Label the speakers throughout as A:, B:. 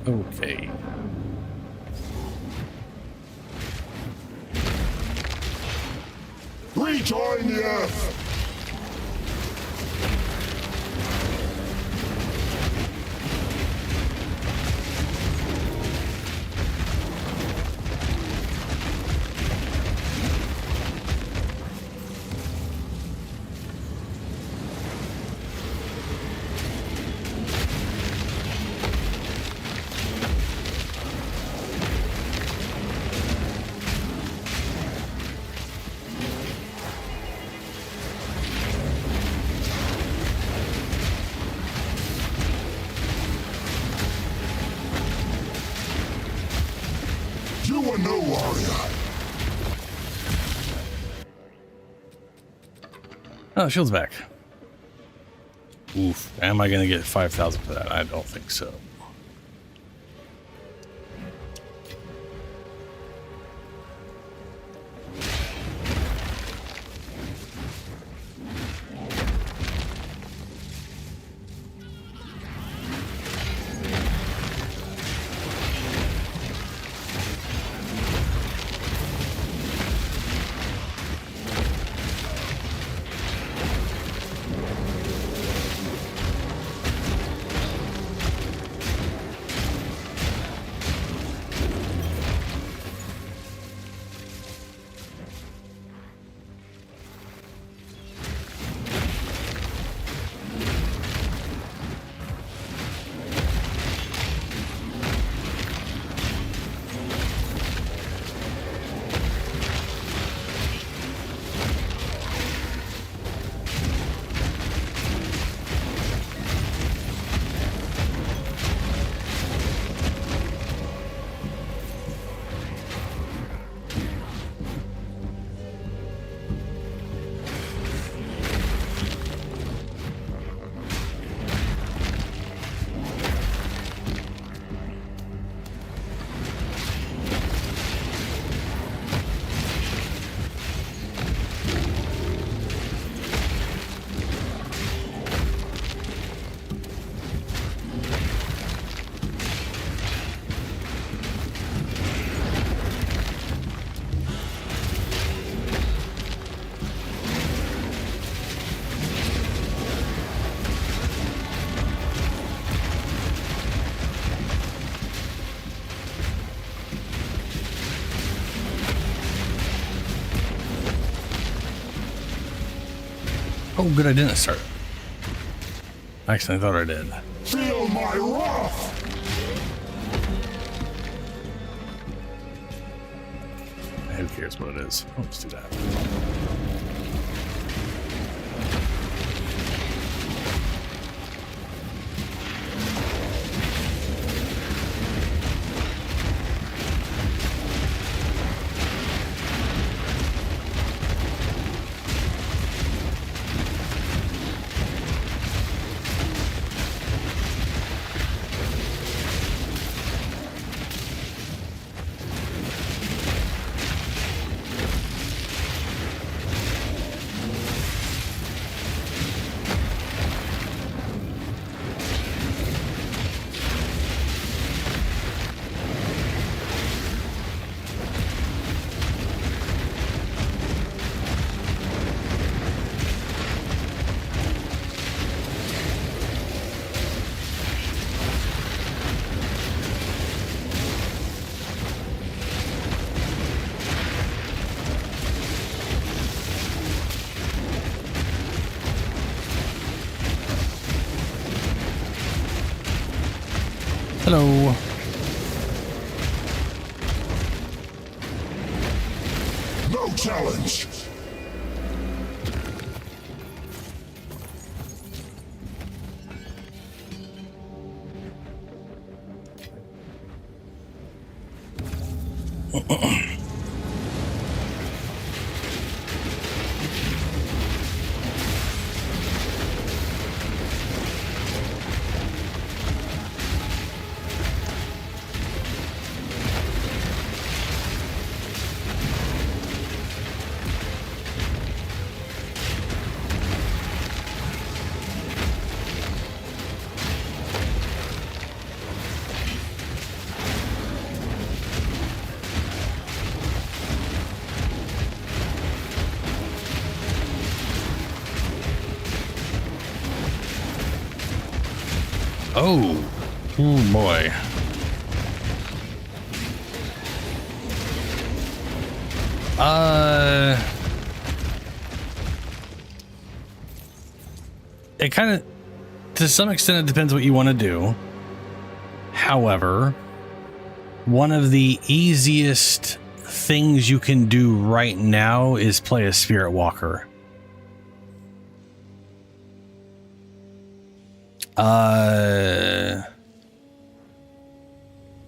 A: Okay.
B: Rejoin the Earth! You are no warrior.
A: Oh, shield's back. Oof. Am I going to get 5,000 for that? I don't think so. Oh, good, I didn't start. Actually, I thought I did.
B: Feel my wrath!
A: Who cares what it is? Oh, let's do that. Hello.
B: No challenge!
A: Oh. Oh boy. It kind of, to some extent, it depends what you want to do. However, one of the easiest things you can do right now is play a Spirit Walker.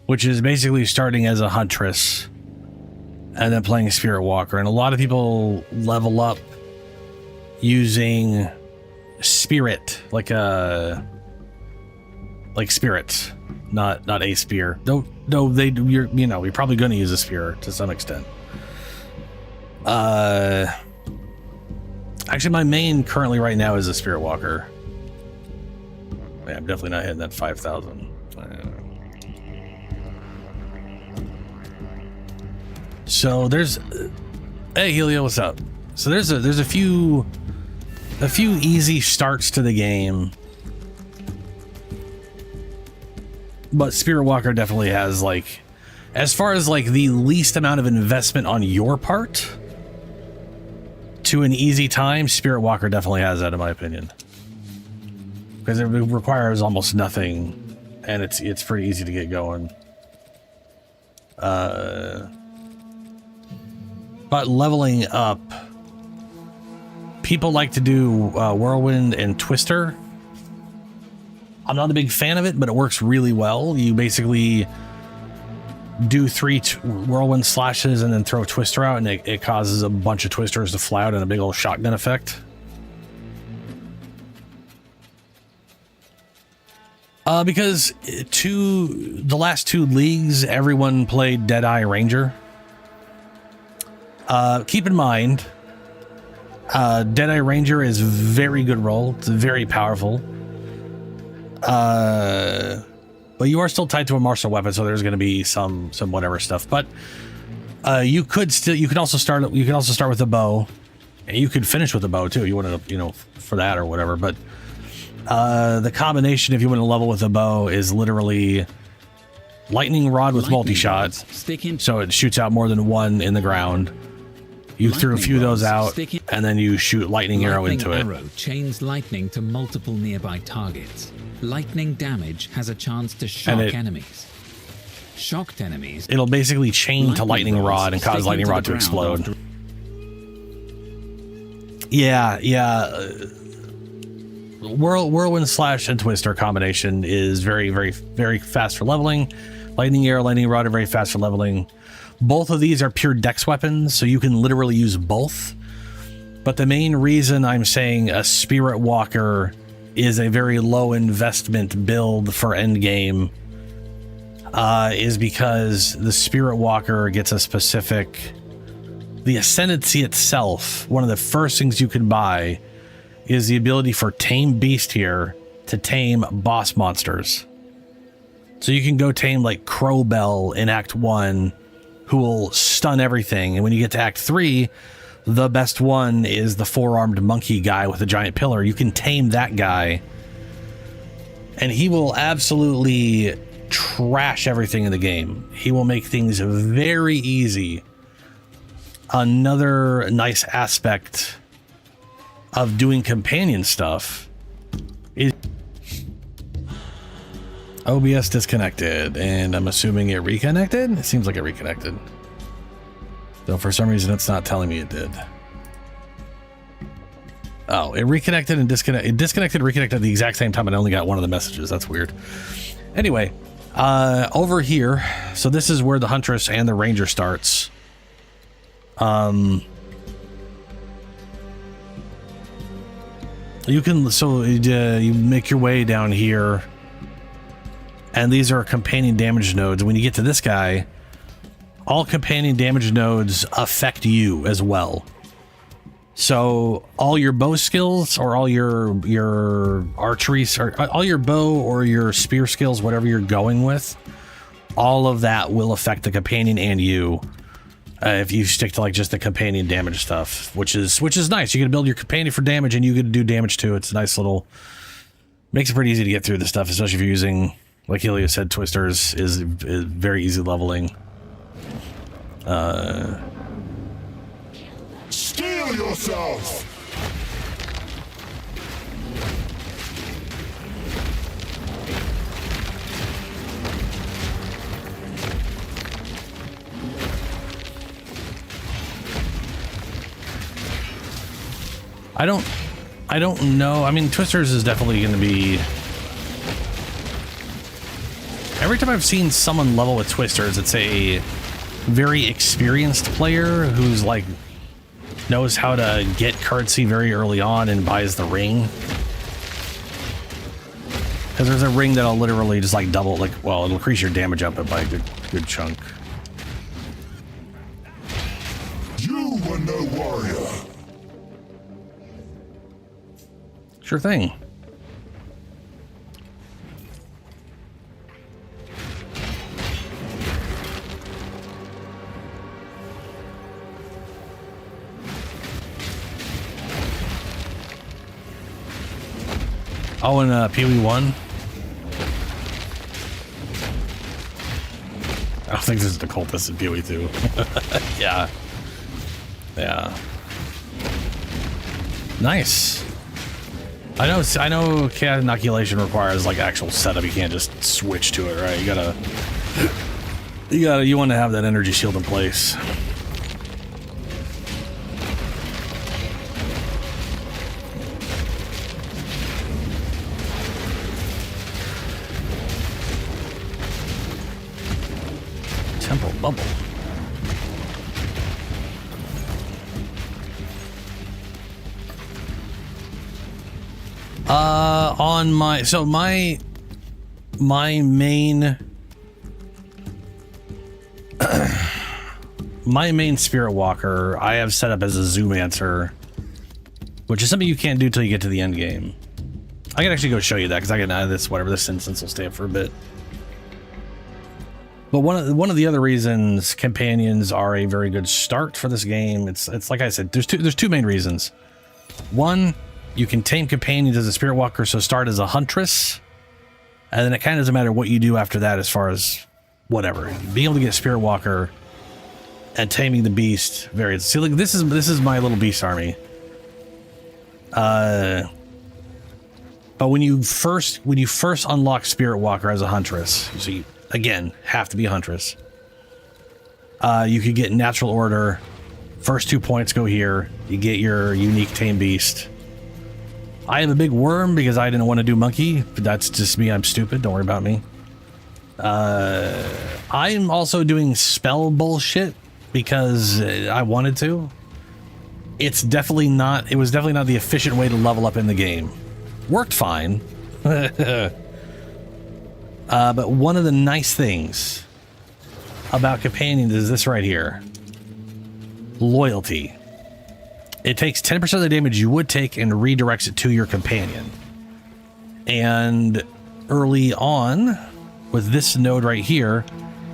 A: Which is basically starting as a Huntress and then playing a Spirit Walker. And a lot of people level up using Spirit, like spirits, not a spear. No, you're probably going to use a spear to some extent. Actually, my main currently right now is a Spirit Walker. Yeah, I'm definitely not hitting that 5,000. So there's, hey Helio, what's up? So there's a few easy starts to the game, but Spirit Walker definitely has, like, as far as like the least amount of investment on your part to an easy time, Spirit Walker definitely has that, in my opinion, because it requires almost nothing and it's pretty easy to get going. But leveling up, people like to do Whirlwind and Twister. I'm not a big fan of it, but it works really well. You basically do 3 Whirlwind slashes and then throw Twister out, and it causes a bunch of Twisters to fly out in a big old shotgun effect. Because the last 2 leagues, everyone played Deadeye Ranger. Keep in mind, Deadeye Ranger is very good roll. It's very powerful. But you are still tied to a martial weapon, so there's going to be some whatever stuff. But you could also start with a bow, and you could finish with a bow too. You wanted to, for that or whatever. But the combination, if you want to level with a bow, is literally lightning rod with multi-shot, so it shoots out more than one in the ground. You threw a few of those out, and then you shoot lightning arrow into it.
C: Arrow chains lightning to multiple nearby targets. Lightning damage has a chance to shock enemies. Shocked enemies,
A: it'll basically chain to lightning rod and cause lightning rod to explode. Yeah. Whirlwind slash and Twister combination is very, very, very fast for leveling. Lightning arrow, lightning rod are very fast for leveling. Both of these are pure dex weapons, so you can literally use both. But the main reason I'm saying a Spirit Walker is a very low investment build for endgame is because the Spirit Walker gets a specific... The Ascendancy itself, one of the first things you can buy is the ability for Tame Beast here to tame boss monsters. So you can go tame like Crowbell in Act 1, who will stun everything. And when you get to Act 3, the best one is the 4-armed monkey guy with a giant pillar. You can tame that guy, and he will absolutely trash everything in the game. He will make things very easy. Another nice aspect of doing companion stuff is OBS disconnected, and I'm assuming it reconnected. It seems like it reconnected, though for some reason it's not telling me it did. Oh, it reconnected and disconnected. It disconnected, reconnected at the exact same time, and I only got one of the messages. That's weird. Anyway, over here, so this is where the Huntress and the Ranger starts. You can, you make your way down here, and these are companion damage nodes. When you get to this guy, all companion damage nodes affect you as well. So all your bow skills, or all your archery, or all your bow or your spear skills, whatever you're going with, all of that will affect the companion and you. If you stick to like just the companion damage stuff, which is nice. You can build your companion for damage, and you can do damage too. It's a nice little Makes it pretty easy to get through this stuff, especially if you're using, like Helio said, twisters is very easy leveling.
B: Steel yourself!
A: I don't know. I mean, twisters is definitely going to be... Every time I've seen someone level with twisters, it's a very experienced player who's like knows how to get currency very early on and buys the ring. Because there's a ring that'll literally just like double, like, well, it'll increase your damage up by a good chunk.
B: You were no warrior.
A: Sure thing. Oh, and PoE1. I don't think this is the cultist in PoE2. Yeah. Yeah. Nice. I know cat inoculation requires like actual setup. You can't just switch to it, right? You want to have that energy shield in place. Temple bubble. On my my main my main spirit walker I have set up as a zoomancer, which is something you can't do till you get to the end game. I can actually go show you that because I can add this, whatever, this instance will stay up for a bit. But one of the other reasons companions are a very good start for this game, it's like I said, there's two main reasons. One, you can tame companions as a spirit walker, so start as a huntress, and then it kind of doesn't matter what you do after that as far as whatever. Being able to get a spirit walker and taming the beast, very. See, like this is my little beast army. But when you first unlock spirit walker as a huntress, so you again have to be a huntress. You could get natural order. First 2 points go here. You get your unique tame beast. I am a big worm because I didn't want to do monkey, but that's just me. I'm stupid. Don't worry about me. I'm also doing spell bullshit because I wanted to. It was definitely not the efficient way to level up in the game. Worked fine. But one of the nice things about companions is this right here. Loyalty. It takes 10% of the damage you would take and redirects it to your companion. And early on, with this node right here,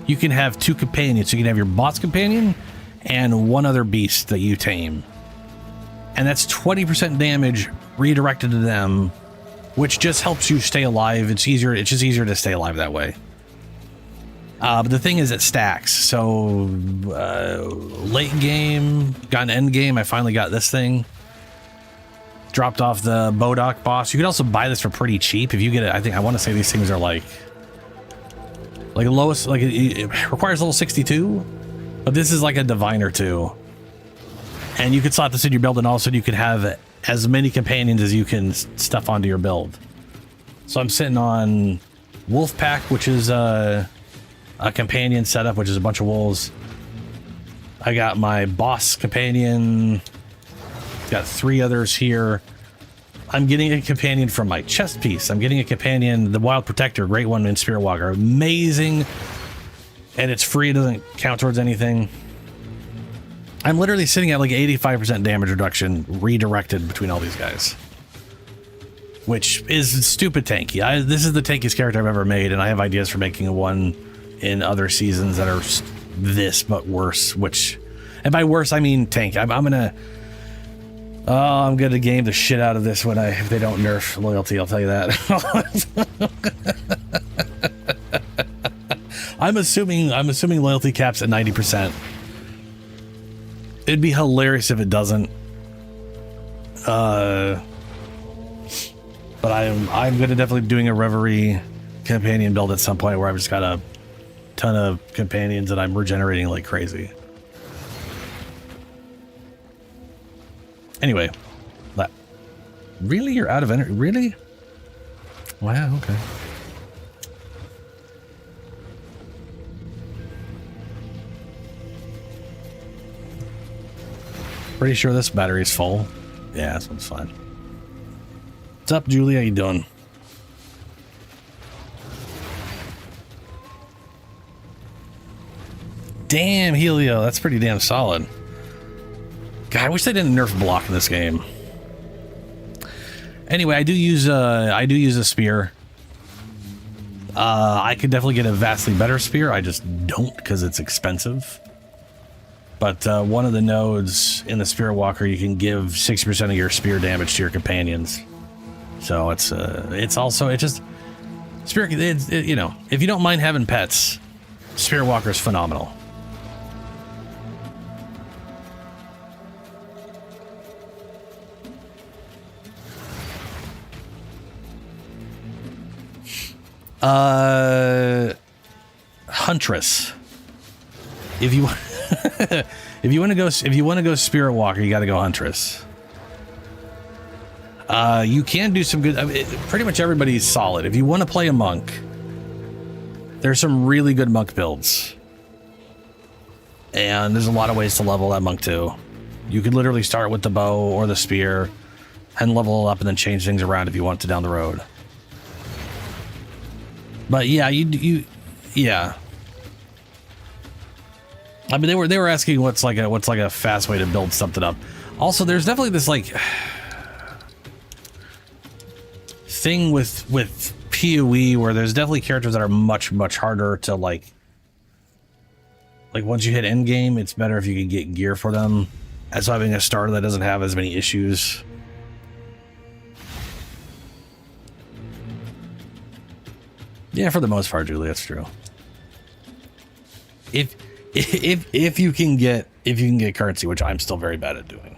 A: you can have two companions. So you can have your boss companion and one other beast that you tame. And that's 20% damage redirected to them, which just helps you stay alive. It's just easier to stay alive that way. But the thing is, it stacks. So late game, got an end game. I finally got this thing. Dropped off the Bodok boss. You can also buy this for pretty cheap if you get it. I want to say these things are like lowest, like it requires level 62, but this is like a diviner too. And you could slot this in your build, and all of a sudden you could have as many companions as you can stuff onto your build. So I'm sitting on Wolf Pack, which is a companion setup, which is a bunch of wolves. I got my boss companion. Got 3 others here. I'm getting a companion from my chest piece. I'm getting a companion, the Wild Protector, great one in Spirit Walker. Amazing. And it's free, it doesn't count towards anything. I'm literally sitting at like 85% damage reduction redirected between all these guys, which is stupid tanky. This is the tankiest character I've ever made, and I have ideas for making one in other seasons that are this but worse. And by worse I mean tank. I'm gonna Oh, I'm gonna game the shit out of this if they don't nerf loyalty. I'll tell you that. I'm assuming loyalty caps at 90%. It'd be hilarious if it doesn't. But I'm gonna definitely be doing a Reverie companion build at some point where I've just got a ton of companions and I'm regenerating like crazy. Anyway, really, you're out of energy? Really? Wow. Okay. Pretty sure this battery's full. Yeah, this one's fine. What's up, Julie? How you doing? Damn, Helio. That's pretty damn solid. God, I wish they didn't nerf block in this game. Anyway, I do use a spear. I could definitely get a vastly better spear. I just don't because it's expensive. But one of the nodes in the Spear Walker, you can give 60% of your spear damage to your companions. So it's just spear. You know, if you don't mind having pets, Spear Walker is phenomenal. Huntress. If you if you want to go Spirit Walker, you got to go Huntress. You can do some good. Pretty much everybody's solid. If you want to play a monk, there's some really good monk builds, and there's a lot of ways to level that monk too. You could literally start with the bow or the spear, and level it up, and then change things around if you want to down the road. But yeah, yeah. I mean, they were asking what's like a fast way to build something up. Also, there's definitely this like thing with PoE where there's definitely characters that are much harder to like once you hit end game, it's better if you can get gear for them. As having a starter that doesn't have as many issues. Yeah, for the most part, Julie, that's true. If you can get currency, which I'm still very bad at doing.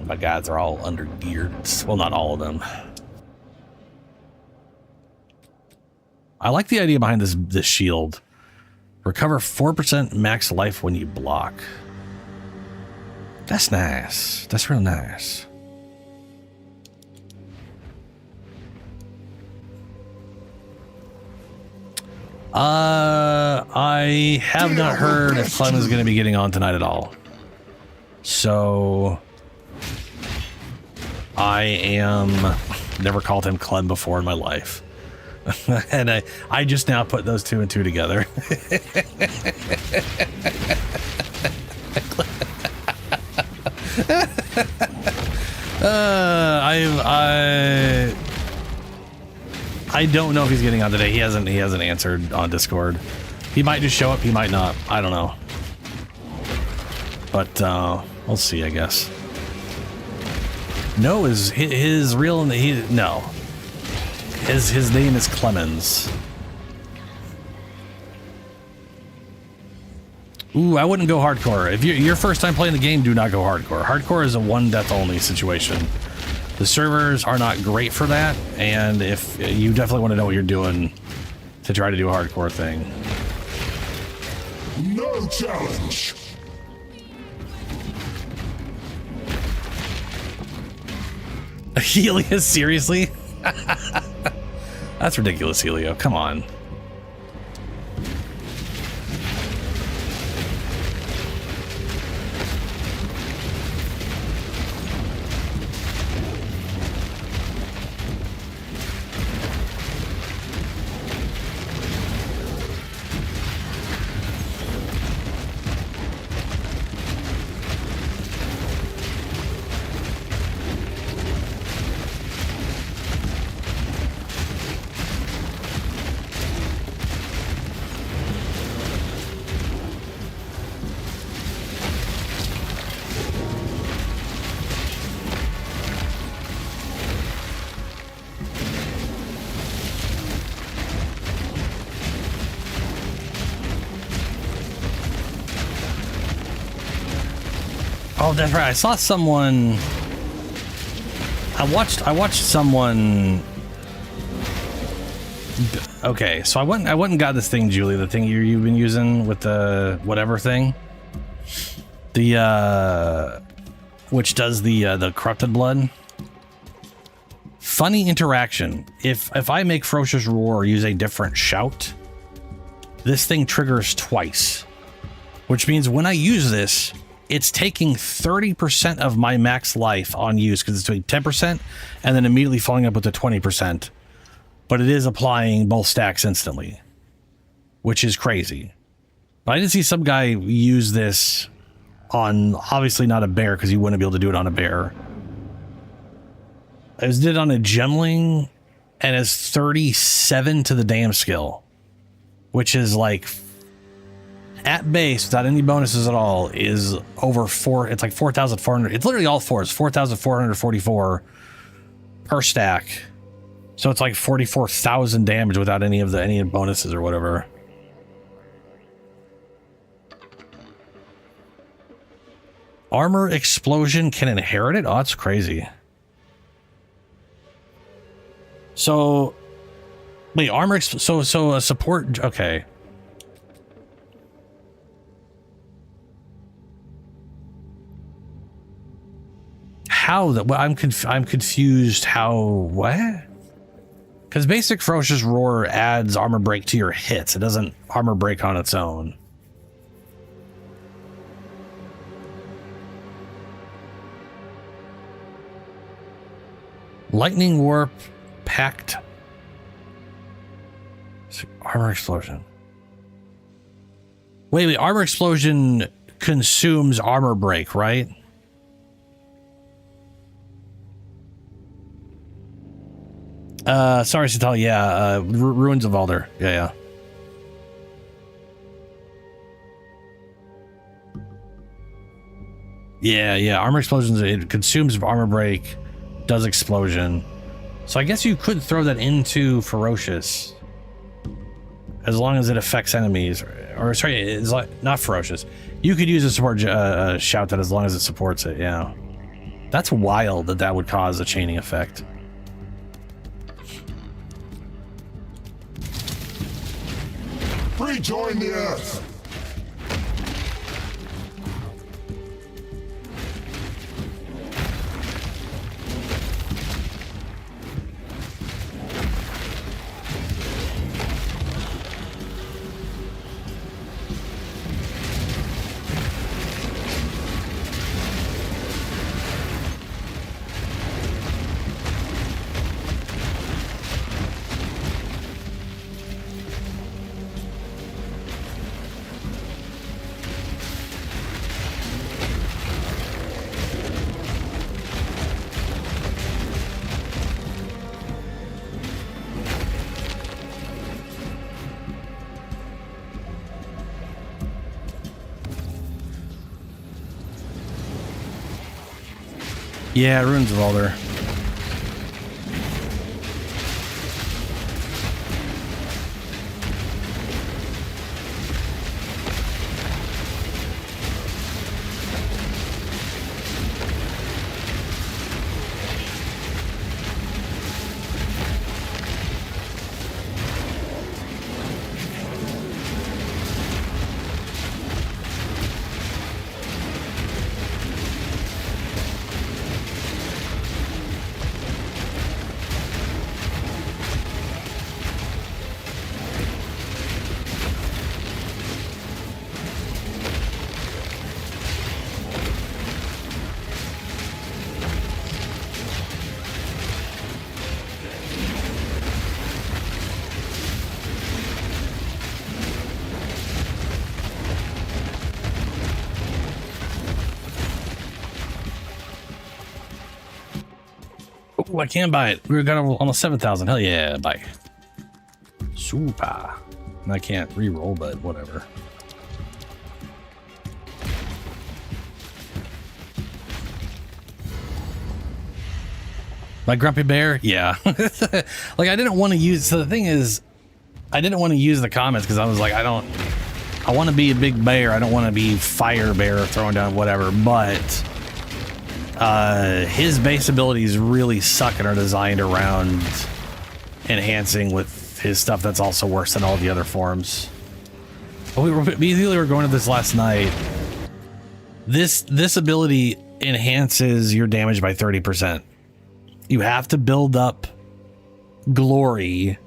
A: My guys are all under geared. Well, not all of them. I like the idea behind this shield. Recover 4% max life when you block. That's nice. That's real nice. I have not heard if Clem is going to be getting on tonight at all. So never called him Clem before in my life. And I just now put those two and two together. I don't know if he's getting on today. He hasn't answered on Discord. He might just show up, he might not. I don't know. But we'll see, I guess. No is his real no. His name is Clemens. Ooh, I wouldn't go hardcore. If you're your first time playing the game, do not go hardcore. Hardcore is a one death only situation. The servers are not great for that, and if you definitely want to know what you're doing to try to do a hardcore thing.
B: No challenge.
A: Helios, seriously? That's ridiculous, Helio. Come on. Oh, that's right. I saw someone. I watched someone. Okay, so I went and got this thing, Julie, the thing you've been using with the whatever thing. The which does the corrupted blood. Funny interaction. If I make Ferocious Roar use a different shout, this thing triggers twice, which means when I use this, it's taking 30% of my max life on use because it's doing 10% and then immediately following up with the 20%. But it is applying both stacks instantly, which is crazy. I did see some guy use this on, obviously not a bear because you wouldn't be able to do it on a bear. I did it on a gemling and it's 37 to the damn skill, which is like at base without any bonuses at all is over four. It's like 4,400. It's literally all fours, 4,444 per stack. So it's like 44,000 damage without any bonuses or whatever. Armor explosion can inherit it? Oh, that's crazy. So wait, so a support, okay. How that? Well, I'm confused. How? What? Because basic Ferocious Roar adds armor break to your hits. It doesn't armor break on its own. Lightning Warp Pact. Armor Explosion. Wait, Armor Explosion consumes armor break, right? Sorry, Sital. Yeah, Ruins of Alder. Yeah. Yeah. Armor explosions. It consumes armor break, does explosion. So I guess you could throw that into Ferocious, as long as it affects enemies. Or sorry, it's like not Ferocious. You could use a support shout that as long as it supports it. Yeah, that's wild that would cause a chaining effect.
B: Rejoin the Earth!
A: Yeah, Ruins of Alder. Ooh, I can buy it. We got almost 7,000. Hell yeah, buy. Super. I can't re-roll, but whatever. Like Grumpy Bear? Yeah. Like I didn't want to use, so the thing is, I didn't want to use the comments because I was like, I want to be a big bear. I don't want to be Fire Bear throwing down whatever, but His base abilities really suck and are designed around enhancing with his stuff that's also worse than all the other forms. But we were going to this last night. This ability enhances your damage by 30%. You have to build up glory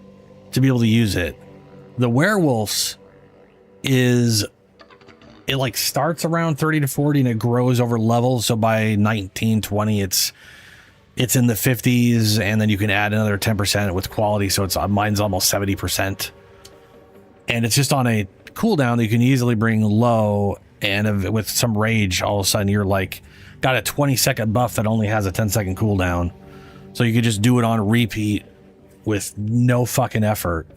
A: to be able to use it. The werewolves it like starts around 30 to 40 and it grows over levels. So by 19, 20, it's in the 50s, and then you can add another 10% with quality. So mine's almost 70%. And it's just on a cooldown that you can easily bring low, and with some rage, all of a sudden you're like got a 20-second buff that only has a 10-second cooldown. So you could just do it on repeat with no fucking effort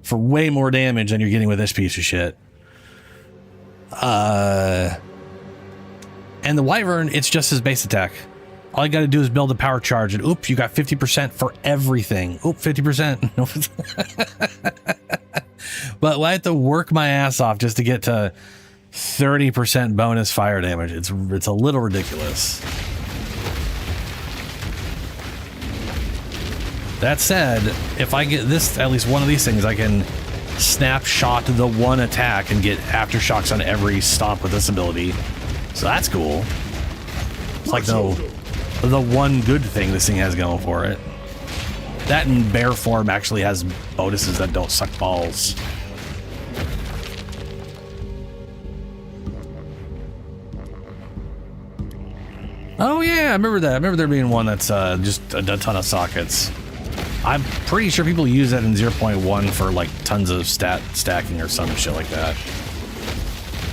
A: for way more damage than you're getting with this piece of shit. And the Wyvern, it's just his base attack. All you got to do is build a power charge, and oops, you got 50% for everything. Oop, 50%. But I have to work my ass off just to get to 30% bonus fire damage. It's a little ridiculous. That said, if I get this, at least one of these things, I can snapshot the one attack and get aftershocks on every stomp with this ability. So that's cool. It's like the one good thing this thing has going for it. That in bear form actually has bonuses that don't suck balls. Oh yeah, I remember that. I remember there being one that's just a ton of sockets. I'm pretty sure people use that in 0.1 for like tons of stacking or some shit like that.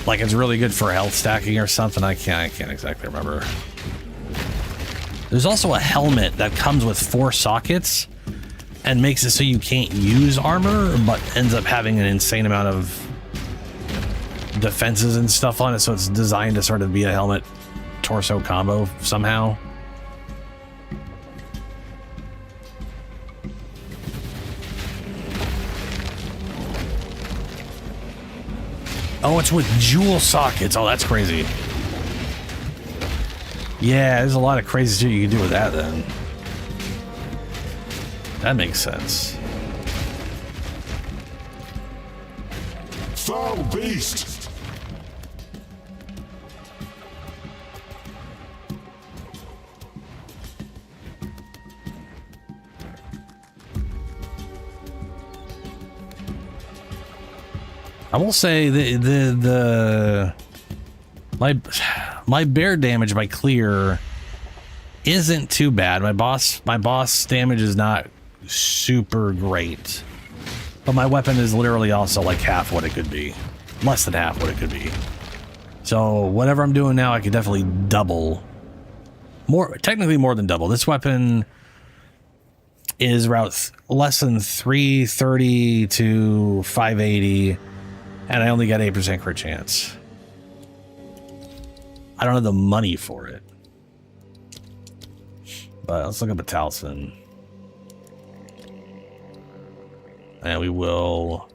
A: Like it's really good for health stacking or something. I can't exactly remember. There's also a helmet that comes with 4 sockets and makes it so you can't use armor, but ends up having an insane amount of defenses and stuff on it. So it's designed to sort of be a helmet torso combo somehow. Oh, it's with jewel sockets. Oh, that's crazy. Yeah, there's a lot of crazy shit you can do with that then. That makes sense.
B: Foul beast!
A: I will say my bear damage by clear isn't too bad. My boss damage is not super great, but my weapon is literally also like half what it could be, less than half what it could be. So whatever I'm doing now, I could definitely double, technically more than double. This weapon is around less than 330 to 580. And I only got 8% crit chance. I don't have the money for it. But let's look up a talisman. And we will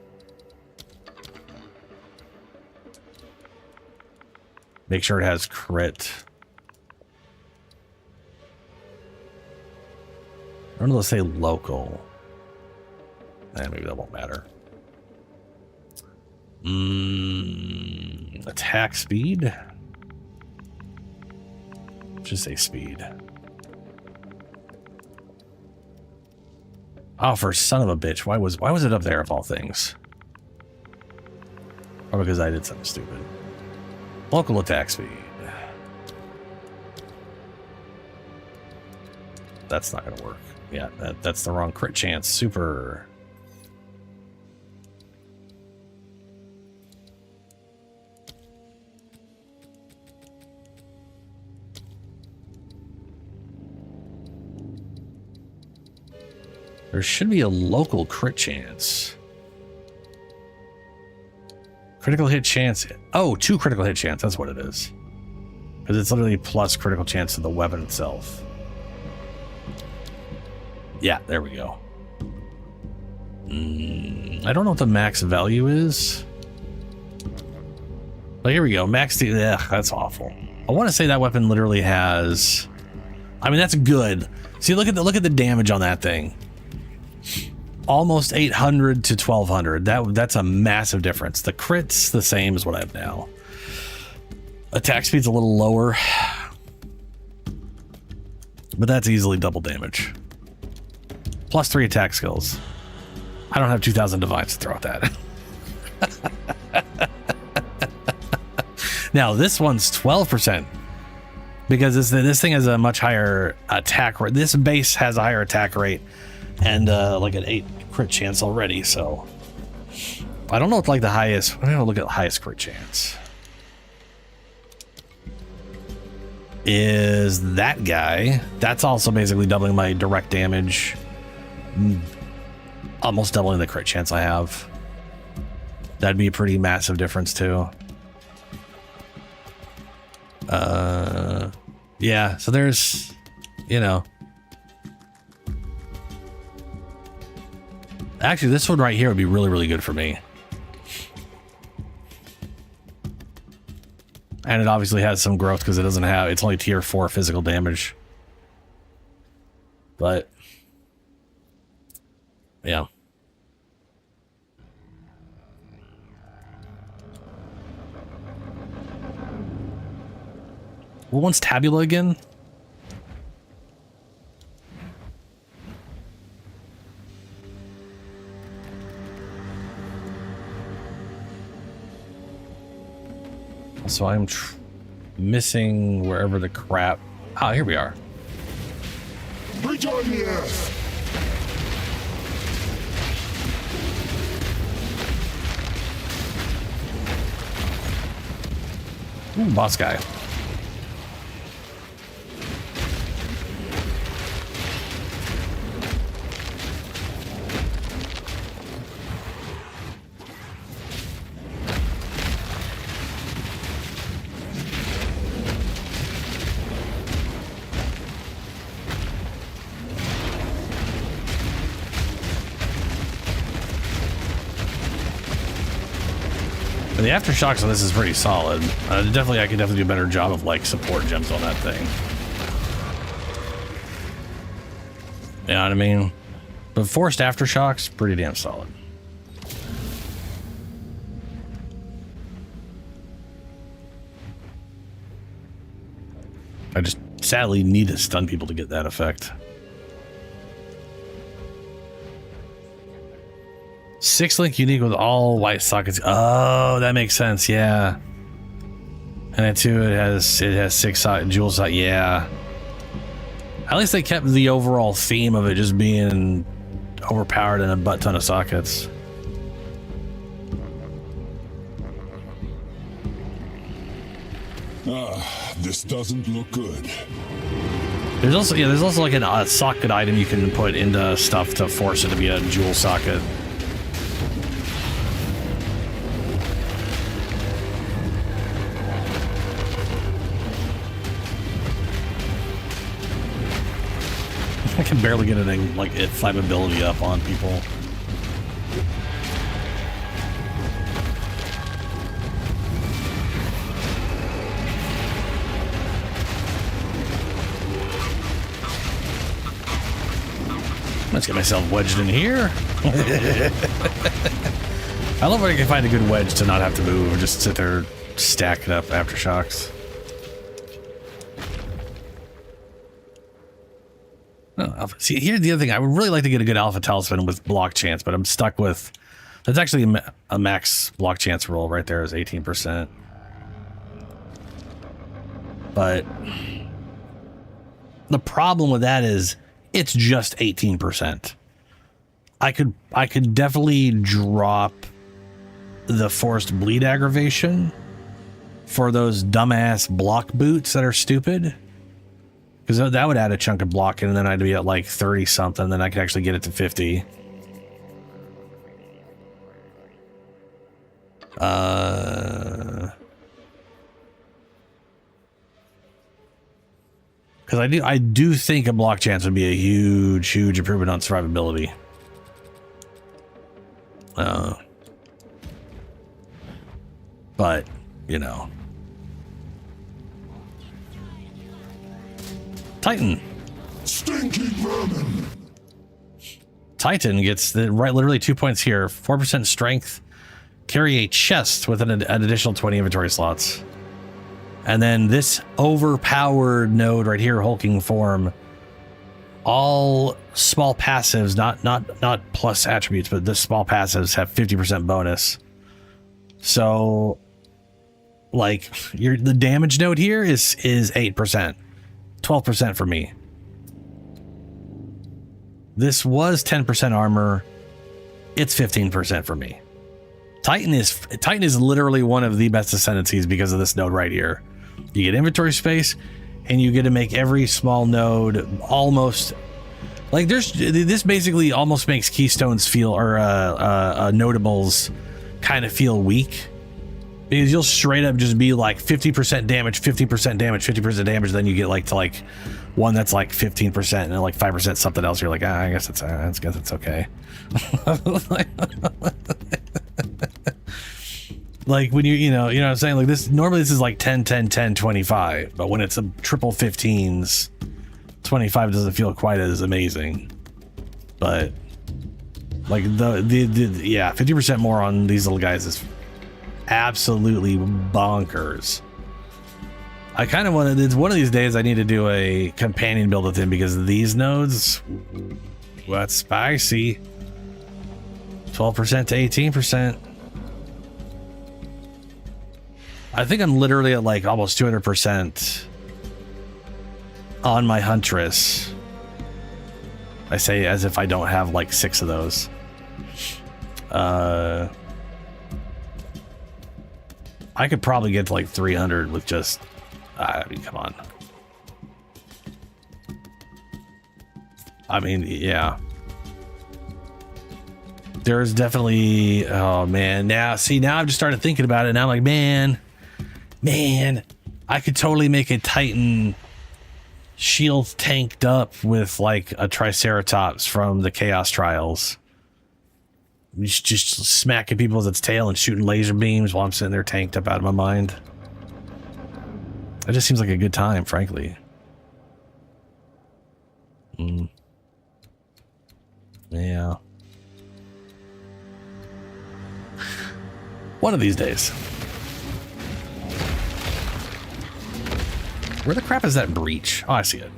A: make sure it has crit. I don't know, let's say local. And maybe that won't matter. Attack speed. Just say speed. Oh, for son of a bitch! Why was it up there of all things? Or because I did something stupid. Local attack speed. That's not gonna work. Yeah, that's the wrong crit chance. Super. There should be a local crit chance. Critical hit chance. Oh, 2 critical hit chance. That's what it is. Because it's literally plus critical chance to the weapon itself. Yeah, there we go. I don't know what the max value is. But here we go. Max. Ugh, that's awful. I want to say that weapon literally has, I mean, that's good. See, look at the damage on that thing. Almost 800 to 1200. That's a massive difference. The crit's the same as what I have now. Attack speed's a little lower, but that's easily double damage. Plus 3 attack skills. I don't have 2000 divines to throw at that. Now this one's 12% because this thing has a much higher attack rate. This base has a higher attack rate and like an 8 crit chance already. So I don't know what like the highest. I'm gonna look at the highest crit chance. Is that guy? That's also basically doubling my direct damage. Almost doubling the crit chance I have. That'd be a pretty massive difference too. Yeah, so there's, you know. Actually, this one right here would be really, really good for me. And it obviously has some growth because it doesn't have, it's only tier 4 physical damage. But, yeah. What one's Tabula again? So I'm missing wherever the crap. Oh, here we are.
B: Rejoin the Earth.
A: Ooh, boss guy. The aftershocks on this is pretty solid. I could definitely do a better job of like support gems on that thing. You know what I mean? But forced aftershocks, pretty damn solid. I just sadly need to stun people to get that effect. 6-link unique with all white sockets. Oh, that makes sense. Yeah. And then too, it has 6 jewel sockets. Yeah. At least they kept the overall theme of it just being overpowered and a butt ton of sockets.
B: This doesn't look good.
A: There's also like a socket item you can put into stuff to force it to be a jewel socket. I can barely get anything like flammability up on people. Let's get myself wedged in here. I love when I can find a good wedge to not have to move and just sit there stacking up aftershocks. Oh, see, here's the other thing. I would really like to get a good alpha talisman with block chance, but I'm stuck with... That's actually a max block chance roll right there is 18%. But the problem with that is it's just 18%. I could definitely drop the forced bleed aggravation for those dumbass block boots that are stupid. Because that would add a chunk of blocking, and then I'd be at like 30 something, then I could actually get it to 50. Because I do think a block chance would be a huge improvement on survivability. But, you know. Titan.
B: Stinking vermin.
A: Titan gets literally 2 points here. 4% strength. Carry a chest with an additional 20 inventory slots. And then this overpowered node right here, hulking form. All small passives, not plus attributes, but the small passives have 50% bonus. So, like, the damage node here is 8%, 12% for me. This was 10% armor. It's 15% for me. Titan is literally one of the best ascendancies because of this node right here. You get inventory space, and you get to make every small node almost like this basically almost makes keystones feel, or notables kind of feel weak, because you'll straight up just be like 50% damage, 50% damage, 50% damage. Then you get like to like one that's like 15% and then like 5% something else. You're like, I guess it's okay. Like when you know what I'm saying? Like this, normally this is like 10, 10, 10, 25, but when it's a triple 15s, 25 doesn't feel quite as amazing. But like yeah, 50% more on these little guys is absolutely bonkers. I kind of wanted, it's one of these days I need to do a companion build with him, because these nodes, that's spicy. 12% to 18%. I think I'm literally at like almost 200% on my Huntress. I say as if I don't have like 6 of those. I could probably get to like 300 with just, I mean, come on. I mean, yeah. There's definitely, oh man. Now, see, now I've just started thinking about it. Now I'm like, man, I could totally make a Titan shield tanked up with like a Triceratops from the Chaos Trials. Just smacking people with its tail and shooting laser beams while I'm sitting there tanked up out of my mind. It just seems like a good time, frankly. Yeah. One of these days. Where the crap is that breach? Oh, I see it.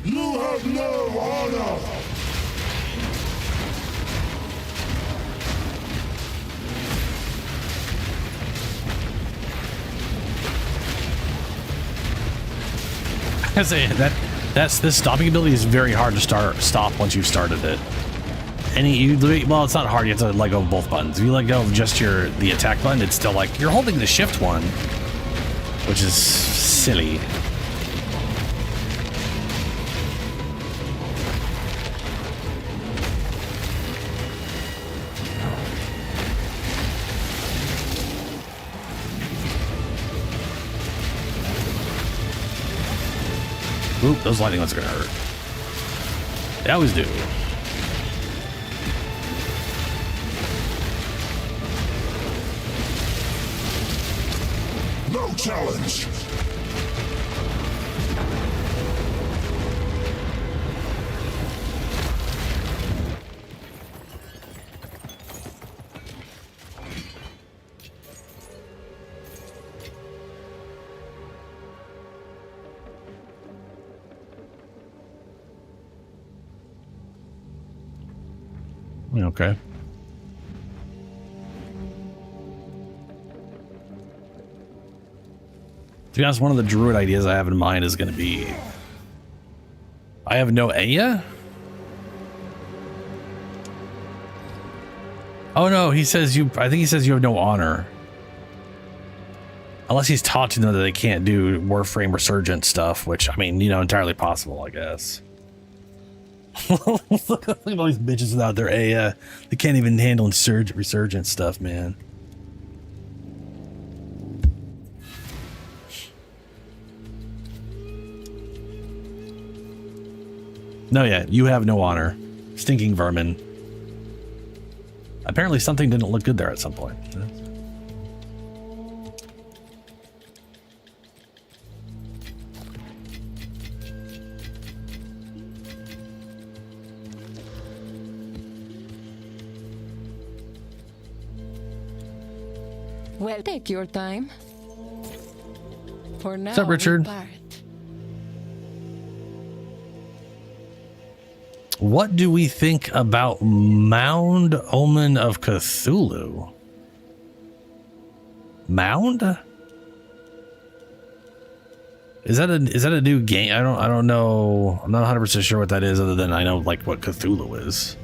B: You have no honor.
A: I say this stopping ability is very hard to stop once you've started it. Well, it's not hard. You have to let go of both buttons. If you let go of just the attack button, it's still like you're holding the shift one, which is silly. Oop, those lightning ones are gonna hurt. They always do.
B: No challenge.
A: Okay. To be honest, one of the druid ideas I have in mind is going to be... I have no Aya? Oh no, he says you... I think he says you have no honor. Unless he's taught them that they can't do Warframe Resurgent stuff, which, I mean, entirely possible, I guess. Look at all these bitches without their Aya. They can't even handle Resurgent stuff, man. No, yeah, you have no honor. Stinking vermin. Apparently something didn't look good there at some point.
D: Well, take your time. For now,
A: What's up, Richard?
D: we part.
A: What do we think about Mound Omen of Cthulhu? Mound? Is that a new game? I don't know. I'm not 100% sure what that is, other than I know like what Cthulhu is.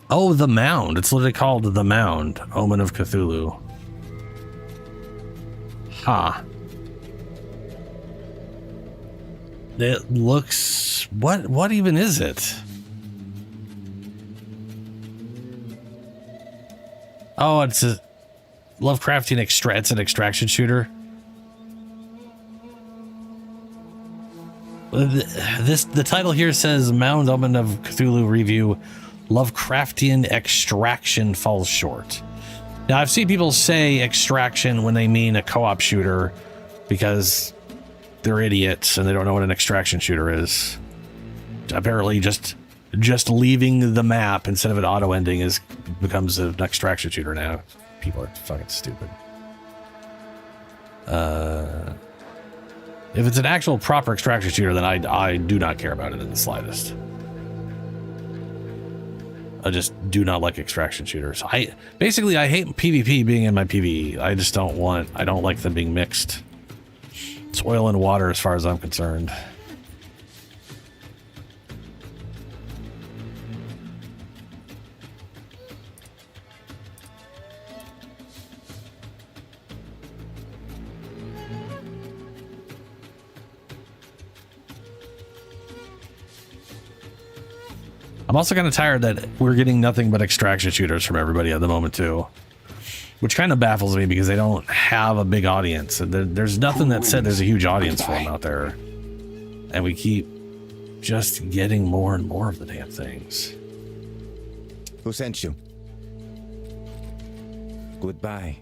A: Oh, the Mound. It's literally called the Mound, Omen of Cthulhu. Huh. It looks... What even is it? Oh, it's a Lovecraftian it's an extraction shooter. The title here says Mound Omen of Cthulhu Review. Lovecraftian extraction falls short. Now, I've seen people say extraction when they mean a co-op shooter because they're idiots and they don't know what an extraction shooter is. Apparently, just leaving the map instead of it auto-ending becomes an extraction shooter now. People are fucking stupid. If it's an actual proper extraction shooter, then I do not care about it in the slightest. I just do not like extraction shooters. I hate PvP being in my PvE. I don't like them being mixed. It's oil and water as far as I'm concerned. I'm also kind of tired that we're getting nothing but extraction shooters from everybody at the moment too, which kind of baffles me because they don't have a big audience. And there's nothing that said there's a huge audience for them out there, and we keep just getting more and more of the damn things.
E: Who sent you? Goodbye.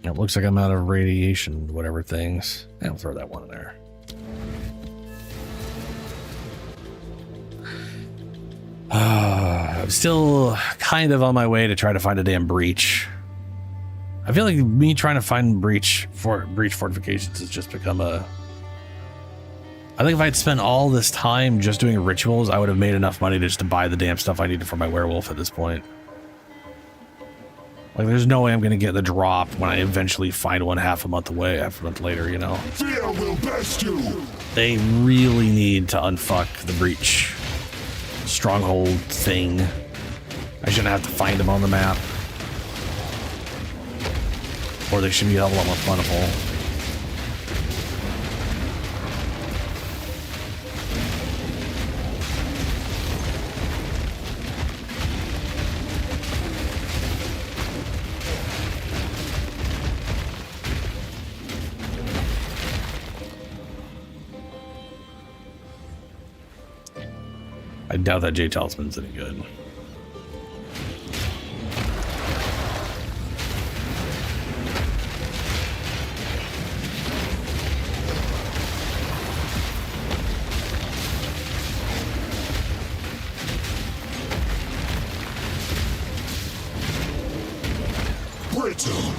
A: It looks like I'm out of radiation, whatever things. I'll throw that one in there. I'm still kind of on my way to try to find a damn breach. I feel like me trying to find breach fortifications has just become a... I think if I'd spent all this time just doing rituals, I would have made enough money just to buy the damn stuff I needed for my werewolf at this point. Like, there's no way I'm going to get the drop when I eventually find one half a month later, you know?
B: Fear will best you.
A: They really need to unfuck the breach stronghold thing. I shouldn't have to find them on the map. Or they should be a hell of a lot more plentiful. I doubt that J Talisman's any good.
B: Britain.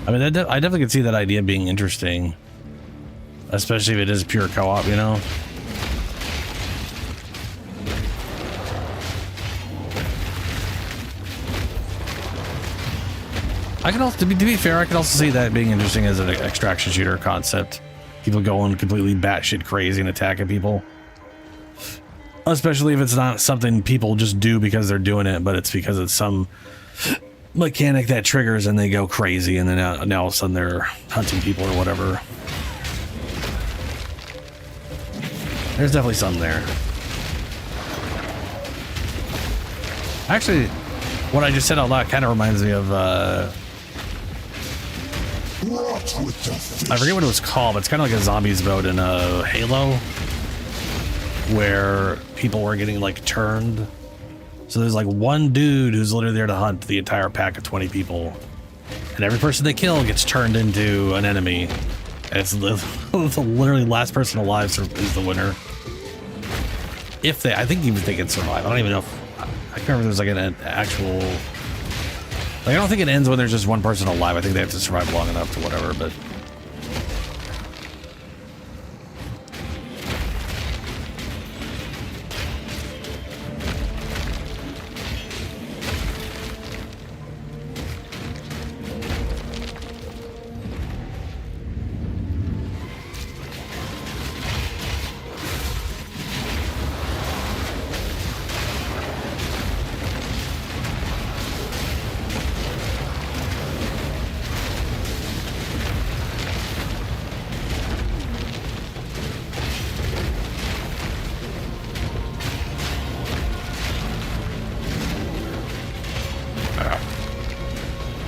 A: I mean, I definitely could see that idea being interesting, especially if it is pure co-op, you know. I can also, to be fair, I can also see that being interesting as an extraction shooter concept. People going completely batshit crazy and attacking people. Especially if it's not something people just do because they're doing it, but it's because it's some mechanic that triggers and they go crazy, and then now all of a sudden they're hunting people or whatever. There's definitely something there. Actually, what I just said out loud kind of reminds me of I forget what it was called, but it's kind of like a zombies mode in Halo, where people were getting like turned. So there's like one dude who's literally there to hunt the entire pack of 20 people, and every person they kill gets turned into an enemy, and it's literally last person alive is the winner. If they, I think even they can survive. I don't even know if, I can't remember if there's like an actual, like, I don't think it ends when there's just one person alive. I think they have to survive long enough to whatever, but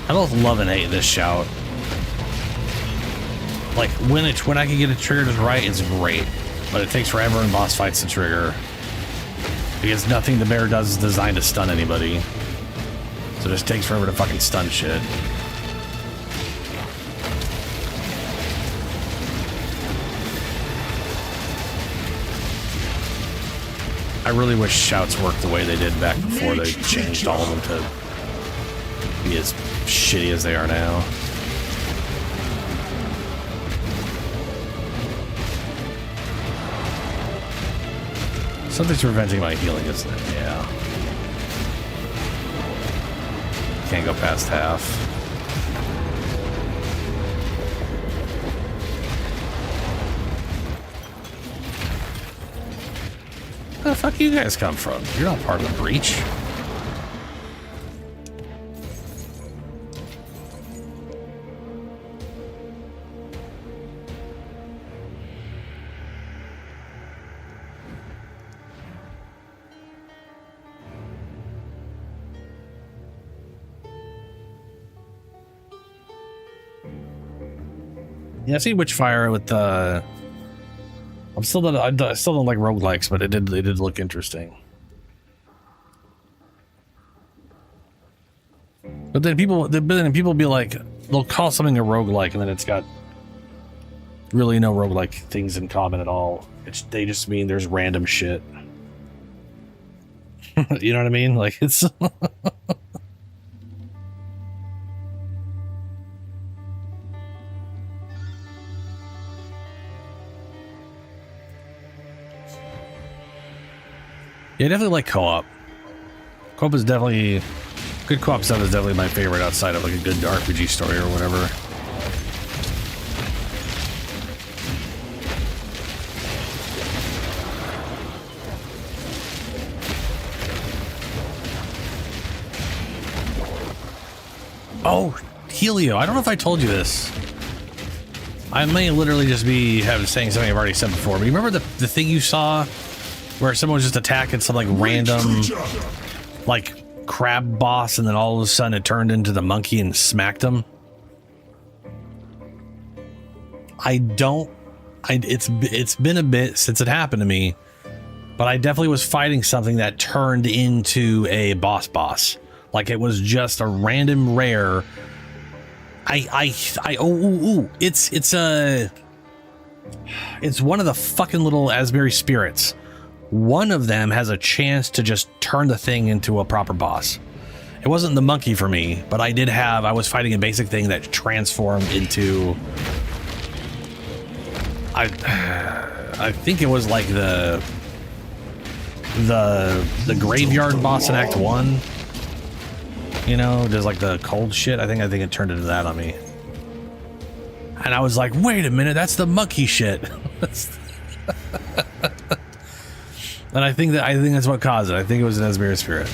A: I both love and hate this shout. Like, when I can get it triggered just right, it's great. But it takes forever in boss fights to trigger, because nothing the bear does is designed to stun anybody. So it just takes forever to fucking stun shit. I really wish shouts worked the way they did back before they changed all of them to be as shitty as they are now. Something's preventing my healing, isn't it? Yeah. Can't go past half. Where the fuck you guys come from? You're not part of the breach. Yeah, I've seen Witchfire with the. I still don't like roguelikes, but it did look interesting. But then people be like, they'll call something a roguelike, and then it's got really no roguelike things in common at all. They just mean there's random shit. You know what I mean? Like, it's. Yeah, I definitely like co-op. Co-op is definitely... Good co-op stuff is definitely my favorite outside of like a good RPG story or whatever. Oh, Helio. I don't know if I told you this. I may literally just be saying something I've already said before, but you remember the thing you saw where someone was just attacking some like random like crab boss, and then all of a sudden it turned into the monkey and smacked him? It's been a bit since it happened to me, but I definitely was fighting something that turned into a boss. Like, it was just a random rare. It's one of the fucking little Asbury spirits. One of them has a chance to just turn the thing into a proper boss. It wasn't the monkey for me, but I was fighting a basic thing that transformed into, I think it was like the graveyard boss in Act 1. You know, just like the cold shit. I think it turned into that on me. And I was like, wait a minute, that's the monkey shit. And I think that's what caused it. I think it was an Esmir spirit.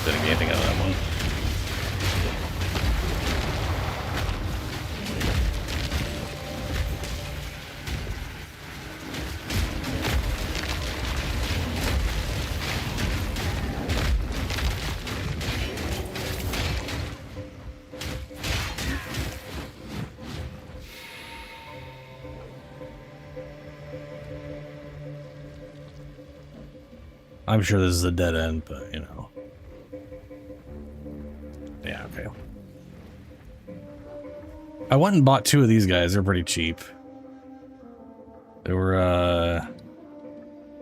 D: Didn't get anything out of that one.
A: I'm sure this is a dead end, but you know. Yeah, okay. I went and bought 2 of these guys. They're pretty cheap. They were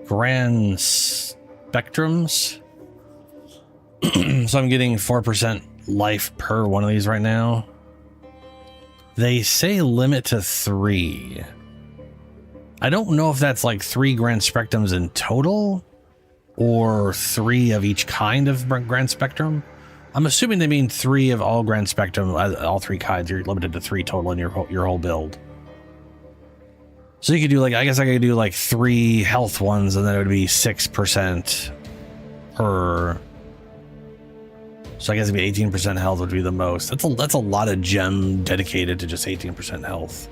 A: Grand Spectrums. So I'm getting 4% life per one of these right now. They say limit to 3. I don't know if that's like 3 Grand Spectrums in total or 3 of each kind of Grand Spectrum. I'm assuming they mean 3 of all Grand Spectrum, all 3 kinds. You're limited to 3 total in your whole build. So you could do like, I guess I could do like 3 health ones, and then it would be 6% per. So I guess it'd be 18% health would be the most. That's a lot of gem dedicated to just 18% health.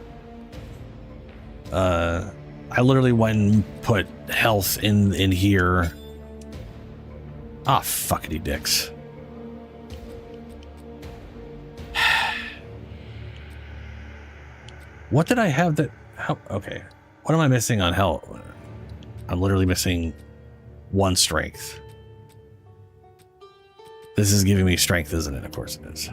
A: I literally went and put health in here. Ah, fuckity dicks. What did I have that? Okay. What am I missing on health? I'm literally missing 1 strength. This is giving me strength, isn't it? Of course it is.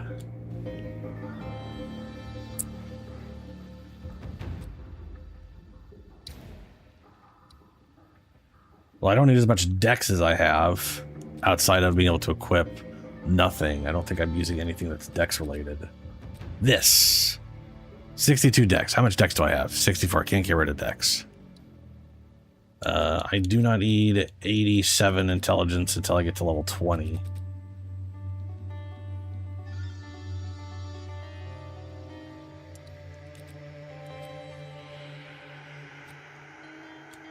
A: Well, I don't need as much dex as I have outside of being able to equip nothing. I don't think I'm using anything that's dex related. This. 62 dex. How much dex do I have? 64. Can't get rid of dex. I do not need 87 intelligence until I get to level 20.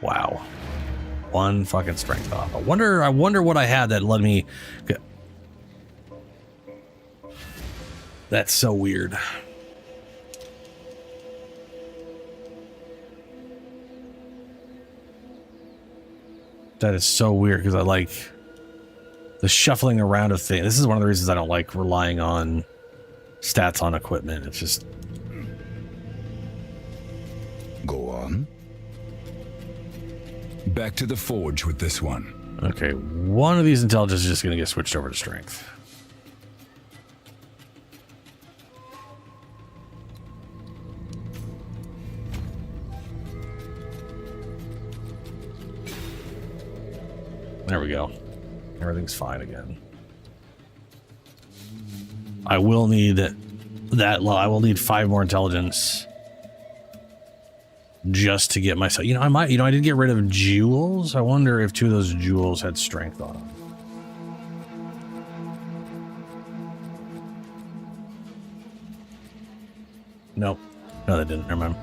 A: Wow. 1 fucking strength off. I wonder what I had that let me. That's so weird. That is so weird because I like the shuffling around of things. This is one of the reasons I don't like relying on stats on equipment. It's just.
B: Go on. Back to the forge with this one.
A: Okay, one of these intelligence is just going to get switched over to strength. There we go. Everything's fine again. I will need that low. I will need 5 more intelligence just to get myself. I did get rid of jewels. I wonder if 2 of those jewels had strength on them. Nope. No, they didn't. Never mind.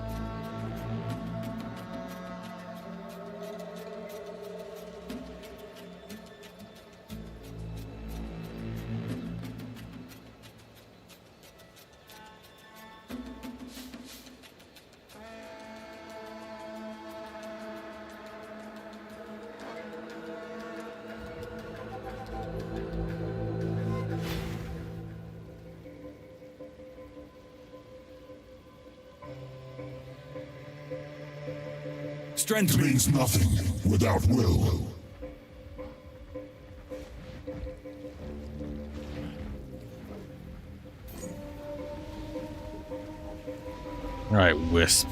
B: Strength means nothing without will.
A: All right, Wisp.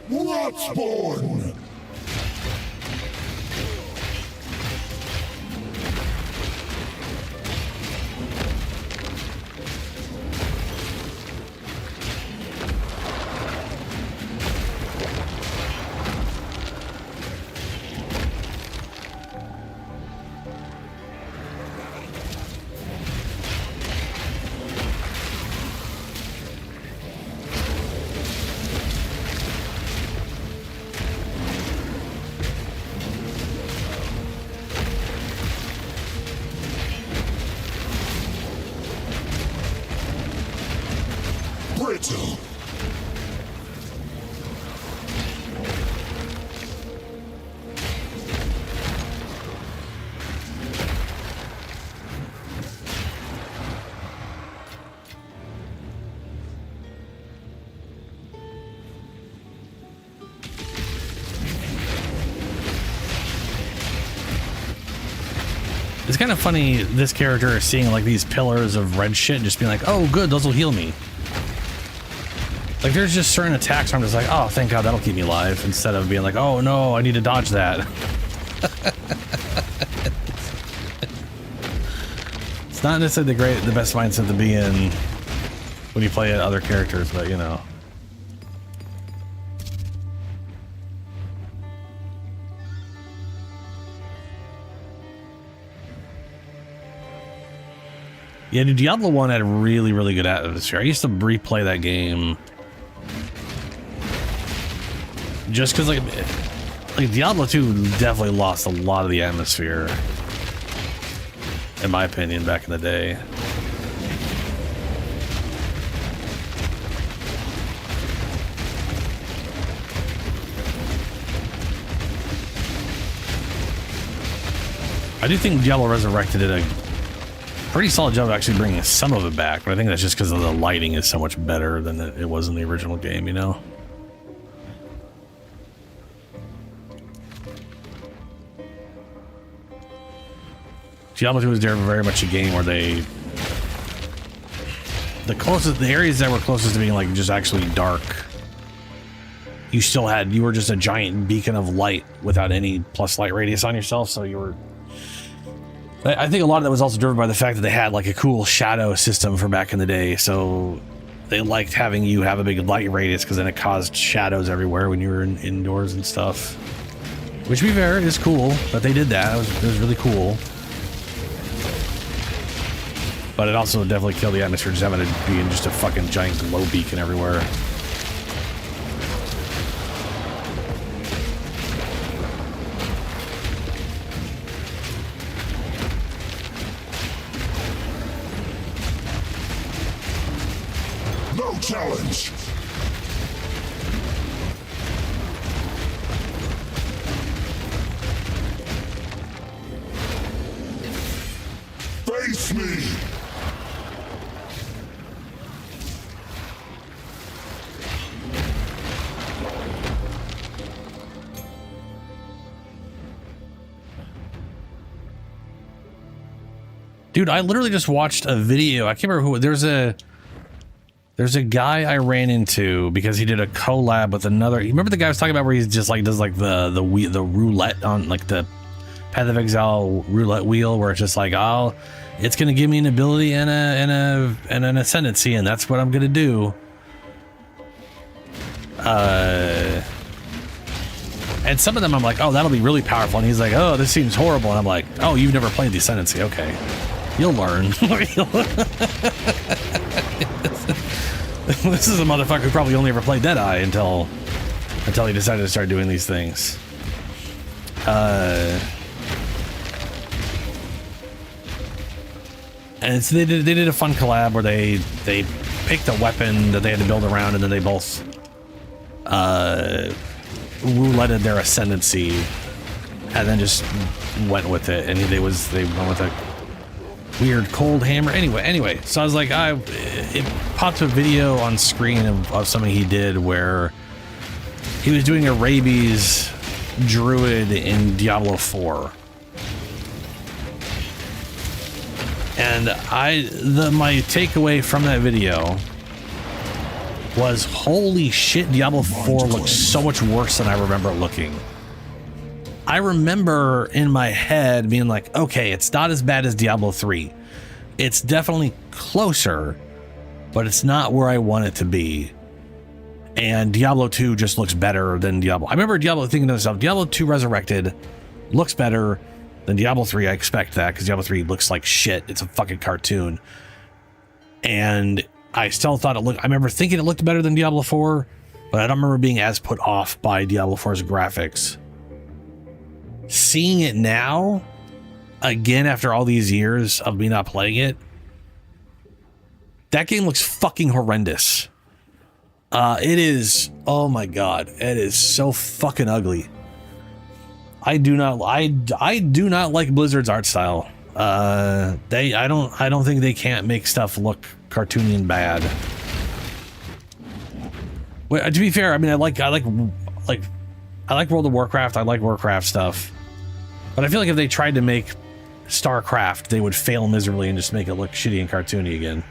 B: Bloodborne! Brittle.
A: It's kind of funny, this character is seeing like these pillars of red shit and just being like, oh good, those will heal me. Like there's just certain attacks where I'm just like, oh thank god that'll keep me alive, instead of being like, oh no, I need to dodge that. It's not necessarily the best mindset to be in when you play other characters, but you know. Yeah, dude, Diablo 1 had really, really good atmosphere. I used to replay that game just because, like Diablo 2 definitely lost a lot of the atmosphere, in my opinion, back in the day. I do think Diablo Resurrected did a pretty solid job of actually bringing some of it back, but I think that's just because the lighting is so much better than it was in the original game, you know? Diablo 2 was very much a game where the areas that were closest to being like just actually dark, you were just a giant beacon of light without any plus light radius on yourself, so you were... I think a lot of that was also driven by the fact that they had like a cool shadow system for back in the day, so they liked having you have a big light radius because then it caused shadows everywhere when you were indoors and stuff. Which, to be fair, is cool that they did that. It was really cool. But it also definitely killed the atmosphere just having it being just a fucking giant glow beacon everywhere.
B: No challenge. Face me.
A: Dude, I literally just watched a video. I can't remember who. There's a guy I ran into because he did a collab with another. You remember the guy I was talking about where he just like does like the roulette on like the Path of Exile roulette wheel, where it's just like, oh, it's gonna give me an ability and an ascendancy, and that's what I'm gonna do. And some of them I'm like, oh, that'll be really powerful, and he's like, oh, this seems horrible, and I'm like, oh, you've never played the ascendancy, okay, you'll learn. This is a motherfucker who probably only ever played Deadeye until he decided to start doing these things. And so they did a fun collab where they picked a weapon that they had to build around, and then they both rouletted their ascendancy, and then just went with it. And they went with weird cold hammer. Anyway, so I was like, it popped a video on screen of something he did where he was doing a rabies druid in Diablo 4. And my takeaway from that video was, holy shit, Diablo 4 looks so much worse than I remember it looking. I remember in my head being like, okay, it's not as bad as Diablo 3. It's definitely closer, but it's not where I want it to be. And Diablo 2 just looks better than Diablo. I remember Diablo thinking to myself, Diablo 2 Resurrected looks better than Diablo 3. I expect that because Diablo 3 looks like shit. It's a fucking cartoon. And I still thought I remember thinking it looked better than Diablo 4, but I don't remember being as put off by Diablo 4's graphics. Seeing it now, again, after all these years of me not playing it, that game looks fucking horrendous. It is, oh my god, it is so fucking ugly. I do not like Blizzard's art style. I don't think they can't make stuff look cartoony and bad. Well, to be fair, I mean, I like World of Warcraft. I like Warcraft stuff, but I feel like if they tried to make StarCraft, they would fail miserably and just make it look shitty and cartoony again.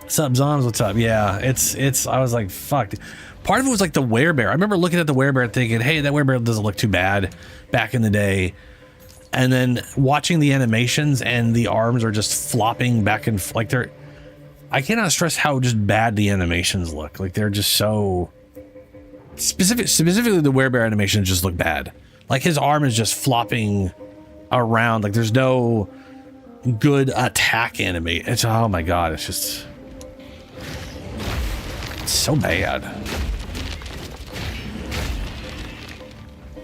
A: What's up, Zoms? What's up? Yeah, it's. I was like, fuck. Part of it was like the werebear. I remember looking at the werebear thinking, hey, that werebear doesn't look too bad back in the day. And then watching the animations and the arms are just flopping back and like they're. I cannot stress how just bad the animations look. Like they're just so. Specifically, the werebear animations just look bad. Like his arm is just flopping around. Like there's no good attack animate. It's, oh my god, it's just. It's so bad.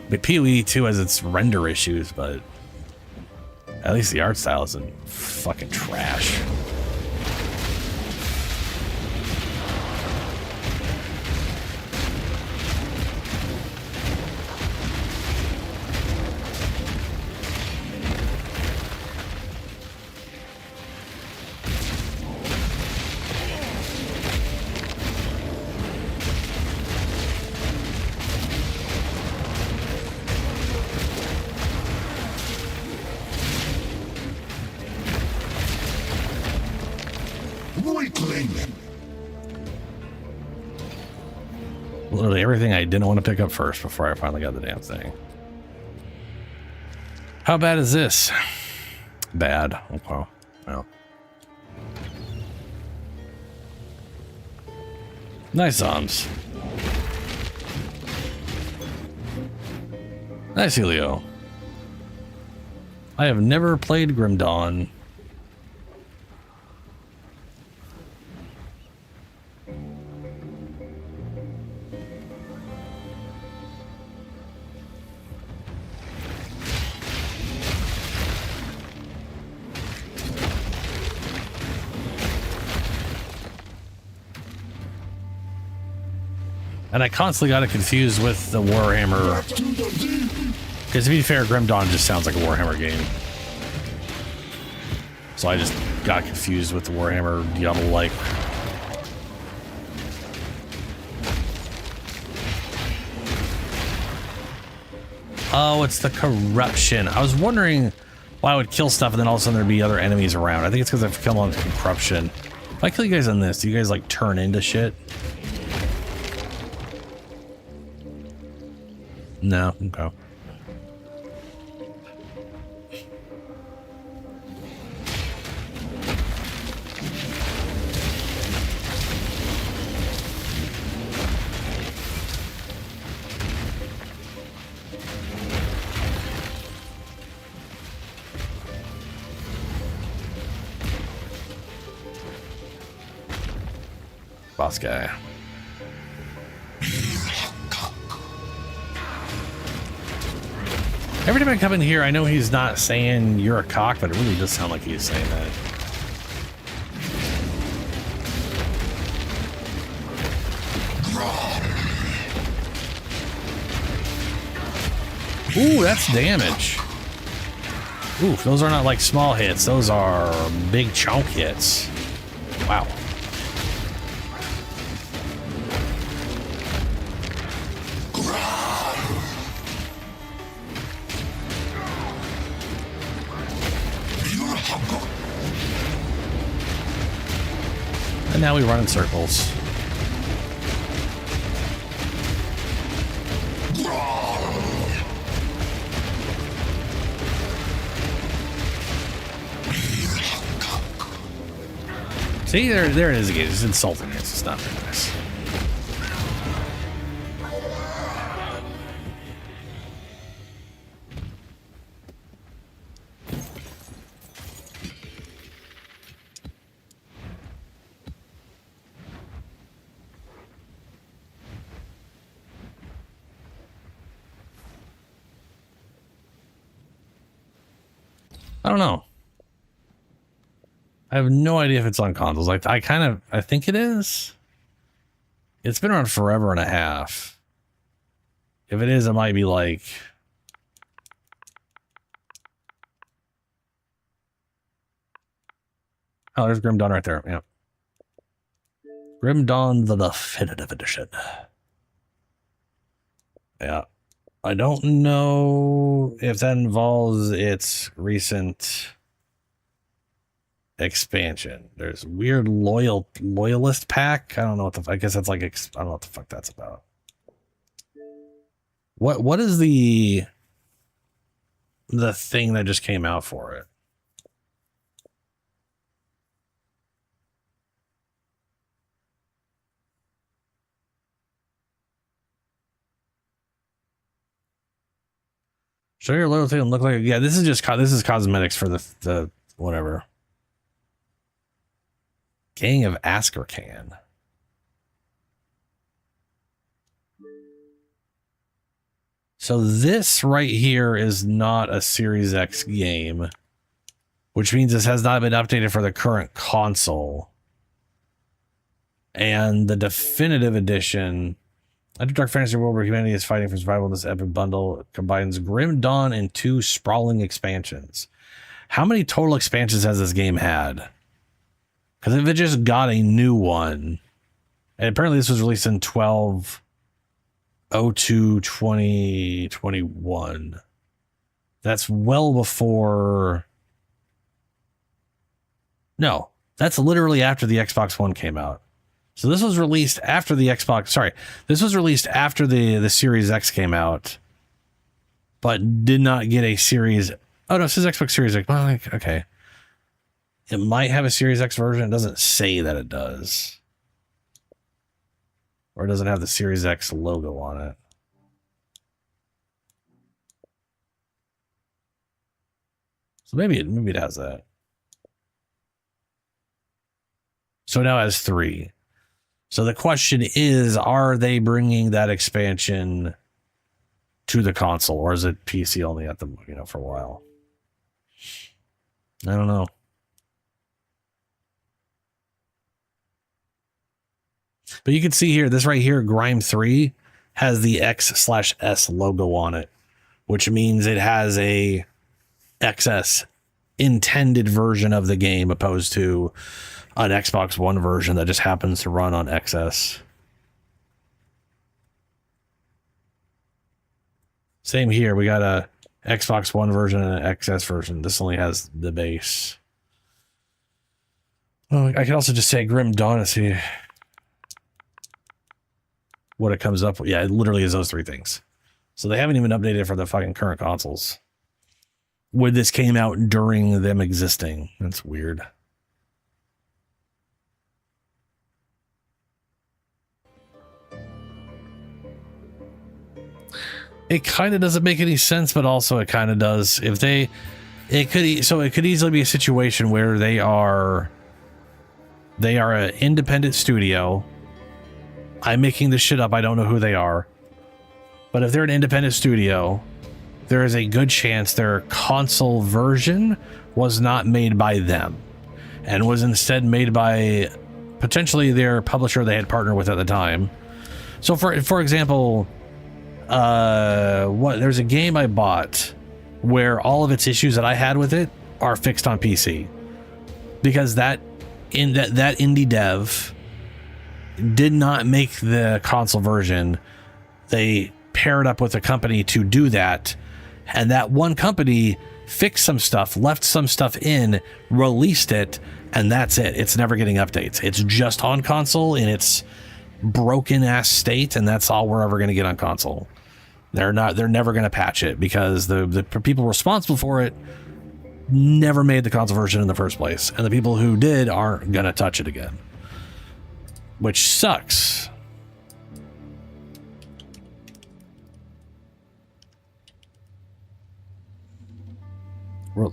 A: But PoE2 has its render issues, but at least the art style isn't fucking trash. Literally everything I didn't want to pick up first before I finally got the damn thing. How bad is this? Bad. Okay. Well. Nice arms. Nice Helio. I have never played Grim Dawn. And I constantly got it confused with the Warhammer. Because to be fair, Grim Dawn just sounds like a Warhammer game. So I just got confused with the Warhammer Diablo-like. Oh, it's the corruption. I was wondering why I would kill stuff and then all of a sudden there'd be other enemies around. I think it's because I've come on corruption. If I kill you guys on this, do you guys like turn into shit? No, okay. Boss guy. Every time I come in here, I know he's not saying you're a cock, but it really does sound like he's saying that. Ooh, that's damage. Oof, those are not like small hits. Those are big chunk hits. Wow. And now we run in circles. See, there it is again. It's insulting. It's just not very nice. I don't know. I have no idea if it's on consoles. Like, I think it is. It's been around forever and a half. If it is, it might be like... Oh, there's Grim Dawn right there. Yeah. Grim Dawn, the definitive edition. Yeah. I don't know if that involves its recent expansion. There's weird loyalist pack. I don't know what the, I guess that's like, I don't know what the fuck that's about. What is the thing that just came out for it? Show your loyalty and look like, yeah, this is just, this is cosmetics for the whatever. Gang of Askercan. So this right here is not a Series X game, which means this has not been updated for the current console. And the definitive edition, a dark fantasy world where humanity is fighting for survival, this epic bundle combines Grim Dawn and 2 sprawling expansions. How many total expansions has this game had? Because if it just got a new one, and apparently this was released in 12/02/2021. That's well before. No, that's literally after the Xbox One came out. So this was released after the Xbox. Sorry, this was released after the Series X came out, but did not get a Series. Oh no, it says Xbox Series X. Well, okay. It might have a Series X version. It doesn't say that it does. Or it doesn't have the Series X logo on it. So maybe it has that. So now it has 3. So the question is, are they bringing that expansion to the console, or is it PC only at the, for a while? I don't know. But you can see here, this right here, Grime 3, has the X/S logo on it, which means it has a XS intended version of the game opposed to an Xbox One version that just happens to run on XS. Same here. We got a Xbox One version and an XS version. This only has the base. Oh, I can also just say Grim Dawn to see what it comes up with. Yeah, it literally is those 3 things. So they haven't even updated for the fucking current consoles. When this came out during them existing. That's weird. It kind of doesn't make any sense, but also it kind of does. If they, it could easily be a situation where they are an independent studio. I'm making this shit up. I don't know who they are. But if they're an independent studio, there is a good chance their console version was not made by them and was instead made by potentially their publisher they had partnered with at the time. So for example, there's a game I bought where all of its issues that I had with it are fixed on PC, because that indie dev did not make the console version. They paired up with a company to do that, and that one company fixed some stuff, left some stuff in, released it, and that's it. It's never getting updates. It's just on console in its broken ass state, and that's all we're ever going to get on console. They're never going to patch it, because the people responsible for it never made the console version in the first place, and the people who did aren't going to touch it again, which sucks.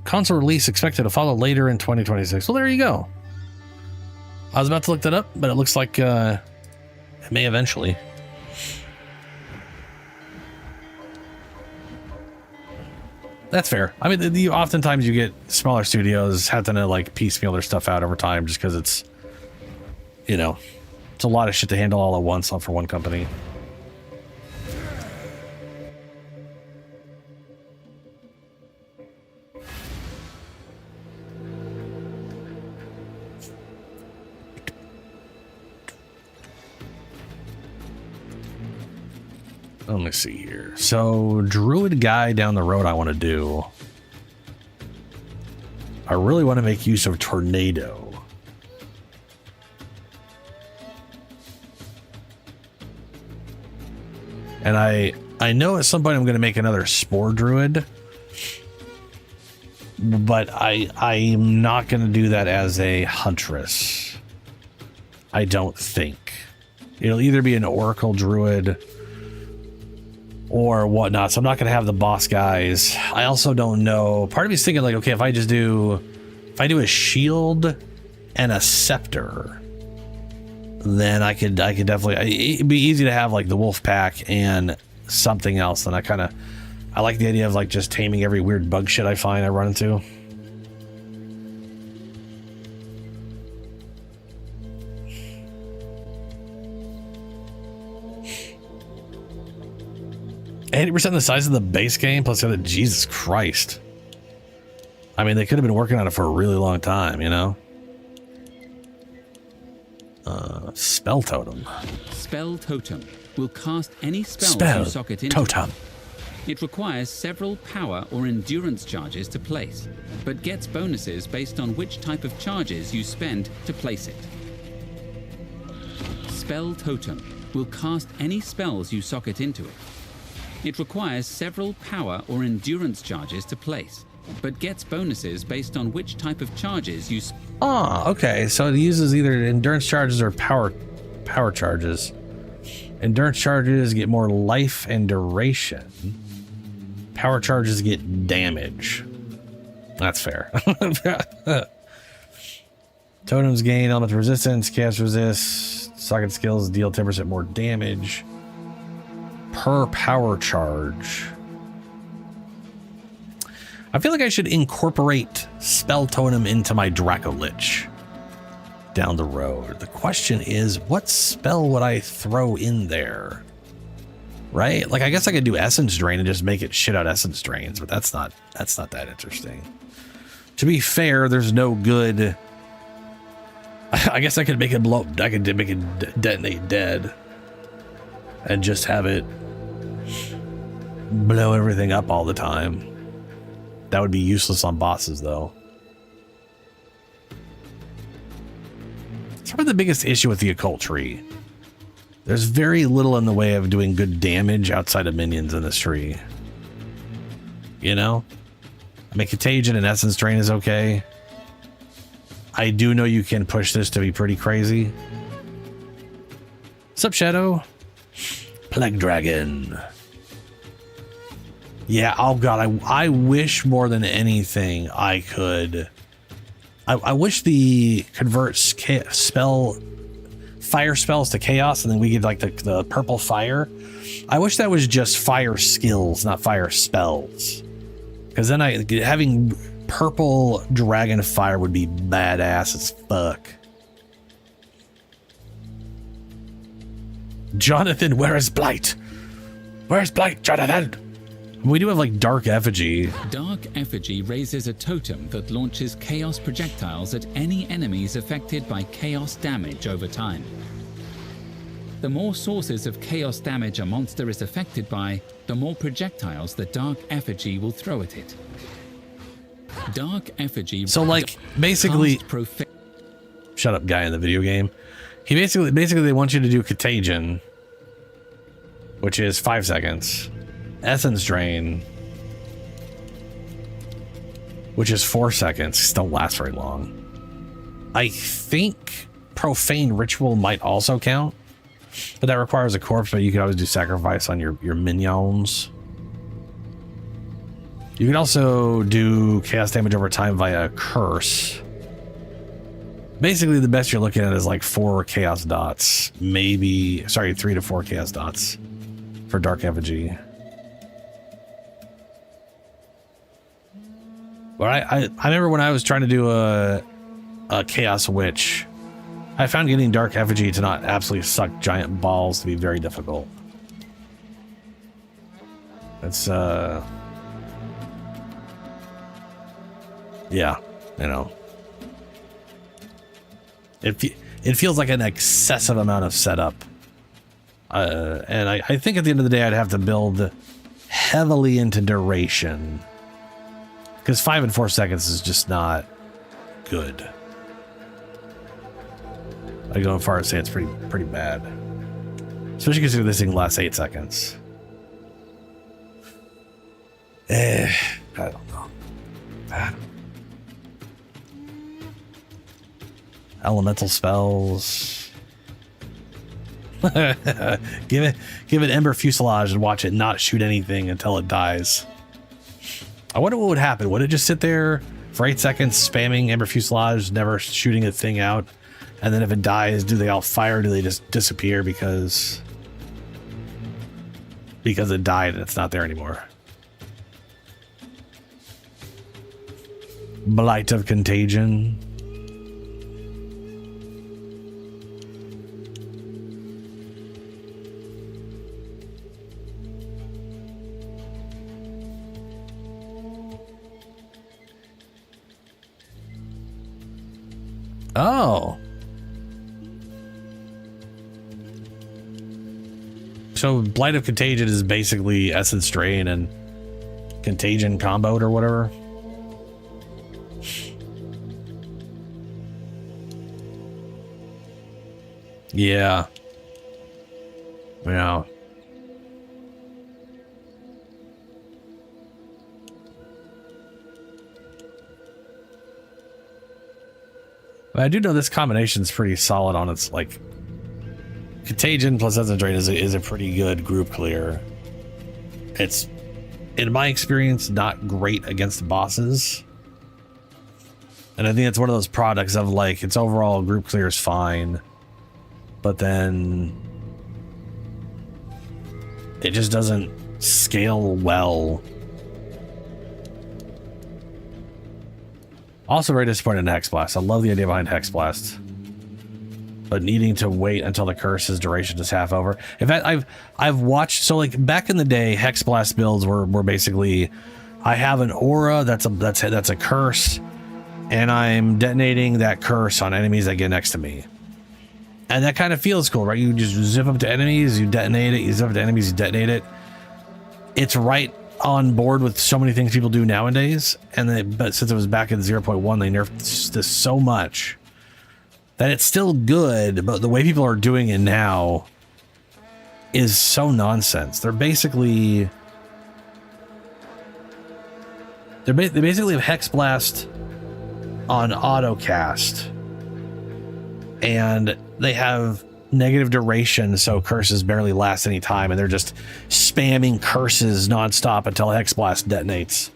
A: Console release expected to follow later in 2026. Well, there you go. I was about to look that up, but it looks like it may eventually. That's fair. I mean, oftentimes you get smaller studios having to like piecemeal their stuff out over time, just because it's, you know, it's a lot of shit to handle all at once for one company. Let me see here. So, druid guy down the road I want to do. I really want to make use of tornado. And I know at some point I'm going to make another spore druid, but I'm not going to do that as a huntress. I don't think. It'll either be an oracle druid or whatnot, so I'm not going to have the boss guys. I also don't know. Part of me is thinking like, okay, if I do a shield and a scepter, then I could definitely, it'd be easy to have like the wolf pack and something else. And I like the idea of like just taming every weird bug shit I find I run into. %, the size of the base game plus the other. Jesus Christ. I mean, they could have been working on it for a really long time, you know? Spell totem.
C: Spell totem will cast any spell you socket into.
A: Totem.
C: It requires several power or endurance charges to place, but gets bonuses based on which type of charges you spend to place it. Spell totem will cast any spells you socket into it. It requires several power or endurance charges to place, but gets bonuses based on which type of charges you
A: okay. So it uses either endurance charges or power charges. Endurance charges get more life and duration. Power charges get damage. That's fair. Totems gain element resistance, cast resist, socket skills deal 10% more damage per power charge. I feel like I should incorporate spell totem into my Dracolich down the road. The question is, what spell would I throw in there? Right? Like, I guess I could do essence drain and just make it shit out essence drains, but that's not that interesting. To be fair, there's no good. I guess I could make it blow. I could make it detonate dead and just have it blow everything up all the time. That would be useless on bosses, though. It's probably the biggest issue with the occult tree. There's very little in the way of doing good damage outside of minions in this tree. You know? I mean, Contagion and Essence Drain is okay. I do know you can push this to be pretty crazy. What's up, Shadow? Plague Dragon. Yeah, oh god, I wish more than anything I could. I wish the converts fire spells to chaos, and then we get like the purple fire. I wish that was just fire skills, not fire spells. Because then having purple dragon fire would be badass as fuck. Jonathan, where is Blight? Where's Blight, Jonathan? We do have like Dark Effigy.
C: Dark Effigy raises a totem that launches chaos projectiles at any enemies affected by chaos damage over time. The more sources of chaos damage a monster is affected by, the more projectiles the Dark Effigy will throw at it. Dark Effigy.
A: So like basically, shut up, guy in the video game. He basically they want you to do Contagion, which is 5 seconds. Essence Drain, which is 4 seconds. Don't last very long. I think Profane Ritual might also count, but that requires a corpse, but you can always do Sacrifice on your minions. You can also do chaos damage over time via Curse. Basically, the best you're looking at is like 4 chaos dots. Maybe, sorry, 3 to 4 chaos dots for Dark Effigy. But I remember when I was trying to do a Chaos Witch, I found getting Dark Effigy to not absolutely suck giant balls to be very difficult. It's, yeah, you know. It feels like an excessive amount of setup. And I think at the end of the day, I'd have to build heavily into duration. Because 5 and 4 seconds is just not good. I go as far as say it's pretty bad. Especially considering this thing lasts 8 seconds. I don't know. Elemental spells. give it Ember Fuselage and watch it not shoot anything until it dies. I wonder what would happen. Would it just sit there for 8 seconds spamming Ember Fuselage, never shooting a thing out? And then if it dies, do they all fire? Do they just disappear because it died and it's not there anymore? Blight of Contagion. Oh. So Blight of Contagion is basically Essence Drain and Contagion comboed or whatever. Yeah. Yeah. But I do know this combination is pretty solid on its, like, Contagion plus Essence Drain is a pretty good group clear. It's, in my experience, not great against bosses. And I think it's one of those products of, like, its overall group clear is fine, but then it just doesn't scale well. Also very disappointed in Hex Blast. I love the idea behind Hex Blast, but needing to wait until the curse's duration is half over. In fact, I've watched, so like back in the day, Hex Blast builds were basically, I have an aura that's a curse, and I'm detonating that curse on enemies that get next to me. And that kind of feels cool, right? You just zip up to enemies, you detonate it, you zip up to enemies, you detonate it. It's right on board with so many things people do nowadays, and but since it was back in 0.1, they nerfed this so much that it's still good, but the way people are doing it now is so nonsense. They basically have Hex Blast on auto cast, and they have negative duration, so curses barely last any time, and they're just spamming curses nonstop until Hex Blast detonates.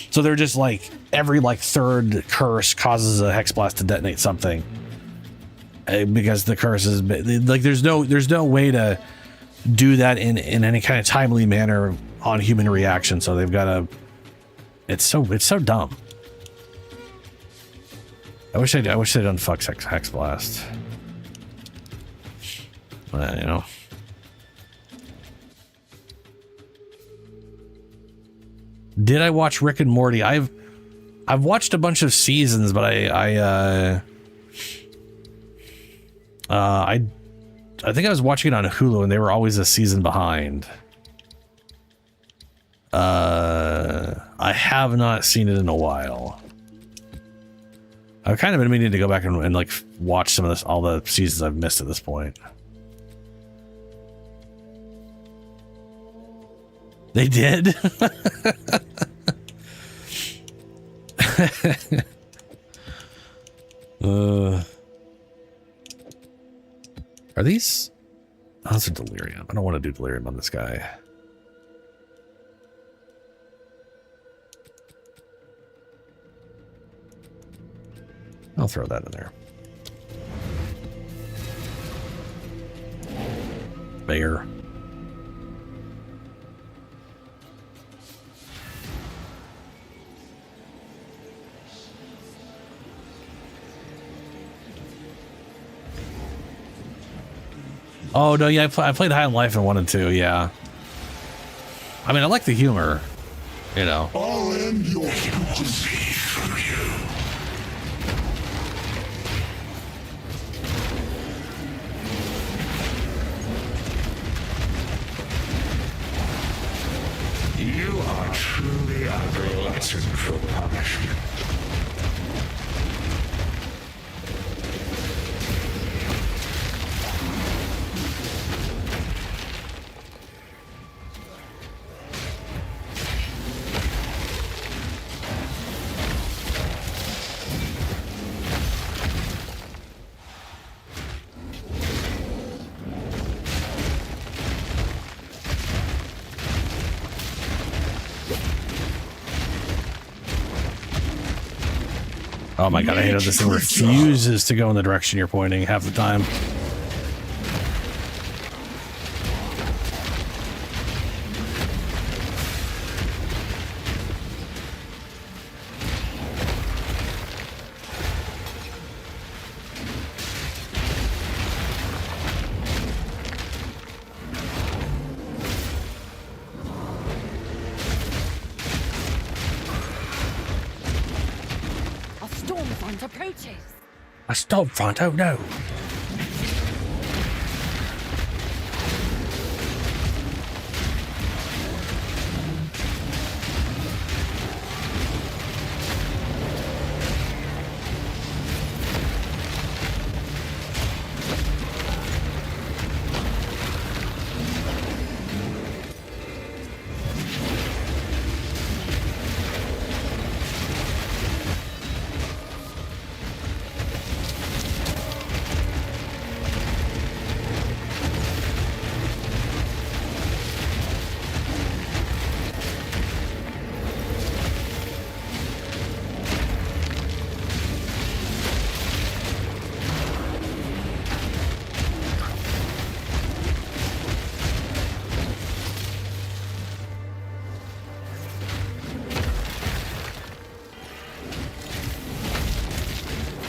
A: So they're just like every third curse causes a Hex Blast to detonate something, because the curse is like there's no way to do that in any kind of timely manner on human reaction. So they've got to. It's so dumb. I wish they'd done fuck Hex Blast. You know. Did I watch Rick and Morty? I've watched a bunch of seasons, but I think I was watching it on Hulu and they were always a season behind. I have not seen it in a while. I've kind of been meaning to go back and like watch some of this, all the seasons I've missed at this point. They did? Are these? Oh, those are delirium. I don't want to do delirium on this guy. I'll throw that in there. Bear. Oh, no, yeah, I played High on Life in 1 and 2, yeah. I mean, I like the humor, you know.
B: I'll end your futures. You are truly a glutton for punishment.
A: Oh my god, I hate how this thing refuses to go in the direction you're pointing half the time. A storm front, oh no.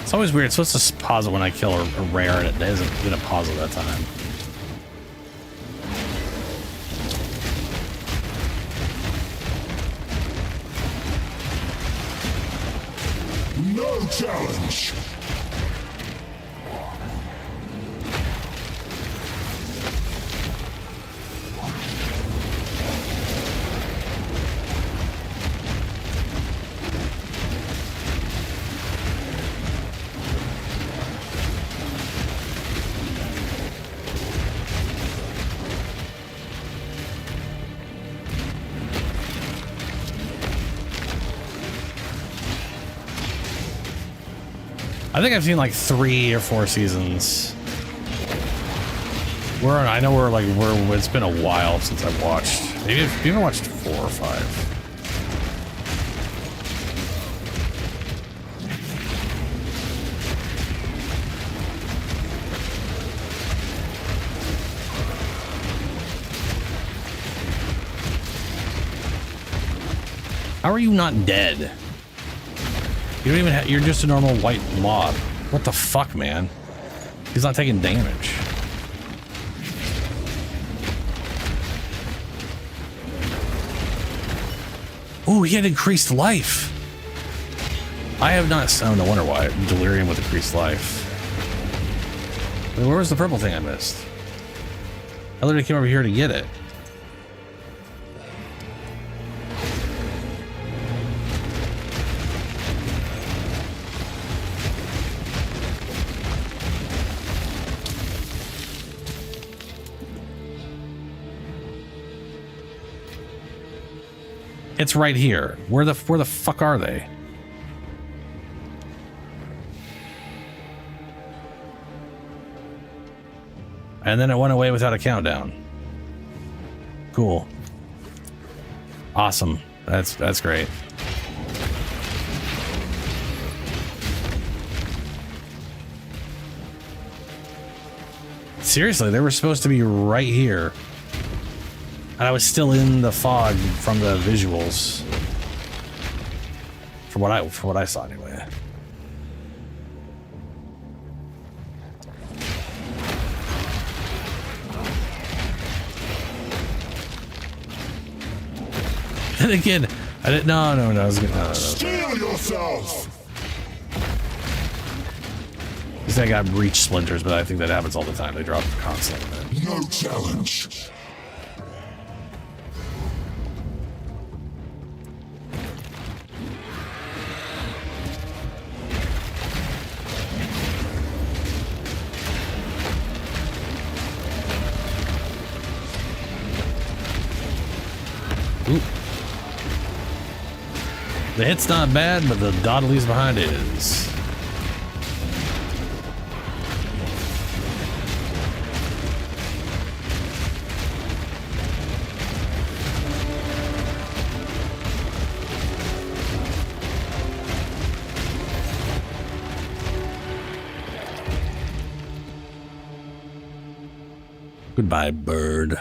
A: It's always weird. It's supposed to pause it when I kill a rare, and it isn't going to pause it that time.
B: No challenge.
A: I think I've seen like 3 or 4 seasons. I know it's been a while since I've watched. Maybe I've even watched 4 or 5. How are you not dead? You don't even you're just a normal white mob. What the fuck, man? He's not taking damage. Oh, he had increased life. I have not. Oh, no wonder why. Delirium with increased life. Wait, where was the purple thing I missed? I literally came over here to get it. It's right here. Where the fuck are they? And then it went away without a countdown. Cool. Awesome. That's great. Seriously, they were supposed to be right here. And I was still in the fog from the visuals. For what I saw anyway. And again, I didn't. No. I was gonna. No.
B: Steel yourself!
A: This thing got breach splinters, but I think that happens all the time. They drop constantly.
B: No challenge.
A: Ooh. The hit's not bad, but the dawdlies behind it is. Goodbye, bird.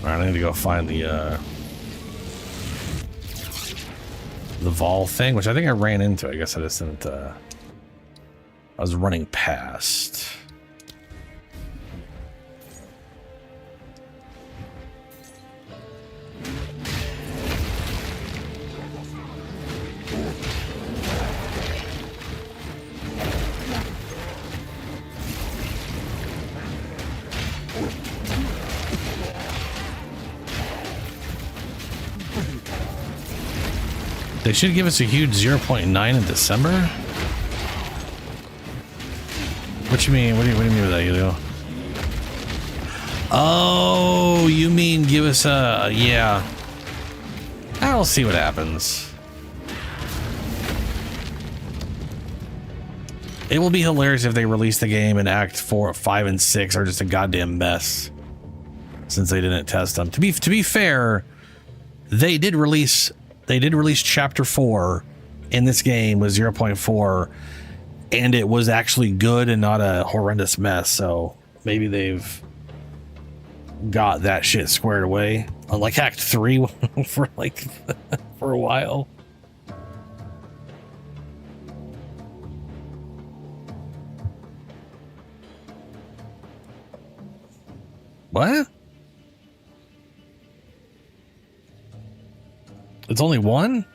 A: Alright, I need to go find the Vol thing, which I think I ran into. I guess I just didn't, I was running past. They should give us a huge 0.9 in December? What you mean? What do you mean with that, Helio? Oh, you mean give us a... yeah. I'll see what happens. It will be hilarious if they release the game and Act 4, 5, and 6 are just a goddamn mess. Since they didn't test them. To be fair, they did release chapter 4 in this game with 0.4, and it was actually good and not a horrendous mess. So maybe they've got that shit squared away. Unlike Act 3 for for a while. What? It's only one?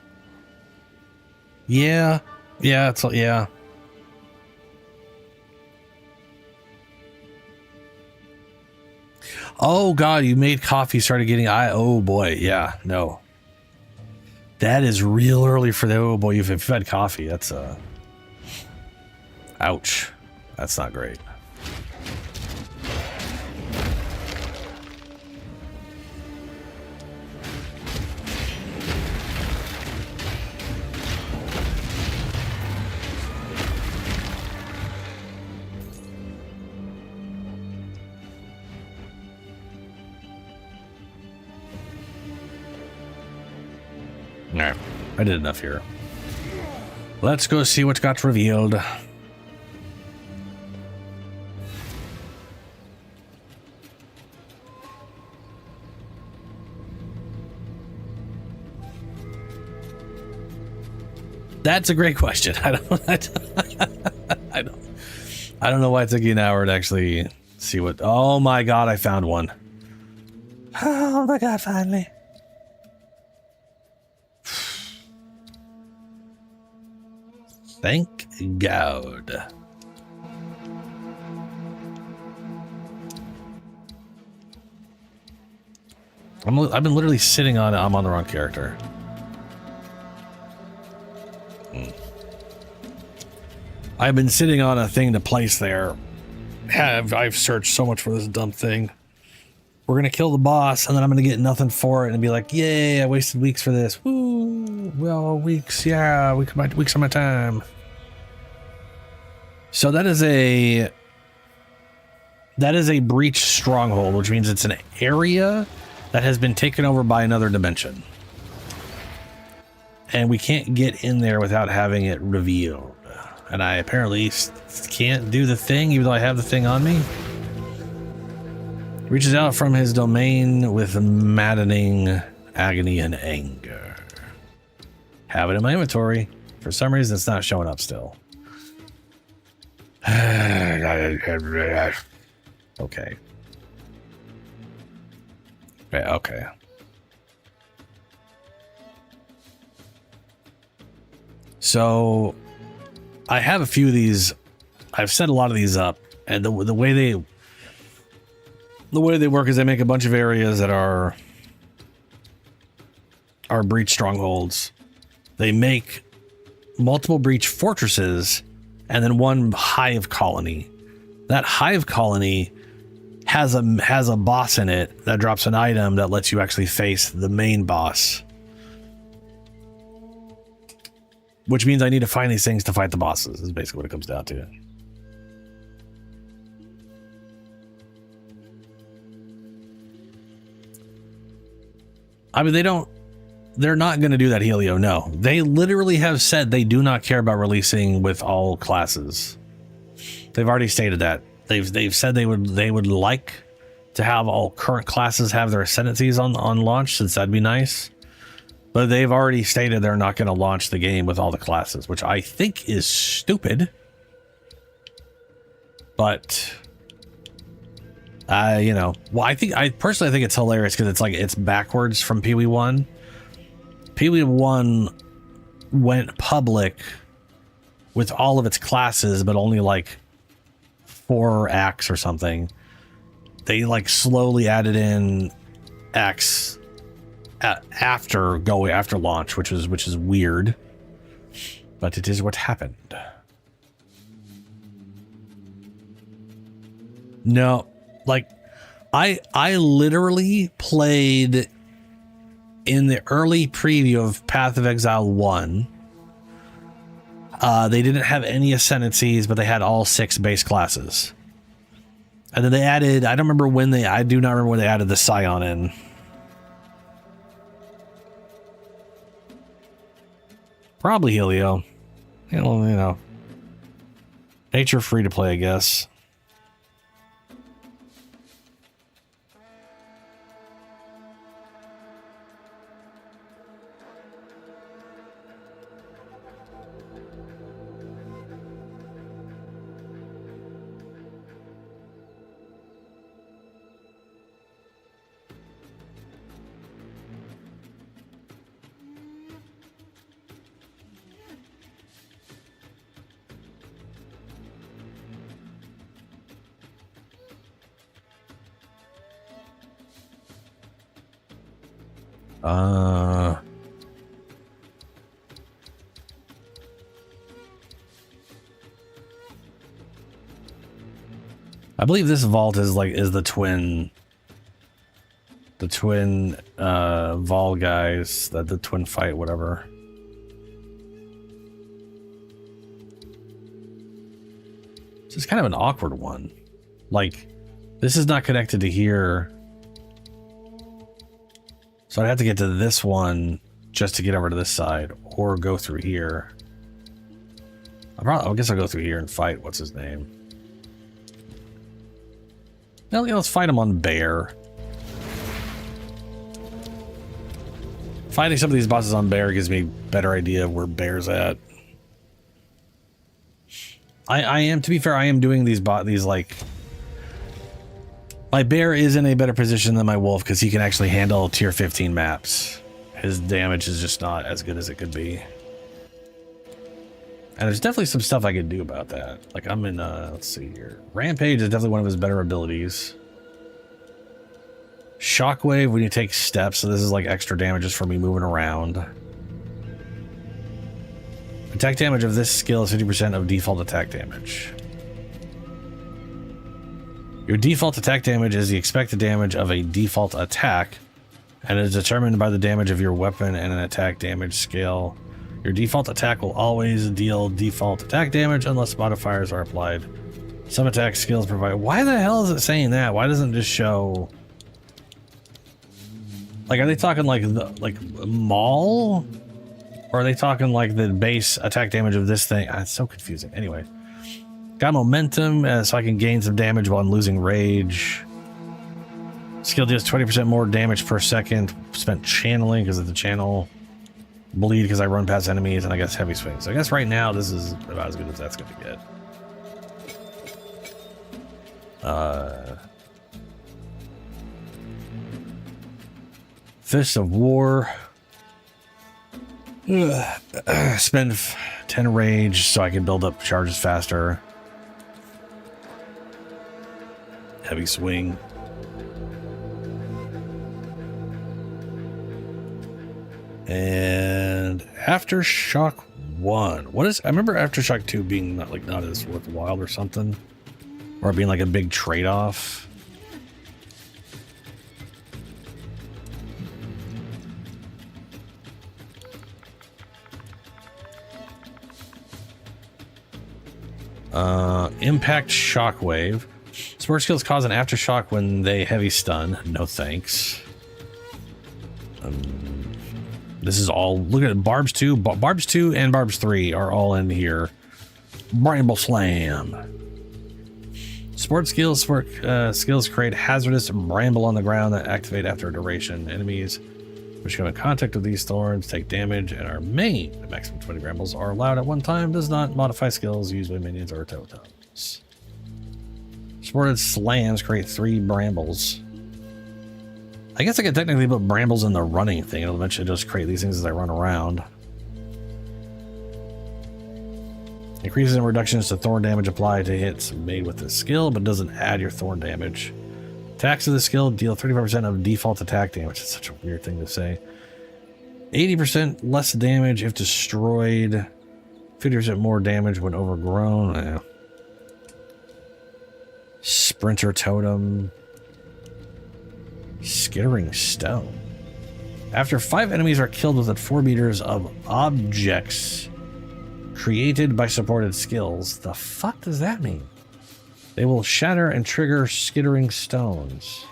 A: Yeah. Yeah, yeah. Oh god, you made coffee, started getting oh boy, yeah, no. That is real early for the oh boy, if you've had coffee, that's ouch. That's not great. Alright, I did enough here. Let's go see what got revealed. That's a great question. I don't know why it took you an hour to actually see what... Oh my god, I found one. Oh my god, finally. Thank God. I've been literally sitting on it. I'm on the wrong character. I've been sitting on a thing to place there. I've searched so much for this dumb thing. We're gonna kill the boss, and then I'm gonna get nothing for it, and be like, "Yay! I wasted weeks for this." Woo! Well, weeks, yeah, weeks of my time. So that is a breach stronghold, which means it's an area that has been taken over by another dimension, and we can't get in there without having it revealed. And I apparently can't do the thing, even though I have the thing on me. Reaches out from his domain with maddening agony and anger. Have it in my inventory. For some reason, it's not showing up still. Okay. Yeah, okay. So I have a few of these. I've set a lot of these up, and the way they work is they make a bunch of areas that are breach strongholds. They make multiple breach fortresses and then one hive colony. That hive colony has a boss in it that drops an item that lets you actually face the main boss. Which means I need to find these things to fight the bosses, is basically what it comes down to. I mean, they're not going to do that, Helio. No, they literally have said they do not care about releasing with all classes. They've already stated that. They've said they would like to have all current classes have their ascendancies on launch, since that'd be nice. But they've already stated they're not going to launch the game with all the classes, which I think is stupid. But you know, well, I personally think it's hilarious because it's backwards from PoE1. PoE1 went public with all of its classes, but only like 4 acts or something. They like slowly added in acts after launch, which is weird, but it is what happened. No, like I literally played in the early preview of Path of Exile 1. They didn't have any ascendancies, but they had all 6 base classes. And then they added, I do not remember when they added the Scion in. Probably Helio. You know. Nature free to play, I guess. I believe this vault is the twin Vol guys, that the twin fight, whatever. This is kind of an awkward one. Like, this is not connected to here. So I'd have to get to this one just to get over to this side, or go through here. I guess I'll go through here and fight, what's his name? Well, yeah, let's fight him on Bear. Fighting some of these bosses on Bear gives me a better idea of where Bear's at. I am, to be fair, I am doing these like My bear is in a better position than my wolf because he can actually handle tier 15 maps. His damage is just not as good as it could be. And there's definitely some stuff I could do about that. Like I'm in, let's see here. Rampage is definitely one of his better abilities. Shockwave when you take steps, so this is like extra damage just for me moving around. Attack damage of this skill is 50% of default attack damage. Your default attack damage is the expected damage of a default attack and is determined by the damage of your weapon and an attack damage scale. Your default attack will always deal default attack damage unless modifiers are applied. Some attack skills provide... Why the hell is it saying that? Why doesn't it just show... Like, are they talking like Maul? Or are they talking like the base attack damage of this thing? It's so confusing. Anyway. Got momentum, so I can gain some damage while I'm losing rage. Skill deals 20% more damage per second. Spent channeling because of the channel. Bleed because I run past enemies, and I guess heavy swing. So I guess right now this is about as good as that's going to get. Fist of War. Spend 10 rage so I can build up charges faster. Heavy swing. And Aftershock 1. What is... I remember Aftershock 2 being not as worthwhile or something. Or being like a big trade-off. Impact Shockwave. Support skills cause an aftershock when they heavy stun. No thanks. This is all... Look at it. Barbs 2. Barbs 2 and Barbs 3 are all in here. Bramble Slam. Sport skills create hazardous bramble on the ground that activate after a duration. Enemies which come in contact with these thorns take damage and are main. The maximum 20 brambles are allowed at one time. Does not modify skills used by minions or totems. Supported slams create 3 brambles. I guess I could technically put brambles in the running thing. It'll eventually just create these things as I run around. Increases and reductions to thorn damage applied to hits made with this skill, but doesn't add your thorn damage. Attacks of the skill deal 35% of default attack damage. It's such a weird thing to say. 80% less damage if destroyed. 50% more damage when overgrown. Sprinter Totem. Skittering Stone. After 5 enemies are killed within 4 meters of objects created by supported skills. The fuck does that mean? They will shatter and trigger skittering stones.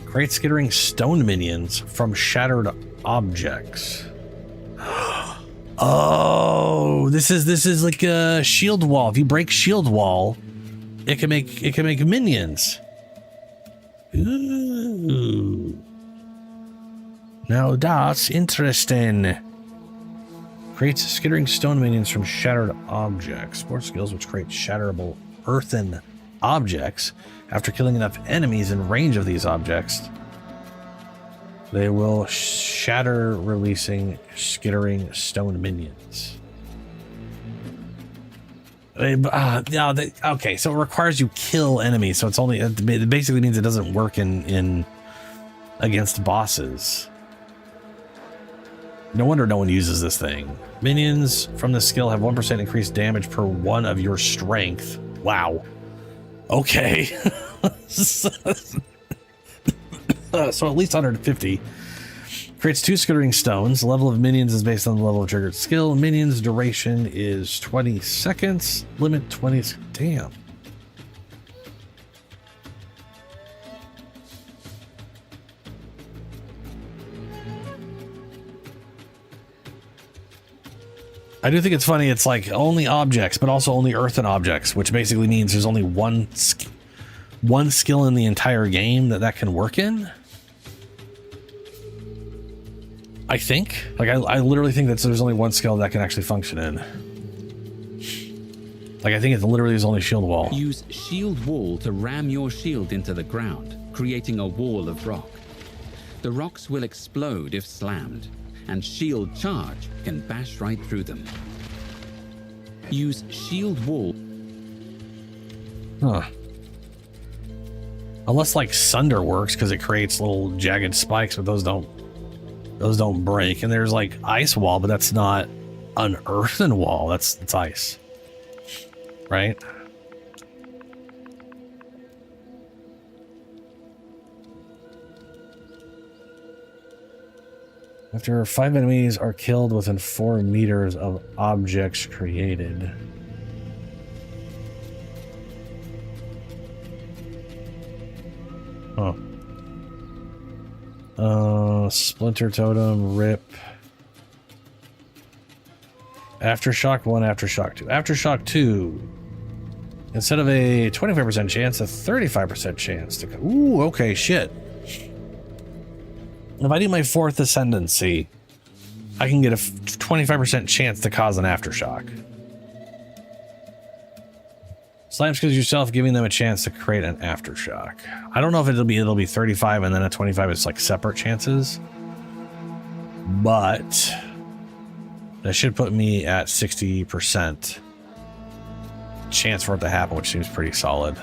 A: Create skittering stone minions from shattered objects. Oh, this is like a shield wall. If you break shield wall, it can make minions. Ooh. Now that's interesting. Creates skittering stone minions from shattered objects. Sport skills which create shatterable earthen objects. After killing enough enemies in range of these objects, they will shatter, releasing skittering stone minions. Okay, so it requires you kill enemies. So it basically means it doesn't work in against bosses. No wonder no one uses this thing. Minions from this skill have 1% increased damage per 1 of your strength. Wow. Okay. So at least 150. Creates 2 skittering stones. The level of minions is based on the level of triggered skill. Minions duration is 20 seconds. Limit 20. Damn. I do think it's funny. It's like only objects, but also only earthen objects, which basically means there's only one skill in the entire game that can work in. I think. Like, I literally think that there's only one skill that can actually function in. Like, I think it literally is only shield wall.
C: Use shield wall to ram your shield into the ground, creating a wall of rock. The rocks will explode if slammed, and shield charge can bash right through them. Use shield wall.
A: Huh. Unless like Sunder works because it creates little jagged spikes, but those don't break. And there's like ice wall, but that's not an earthen wall. It's ice, right? After 5 enemies are killed within 4 meters of objects created. Huh. Splinter Totem, Rip. Aftershock 1, Aftershock 2. Aftershock 2. Instead of a 25% chance, a 35% chance to... Ooh, okay, shit. If I do my 4th Ascendancy, I can get a 25% chance to cause an Aftershock. Slams kills yourself, giving them a chance to create an Aftershock. I don't know if it'll be 35 and then a 25 is like separate chances. But that should put me at 60% chance for it to happen, which seems pretty solid.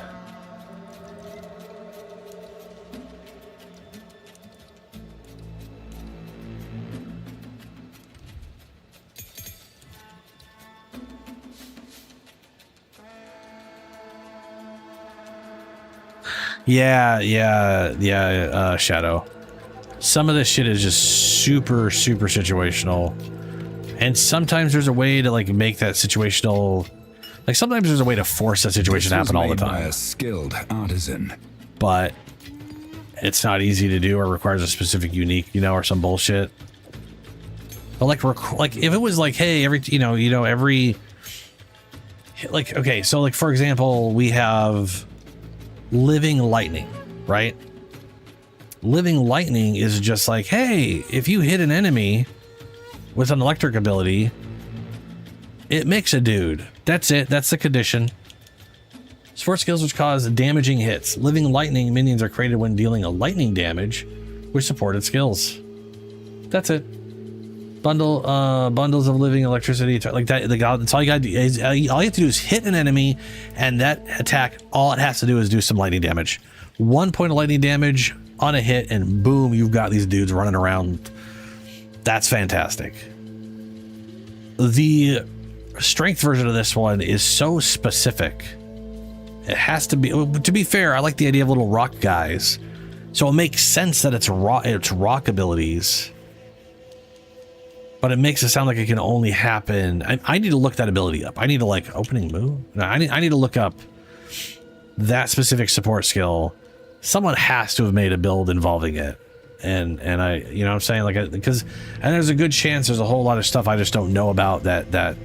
A: Yeah, Shadow. Some of this shit is just super situational. And sometimes there's a way to like make that situational, like sometimes there's a way to force that situation to happen all the time.
B: By a skilled artisan.
A: But it's not easy to do or requires a specific unique, or some bullshit. But like if it was like, hey, every like, okay, so like for example, we have Living Lightning, right? Living Lightning is just like, hey, if you hit an enemy with an electric ability, it makes a dude. That's it. That's the condition. Support skills which cause damaging hits. Living Lightning minions are created when dealing a lightning damage with supported skills. That's it. Bundles of living electricity, like that. That's all you got to do. All you have to do is hit an enemy, and that attack, all it has to do is do some lightning damage. 1 point of lightning damage on a hit, and boom, you've got these dudes running around. That's fantastic. The strength version of this one is so specific. It has to be. To be fair, I like the idea of little rock guys, so it makes sense that it's rock abilities. But it makes it sound like it can only happen. I need to look that ability up. I need to like opening move. No, I need to look up that specific support skill. Someone has to have made a build involving it, and I, what I'm saying, like, because there's a good chance there's a whole lot of stuff I just don't know about that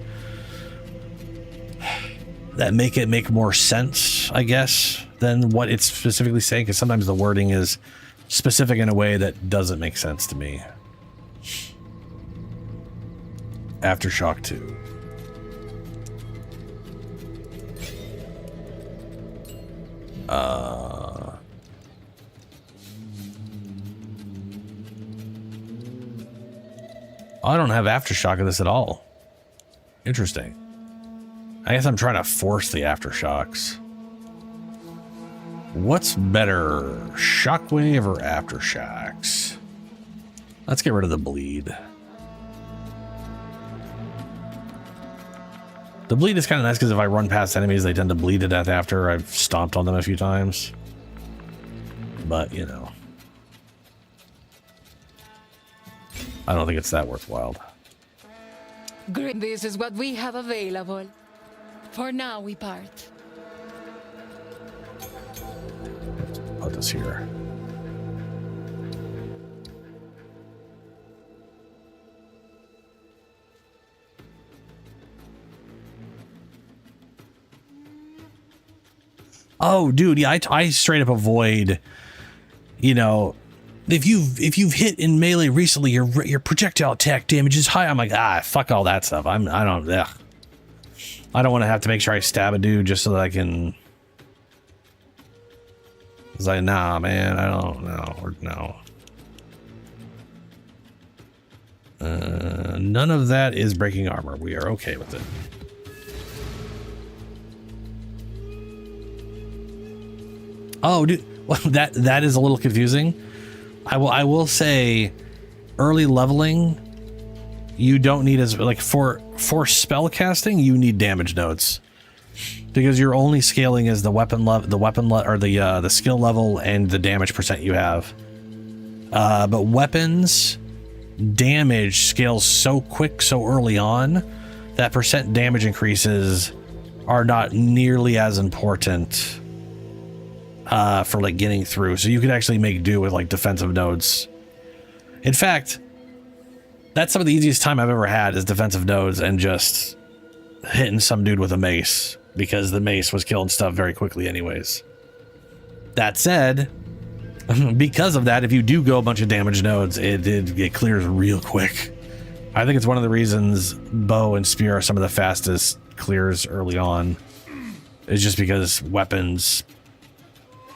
A: make it make more sense, I guess, than what it's specifically saying. Because sometimes the wording is specific in a way that doesn't make sense to me. Aftershock 2. I don't have Aftershock of this at all. Interesting. I guess I'm trying to force the Aftershocks. What's better, Shockwave or Aftershocks? Let's get rid of the bleed. The bleed is kind of nice because if I run past enemies, they tend to bleed to death after I've stomped on them a few times. But, I don't think it's that worthwhile.
F: Great. This is what we have available. For now, we part.
A: Put this here. Oh, dude, yeah, I straight up avoid, if you've hit in melee recently, your projectile attack damage is high. I'm like, fuck all that stuff. I don't. Ugh. I don't want to have to make sure I stab a dude just so that I can. It's like, nah, man, I don't know. Or no. None of that is breaking armor. We are okay with it. Oh, dude, well, that is a little confusing. I will say, early leveling, you don't need as like for spell casting, you need damage nodes because you're only scaling as the weapon or the skill level and the damage percent you have. But weapons damage scales so quick so early on that percent damage increases are not nearly as important for like getting through. So you could actually make do with like defensive nodes. In fact, that's some of the easiest time I've ever had is defensive nodes and just hitting some dude with a mace because the mace was killing stuff very quickly anyways. That said, because of that, if you do go a bunch of damage nodes, it clears real quick. I think it's one of the reasons bow and spear are some of the fastest clears early on. It's just because weapons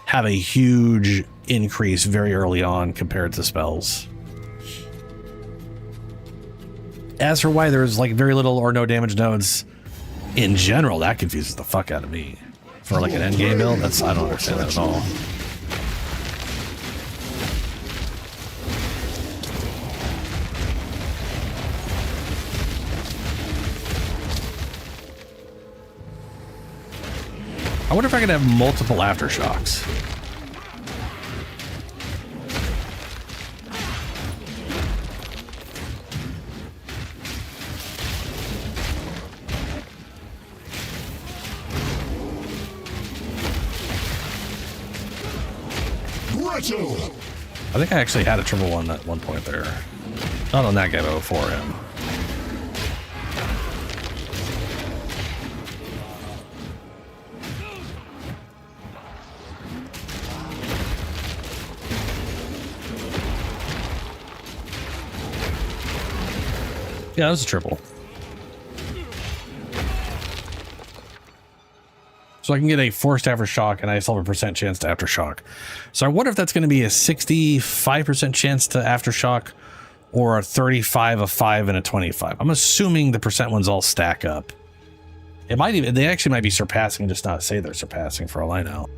A: have a huge increase very early on compared to spells. As for why there's like very little or no damage nodes in general, that confuses the fuck out of me. For like an endgame build, I don't understand that at all. I wonder if I could have multiple aftershocks. I think I actually had a triple one at one point there. Not on that guy, but before him. Yeah, that was a triple. So I can get a forced aftershock, and I still have a percent chance to aftershock. So I wonder if that's going to be a 65% chance to aftershock, or a 35, a 5, and a 25. I'm assuming the percent ones all stack up. It might even, they actually might be surpassing, just not say they're surpassing for all I know.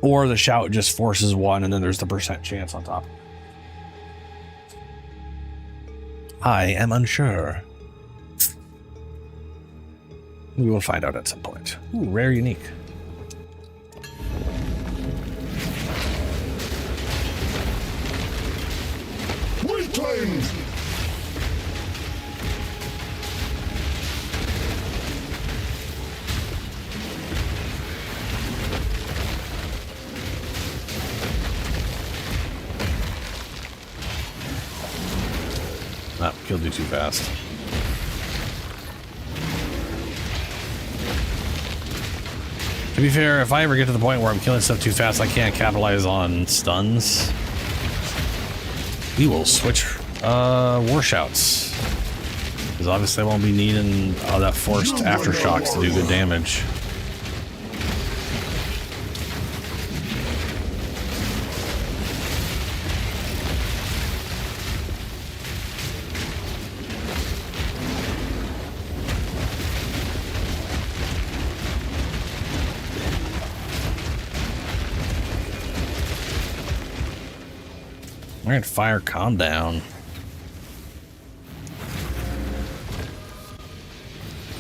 A: Or the shout just forces one, and then there's the percent chance on top. I am unsure. We will find out at some point. Ooh, rare unique.
B: Weakling!
A: Ah, killed you too fast. To be fair, if I ever get to the point where I'm killing stuff too fast, I can't capitalize on stuns. We will switch war shouts. Because obviously I won't be needing that forced aftershocks to do good damage. All right, fire, calm down.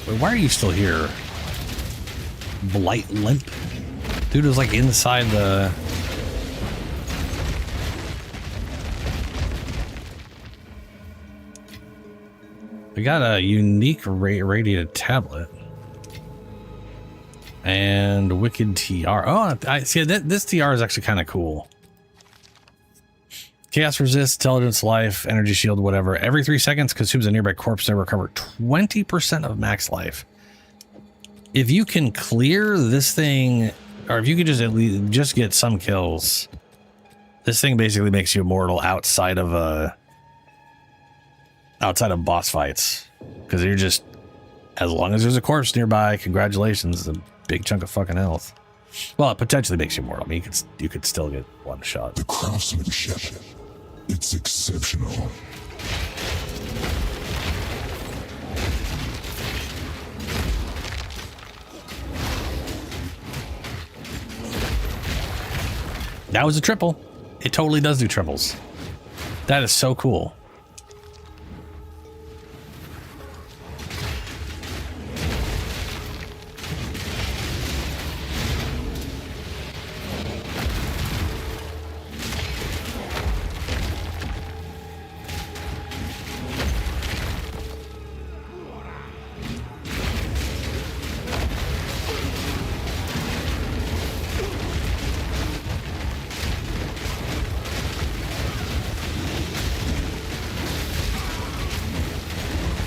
A: Wait, why are you still here? Blight limp? Dude was like inside the... We got a unique radiated tablet. And wicked TR. Oh, I see, this TR is actually kind of cool. Chaos resist, intelligence, life, energy shield, whatever. Every 3 seconds consumes a nearby corpse to recover 20% of max life. If you can clear this thing, or if you could just at least just get some kills, this thing basically makes you immortal outside of boss fights. Because you're just, as long as there's a corpse nearby, congratulations, a big chunk of fucking health. Well, it potentially makes you mortal. I mean, you could still get one shot.
B: The craftsmanship, it's exceptional.
A: That was a triple. It totally does do triples. That is so cool.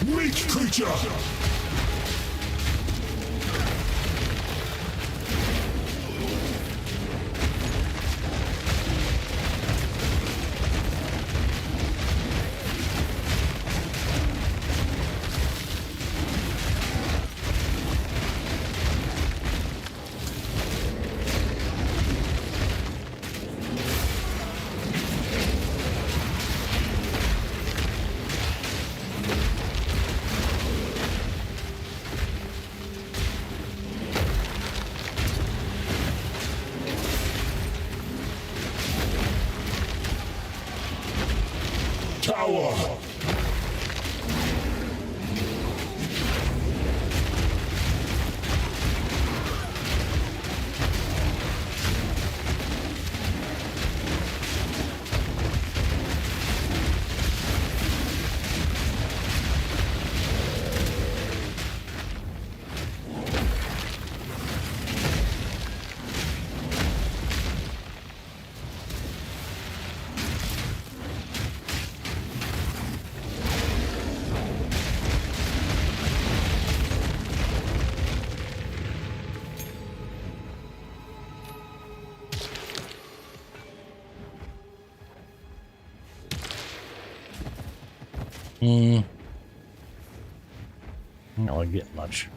B: Weak creature! Tower!
A: I'm not really getting much.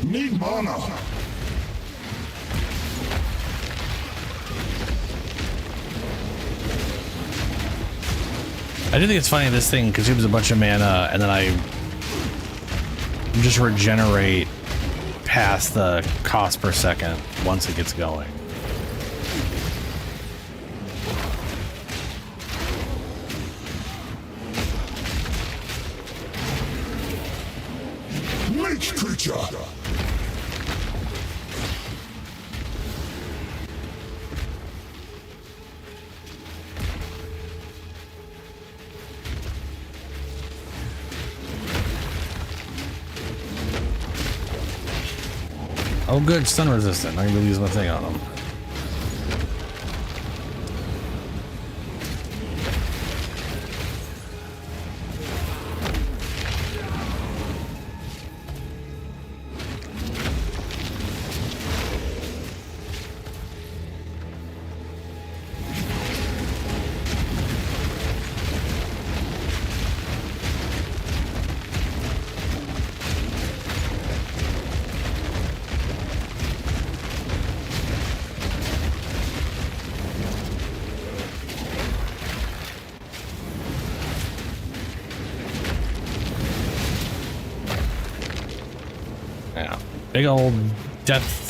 B: Need mana!
A: I do think it's funny this thing consumes a bunch of mana and then I just regenerate past the cost per second once it gets going.
B: Weak creature!
A: Oh good, stun resistant. I'm gonna use my thing on them. Big old death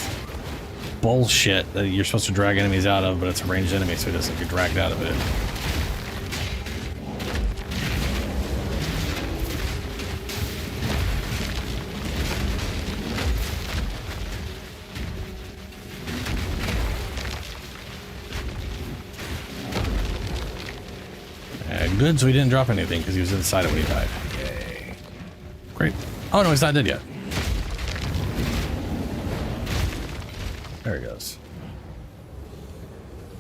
A: bullshit that you're supposed to drag enemies out of, but it's a ranged enemy, so it doesn't get dragged out of it. Good, so he didn't drop anything because he was inside it when he died. Yay. Great. Oh no, he's not dead yet. There he goes.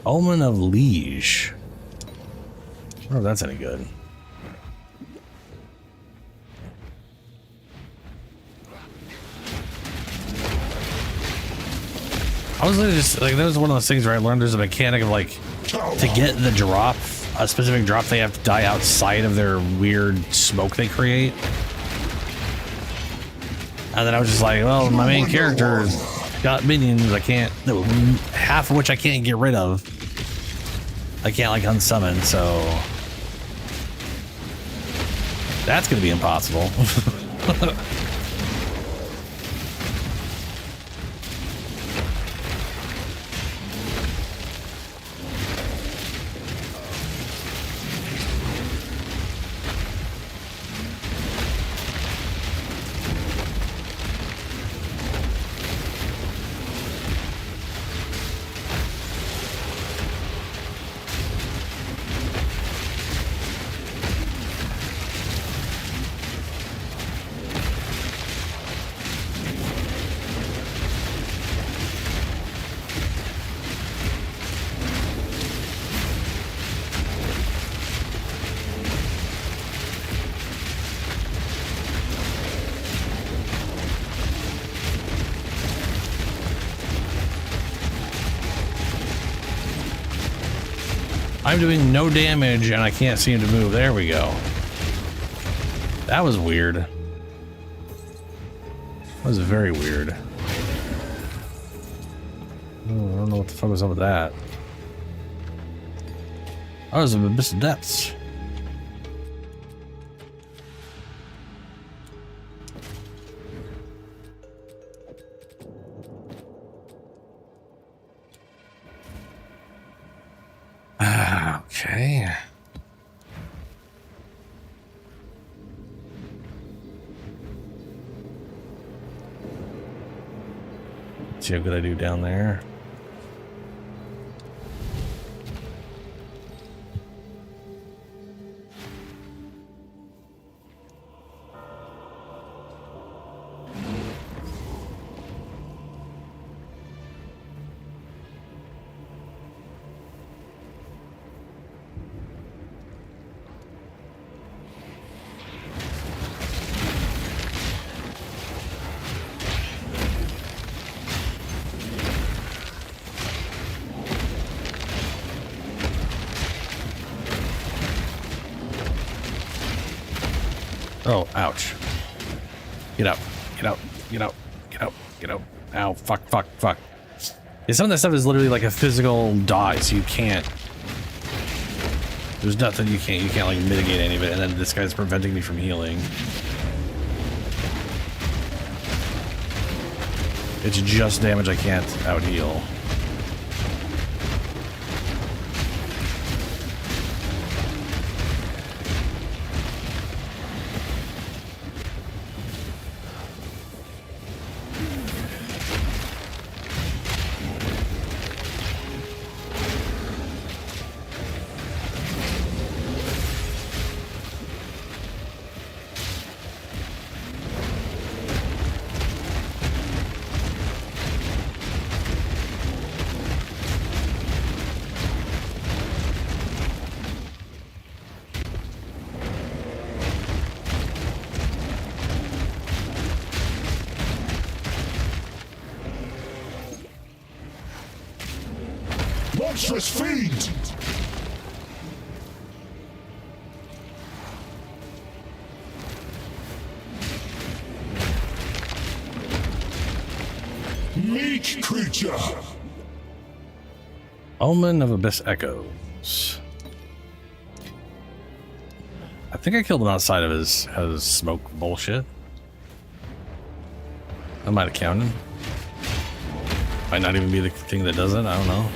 A: Omen of Liege. I wonder if that's any good. I was just like, that was one of those things where I learned there's a mechanic of like, to get the drop, a specific drop, they have to die outside of their weird smoke they create. And then I was just like, well, my main character's got minions I can't, half of which I can't get rid of. I can't like unsummon, so that's gonna be impossible. I'm doing no damage and I can't seem to move. There we go. That was weird. That was very weird. Oh, I don't know what the fuck was up with that. Oh, was an abyss of depths. Okay. Let's see how good I do down there. Oh, ouch. Get out. Get out. Get out. Get out. Get out. Ow. Fuck, fuck, fuck. Yeah, some of that stuff is literally like a physical dodge, so you can't. There's nothing you can't like mitigate any of it, and then this guy's preventing me from healing. It's just damage I can't out heal.
B: Monstrous fiend! Meek creature!
A: Omen of Abyss Echoes. I think I killed him outside of his smoke bullshit. I might have counted. Might not even be the thing that does it, I don't know.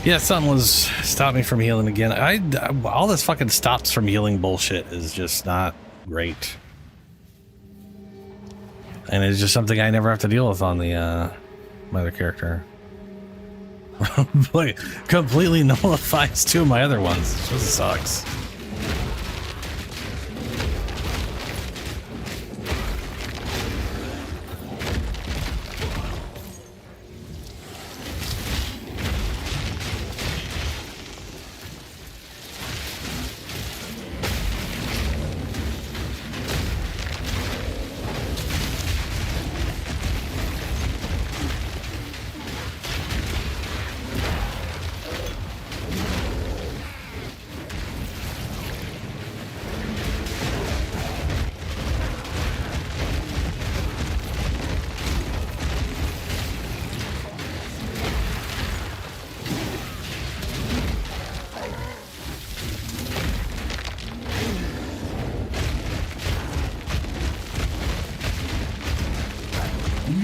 A: Yeah, something was stopping me from healing again. All this fucking stops from healing bullshit is just not great. And it's just something I never have to deal with on the my other character. Like, completely nullifies two of my other ones. It just sucks.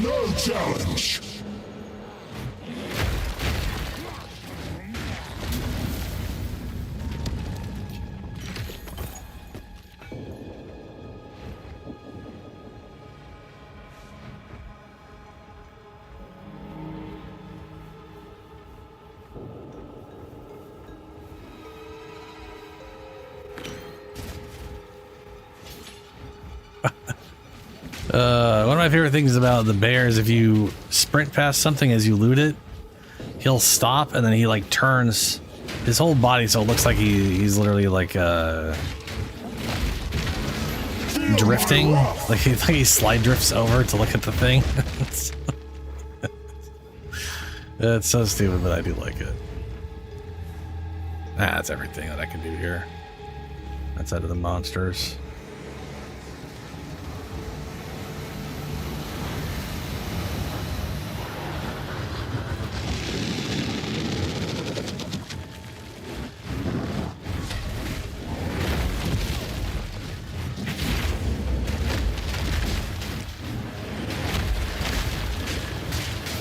B: No challenge.
A: One of my favorite things about the bear is if you sprint past something as you loot it, he'll stop and then he like turns his whole body so it looks like he's literally like drifting, like he slide drifts over to look at the thing. It's so stupid, but I do like it. That's everything that I can do here outside of the monsters.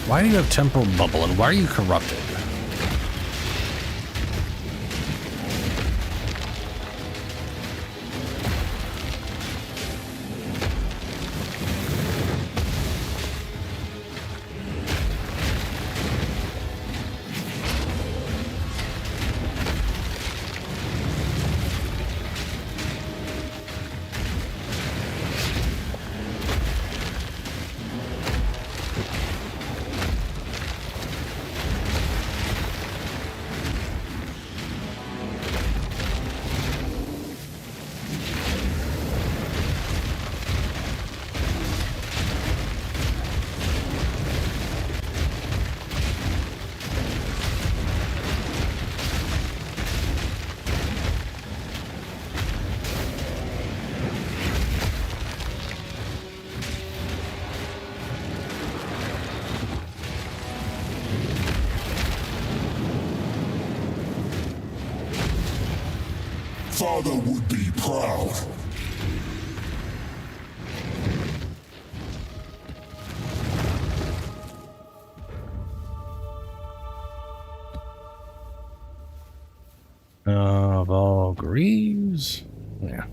A: Why do you have temporal bubble and why are you corrupted?
B: Father would be proud.
A: Of all Greaves? Yeah.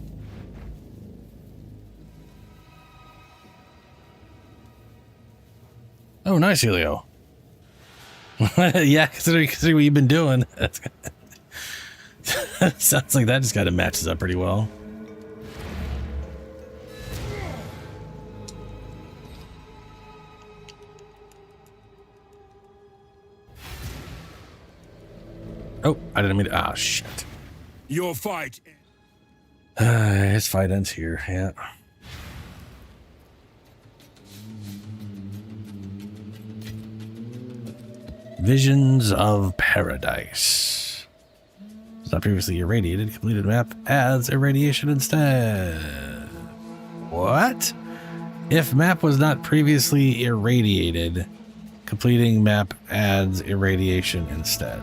A: Oh, nice, Helio. Yeah, considering what you've been doing. Sounds like that just kind of matches up pretty well. Oh, I didn't mean to. Ah, shit.
B: Your fight.
A: His fight ends here, yeah. Visions of Paradise. It's not previously irradiated. Completed map adds irradiation instead. What? If map was not previously irradiated, completing map adds irradiation instead.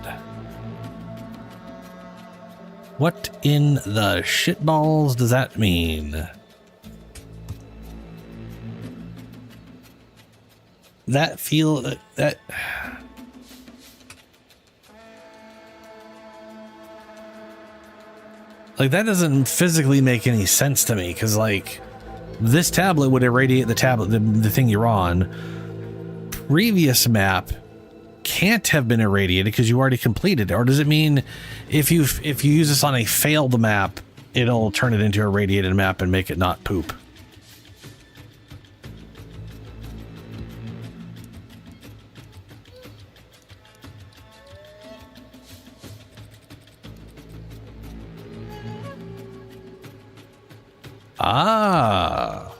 A: What in the shitballs does that mean? Like, that doesn't physically make any sense to me, because, like, this tablet would irradiate the tablet, the thing you're on. Previous map can't have been irradiated because you already completed it. Or does it mean if you use this on a failed map, it'll turn it into a irradiated map and make it not poop? Ah.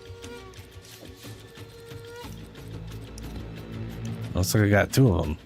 A: Looks like I got two of them.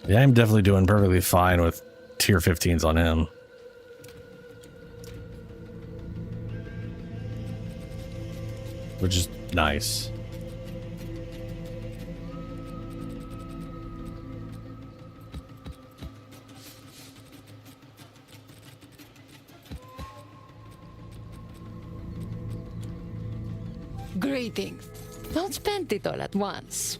A: Yeah, I'm definitely doing perfectly fine with tier 15s on him. Which is nice.
F: Greetings. Don't spend it all at once.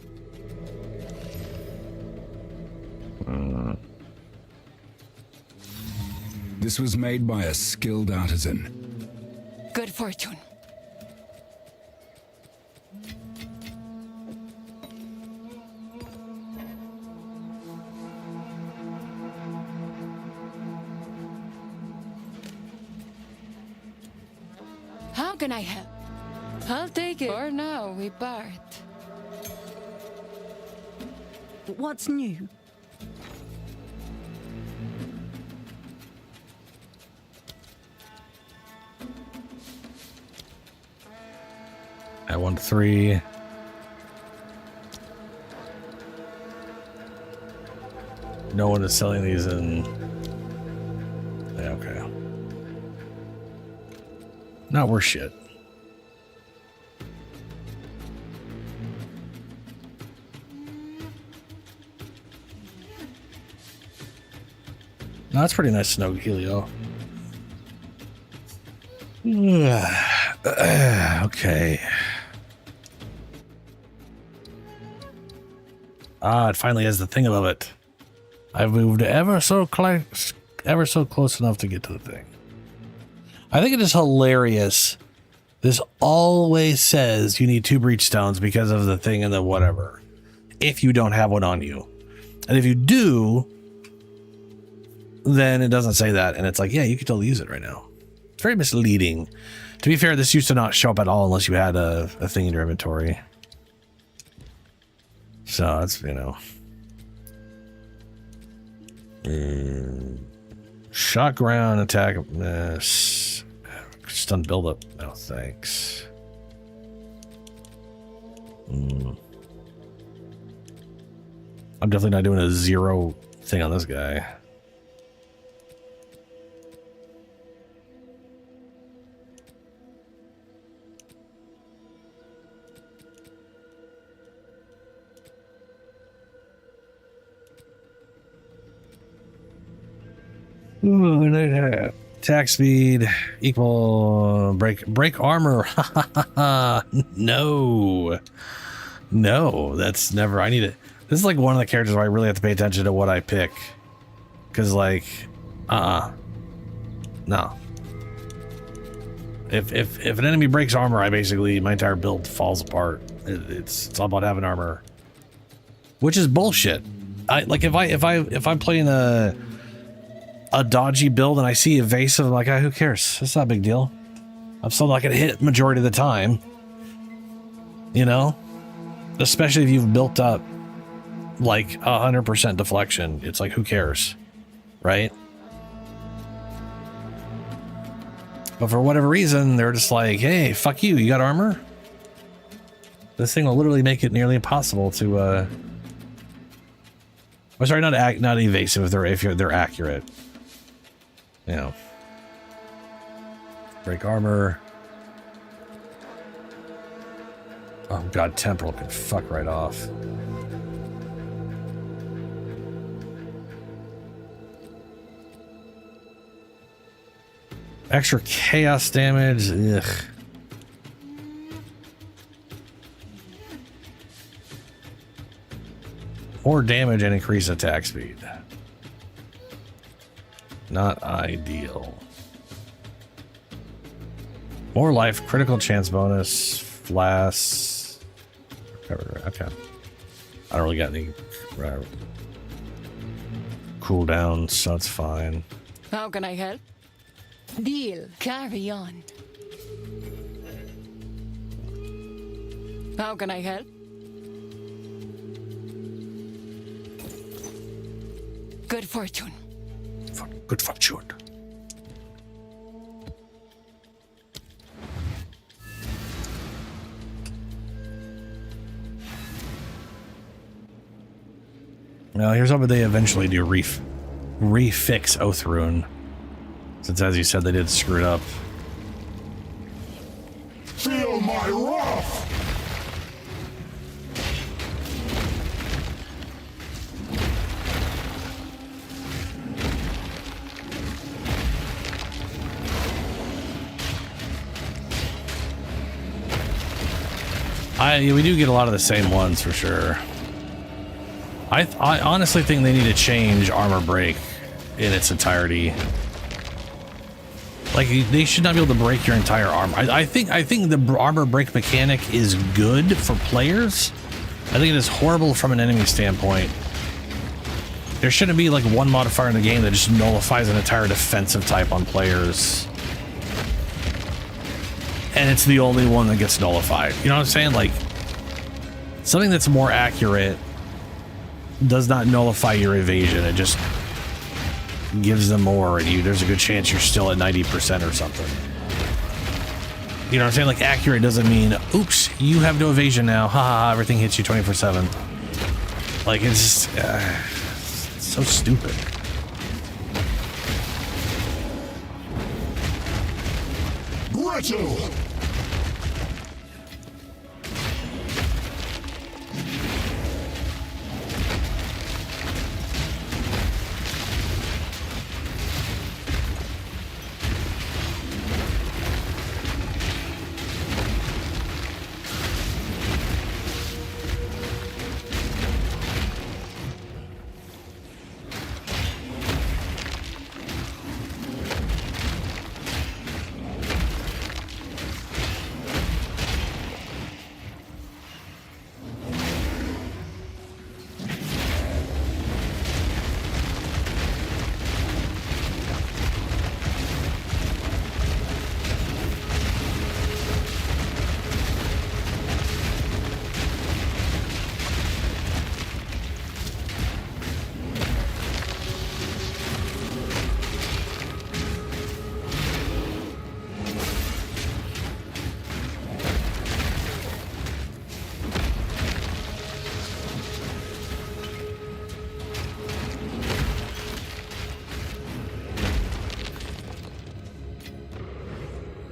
B: This was made by a skilled artisan.
F: Good fortune. How can I help? I'll take it. For now, we part.
G: What's new?
A: I want 3. No one is selling these in. Yeah, okay. Not worth shit. No, that's pretty nice to know, Helio. Okay. Ah, it finally has the thing above it. I've moved ever so close enough to get to the thing. I think it is hilarious. This always says you need 2 breach stones because of the thing and the whatever. If you don't have one on you. And if you do, then it doesn't say that. And it's like, yeah, you can totally use it right now. It's very misleading. To be fair, this used to not show up at all unless you had a thing in your inventory. So that's, you know. Shot ground attack. Stun buildup. No, thanks. I'm definitely not doing a 0 thing on this guy. Attack speed equal break armor. No, that's never. I need it. This is like one of the characters where I really have to pay attention to what I pick, because like, no. If an enemy breaks armor, I basically my entire build falls apart. It's all about having armor, which is bullshit. If I'm playing a dodgy build and I see evasive, I'm like, who cares? It's not a big deal. I'm still not gonna hit majority of the time. You know? Especially if you've built up like 100% deflection. It's like, who cares? right? But for whatever reason, they're just like, hey, fuck you, you got armor? This thing will literally make it nearly impossible to, oh, sorry, not evasive if they're accurate. You know. Break armor. Oh god, temporal can fuck right off. Extra chaos damage. Ugh. More damage and increase attack speed. Not ideal. More life, critical chance bonus, flask. Okay. I don't really got any cooldowns, so it's fine.
F: How can I help? Deal. Carry on. How can I help? Good fortune.
A: Good fortune. Now here's hoping they eventually do refix Oath Rune. Since, as you said, they did screw it up.
B: Feel my wrath!
A: We do get a lot of the same ones for sure. I honestly think they need to change armor break in its entirety. Like, they should not be able to break your entire armor. I think the armor break mechanic is good for players. I think it is horrible from an enemy standpoint. There shouldn't be like one modifier in the game that just nullifies an entire defensive type on players. And it's the only one that gets nullified. You know what I'm saying? Like, something that's more accurate does not nullify your evasion. It just gives them more, and there's a good chance you're still at 90% or something. You know what I'm saying? Like, accurate doesn't mean, oops, you have no evasion now. Haha, everything hits you 24/7. Like, it's just, it's so stupid.
B: Brittle!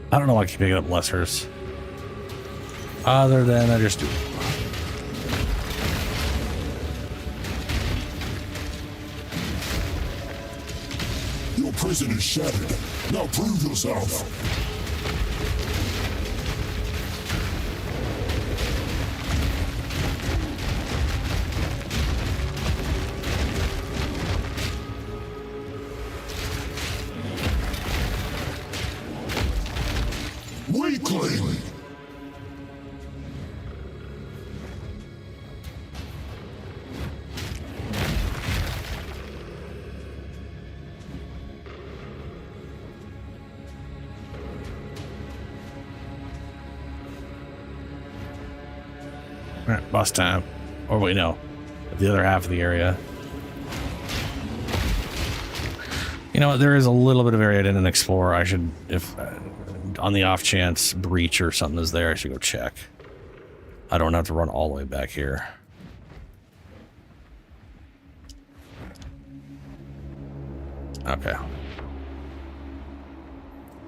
A: I don't know why I keep picking up lessers. Other than I just do.
B: Your prison is shattered. Now prove yourself. Weakling!
A: All right, boss time. Or wait, no. The other half of the area. You know what? There is a little bit of area I didn't explore. I should, if on the off chance breach or something is there, I should go check. I don't have to run all the way back here. Okay.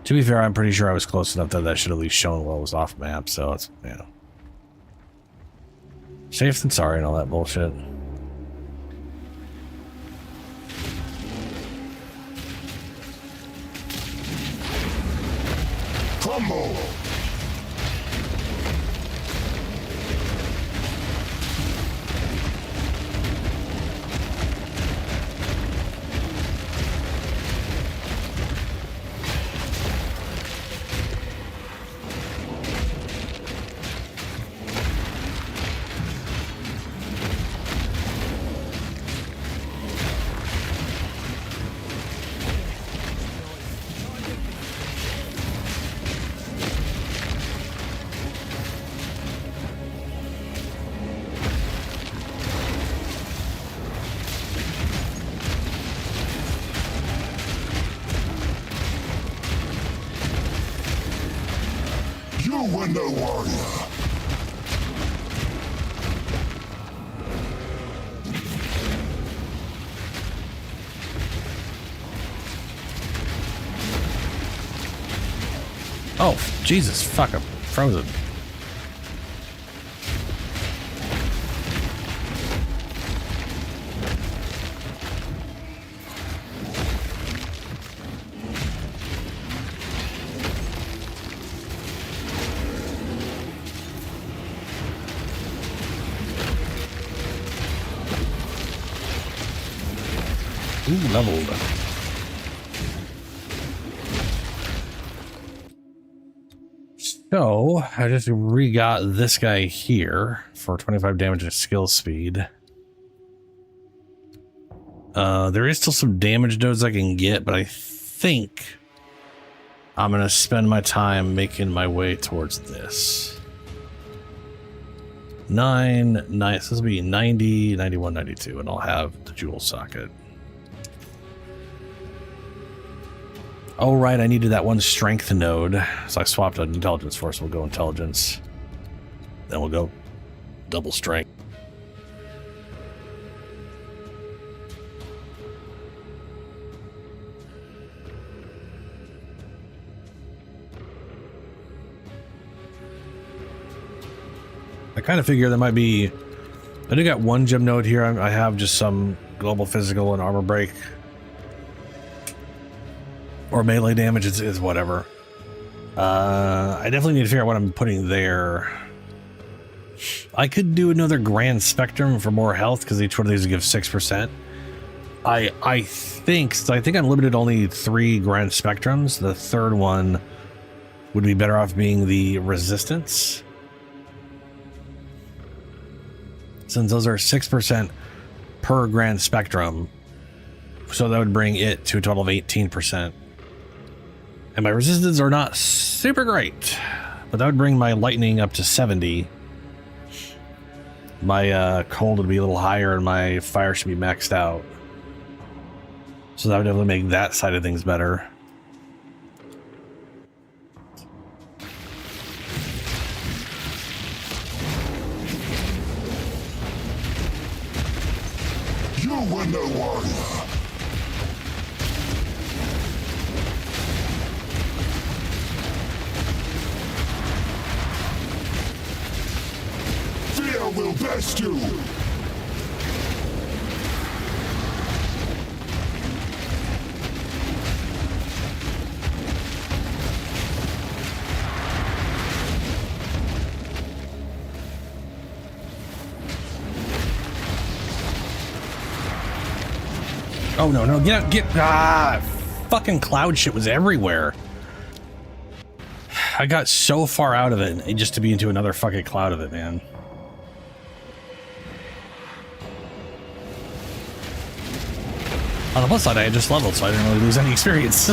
A: To be fair, I'm pretty sure I was close enough that should at least shown what was off map, so it's, you know. Safe than sorry and all that bullshit.
B: Crumble! You window warrior!
A: Oh, Jesus, fuck, I'm frozen. Ooh, leveled. So, I just re-got this guy here for 25 damage and skill speed. There is still some damage nodes I can get, but I think I'm going to spend my time making my way towards this. 9, this will be 90, 91, 92, and I'll have the jewel socket. Oh, right, I needed that one strength node, so I swapped an intelligence for, so we'll go intelligence. Then we'll go double strength. I kind of figure there might be... I do got one gem node here. I have just some global physical and armor break. Or melee damage, is whatever. I definitely need to figure out what I'm putting there. I could do another Grand Spectrum for more health, because each one of these would give 6%. I think, so I think I'm limited to only 3 Grand Spectrums. The third one would be better off being the Resistance. Since those are 6% per Grand Spectrum. So that would bring it to a total of 18%. And my resistance are not super great, but that would bring my lightning up to 70. My cold would be a little higher, and my fire should be maxed out. So that would definitely make that side of things better.
B: You window warrior! Fear will best you!
A: Oh no, no, fucking cloud shit was everywhere. I got so far out of it just to be into another fucking cloud of it, man. On the plus side, I had just leveled, so I didn't really lose any experience.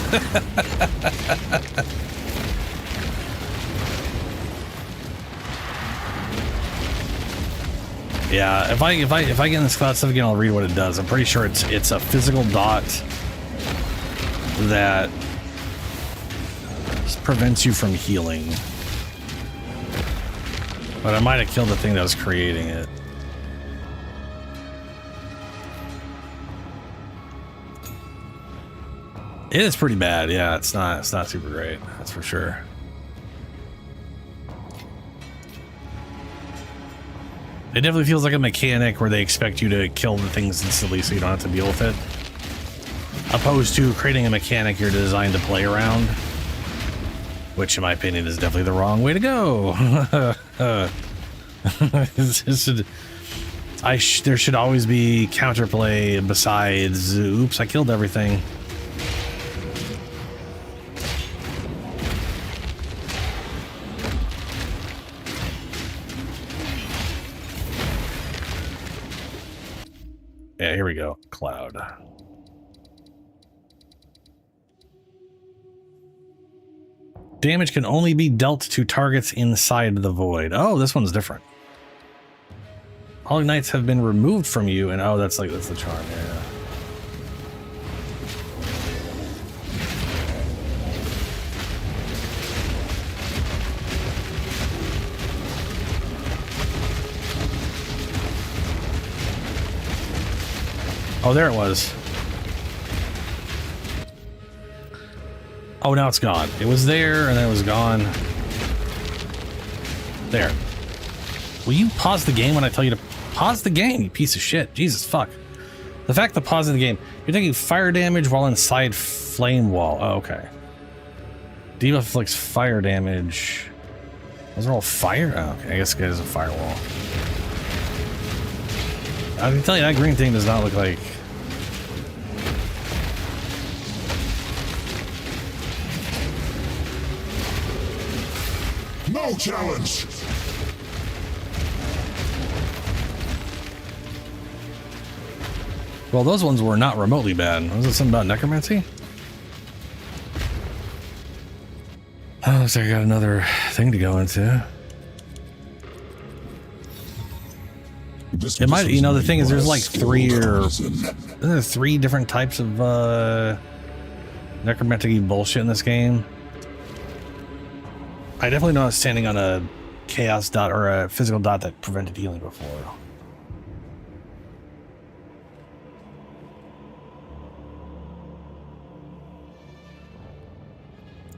A: Yeah, if I get in this cloud stuff again, I'll read what it does. I'm pretty sure it's a physical dot that prevents you from healing. But I might have killed the thing that was creating it. It is pretty bad, yeah. It's not super great, that's for sure. It definitely feels like a mechanic where they expect you to kill the things instantly so you don't have to deal with it. Opposed to creating a mechanic you're designed to play around. Which, in my opinion, is definitely the wrong way to go. There should always be counterplay besides, oops, I killed everything. Yeah, here we go. Cloud. Damage can only be dealt to targets inside the void. Oh, this one's different. All ignites have been removed from you, and oh, that's the charm. Yeah. Oh, there it was. Oh, now it's gone. It was there, and then it was gone. There. Will you pause the game when I tell you to pause the game, you piece of shit? Jesus, fuck. The fact that pausing the game, you're taking fire damage while inside flame wall. Oh, okay. Debuff inflicts fire damage. Those are all fire? Oh, okay. I guess it is a firewall. I can tell you that green thing does not look like...
B: No challenge!
A: Well, those ones were not remotely bad. Was it something about necromancy? Oh, looks like I got another thing to go into. It might, you know, the thing is there's like three different types of necromantic bullshit in this game. I definitely know I was standing on a chaos dot or a physical dot that prevented healing before.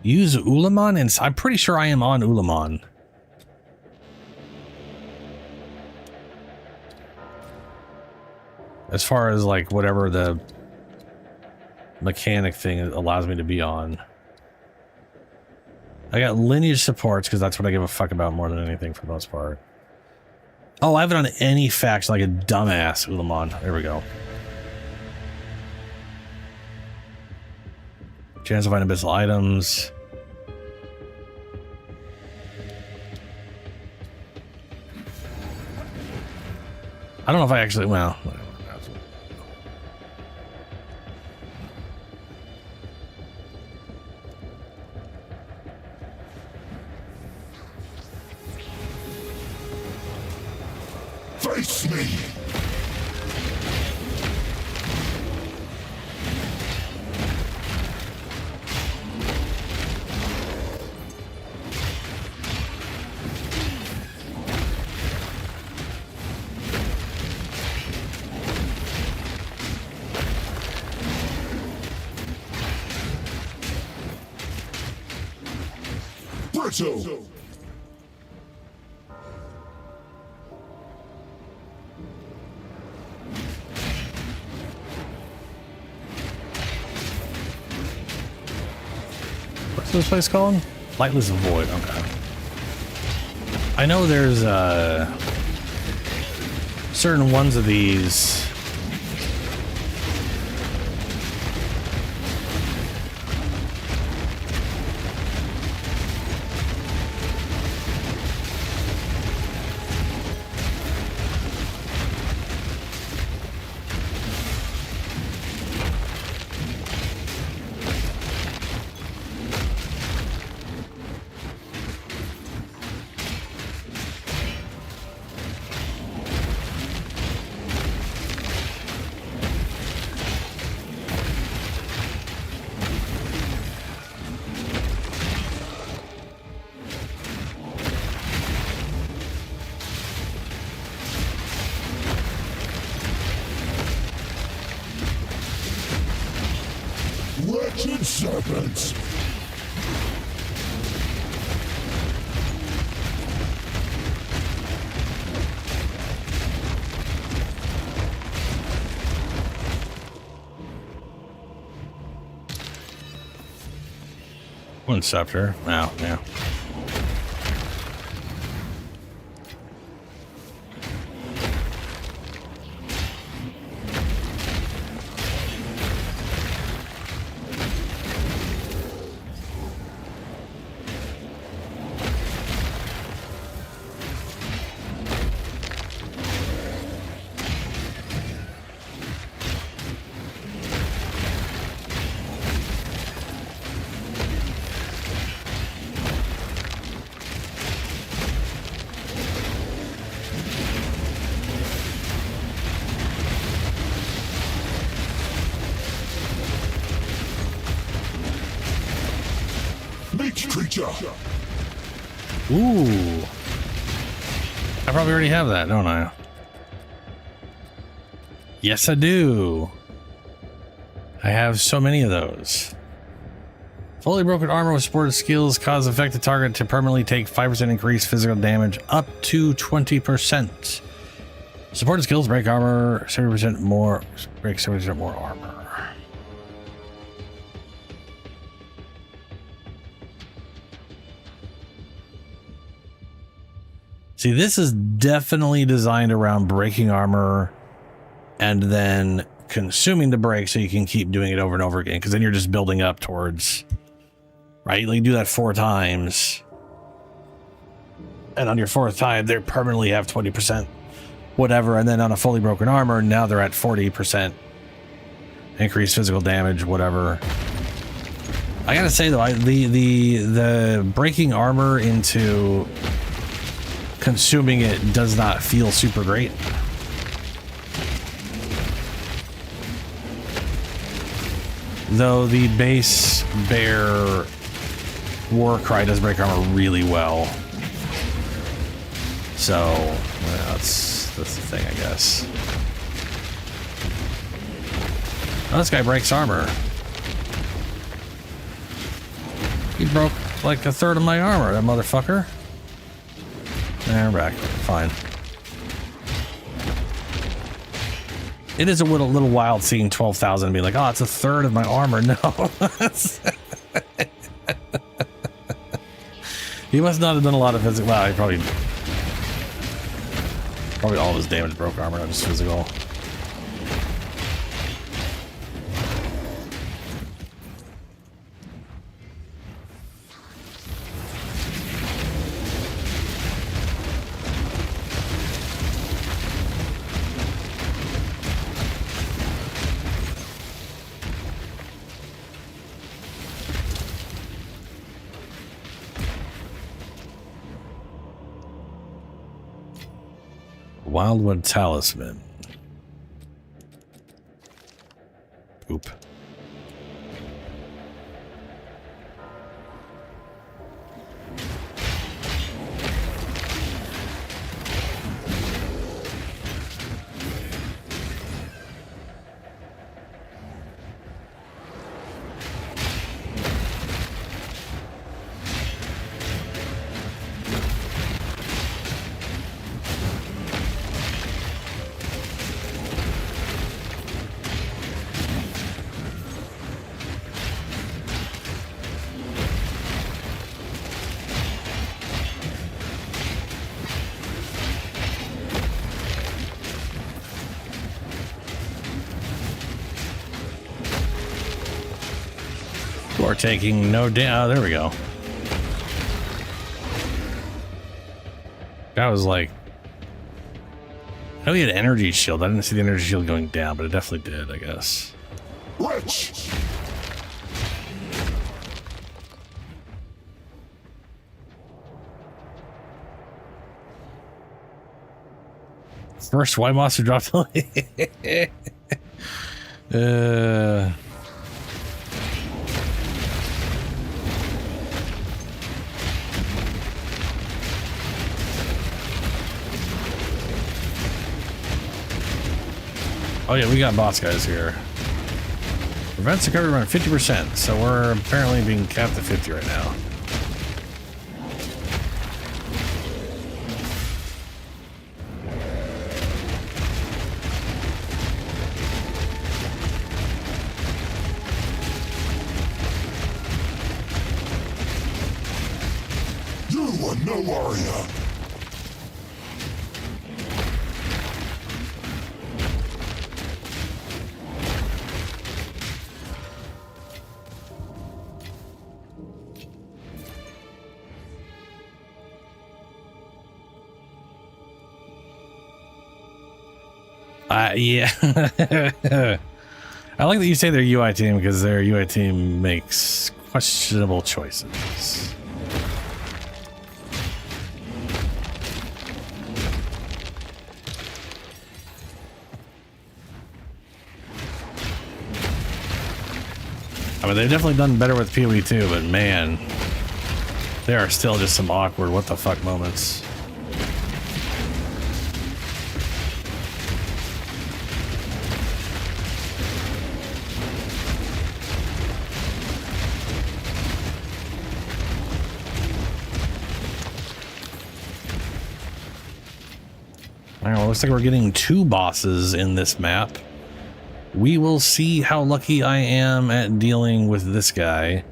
A: Use Ulamon, and I'm pretty sure I am on Ulamon. As far as like whatever the mechanic thing allows me to be on. I got lineage supports because that's what I give a fuck about more than anything for the most part. Oh, I have it on any faction like a dumbass Ulamon. There we go. Chance to find abyssal items. I don't know if I actually, well, whatever.
B: Face me! Brittle!
A: What's this place called? Lightless Void. Okay. I know there's certain ones of these.
B: wretched serpents!
A: One scepter. Wow, yeah.
B: Meat creature!
A: Ooh. I probably already have that, don't I? Yes, I do. I have so many of those. Fully broken armor with supported skills cause affected target to permanently take 5% increased physical damage up to 20%. Supported skills break armor 70% more, break 70% more armor. See, this is definitely designed around breaking armor and then consuming the break so you can keep doing it over and over again, because then you're just building up towards, right? Like, you do that 4 times, and on your 4th time, they permanently have 20% whatever, and then on a fully broken armor, now they're at 40% increased physical damage, whatever. I gotta say, though, the breaking armor into consuming it does not feel super great. Though the base bear war cry does break armor really well. So well, that's the thing, I guess. Oh, this guy breaks armor. He broke like a third of my armor, that motherfucker. There, we're back. Fine. It is a little wild seeing 12,000 and being like, oh, it's a third of my armor. No. He must not have done a lot of physical. Well, he probably all of his damage broke armor, not just physical. Wildwood Talisman. Poop. Are taking no damage. Oh, there we go. That was like, I know he had an energy shield. I didn't see the energy shield going down, but it definitely did, I guess.
B: Wretch!
A: First white monster dropped. Oh yeah, we got boss guys here. We're Events recovery around 50%, so we're apparently being capped at 50 right now.
B: You are no warrior.
A: Yeah. I like that you say their UI team because their UI team makes questionable choices. I mean, they've definitely done better with PoE2, but man, there are still just some awkward what the fuck moments. All right, well, looks like we're getting 2 bosses in this map. We will see how lucky I am at dealing with this guy.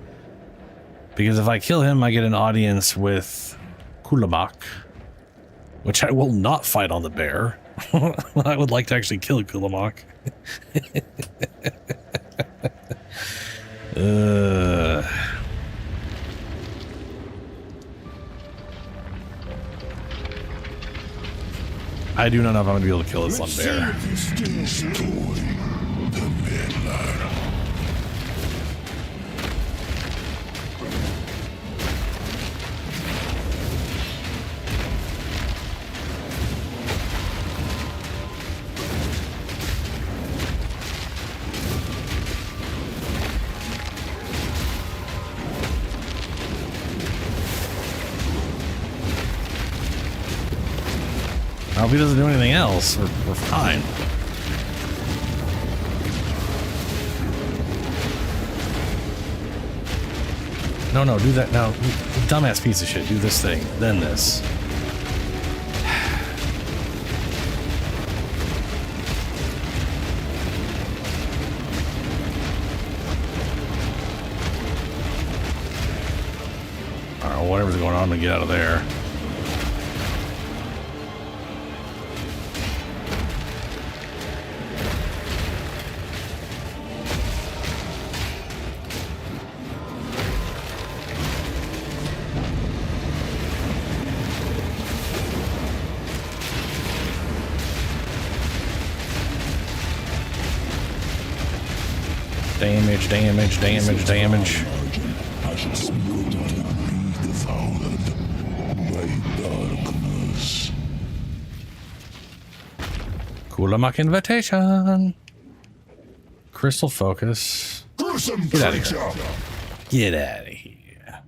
A: Because if I kill him, I get an audience with Kulabak, which I will not fight on the bear. I would like to actually kill Kulabak. I do not know if I'm going to be able to kill this on bear. I hope he doesn't do anything else. We're fine. No, do that now. Dumbass piece of shit. Do this thing, then this. Alright, whatever's going on, I'm gonna get out of there. Damage.
B: I should speak to be devoured by darkness.
A: Kulamak invitation. Crystal focus.
B: Gruesome
A: Get out of
B: creature.
A: here. Get out of here.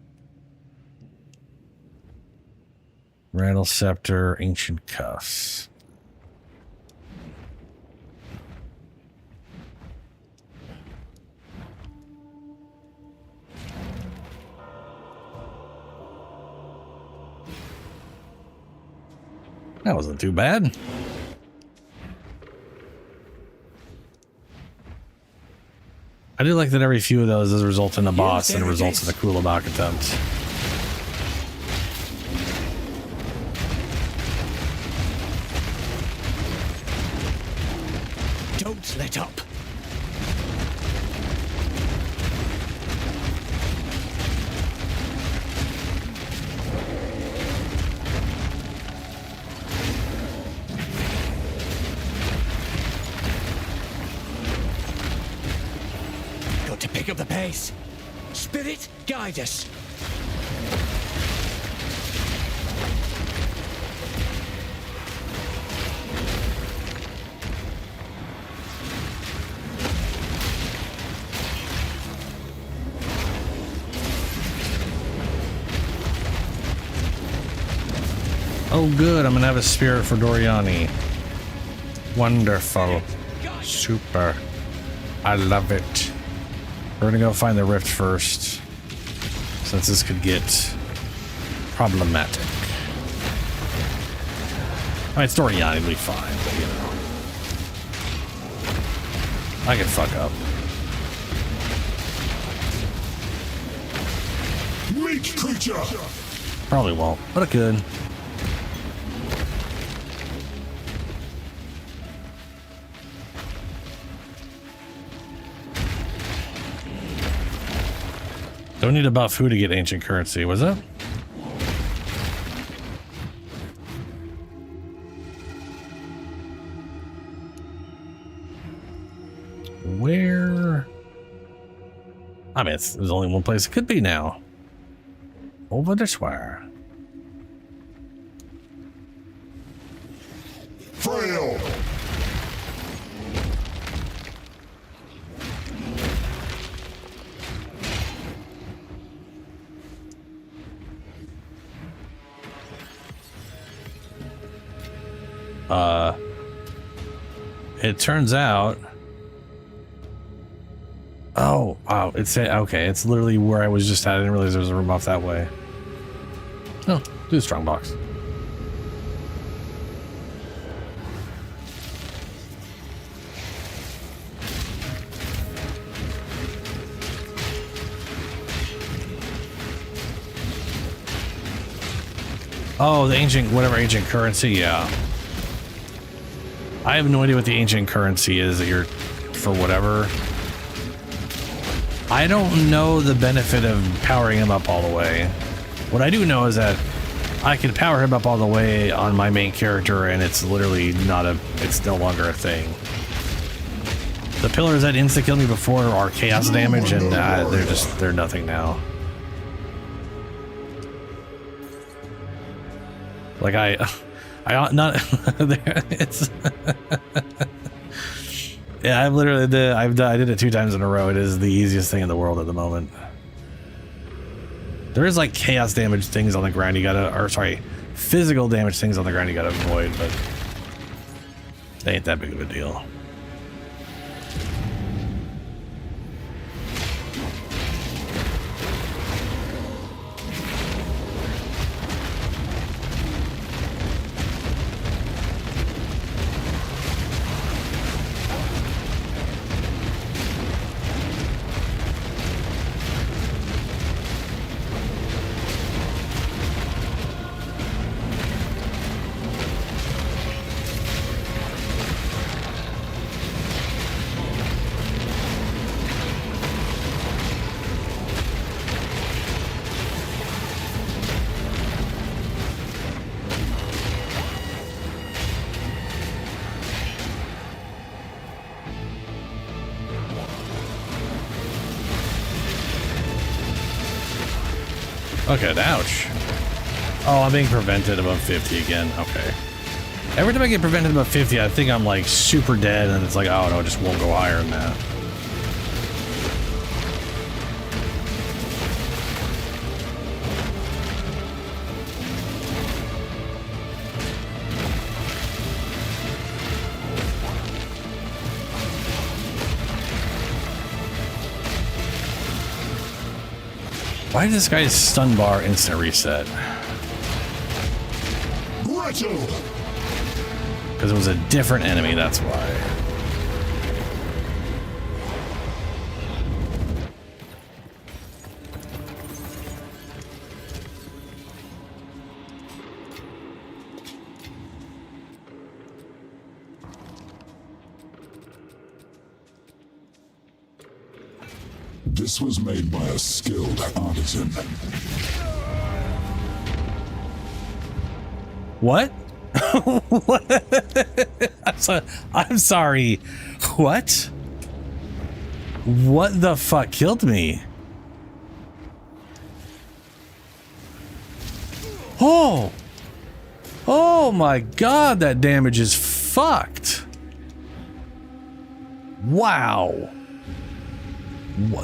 A: Rattle scepter, ancient cuffs. That wasn't too bad. I do like that every few of those does result in a boss and it results in a Kulabak attempt.
E: Don't let up. Got to pick up the pace. Spirit, guide us.
A: Oh good, I'm gonna have a spirit for Doriani. Wonderful. Super. I love it. We're gonna go find the rift first, since this could get problematic. I mean, storyline will be fine, but you know, I can fuck up.
B: Weak creature!
A: Probably won't, but it could. Don't need a buff who to get ancient currency, was it? Where? I mean, there's only one place it could be now. Over this way.
B: Frail!
A: It turns out. Oh, wow. It's okay. It's literally where I was just at. I didn't realize there was a room off that way. Oh, do the strong box. Oh, the ancient, whatever ancient currency, yeah. I have no idea what the ancient currency is that you're, for whatever. I don't know the benefit of powering him up all the way. What I do know is that I can power him up all the way on my main character, and it's literally not it's no longer a thing. The pillars that insta-killed me before are chaos damage, and they're nothing now. Like I not it's yeah, I've literally I did it 2 times in a row. It is the easiest thing in the world at the moment. There is like chaos damage things on the ground you gotta, or sorry, physical damage things on the ground you gotta avoid, but they ain't that big of a deal. Okay, ouch. Oh, I'm being prevented above 50 again. Okay. Every time I get prevented above 50, I think I'm like super dead, and it's like, oh no, it just won't go higher than that. Why did this guy's stun bar instant reset? Because it was a different enemy, that's why.
B: This was made by a skilled artisan.
A: What? What? I'm sorry. What? What the fuck killed me? Oh! Oh my god, that damage is fucked. Wow.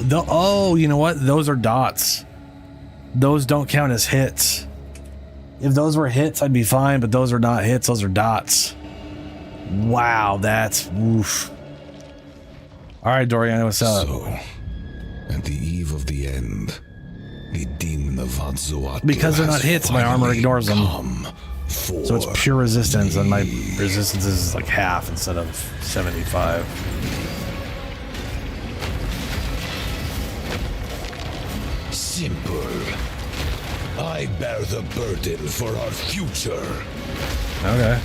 A: Oh, you know what? Those are dots. Those don't count as hits. If those were hits, I'd be fine, but those are not hits. Those are dots. Wow, that's oof. All right, Dorian, what's up?
B: So, At the eve of the end, the demon of Hatzoatl
A: Because they're not hits, my armor ignores them.
B: come for
A: So it's pure resistance, and my resistance is like half instead of 75.
B: simple. I bear the burden for our future.
A: Okay.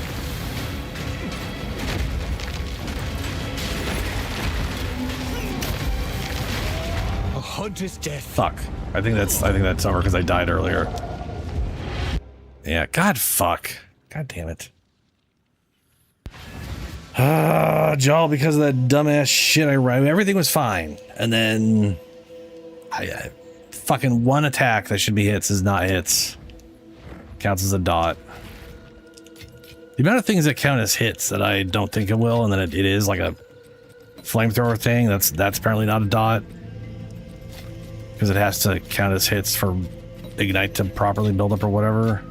E: A hunter's death.
A: Fuck. I think that's over because I died earlier. Yeah. God fuck. God damn it. Jal, because of that dumbass shit I read, everything was fine, and then I fucking one attack that should be hits is not hits. Counts as a dot. The amount of things that count as hits that I don't think it will, and then it is like a flamethrower thing. That's apparently not a dot because it has to count as hits for ignite to properly build up or whatever.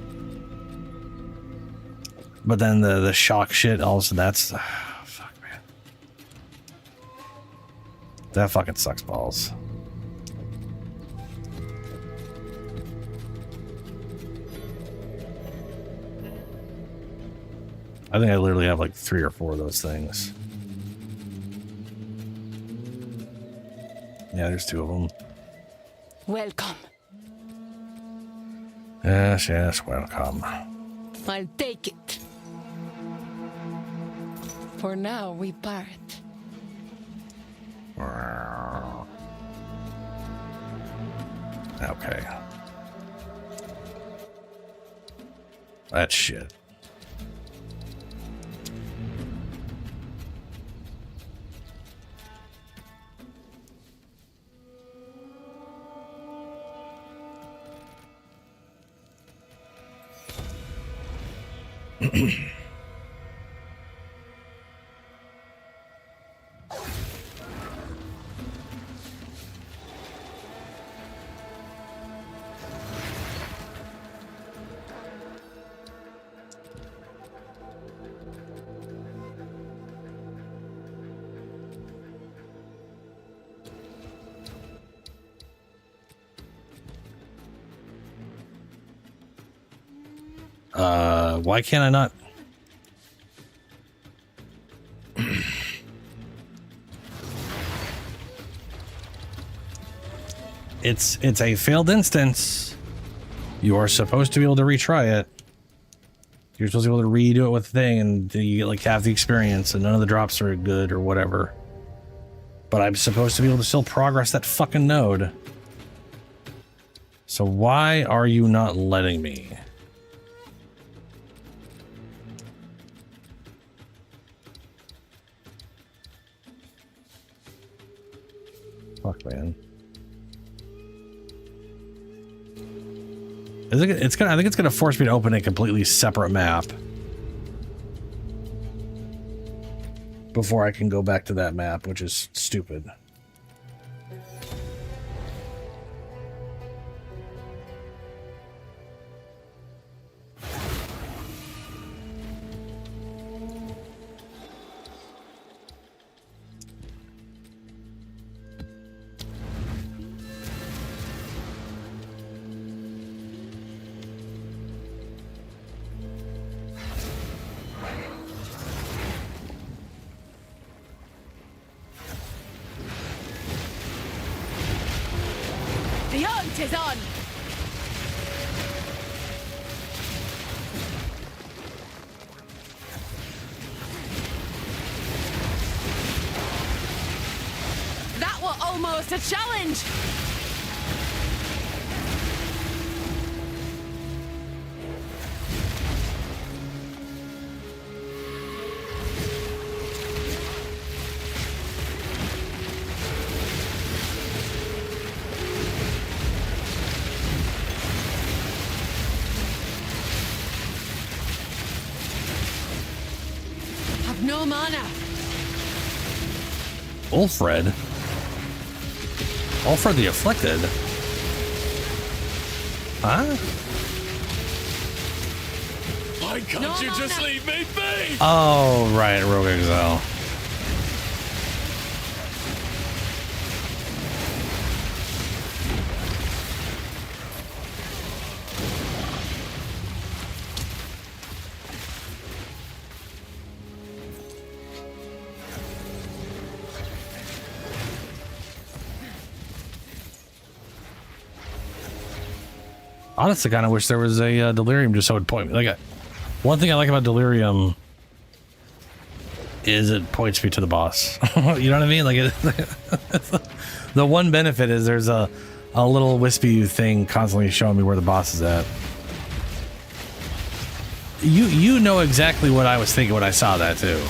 A: But then the shock shit also, that's fuck, man. That fucking sucks balls. I think I literally have like 3 or 4 of those things. Yeah, there's 2 of them.
F: Welcome.
A: Yes, welcome.
F: I'll take it. For now, we part.
A: Okay. That shit. Why can't I not? It's a failed instance. You are supposed to be able to retry it. You're supposed to be able to redo it with the thing, and you get like half the experience, and none of the drops are good or whatever. But I'm supposed to be able to still progress that fucking node. So why are you not letting me? Fuck, man. I think it's gonna force me to open a completely separate map before I can go back to that map, which is stupid.
F: The hunt is on! That was almost a challenge! Have no mana.
A: Ulfred? Ulfred the Afflicted? Huh?
E: Why can't
F: No,
E: you
F: no,
E: just
F: no.
E: leave me be?
A: Oh, right, Rogue Exile. Honestly, kind of wish there was a delirium just so it would point me. Like, one thing I like about delirium is it points me to the boss. You know what I mean? Like, the one benefit is there's a little wispy thing constantly showing me where the boss is at. You know exactly what I was thinking when I saw that too.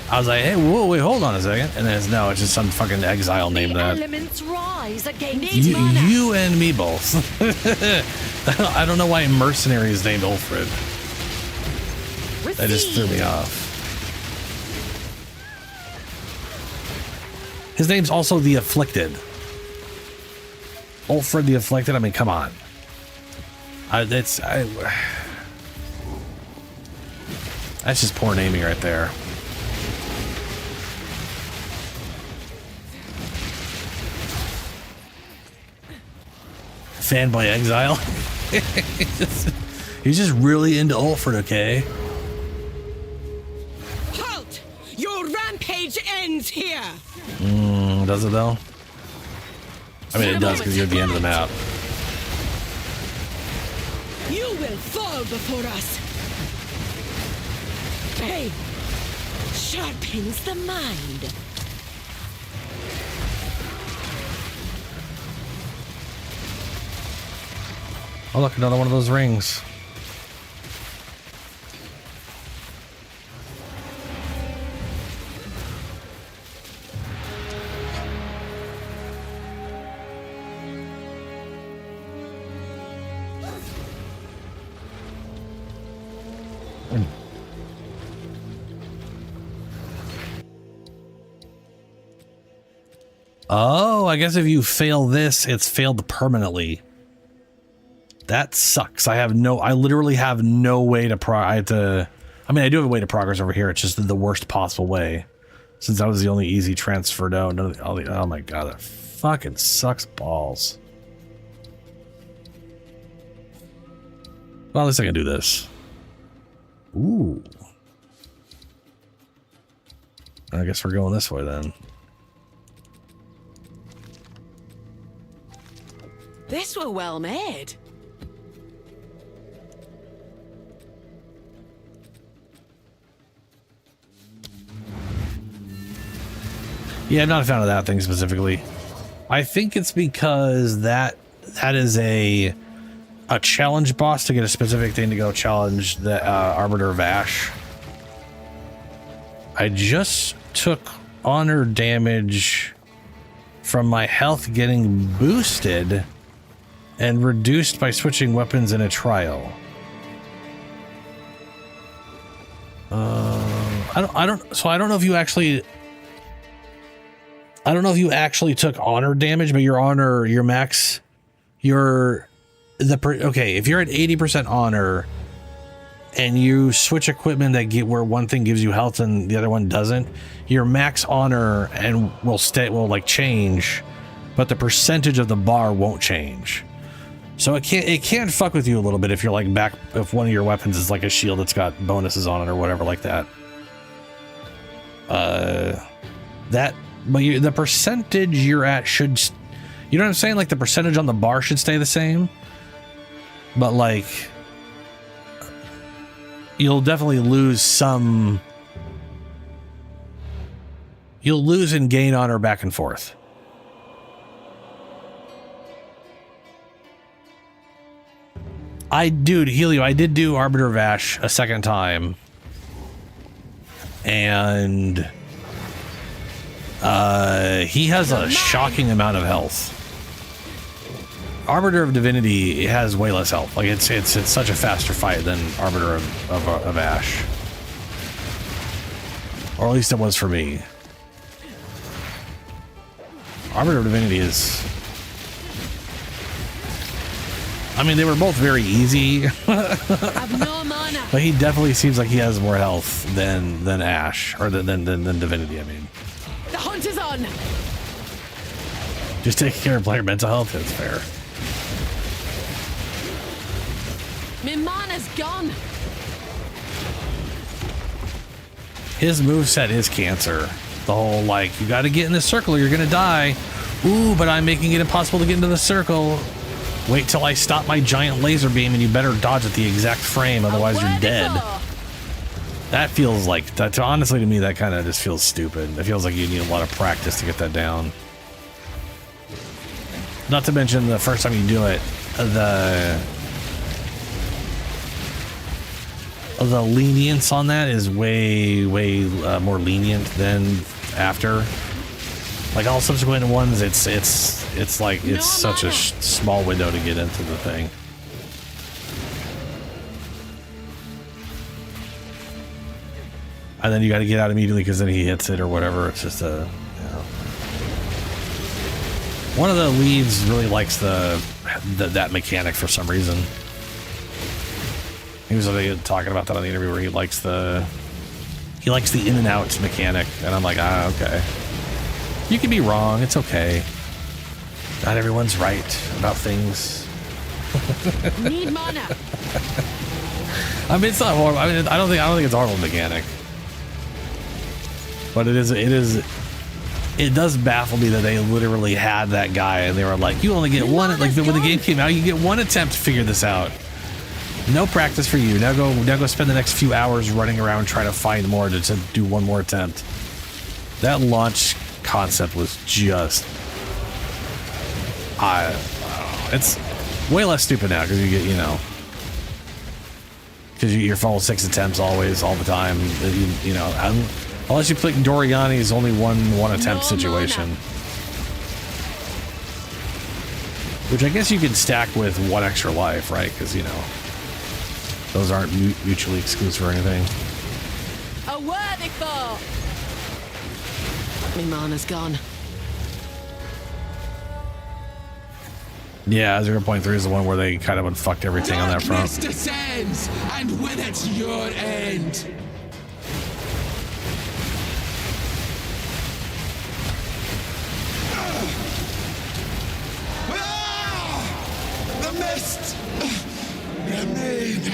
A: I was like, hey, whoa, wait, hold on a second. And then it's just some fucking exile named that.
G: Elements rise against
A: You and me both. I don't know why mercenary is named Ulfred. That just threw me off. His name's also the Afflicted. Ulfred the Afflicted. I mean, come on. That's just poor naming right there. Fanboy exile. He's just really into Ulfred, okay?
H: Halt! Your rampage ends here!
A: Does it though? I mean, it does because you're at the end of the map.
H: You will fall before us! Pain sharpens the mind.
A: Oh, look, another one of those rings. Oh, I guess if you fail this, it's failed permanently. That sucks. I literally have no way to I do have a way to progress over here. It's just the worst possible way. Since that was the only easy transfer down. Oh my god, that fucking sucks balls. Well, at least I can do this. Ooh. I guess we're going this way then.
H: This were well made.
A: Yeah, I'm not a fan of that thing specifically. I think it's because that is a challenge boss to get a specific thing to go challenge the Arbiter of Ash. I just took honor damage from my health getting boosted and reduced by switching weapons in a trial. I don't know if you actually. I don't know if you actually took honor damage, but your max, if you're at 80% honor and you switch equipment where one thing gives you health and the other one doesn't, your max honor will change, but the percentage of the bar won't change. So it can fuck with you a little bit if you're if one of your weapons is like a shield that's got bonuses on it or whatever like that. But the percentage you're at should, you know what I'm saying? Like the percentage on the bar should stay the same, but like you'll definitely lose some. You'll lose and gain honor back and forth. Helio, I did do Arbiter of Ash a second time, and he has a shocking amount of health. Arbiter of Divinity has way less health. Like it's such a faster fight than Arbiter of Ash, or at least it was for me. Arbiter of Divinity is. I mean, they were both very easy, but he definitely seems like he has more health than Ash, or than Divinity. I mean.
H: The hunt is on.
A: Just taking care of player mental health is fair.
H: My mana's gone.
A: His moveset is cancer. The whole you gotta get in this circle or you're gonna die. Ooh, but I'm making it impossible to get into the circle. Wait till I stop my giant laser beam and you better dodge at the exact frame, otherwise you're dead. That feels like, that, honestly to me, that kind of just feels stupid. It feels like you need a lot of practice to get that down. Not to mention the first time you do it, the lenience on that is way more lenient than after. Like all subsequent ones, it's like it's such a small window to get into the thing. And then you got to get out immediately because then he hits it or whatever. It's just a, you know. One of the leads really likes that mechanic for some reason. He was talking about that on the interview where he likes the in and out mechanic, and I'm like, okay. You can be wrong. It's okay. Not everyone's right about things.
G: Need mana.
A: I mean, it's not horrible. I mean, I don't think it's a horrible mechanic. But it does baffle me that they literally had that guy and they were like, you only get one, like when the game came out, you get one attempt to figure this out. No practice for you. Now go spend the next few hours running around trying to find more to do one more attempt. That launch concept was just, I don't know. It's way less stupid now because you get, because you're following 6 attempts always, all the time. Unless you pick Doriani's only one attempt situation. Which I guess you can stack with 1 extra life, right? Because, those aren't mutually exclusive or anything.
G: A worthy foe. My mana's gone.
A: Yeah, 0.3 is the one where they kind of unfucked everything on that front.
E: Darkness descends, and with it your end. The mist remain.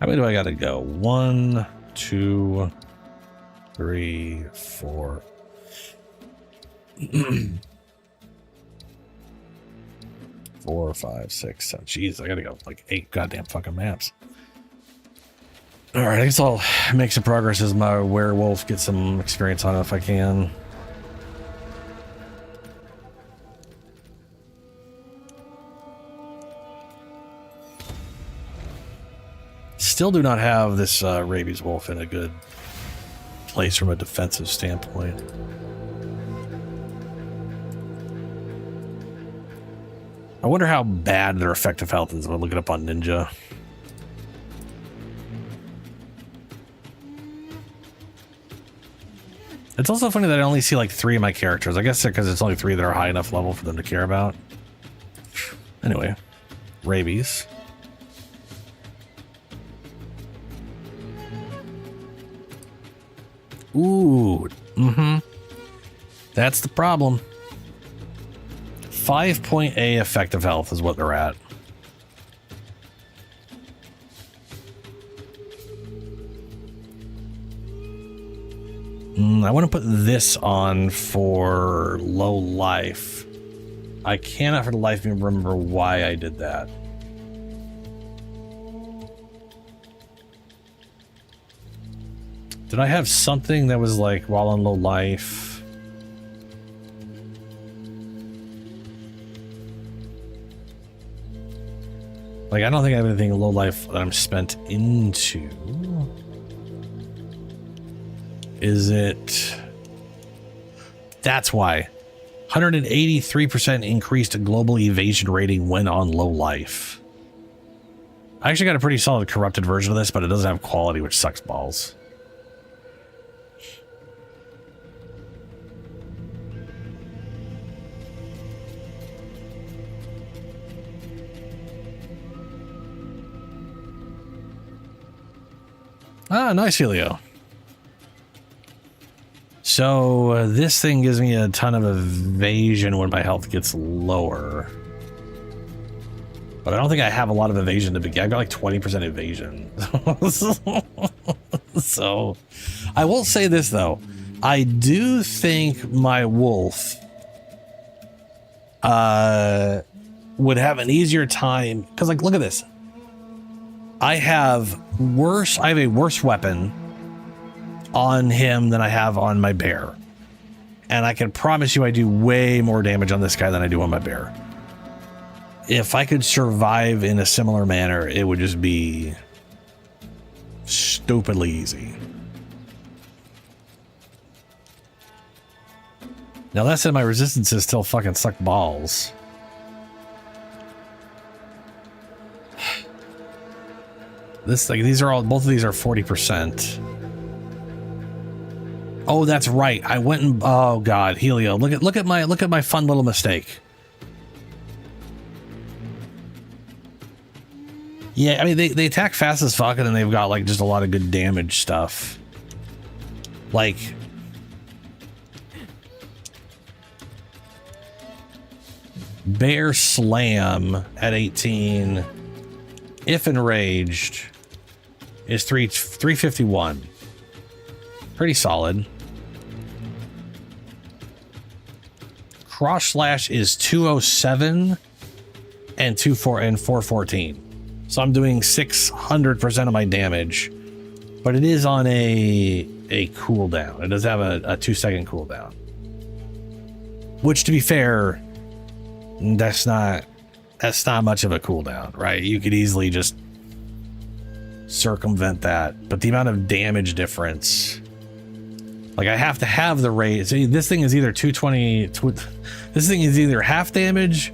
A: How many do I gotta go? 1, 2, 3, 4. 4, 5, 6, 7. Jeez, I gotta go like 8 goddamn fucking maps. Alright, I guess I'll make some progress as my werewolf, get some experience on it if I can. Still do not have this rabies wolf in a good place from a defensive standpoint. I wonder how bad their effective health is. I'll look it up on Ninja. It's also funny that I only see like 3 of my characters. I guess because it's only 3 that are high enough level for them to care about. Anyway, rabies. Ooh, that's the problem. 5.A effective health is what they're at. I want to put this on for low life. I cannot for the life of me remember why I did that. Did I have something that was like while on low life? Like, I don't think I have anything low life that I'm spent into. Is it? That's why. 183% increased global evasion rating when on low life. I actually got a pretty solid corrupted version of this, but it doesn't have quality, which sucks balls. Ah, nice, Helio. So this thing gives me a ton of evasion when my health gets lower. But I don't think I have a lot of evasion to begin. I've got like 20% evasion. So I will say this though. I do think my wolf would have an easier time, because like, look at this. I have a worse weapon on him than I have on my bear. And I can promise you I do way more damage on this guy than I do on my bear. If I could survive in a similar manner, it would just be stupidly easy. Now that said, my resistances still fucking suck balls. This thing, both of these are 40%. Oh, that's right. I went and, oh god, Helio, look at my fun little mistake. Yeah, I mean they attack fast as fuck, and then they've got like just a lot of good damage stuff. Like Bear Slam at 18, if enraged, is 351. Pretty solid. Cross Slash is 207 and 414. So I'm doing 600% of my damage, but it is on a cooldown. It does have a 2-second cooldown, which, to be fair, that's not much of a cooldown, right? You could easily just circumvent that, but the amount of damage difference, like I have to have the rate. So this thing is either 220. This thing is either half damage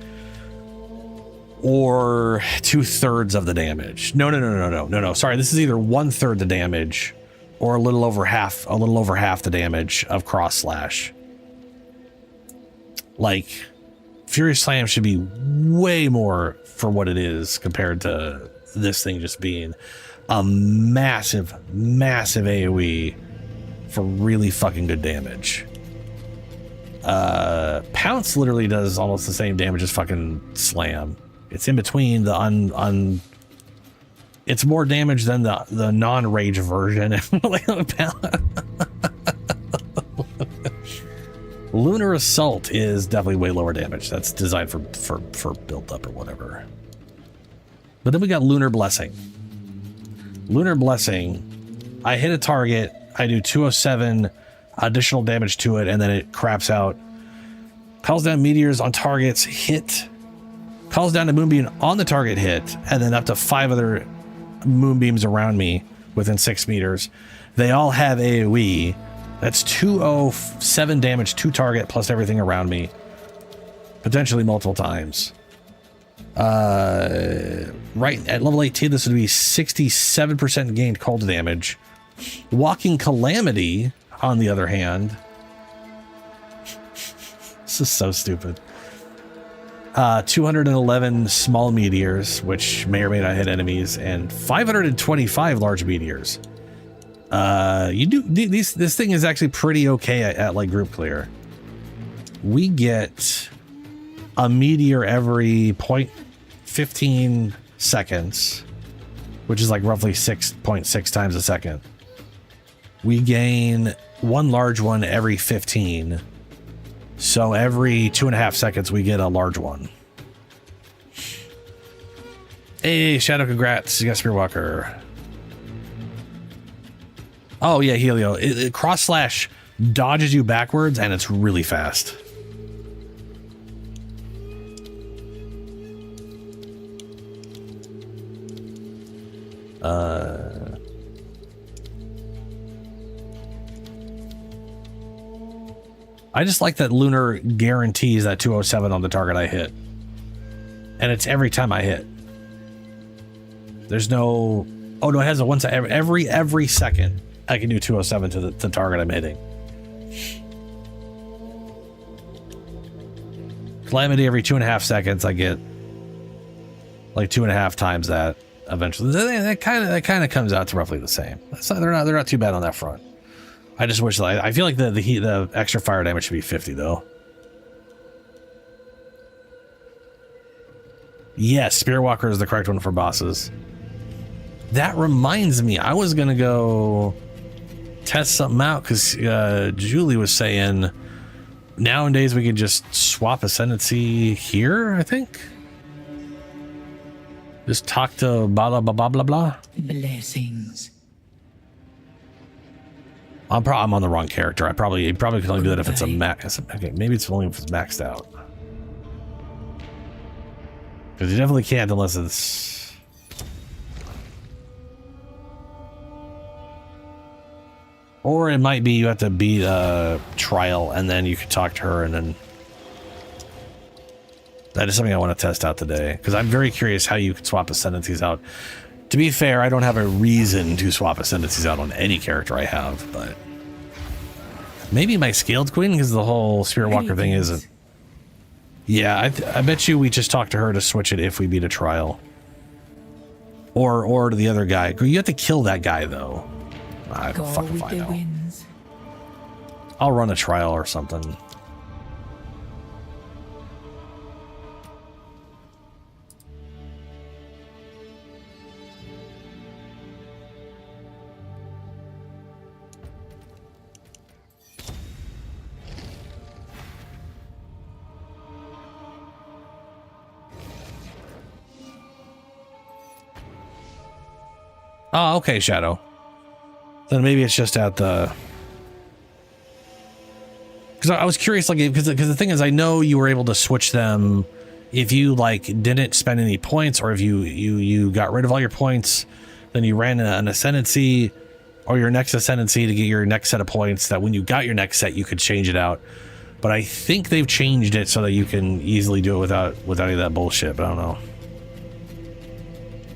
A: or 2/3 of the damage. No. Sorry, this is either 1/3 the damage or a little over half the damage of Cross Slash. Like, Furious Slam should be way more for what it is compared to this thing just being a massive AoE for really fucking good damage. Pounce literally does almost the same damage as fucking Slam. It's in between the it's more damage than the non-rage version. Lunar Assault is definitely way lower damage. That's designed for build up or whatever. But then we got Lunar Blessing. Lunar Blessing, I hit a target, I do 207 additional damage to it, and then it craps out. Calls down meteors on targets, hit. Calls down a moonbeam on the target, hit, and then up to 5 other moonbeams around me within 6 meters. They all have AoE. That's 207 damage to target plus everything around me. Potentially multiple times. Right at level 18, this would be 67% gained cold damage. Walking Calamity, on the other hand. This is so stupid. 211 small meteors, which may or may not hit enemies, and 525 large meteors. This thing is actually pretty okay at like group clear. We get a meteor every 0.15 seconds, which is like roughly 6.6 times a second. We gain one large one every 15. So every 2.5 seconds, we get a large one. Hey, Shadow, congrats. You got Spearwalker. Oh, yeah, Helio. Cross Slash dodges you backwards, and it's really fast. I just like that Lunar guarantees that 207 on the target I hit. And it's every time I hit. There's no... Oh, no, it has a one... Every second, I can do 207 to the target I'm hitting. Calamity every 2.5 seconds, I get like 2.5 times that eventually. That kind of comes out to roughly the same. They're not too bad on that front. I just wish that I feel like the extra fire damage should be 50 though. Yes, Spirit Walker is the correct one for bosses. That reminds me, I was gonna go test something out because Julie was saying nowadays we could just swap ascendancy here, I think. Just talk to blah blah blah blah blah blah.
F: Blessings.
A: I'm on the wrong character. You probably can only do that if it's a max. Okay, maybe it's only if it's maxed out. Because you definitely can't unless it's. Or it might be you have to beat a trial and then you can talk to her and then. That is something I want to test out today because I'm very curious how you can swap ascendancies out. To be fair, I don't have a reason to swap ascendancies out on any character I have, but maybe my Scaled Queen because the whole Spirit Walker thing isn't. Yeah, I bet you we just talk to her to switch it if we beat a trial. Or to the other guy. You have to kill that guy though. I don't fucking find out. I'll run a trial or something. Oh, okay, Shadow. Then maybe it's just at the... Because I was curious, like, because the thing is, I know you were able to switch them if you, like, didn't spend any points, or if you got rid of all your points, then you ran an ascendancy, or your next ascendancy to get your next set of points, that when you got your next set, you could change it out. But I think they've changed it so that you can easily do it without any of that bullshit, but I don't know.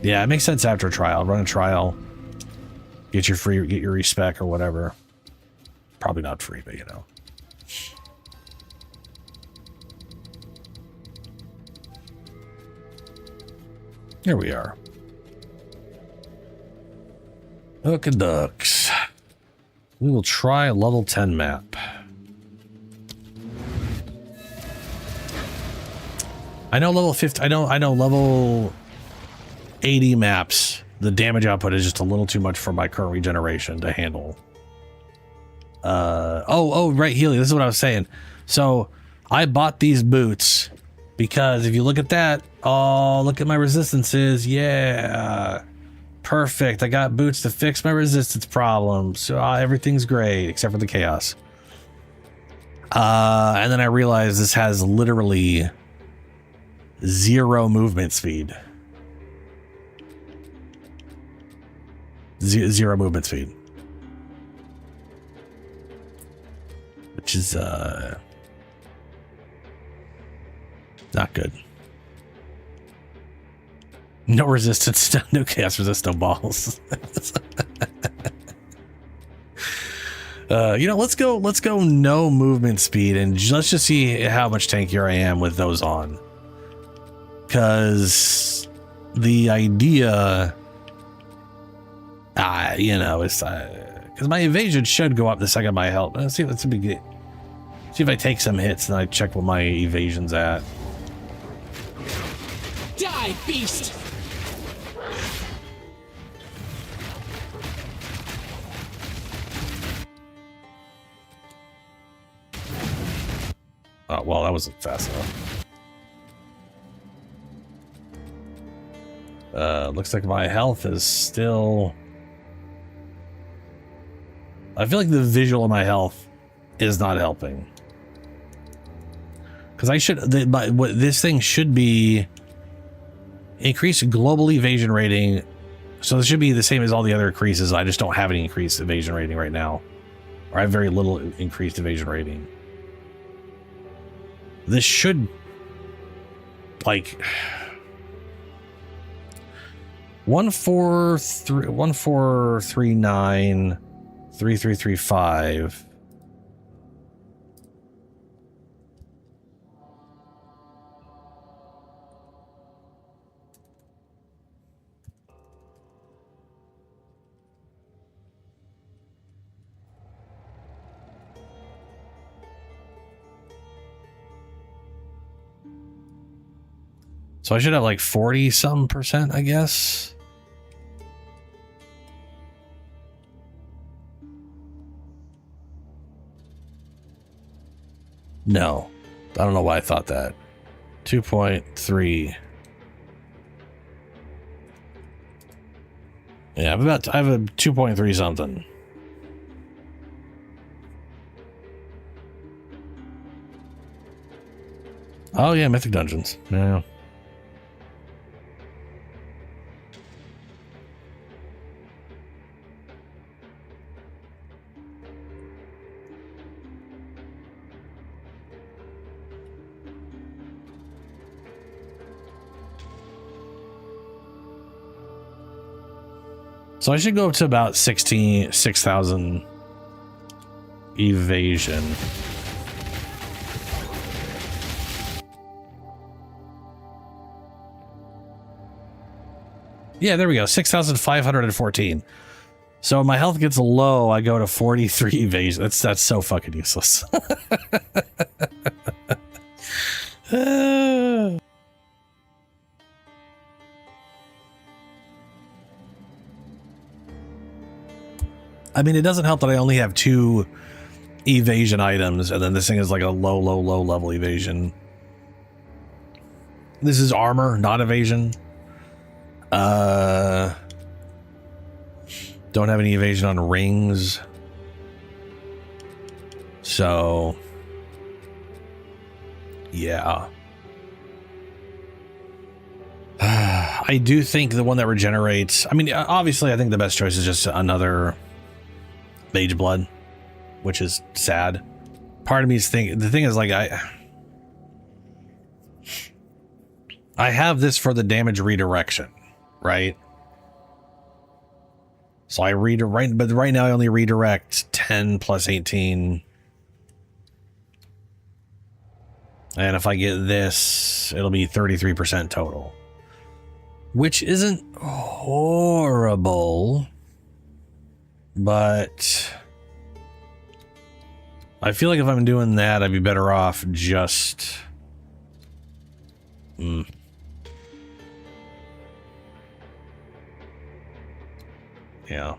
A: Yeah, it makes sense after a trial. Run a trial, get your respec or whatever. Probably not free, but you know. Here we are. Okie ducks. We will try a level 10 map. I know level 50. I know level 80 maps, the damage output is just a little too much for my current regeneration to handle. Right, Healy, this is what I was saying. So I bought these boots because if you look at that, oh, look at my resistances. Yeah, perfect. I got boots to fix my resistance problems. So everything's great except for the chaos. And then I realized this has literally 0 movement speed. 0 movement speed, which is not good. No resistance, no chaos resist, no balls. You know, let's go no movement speed and let's just see how much tankier I am with those on, because the idea, you know, it's because my evasion should go up the second my health. Let's see if I take some hits and I check what my evasion's at.
H: Die, beast!
A: Oh, well, that wasn't fast enough. Looks like my health is still... I feel like the visual of my health is not helping. Because I should... what this thing should be... Increase global evasion rating. So this should be the same as all the other increases. I just don't have any increased evasion rating right now. Or I have very little increased evasion rating. This should... Like... 1439 3335. So I should have like 40-some%, I guess. No, I don't know why I thought that. 2.3. Yeah, I have a 2.3 something. Oh yeah, Mythic Dungeons. Yeah. So I should go up to about 6,000 evasion. Yeah, there we go. 6,514. So when my health gets low, I go to 43 evasion. That's so fucking useless. I mean, it doesn't help that I only have 2 evasion items, and then this thing is like a low level evasion. This is armor, not evasion. Don't have any evasion on rings. So, yeah. I do think the one that regenerates... I mean, obviously, I think the best choice is just another Mage Blood, which is sad. Part of me is thinking... The thing is, like, I have this for the damage redirection, right? So I redirect, but right now I only redirect 10 plus 18. And if I get this, it'll be 33% total. Which isn't horrible. But I feel like if I'm doing that, I'd be better off just... Yeah.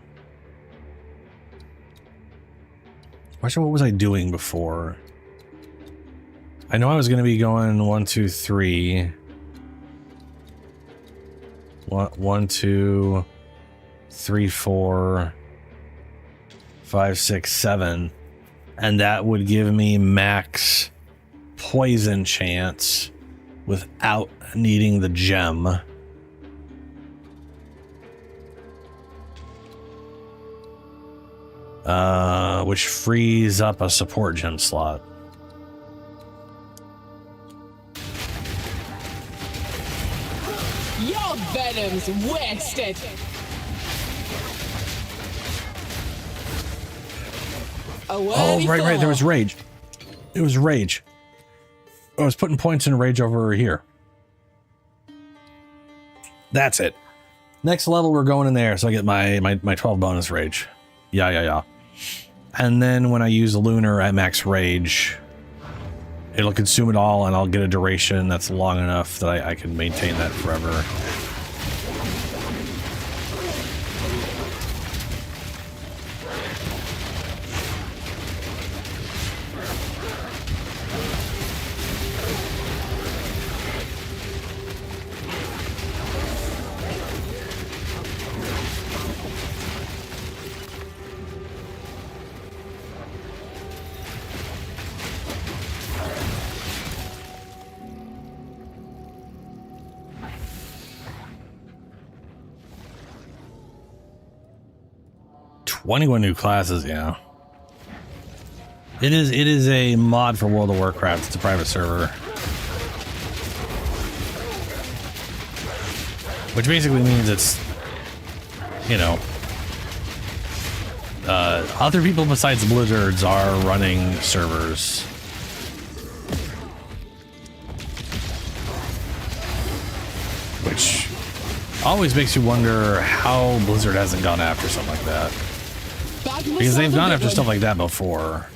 A: Actually, what was I doing before? I know I was going to be going 1, 2, 3. 1, 2, 3, 4, 5, 6, 7. And that would give me max poison chance without needing the gem. Which frees up a support gem slot.
H: Your venom's wasted.
A: Oh, right. There was rage. It was rage. I was putting points in rage over here. That's it. Next level, we're going in there, so I get my 12 bonus rage. Yeah. And then when I use Lunar at max rage, it'll consume it all, and I'll get a duration that's long enough that I can maintain that forever. One new classes, yeah. It is a mod for World of Warcraft. It's a private server. Which basically means it's, you know, other people besides Blizzards are running servers. Which always makes you wonder how Blizzard hasn't gone after something like that. Because they've gone after stuff like that before.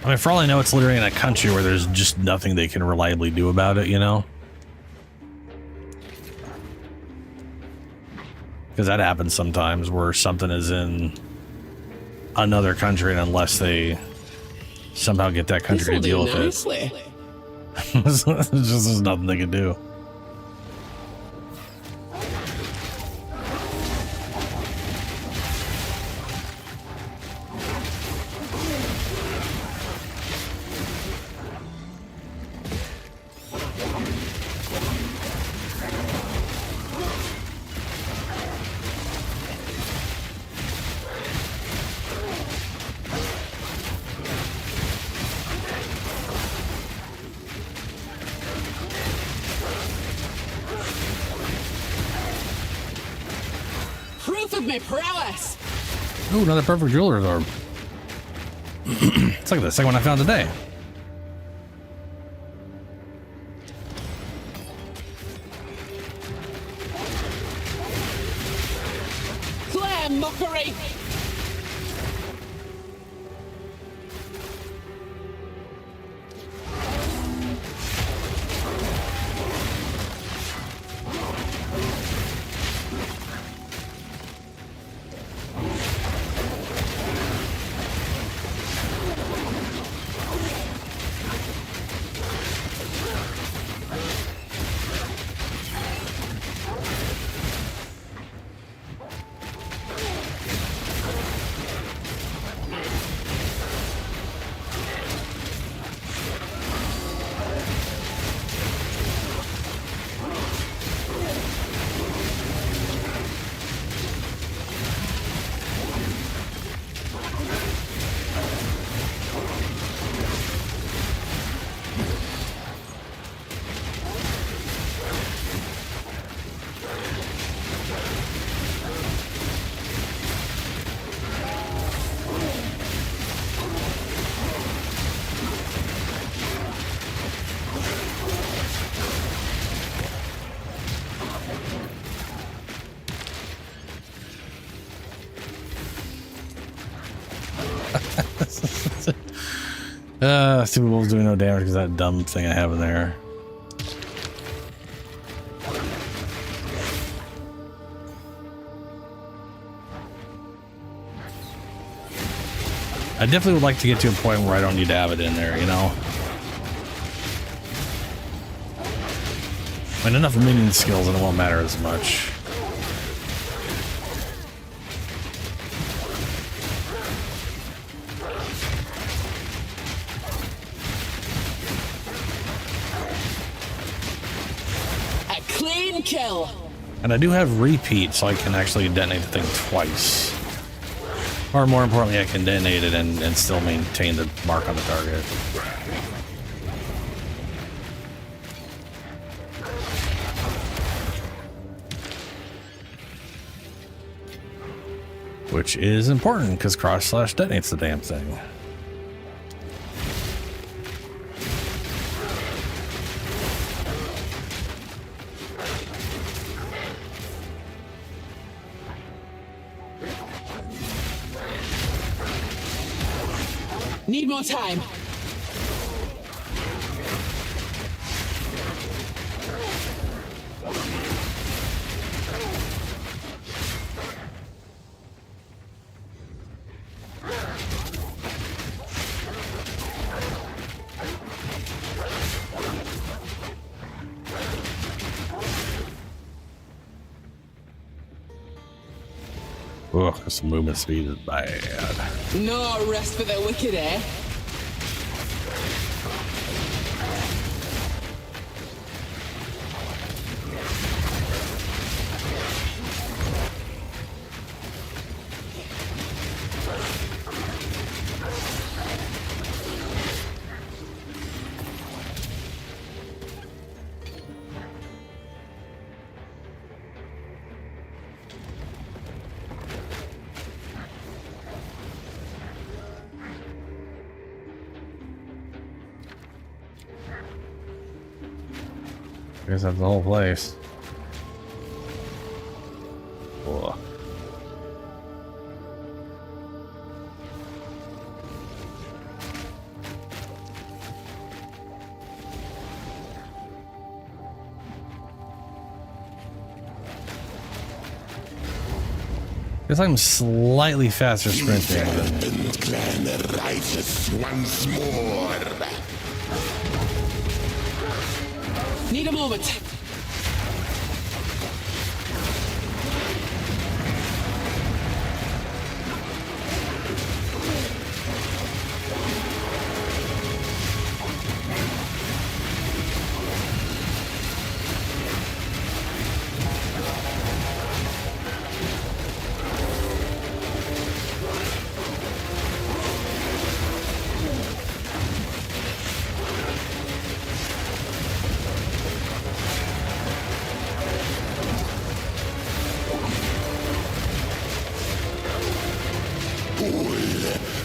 A: I mean, for all I know, it's literally in a country where there's just nothing they can reliably do about it, you know? Because that happens sometimes where something is in another country, and unless they somehow get that country to deal with it, there's nothing they can do.
G: Proof of my prowess!
A: Ooh, another perfect jeweler's orb. It's like the second one I found today.
G: Clam mockery! Super Wolf's doing no damage because that dumb thing I have in there. I definitely would like to get to a point where I don't need to have it in there, you know? I mean, enough minion skills and it won't matter as much. Kill.
A: And I do have repeat, so I can actually detonate the thing twice. Or more importantly, I can detonate it and still maintain the mark on the target. Which is important, because cross/slash detonates the damn thing.
G: Need more time.
A: Ugh, this movement speed is bad.
G: No rest for the wicked, eh?
A: I guess that's the whole place. Ugh. Guess I'm slightly faster sprinting.
B: Serpent Clan rises once more.
G: Need a moment.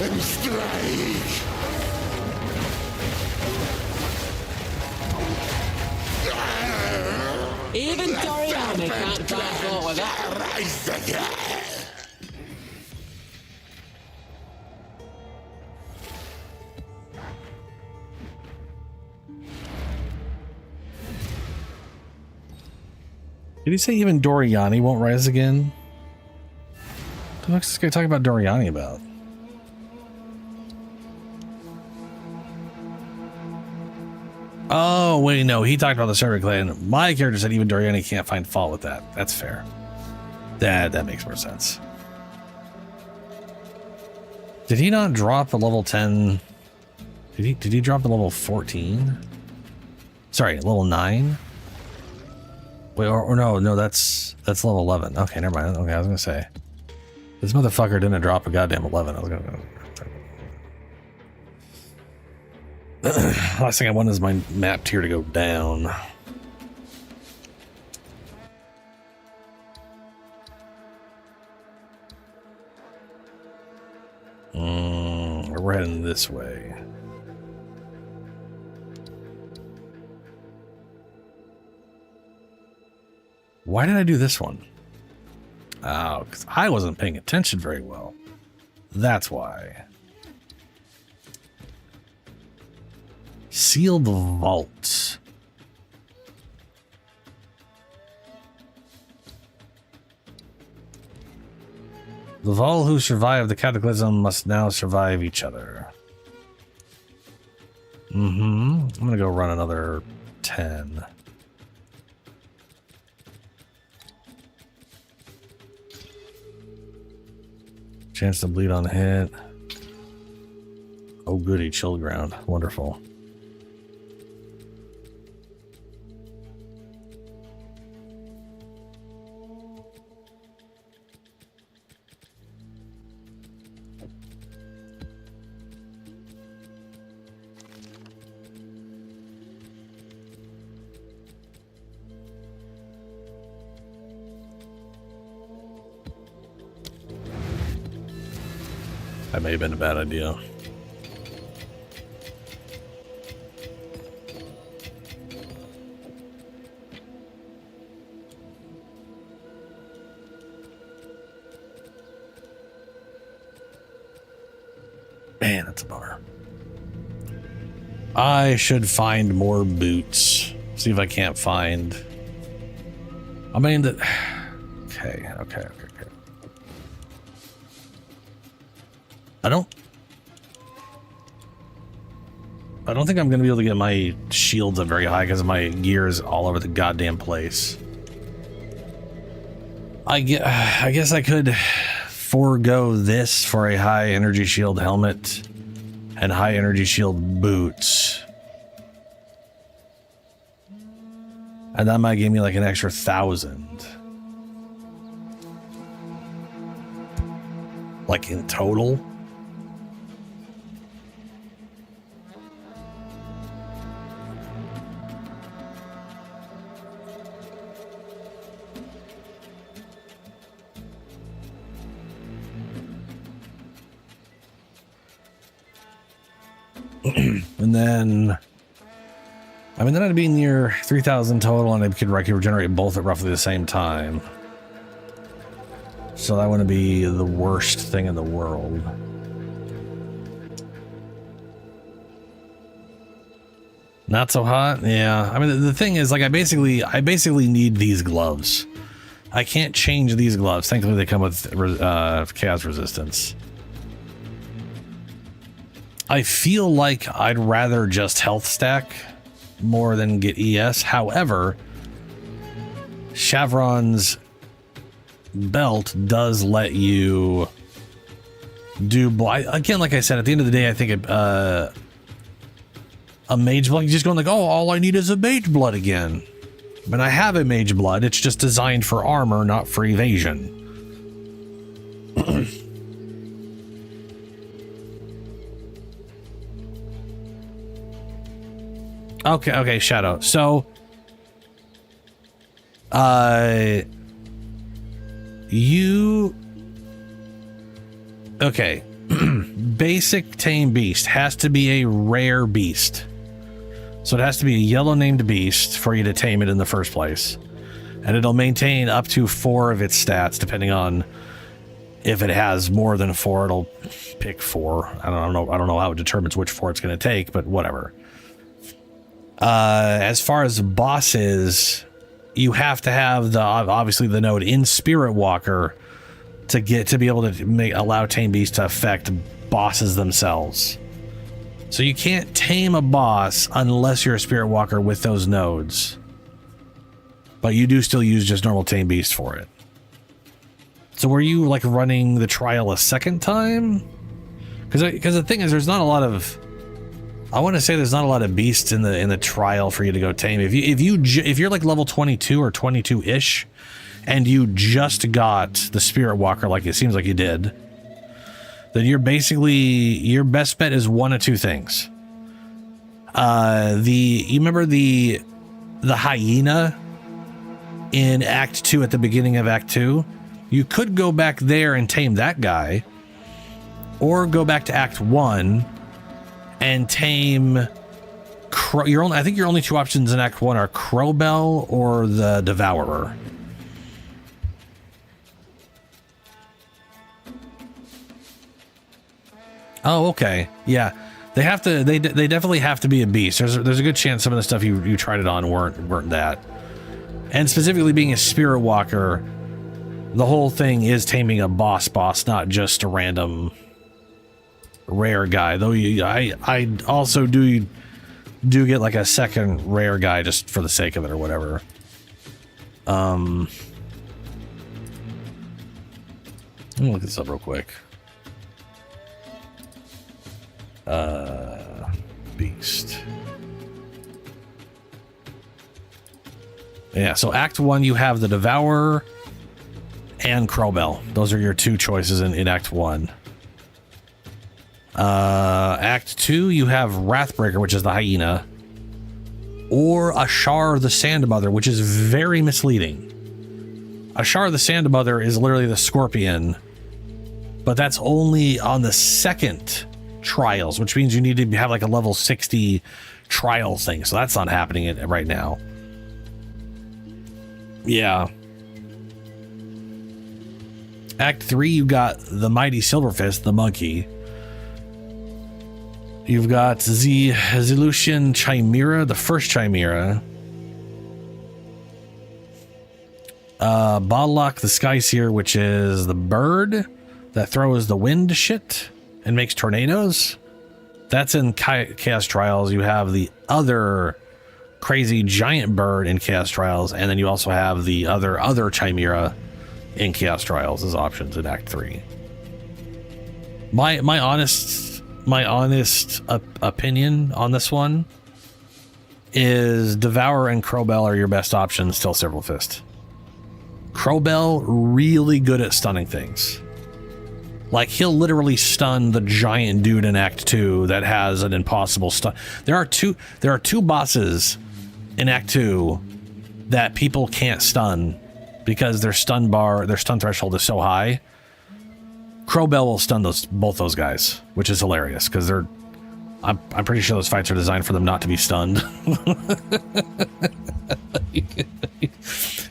B: And strike!
G: Even Doriani can't die fault with that.
B: Rise again!
A: Did he say even Doriani won't rise again? What the fuck's this guy talking about Doriani about? Oh, wait, no. He talked about the Serpent Clan. My character said even Doriani can't find fault with that. That's fair. That makes more sense. Did he not drop the level 10? Did he drop the level 14? Sorry, level 9? Wait, or no, that's level 11. Okay, never mind. Okay, I was gonna say. This motherfucker didn't drop a goddamn 11. I was gonna... Last thing I want is my map tier to go down. We're heading this way. Why did I do this one? Oh, because I wasn't paying attention very well. That's why. Sealed vault. The Vol who survived the cataclysm must now survive each other. I'm gonna go run another 10. Chance to bleed on hit. Oh goody, chill ground. Wonderful. That may have been a bad idea. Man, that's a bummer. I should find more boots. See if I can't find... I mean, that... Okay. I don't think I'm going to be able to get my shields up very high because my gear is all over the goddamn place. I guess I could forego this for a high energy shield helmet and high energy shield boots. And that might give me like an extra 1,000. Like in total. And then, I mean, then I'd be near 3,000 total, and I could regenerate both at roughly the same time. So that wouldn't be the worst thing in the world. Not so hot, yeah. I mean, the thing is, like, I basically need these gloves. I can't change these gloves. Thankfully, they come with chaos resistance. I feel like I'd rather just health stack more than get ES. However, Chevron's belt does let you do... Again, like I said, at the end of the day, I think a mage blood, you're just going like, oh, all I need is a mage blood again. But I have a mage blood. It's just designed for armor, not for evasion. Okay, Shadow. So, okay. Basic tame beast has to be a rare beast. So it has to be a yellow named beast for you to tame it in the first place. And it'll maintain up to 4 of its stats, depending on if it has more than 4, it'll pick 4. I don't know how it determines which 4 it's going to take, but whatever. As far as bosses, you have to have obviously the node in Spirit Walker to be able to allow tame beasts to affect bosses themselves. So you can't tame a boss unless you're a Spirit Walker with those nodes. But you do still use just normal tame beast for it. So were you like running the trial a second time? Because the thing is, there's not a lot of... I want to say there's not a lot of beasts in the trial for you to go tame. If you're like level 22 or 22-ish, and you just got the Spirit Walker, like it seems like you did, then you're basically, your best bet is one of two things. You remember the hyena in Act 2 at the beginning of Act 2? You could go back there and tame that guy, or go back to Act 1 and tame I think your only 2 options in Act 1 are Crowbell or the Devourer. Oh, okay. Yeah. They definitely have to be a beast. There's a good chance some of the stuff you tried it on weren't that. And specifically being a Spirit Walker, the whole thing is taming a boss, not just a random rare guy. Though I also do get like a second rare guy just for the sake of it or whatever. Let me look this up real quick. Beast. Yeah, so Act 1 you have the Devourer and Crowbell. Those are your 2 choices in Act 1. Act 2 you have Wrathbreaker, which is the hyena, or Ashar the Sandmother, which is very misleading. Ashar the Sandmother is literally the scorpion, but that's only on the second trials, which means you need to have like a level 60 trial thing, so that's not happening right now. Yeah. Act 3 you got the Mighty Silverfist, the monkey. You've got the Zelucian Chimera, the first Chimera. Bodlock the Skyseer, which is the bird that throws the wind shit and makes tornadoes. That's in Chaos Trials. You have the other crazy giant bird in Chaos Trials, and then you also have the other Chimera in Chaos Trials as options in Act 3. My honest opinion on this one is Devourer and Crowbell are your best options till Silverfist. Crowbell really good at stunning things. Like, he'll literally stun the giant dude in Act 2 that has an impossible stun. There are two bosses in Act 2 that people can't stun because their stun threshold is so high. Crowbell will stun both those guys, which is hilarious because I'm pretty sure those fights are designed for them not to be stunned.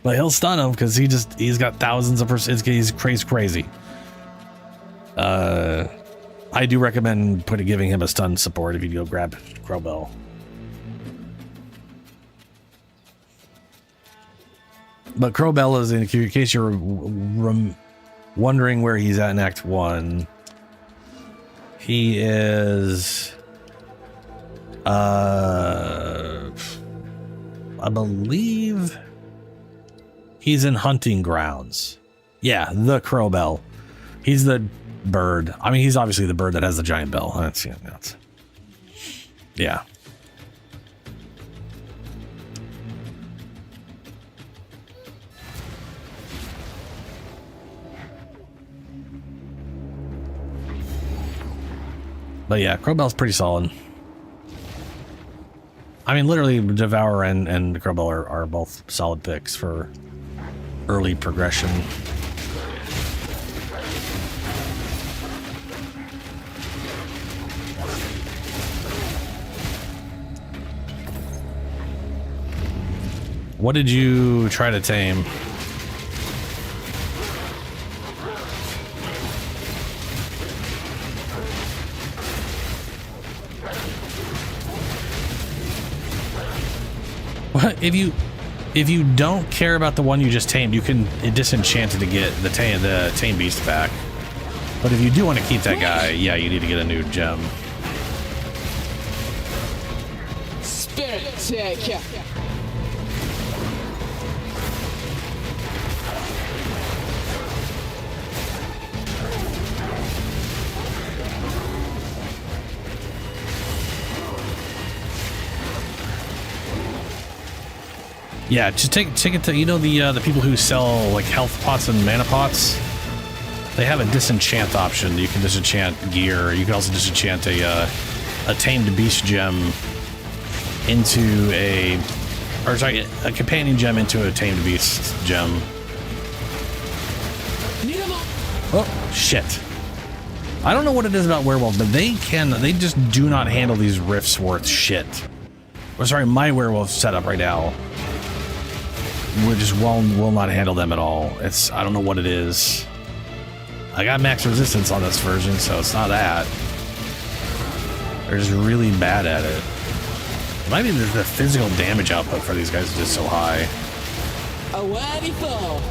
A: But he'll stun them because he's got thousands of he's crazy. I do recommend giving him a stun support if you go grab Crowbell. But Crowbell is, in case you're wondering where he's at in Act 1, he is, I believe he's in Hunting Grounds. Yeah, the Crowbell. He's the bird. I mean, he's obviously the bird that has the giant bell. Yeah. But yeah, Crowbell's pretty solid. I mean, literally, Devourer and Crowbell are both solid picks for early progression. What did you try to tame? What if you don't care about the one you just tamed, you can disenchant it to get the tame beast back. But if you do want to keep that guy, yeah, you need to get a new gem.
G: Spirit taker.
A: Yeah, just take it to, you know, the people who sell like health pots and mana pots. They have a disenchant option. You can disenchant gear. You can also disenchant a tamed beast gem into a companion gem into a tamed beast gem. Oh shit! I don't know what it is about werewolves, but they just do not handle these rifts worth shit. Or sorry, my werewolf setup right now. We just will not handle them at all. I don't know what it is. I got max resistance on this version, so it's not that. They're just really bad at it. It might be the physical damage output for these guys is just so high.
G: A worthy foe.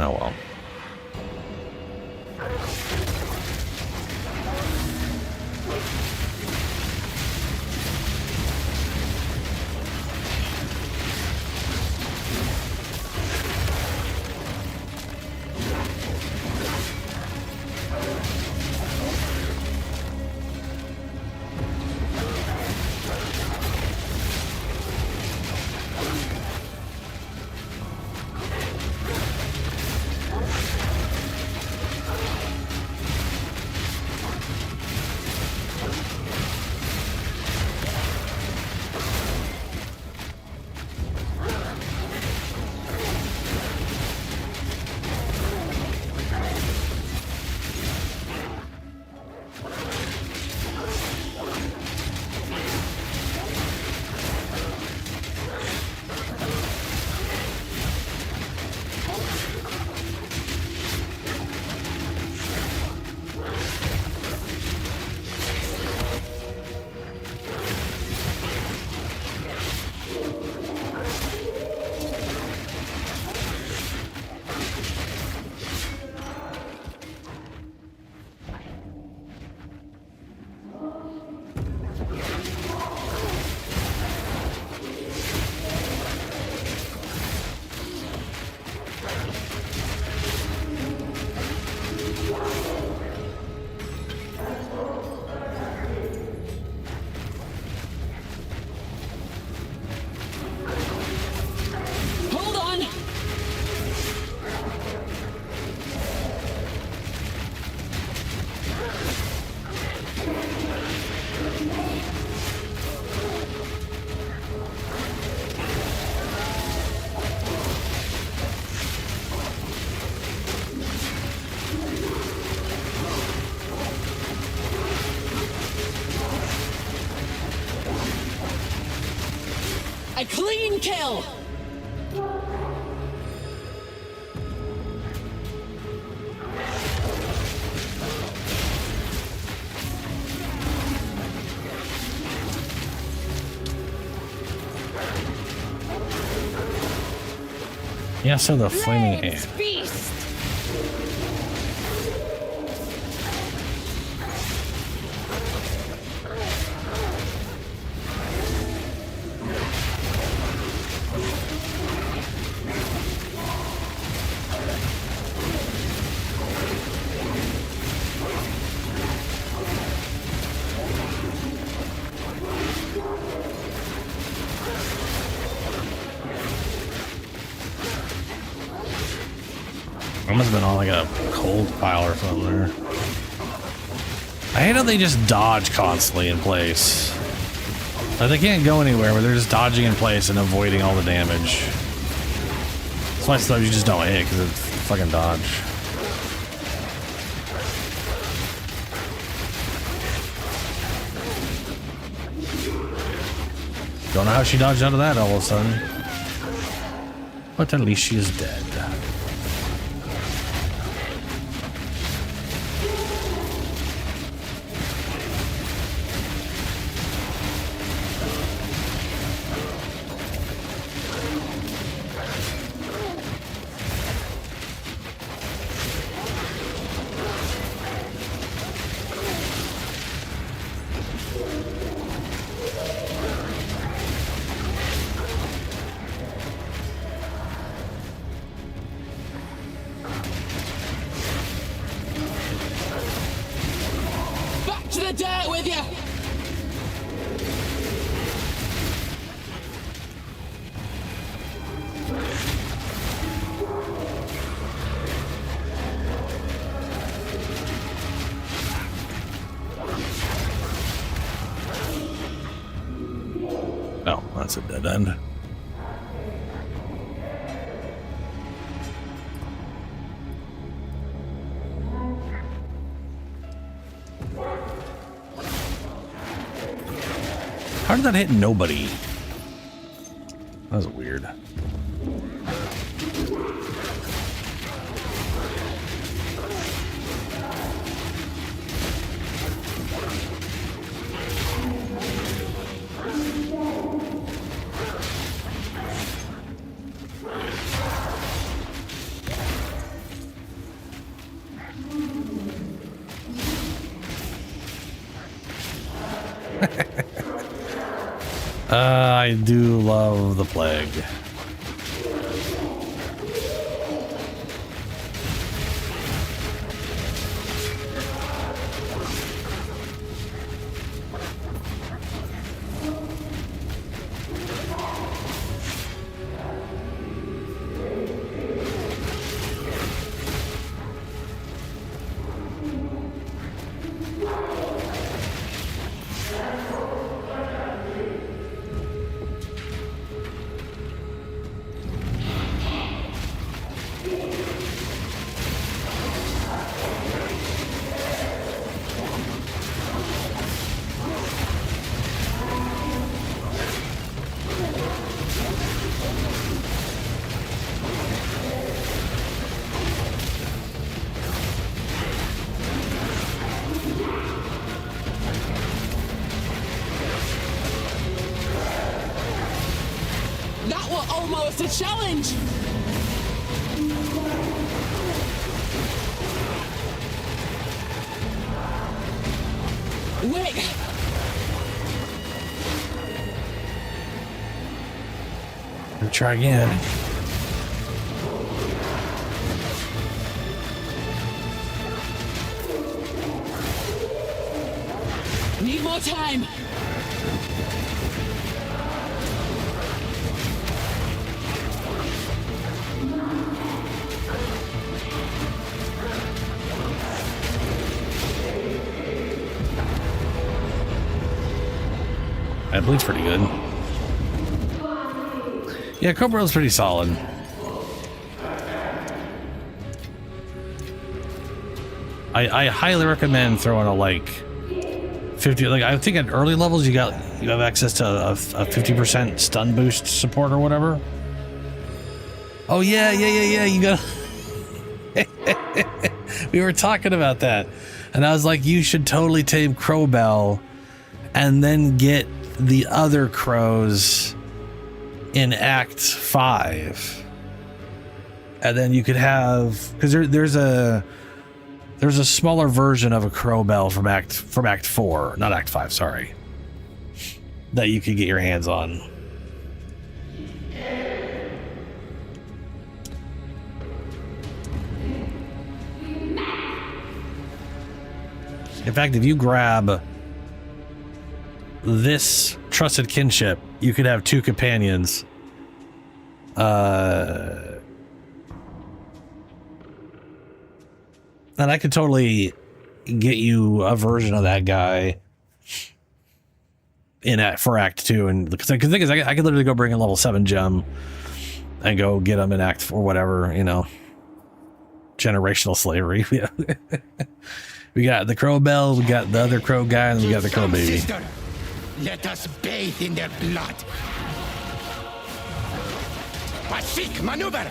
A: Oh well.
G: A clean kill!
A: Yeah, so the flaming hand.
F: Beast!
A: I must have been on like a cold pile or something there. I hate how they just dodge constantly in place. Like they can't go anywhere, but they're just dodging in place and avoiding all the damage. That's why stuff you just don't hit, because it's fucking dodge. Don't know how she dodged out of that all of a sudden. But at least she is dead.
G: Back to the dirt with you!
A: No, that's a dead end. How did that hit nobody? That was weird. I do love the plague.
G: That was almost a challenge! Wait!
A: Let's try again.
G: Need more time!
A: That bleed's pretty good. Yeah, Cobra's pretty solid. I highly recommend throwing a like 50. Like I think at early levels you have access to a 50% stun boost support or whatever. Oh yeah. You got. We were talking about that, and I was like, you should totally tame Crowbell, and then get the other crows in Act 5. And then you could have, because there's a smaller version of a crow bell from Act 4, not Act 5, sorry, that you could get your hands on. In fact, if you grab this trusted kinship, you could have 2 companions. And I could totally get you a version of that guy for Act 2, and because the thing is, I could literally go bring a level 7 gem and go get him in Act 4, whatever, you know. Generational slavery. We got the crow bell, we got the other crow guy, and we got the crow baby.
E: Sister, let us bathe in their blood. Bashik, maneuver!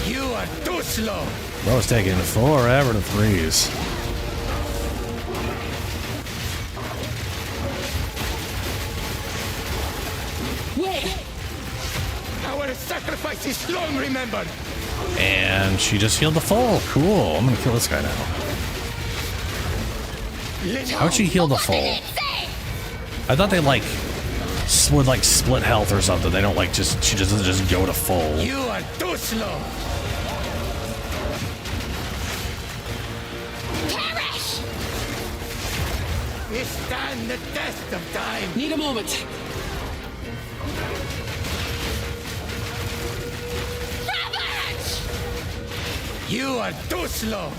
E: You are too slow.
A: Bro's taking forever to freeze.
H: Wait!
E: Our sacrifice is long remembered.
A: And she just healed the full. Cool. I'm gonna kill this guy now. How'd she heal the full? I thought they like would like split health or something. They don't like she doesn't just go to full.
E: You are too slow.
H: Perish!
E: We stand the test of time.
G: Need a moment.
H: Ravage!
E: You are too slow.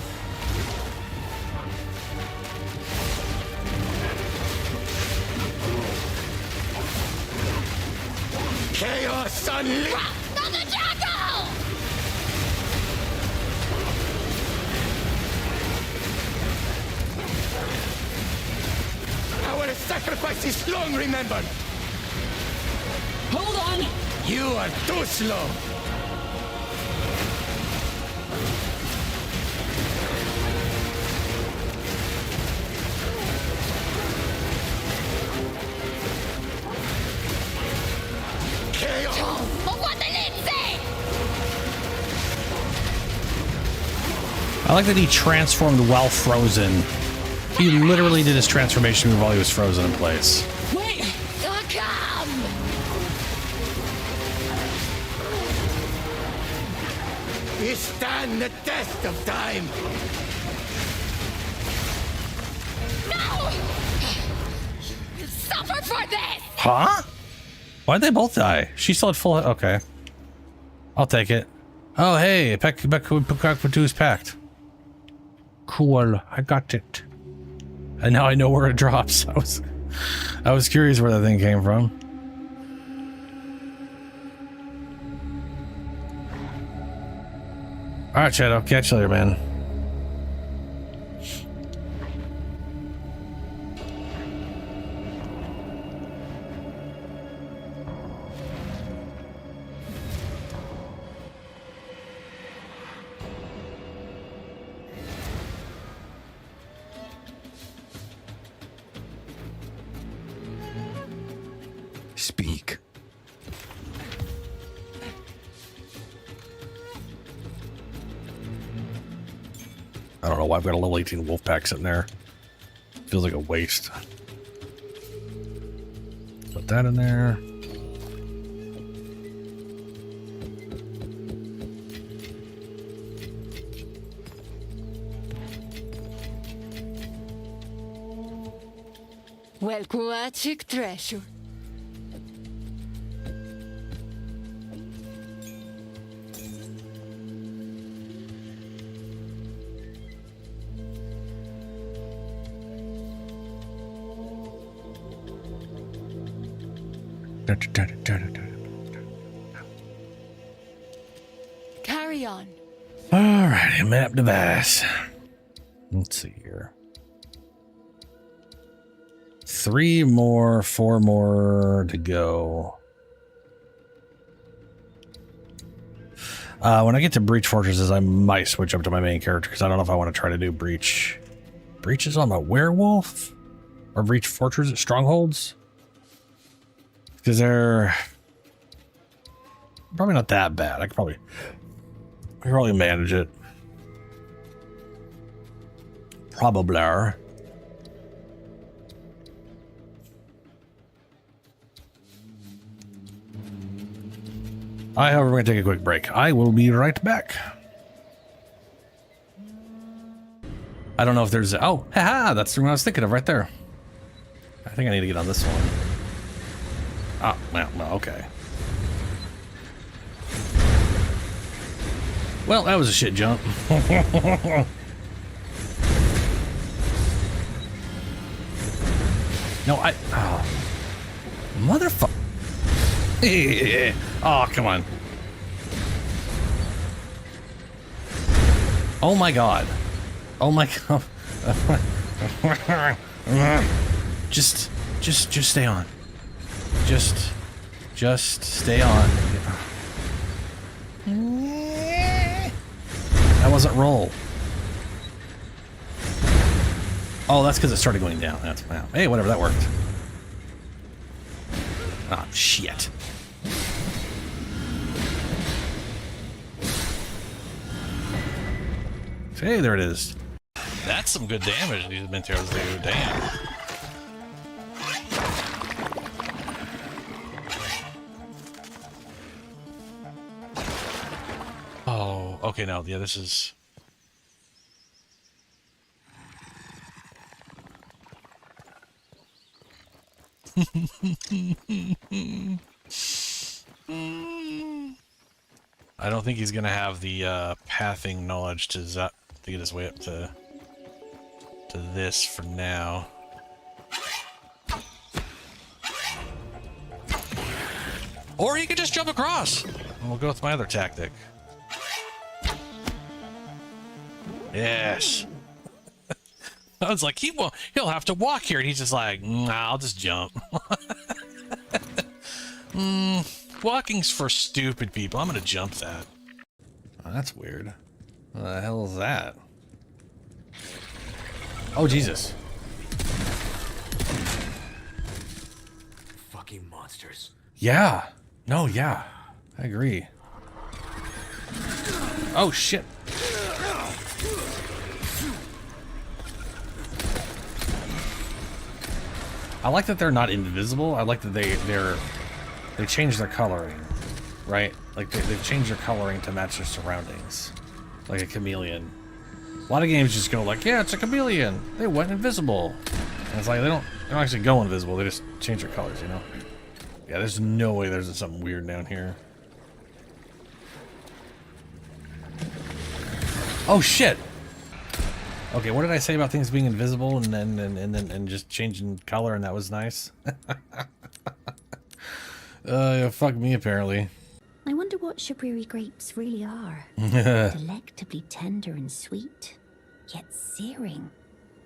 E: Chaos unleashed.
H: Not the jackal!
E: Our sacrifice is long remembered.
G: Hold on.
E: You are too slow. Chaos.
H: What the Lindsay?
A: I like that he transformed while frozen. He literally did his transformation move while he was frozen in place.
G: Wait.
H: Come!
E: We stand the test of time.
H: No! You'll suffer for this!
A: Huh? Why'd they both die? She still had full. Okay. I'll take it. Oh, hey, PoE2's packed. Cool, I got it. And now I know where it drops. I was curious where that thing came from. All right, Chad, I'll catch you later, man.
E: Speak.
A: I don't know why I've got a level 18 wolf pack sitting there. Feels like a waste. Put that in there.
F: Welkuachik treasure. Carry on.
A: Alrighty, map device. Let's see here. 3 more, 4 more to go. When I get to Breach Fortresses, I might switch up to my main character because I don't know if I want to try to do Breach Breaches on a werewolf? Or breach fortress strongholds? Because they're probably not that bad. I could probably manage it. Probably. However, we're going to take a quick break. I will be right back. I don't know if there's... Oh, haha, that's the one I was thinking of right there. I think I need to get on this one. Oh, well, okay. Well, that was a shit jump. No, oh, motherfucker. Oh, come on. Oh my god. Oh my god. Just stay on. Just stay on. That wasn't roll. Oh, that's because it started going down. That's wow. Hey, whatever, that worked. Ah, shit. Hey, there it is. That's some good damage these materials do. Damn. Oh, okay, now, yeah, this is... I don't think he's gonna have the pathing knowledge to get his way up to this for now. Or he could just jump across. And we'll go with my other tactic. Yes. I was like, he'll have to walk here, and he's just like, nah, I'll just jump. Walking's for stupid people. I'm gonna jump that. Oh, that's weird. What the hell is that? Oh, Jesus.
E: Fucking monsters.
A: Yeah. No, yeah. I agree. Oh, shit. I like that they're not invisible. I like that they change their coloring, right? Like they've changed their coloring to match their surroundings, like a chameleon. A lot of games just go like, yeah, it's a chameleon. They went invisible, and it's like they don't actually go invisible. They just change their colors, you know? Yeah, there's no way there's something weird down here. Oh shit. Okay, what did I say about things being invisible and then just changing color, and that was nice? Yeah, fuck me, apparently.
I: I wonder what Shabriri grapes really are. Delectably tender and sweet, yet searing.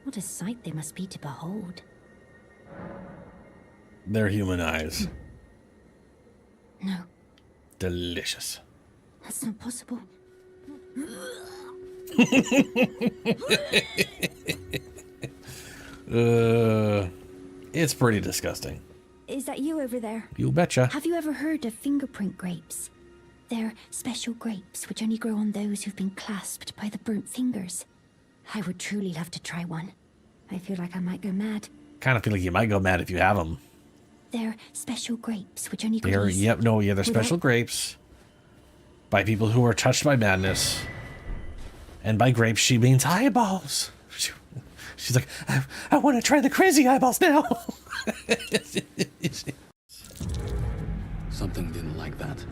I: What a sight they must be to behold.
A: They're human eyes.
I: No.
A: Delicious.
I: That's not possible.
A: It's pretty disgusting.
I: Is that you over there?
A: You betcha.
I: Have you ever heard of fingerprint grapes? They're special grapes which only grow on those who've been clasped by the burnt fingers. I would truly love to try one. I feel like I might go mad.
A: Kind of feel like you might go mad if you have them.
I: They're special grapes which only grow.
A: They're special grapes by people who are touched by madness. And by grapes, she means eyeballs. She's like, I want to try the crazy eyeballs now.
E: Something didn't like that.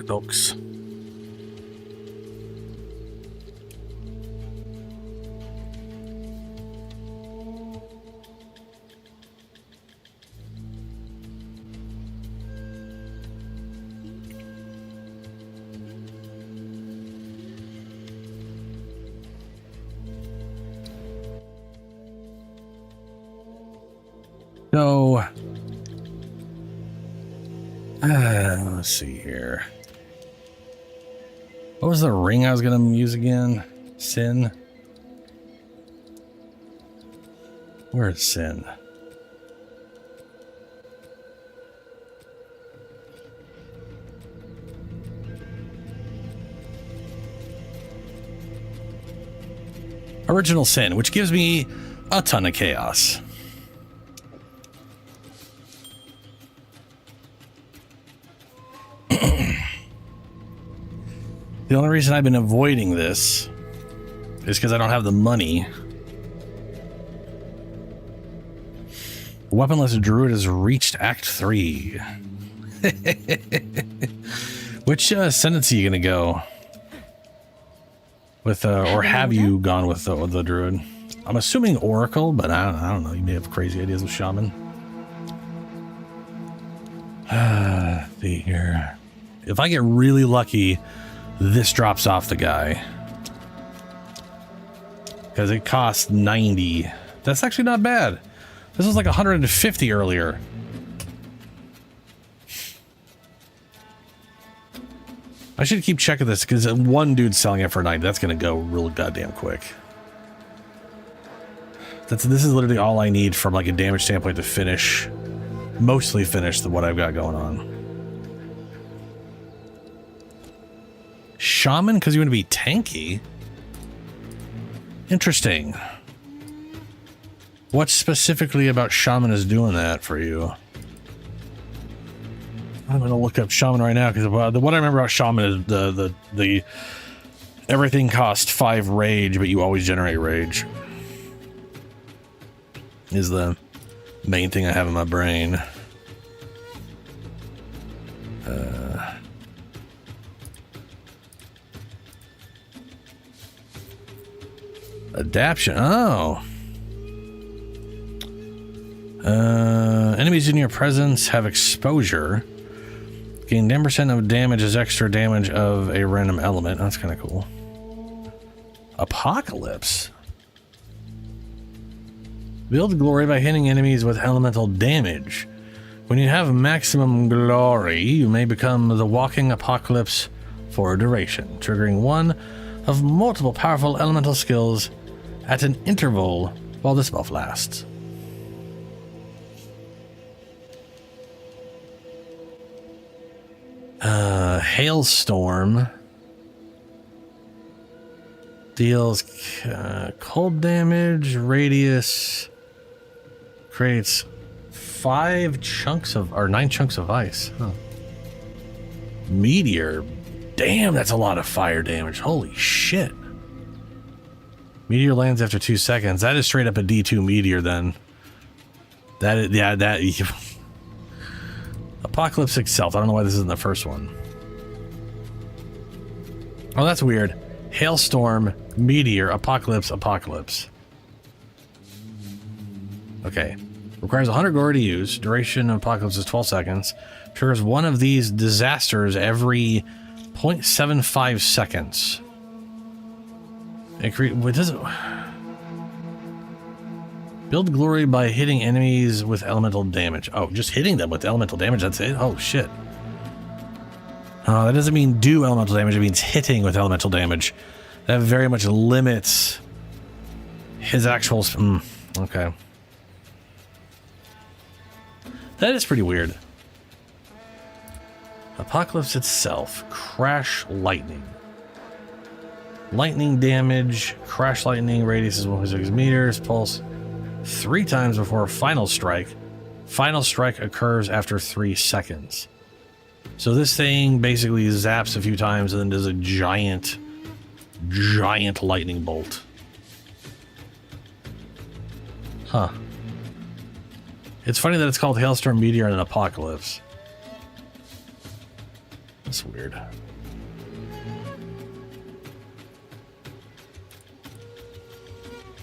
A: Dogs. So, let's see here. What was the ring I was going to use again? Sin. Where is Sin? Original Sin, which gives me a ton of chaos. The only reason I've been avoiding this is because I don't have the money. Weaponless Druid has reached Act 3. Which ascendancy are you going to go with, or have you gone with the Druid? I'm assuming Oracle, but I don't know. You may have crazy ideas with Shaman. See here. If I get really lucky, this drops off the guy. Because it costs 90. That's actually not bad. This was like 150 earlier. I should keep checking this because one dude's selling it for 90. That's going to go real goddamn quick. This is literally all I need from like a damage standpoint to finish, mostly finish what I've got going on. Shaman, because you want to be tanky? Interesting. What specifically about Shaman is doing that for you? I'm going to look up Shaman right now because what I remember about Shaman is the everything costs 5 rage, but you always generate rage. Is the main thing I have in my brain. Adaption. Oh. Enemies in your presence have exposure. Gain 10% of damage as extra damage of a random element. That's kind of cool. Apocalypse. Build glory by hitting enemies with elemental damage. When you have maximum glory, you may become the walking apocalypse for a duration, triggering one of multiple powerful elemental skills at an interval while this buff lasts. Hailstorm deals cold damage, radius, creates 9 chunks of ice. Huh. Meteor, damn, that's a lot of fire damage. Holy shit. Meteor lands after 2 seconds. That is straight up a D2 meteor then. That is, yeah, that Apocalypse itself. I don't know why this isn't the first one. Oh, that's weird. Hailstorm, meteor, apocalypse. Okay. Requires 100 glory to use. Duration of apocalypse is 12 seconds. Triggers one of these disasters every 0.75 seconds. What does it? Build glory by hitting enemies with elemental damage. Oh, just hitting them with elemental damage, that's it? Oh, shit. That doesn't mean do elemental damage, it means hitting with elemental damage. That very much limits his actual... okay. That is pretty weird. Apocalypse itself. Crash lightning. Lightning damage. Crash lightning. Radius is 1.6 meters. Pulse 3 times before final strike. Final strike occurs after 3 seconds. So this thing basically zaps a few times and then does a giant lightning bolt. Huh. It's funny that it's called Hailstorm, Meteor, and an Apocalypse. That's weird.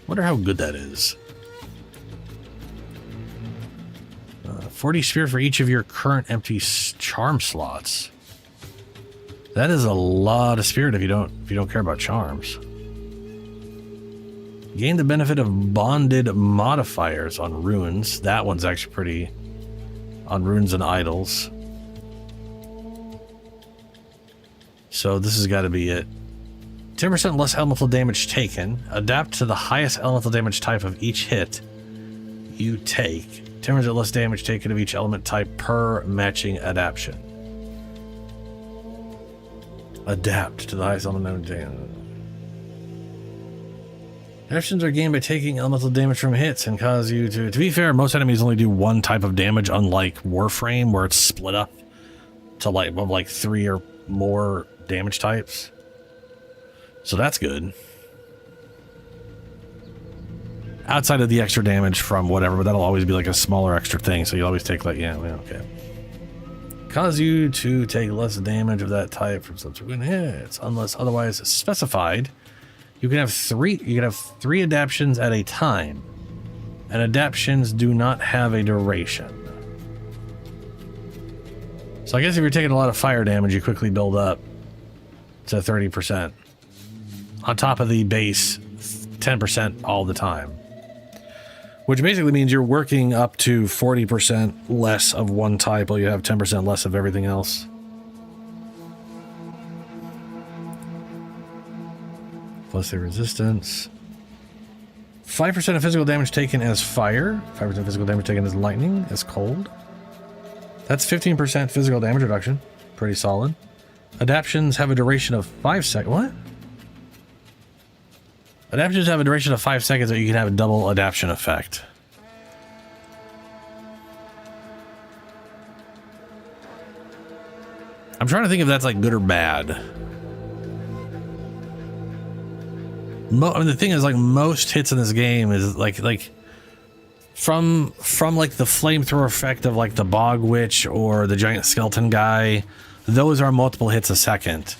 A: Wonder how good that is. 40 spear for each of your current empty charm slots. That is a lot of spirit if you don't care about charms. Gain the benefit of bonded modifiers on runes. That one's actually pretty on runes and idols. So this has got to be it. 10% less elemental damage taken. Adapt to the highest elemental damage type of each hit you take. 10% less damage taken of each element type per matching adaptation. Adapt to the highest elemental damage. Adaptations are gained by taking elemental damage from hits and cause you to... To be fair, most enemies only do one type of damage, unlike Warframe, where it's split up to like 3 or more damage types. So that's good. Outside of the extra damage from whatever, but that'll always be like a smaller extra thing, so you'll always take like, yeah, okay. Cause you to take less damage of that type from subsequent hits, unless otherwise specified. You can have three adaptions at a time, and adaptions do not have a duration. So I guess if you're taking a lot of fire damage, you quickly build up to 30%. On top of the base 10% all the time. Which basically means you're working up to 40% less of one type while you have 10% less of everything else. Plus the resistance. 5% of physical damage taken as fire. 5% physical damage taken as lightning, as cold. That's 15% physical damage reduction. Pretty solid. Adaptions have a duration of 5 seconds. What? Adaptions have a duration of 5 seconds, but you can have a double adaption effect. I'm trying to think if that's like good or bad. I mean, the thing is, like, most hits in this game is like from like the flamethrower effect of like the Bog Witch or the giant skeleton guy. Those are multiple hits a second.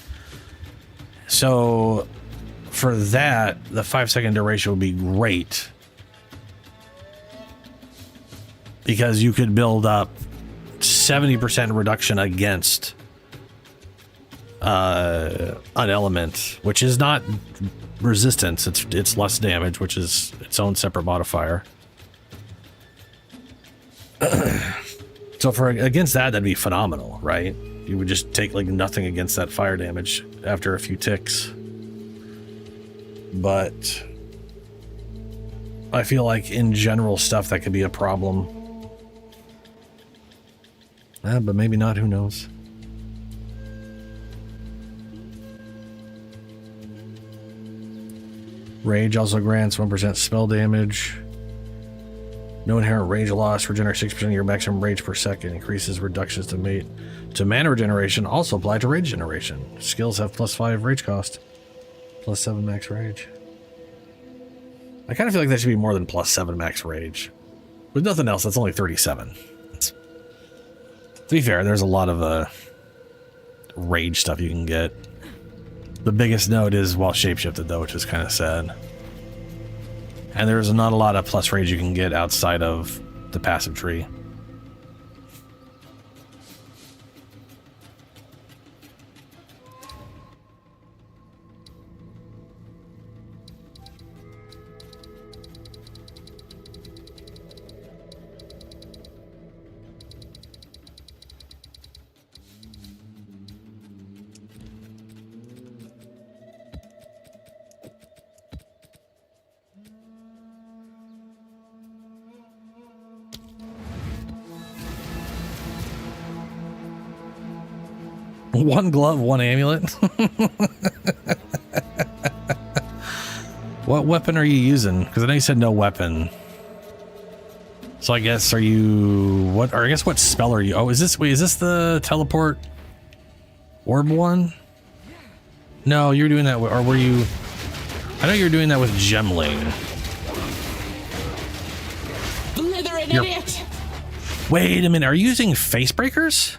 A: So for that, the 5 second duration would be great, because you could build up 70% reduction against an element, which is not resistance, it's less damage, which is its own separate modifier. So for against that, that'd be phenomenal, right? You would just take like nothing against that fire damage after a few ticks. But I feel like in general stuff that could be a problem. But maybe not, who knows? Rage also grants 1% spell damage. No inherent rage loss. Regenerate 6% of your maximum rage per second. Increases reductions to mana regeneration. Also apply to rage generation. Skills have +5 rage cost. +7 max rage. I kind of feel like that should be more than +7 max rage. With nothing else, that's only 37. To be fair, there's a lot of rage stuff you can get. The biggest note is while shapeshifted, though, which is kind of sad. And there's not a lot of plus rage you can get outside of the passive tree. One glove, one amulet. What weapon are you using? Because I know you said no weapon. So I guess I guess what spell are you? Oh, is this the teleport orb one? No, you're doing that, or were you? I know you're doing that with Gemling.
H: Blithering idiot!
A: Wait a minute, are you using face breakers?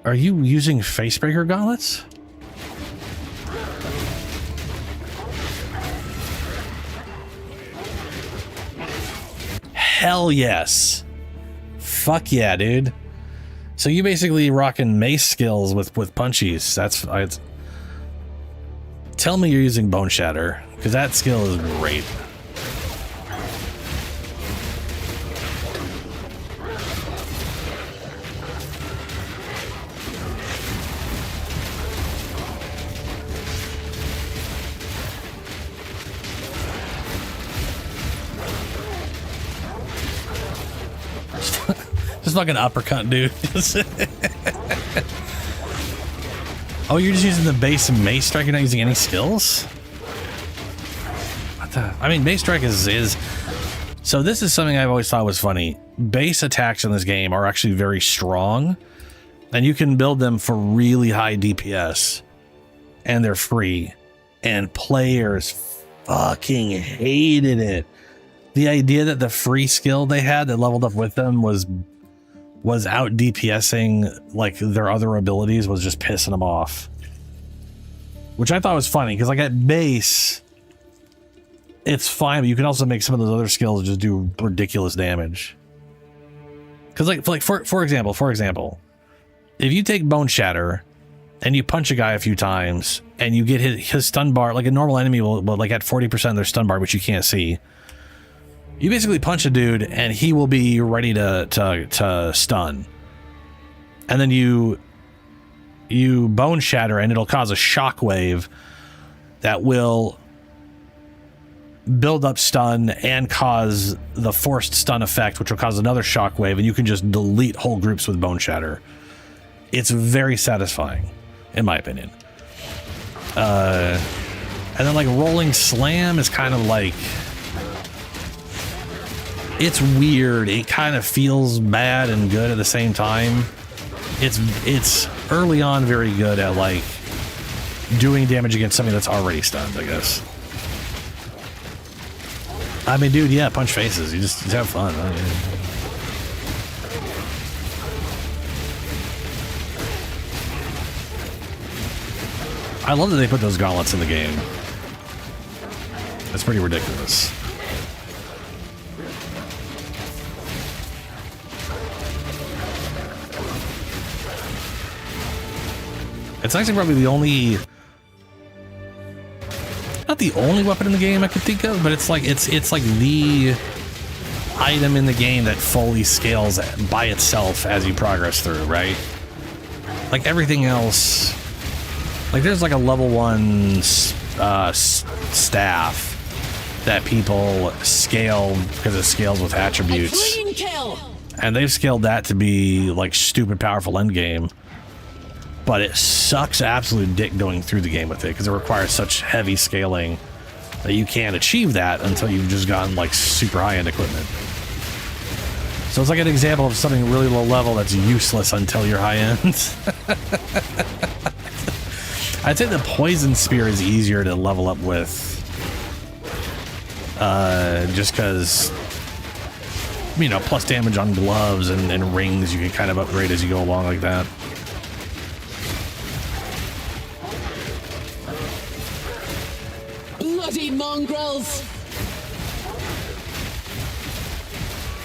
A: Are you using facebreaker gauntlets? Hell yes. Fuck yeah, dude. So you basically rocking mace skills with punchies. Tell me you're using Bone Shatter, because that skill is great. fucking uppercut, dude. Oh, you're just using the base mace strike. You're not using any skills? What the? I mean, base strike is... So this is something I've always thought was funny. Base attacks in this game are actually very strong, and you can build them for really high DPS, and they're free. And players fucking hated it. The idea that the free skill they had that leveled up with them was out DPSing like their other abilities was just pissing them off. Which I thought was funny, because like at base, it's fine, but you can also make some of those other skills just do ridiculous damage. Because like for example, if you take Bone Shatter and you punch a guy a few times and you get his stun bar, like a normal enemy will like at 40% of their stun bar, which you can't see. You basically punch a dude and he will be ready to stun. And then you Bone Shatter and it'll cause a shockwave that will build up stun and cause the forced stun effect, which will cause another shockwave, and you can just delete whole groups with Bone Shatter. It's very satisfying, in my opinion. And then like Rolling Slam is kind of like, it's weird. It kind of feels bad and good at the same time. It's early on very good at like doing damage against something that's already stunned, I guess. I mean, dude, yeah, punch faces. You just have fun. I love that they put those gauntlets in the game. That's pretty ridiculous. It's actually probably the only... Not the only weapon in the game I could think of, but it's like the item in the game that fully scales by itself as you progress through, right? Like everything else, like there's like a level 1 staff that people scale because it scales with attributes, and they've scaled that to be like stupid powerful endgame. But it sucks absolute dick going through the game with it because it requires such heavy scaling that you can't achieve that until you've just gotten like super high-end equipment. So it's like an example of something really low level that's useless until you're high-end. I'd say the Poison Spear is easier to level up with, just because, you know, plus damage on gloves and rings you can kind of upgrade as you go along like that.
G: Bloody mongrels!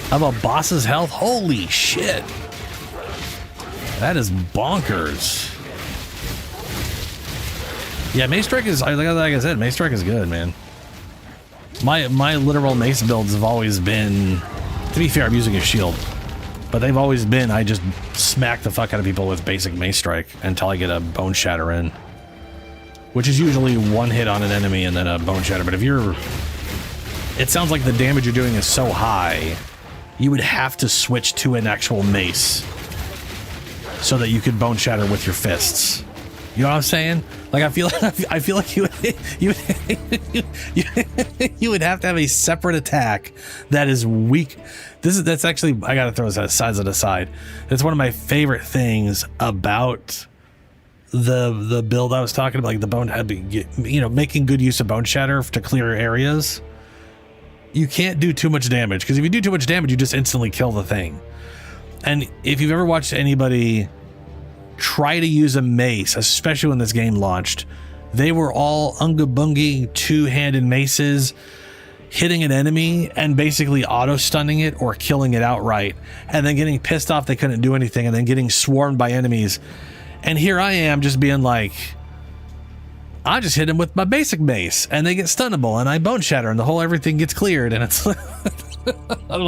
A: How about boss's health? Holy shit. That is bonkers. Yeah, Mace Strike is, like I said, Mace Strike is good, man. My literal mace builds have always been, to be fair, I'm using a shield, but they've always been, I just smack the fuck out of people with basic Mace Strike until I get a Bone Shatter in. Which is usually one hit on an enemy and then a Bone Shatter. But if you're... It sounds like the damage you're doing is so high, you would have to switch to an actual mace so that you could Bone Shatter with your fists. You know what I'm saying? Like, I feel like you would have to have a separate attack that is weak. That's actually... I gotta throw this sides on the side. That's one of my favorite things about... the build I was talking about, like the bone, you know, making good use of Bone Shatter to clear areas. You can't do too much damage, because if you do too much damage, you just instantly kill the thing. And if you've ever watched anybody try to use a mace, especially when this game launched, they were all unga bungy two-handed maces hitting an enemy and basically auto-stunning it or killing it outright, and then getting pissed off they couldn't do anything, and then getting swarmed by enemies. And here I am just being like, I just hit him with my basic mace and they get stunnable and I Bone Shatter and the whole everything gets cleared, and it's I'm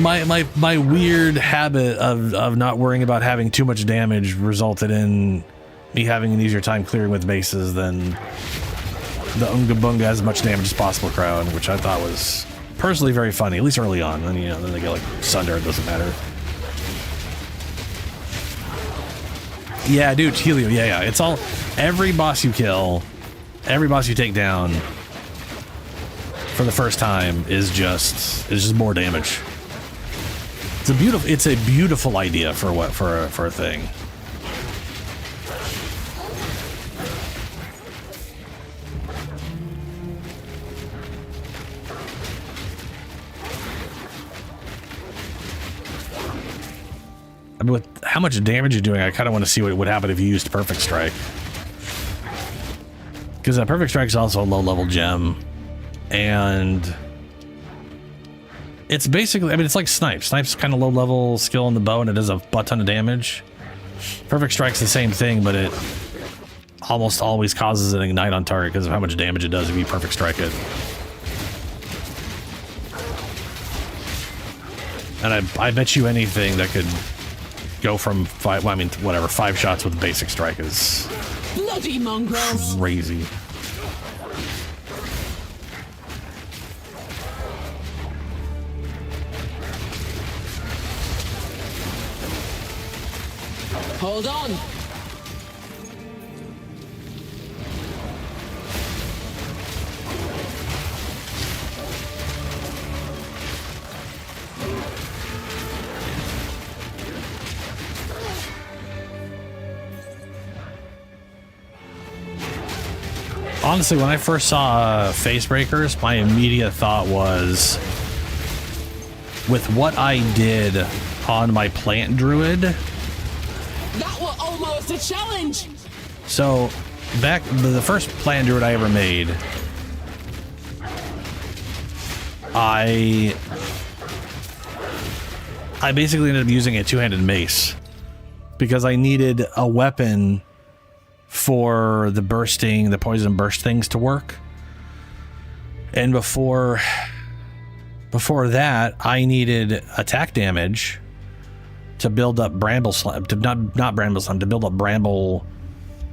A: like my weird habit of not worrying about having too much damage resulted in me having an easier time clearing with maces than Unga Bunga as much damage as possible crowd, which I thought was personally very funny, at least early on. And then they get like Sunder, it doesn't matter. Yeah, dude, Helio, yeah. It's all, every boss you kill, every boss you take down for the first time is just more damage. It's a beautiful idea for a thing. I mean, with how much damage you're doing, I kind of want to see what would happen if you used Perfect Strike. Because that Perfect Strike is also a low-level gem. And it's basically, I mean, it's like Snipe. Snipe's kind of low-level skill on the bow, and it does a butt ton of damage. Perfect Strike's the same thing, but it almost always causes an ignite on target because of how much damage it does if you Perfect Strike it. And I bet you anything that could go from 5, well, I mean, whatever, 5 shots with basic strike is
H: Bloody mongrels!
A: Crazy.
H: Hold on!
A: Honestly, when I first saw Face Breakers, my immediate thought was, with what I did on my plant druid.
H: That was almost a challenge!
A: So, back the first plant druid I ever made, I basically ended up using a two-handed mace because I needed a weapon for the poison burst things to work. And before that, I needed attack damage to build up Bramble Slam, not Bramble Slam, to build up Bramble,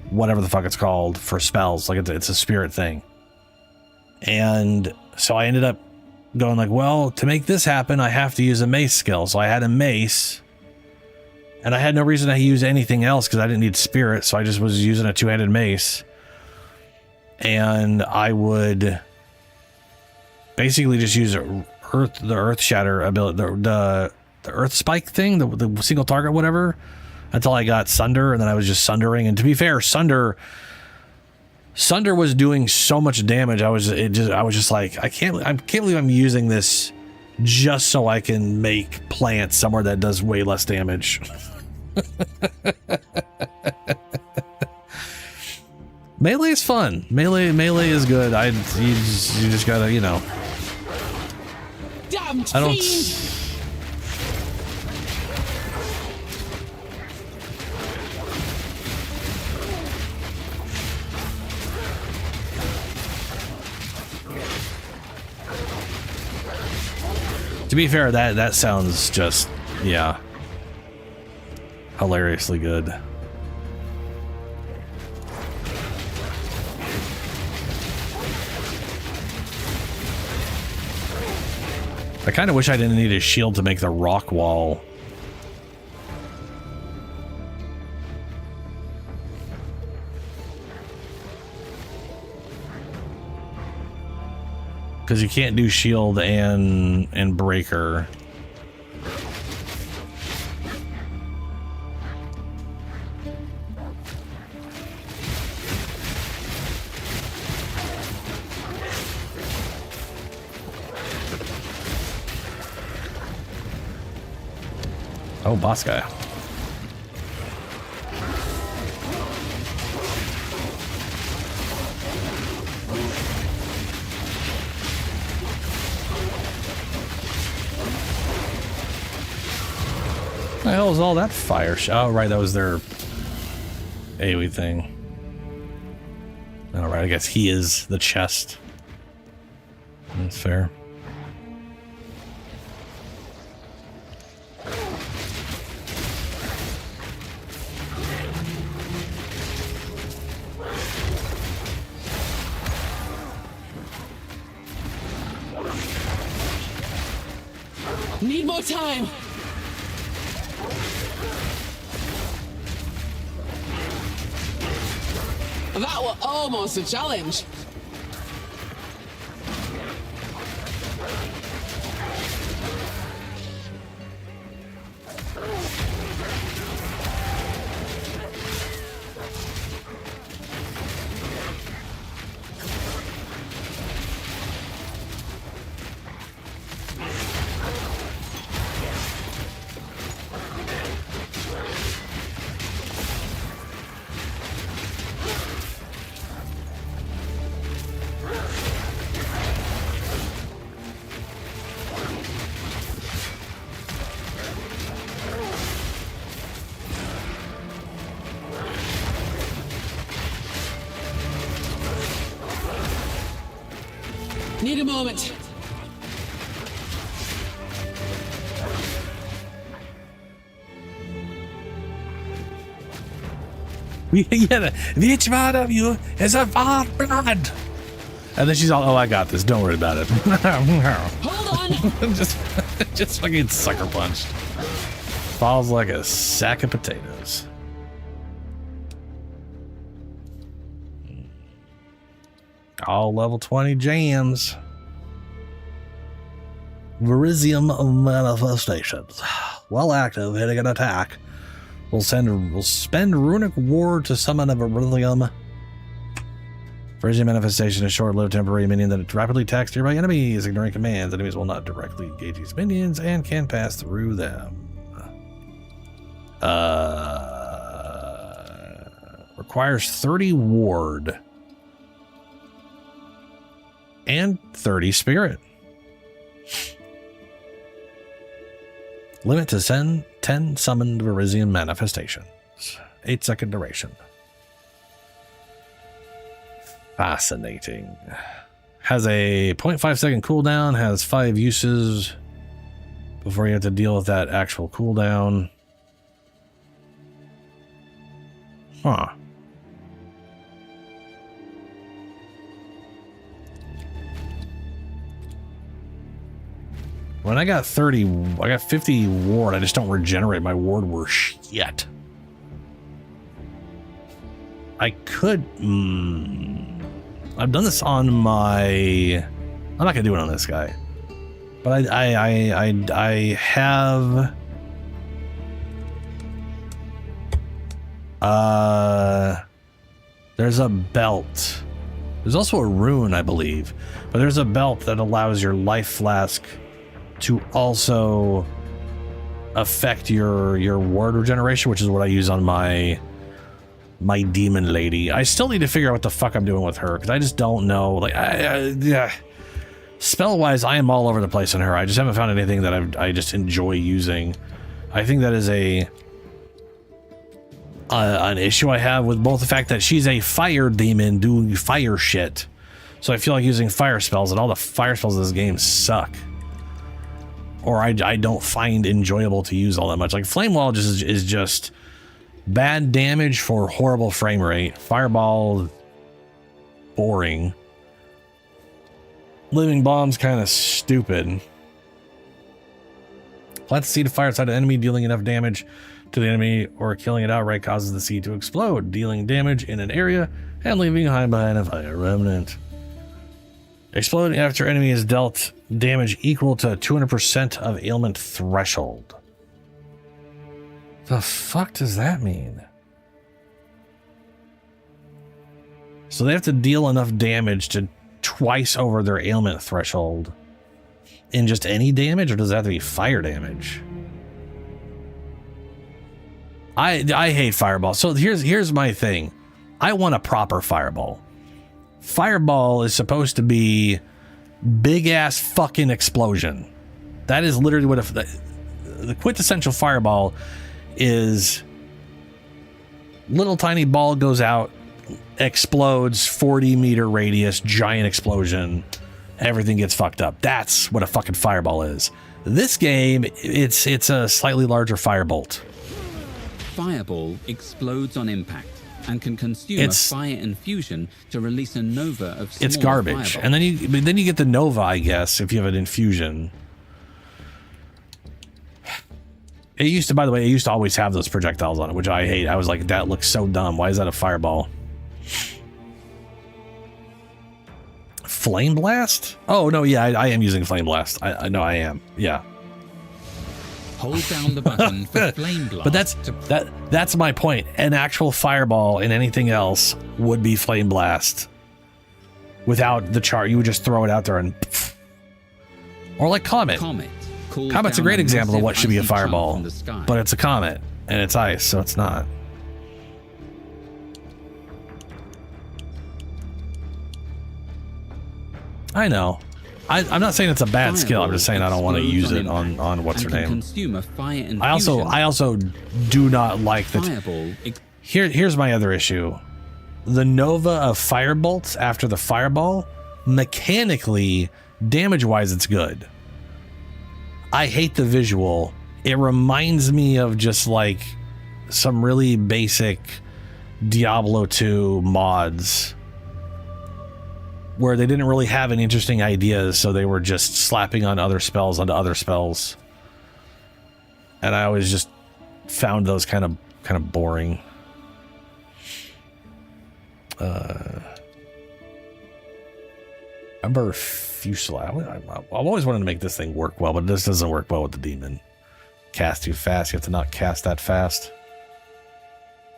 A: whatever the fuck it's called, for spells. Like it's a spirit thing. And so I ended up going like, well, to make this happen, I have to use a mace skill. So I had a mace, and I had no reason to use anything else because I didn't need spirit, so I just was using a two-handed mace. And I would basically just use the Earth Shatter ability, the Earth Spike thing, the single target, whatever, until I got Sunder, and then I was just sundering. And to be fair, Sunder was doing so much damage. I was just like, I can't believe I'm using this just so I can make plants somewhere that does way less damage. Melee is fun. Melee is good. You just gotta, you know.
H: Damned
A: I don't.
H: fiend!
A: To be fair, that sounds just, yeah, hilariously good. I kind of wish I didn't need a shield to make the rock wall. Because you can't do shield and breaker. Oh, boss guy. What the hell is all that fire? Oh, right, that was their AoE thing. All right, I guess he is the chest. That's fair.
G: Need more time. That was almost a challenge. Need a moment.
A: Yeah, which one of you is a bad blood? And then she's all, oh, I got this. Don't worry about it.
G: Hold on.
A: just fucking sucker punched. Falls like a sack of potatoes. All level 20 jams. Virizium manifestations. While active, hitting an attack. We'll spend runic ward to summon a Virizium. Virizium manifestation is short-lived temporary minion that rapidly attacks nearby enemies, ignoring commands. Enemies will not directly engage these minions and can pass through them. Requires 30 ward. And 30 spirit. Limit to 10 summoned Virizium manifestations. 8-second duration. Fascinating. Has a 0.5 second cooldown, has 5 uses before you have to deal with that actual cooldown. Huh. When I got 50 ward, I just don't regenerate my ward worth yet. I could, I've done this on my, I'm not gonna do it on this guy, but I have, there's a belt. There's also a rune, I believe, but there's a belt that allows your life flask to also affect your ward regeneration, which is what I use on my demon lady. I still need to figure out what the fuck I'm doing with her, because I just don't know. Like, yeah, spell wise, I am all over the place on her. I just haven't found anything that I just enjoy using. I think that is an issue I have with both the fact that she's a fire demon doing fire shit, so I feel like using fire spells, and all the fire spells in this game suck. Or I don't find enjoyable to use all that much. Like Flame Wall is just bad damage for horrible frame rate. Fireball, boring. Living Bomb's kind of stupid. Plant the seed of fire inside an enemy, dealing enough damage to the enemy or killing it outright causes the seed to explode, dealing damage in an area and leaving behind a fire remnant. Exploding after enemy is dealt damage equal to 200% of ailment threshold. The fuck does that mean? So they have to deal enough damage to twice over their ailment threshold in just any damage, or does that have to be fire damage? I hate fireball. So here's my thing. I want a proper fireball. Fireball is supposed to be big ass fucking explosion. That is literally what the quintessential fireball is. Little tiny ball goes out, explodes, 40-meter radius, giant explosion, everything gets fucked up. That's what a fucking fireball is. This game, it's a slightly larger firebolt.
C: Fireball explodes on impact and can consume a fire infusion to release a nova of small
A: It's garbage.
C: fireball.
A: And then you get the nova, I guess, if you have an infusion. It used to, by the way, it used to always have those projectiles on it, which I hate. I was like, that looks so dumb. Why is that a fireball? Flame Blast? Oh, no, yeah, I am using Flame Blast. I know I am. Yeah.
C: Hold down the button for Flame Blast.
A: But that's my point. An actual fireball in anything else would be Flame Blast. Without the chart, you would just throw it out there and... Or like Comet. Comet's a great example of what should be a fireball. But it's a comet, and it's ice, so it's not. I know. I'm not saying it's a bad skill. I'm just saying I don't want to use it on what's her name. I also do not like that. Here's my other issue. The Nova of Firebolts after the Fireball, mechanically, damage-wise, it's good. I hate the visual. It reminds me of just like some really basic Diablo 2 mods where they didn't really have any interesting ideas, so they were just slapping on other spells onto other spells. And I always just found those kind of boring. Remember Fusillade? I've always wanted to make this thing work well, but this doesn't work well with the demon. Cast too fast. You have to not cast that fast.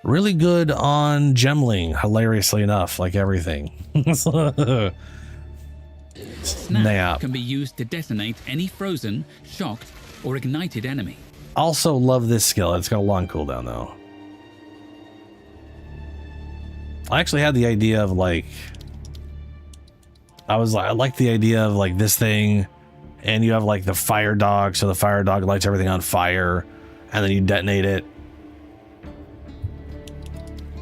A: Really good on Gemling, hilariously enough, like everything.
C: Snap can be used to detonate any frozen, shocked, or ignited enemy.
A: Also love this skill. It's got a long cooldown though. I actually had the idea of like, I like the idea of like this thing, and you have like the fire dog, so the fire dog lights everything on fire, and then you detonate it.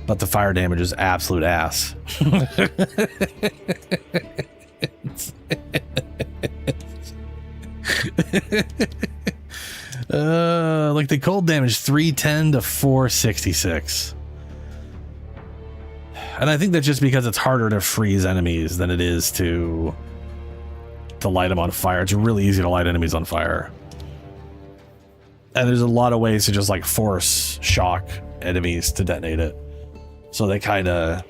A: But the fire damage is absolute ass. Like the cold damage 310 to 466. And I think that's just because it's harder to freeze enemies than it is to light them on fire. It's really easy to light enemies on fire. And there's a lot of ways to just like force shock enemies to detonate it. So they kind of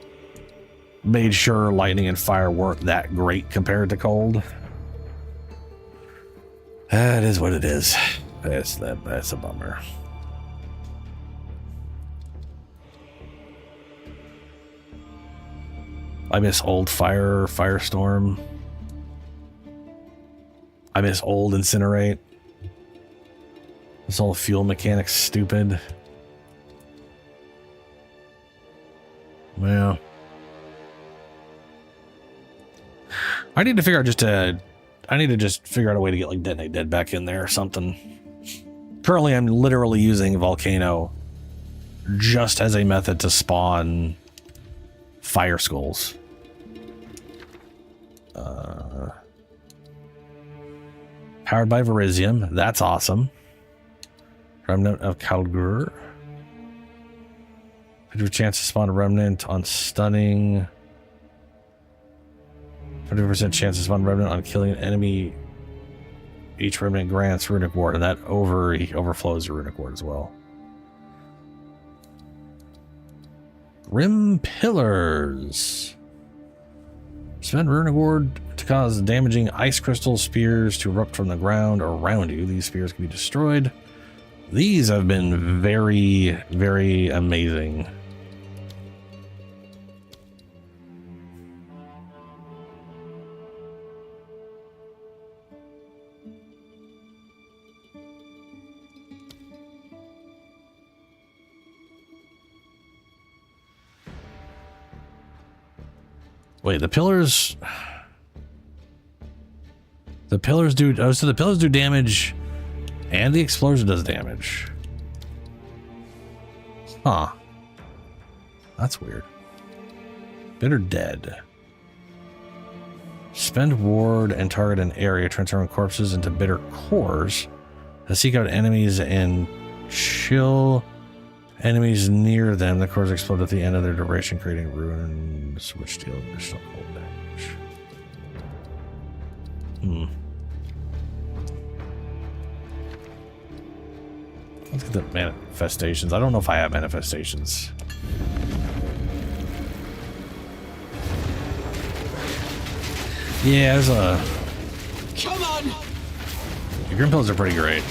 A: made sure lightning and fire weren't that great compared to cold. That is what it is. That's a bummer. I miss old Firestorm. I miss old Incinerate. This whole fuel mechanic's stupid. Well, I need to figure out I need to just figure out a way to get like Detonate Dead back in there or something. Currently, I'm literally using Volcano just as a method to spawn fire skulls. Powered by Verizium. That's awesome. Remnant of Kalgur. 50% chance to spawn a remnant on stunning. 50% chance to spawn a remnant on killing an enemy. Each remnant grants Runic Ward, and that overflows your Runic Ward as well. Rim Pillars. Spend Runic Ward to cause damaging ice crystal spears to erupt from the ground around you. These spears can be destroyed. These have been very, very amazing. Wait, the pillars do, oh, so the pillars do damage and the explosion does damage. Huh. That's weird. Bitter Dead. Spend ward and target an area, transforming corpses into bitter cores. Seek out enemies and chill enemies near them. The cores explode at the end of their duration, creating ruins which deal additional cold damage. Let's get the manifestations. I don't know if I have manifestations. Yeah, there's a...
G: Come on!
A: The Grim Pills are pretty great.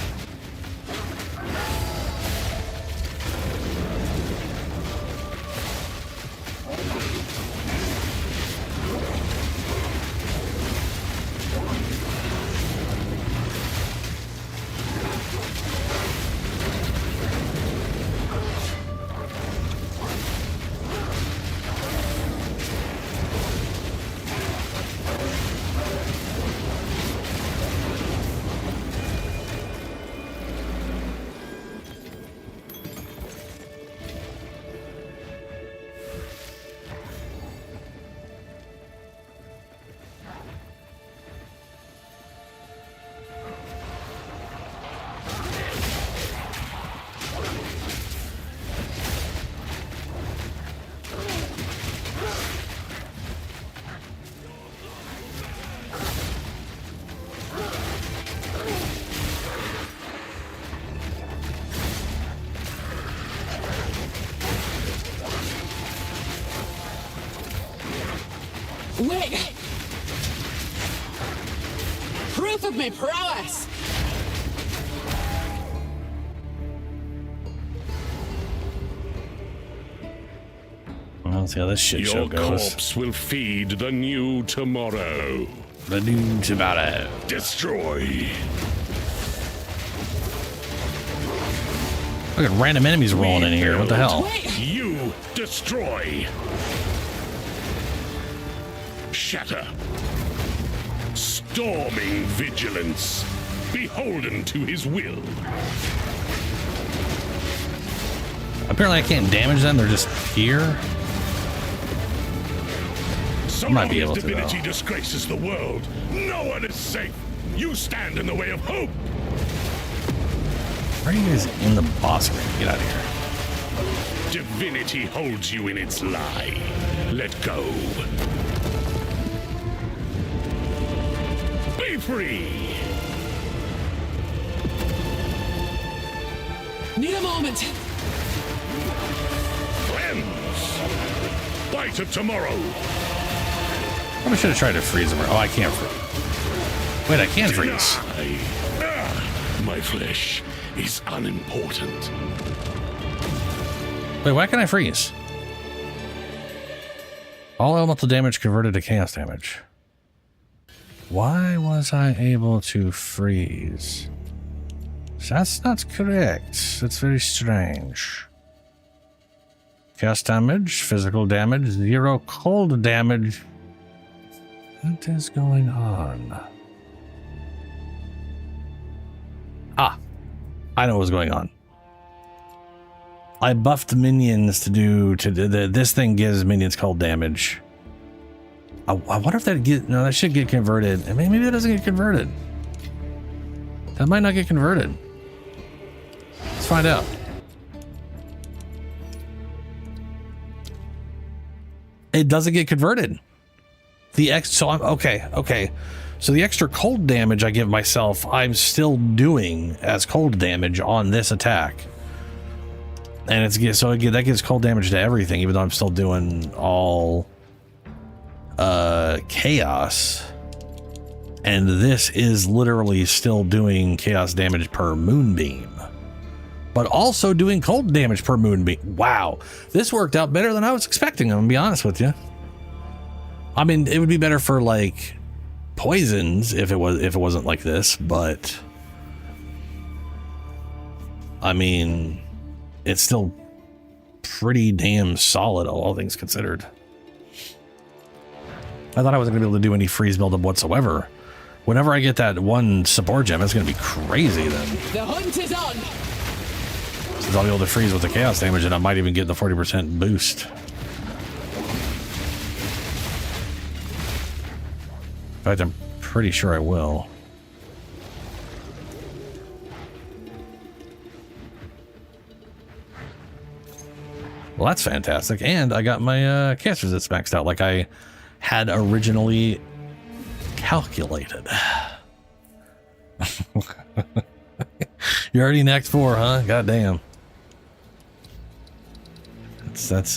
G: Wait! Proof of my prowess!
A: Well, let's see how this shit show
B: Your
A: goes.
B: corpse will feed the new tomorrow.
A: The new tomorrow.
B: Destroy.
A: Look at random enemies rolling in here. What the hell?
G: Wait!
B: You destroy. Shatter. Storming vigilance. Beholden to his will.
A: Apparently I can't damage them. They're just here.
B: So
A: Might
B: long
A: be
B: as
A: able to,
B: divinity
A: though.
B: disgraces the world, no one is safe. You stand in the way of hope.
A: Why are you guys in the boss arena? Get out of here.
B: Divinity holds you in its lie. Let go. Be free.
G: Need a moment!
B: Cleanse. Bite of tomorrow.
A: Probably should have tried to freeze them. Oh, I can't freeze. Wait, I can freeze.
B: Deny. My flesh is unimportant.
A: Wait, why can I freeze? All elemental damage converted to chaos damage. Why was I able to freeze? That's not correct. That's very strange. Chaos damage, physical damage, 0 cold damage. What is going on? Ah, I know what's going on. I buffed minions to do this thing gives minions cold damage. I wonder if that that should get converted. I mean, maybe that doesn't get converted. That might not get converted. Let's find out. It doesn't get converted. So I'm okay. So the extra cold damage I give myself, I'm still doing as cold damage on this attack. And that gives cold damage to everything, even though I'm still doing all chaos. And this is literally still doing chaos damage per moonbeam, but also doing cold damage per moonbeam. Wow, this worked out better than I was expecting. I'm gonna be honest with you. I mean, it would be better for like poisons if it wasn't like this, but I mean, it's still pretty damn solid, all things considered. I thought I wasn't gonna be able to do any freeze buildup whatsoever. Whenever I get that one support gem, it's gonna be crazy then.
G: The hunt is on!
A: Since I'll be able to freeze with the chaos damage, and I might even get the 40% boost. In fact, I'm pretty sure I will. Well, that's fantastic. And I got my chaos resist maxed out like I had originally calculated. You're already in Act 4, huh? God damn. That's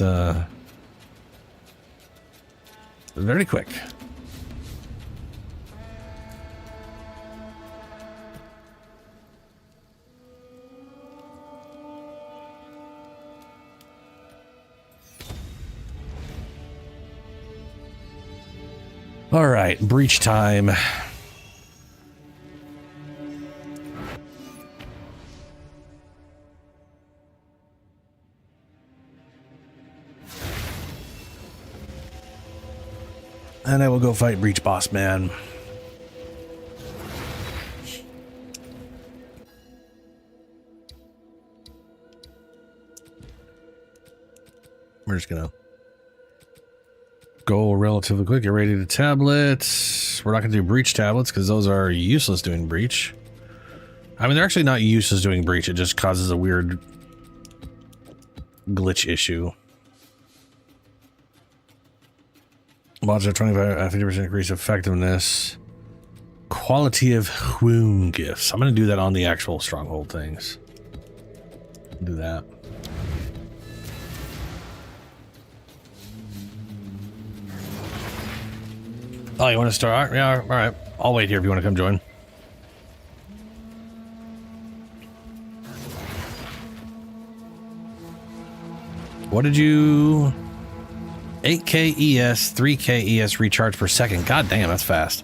A: very quick. All right, breach time. And I will go fight Breach Boss Man. We're just gonna go relatively quick. Get ready to tablets. We're not gonna do breach tablets because those are useless doing breach. I mean, they're actually not useless doing breach. It just causes a weird glitch issue. Mods are 50% increase effectiveness. Quality of wound gifts. I'm going to do that on the actual stronghold things. Do that. Oh, you want to start? Yeah, all right. I'll wait here if you want to come join. What did you... 8k ES, 3k ES recharge per second. God damn, that's fast.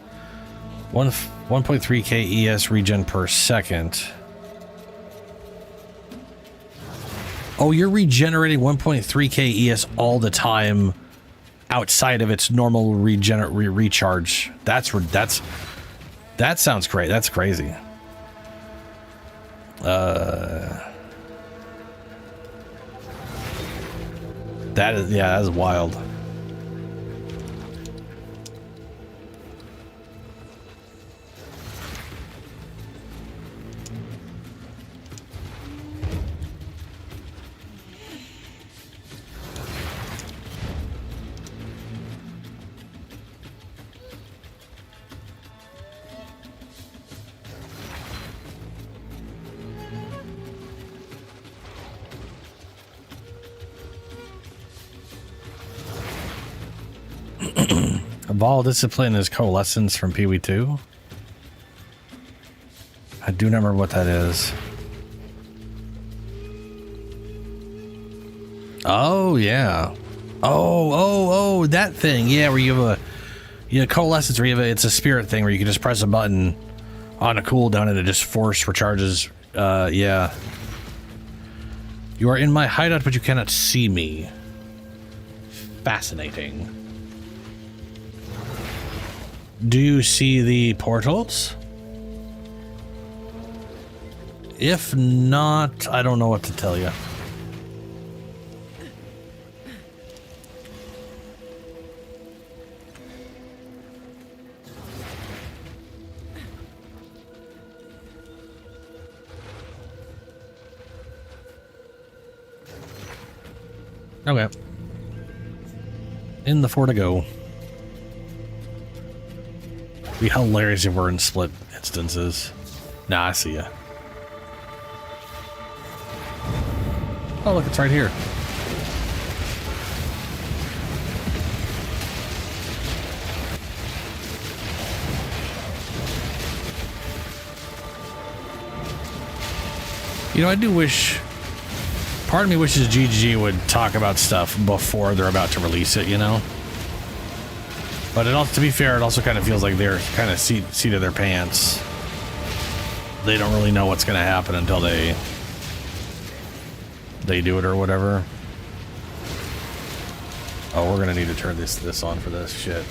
A: 1.3k ES regen per second. Oh, you're regenerating 1.3k ES all the time outside of its normal recharge. That sounds great. That's crazy. That is wild. Evolve discipline is coalescence from PoE2. I do not remember what that is. Oh yeah. Oh, that thing. Yeah, where you have coalescence where it's a spirit thing where you can just press a button on a cooldown and it just force recharges. Yeah. You are in my hideout, but you cannot see me. Fascinating. Do you see the portals? If not, I don't know what to tell you. Okay. In the 4 to go. Be hilarious if we're in split instances. Nah, I see ya. Oh, look, it's right here. You know, I do wish... Part of me wishes GG would talk about stuff before they're about to release it, you know? But it also, to be fair, it also kind of feels like they're kind of seat of their pants. They don't really know what's going to happen until they do it or whatever. Oh, we're going to need to turn this on for this shit.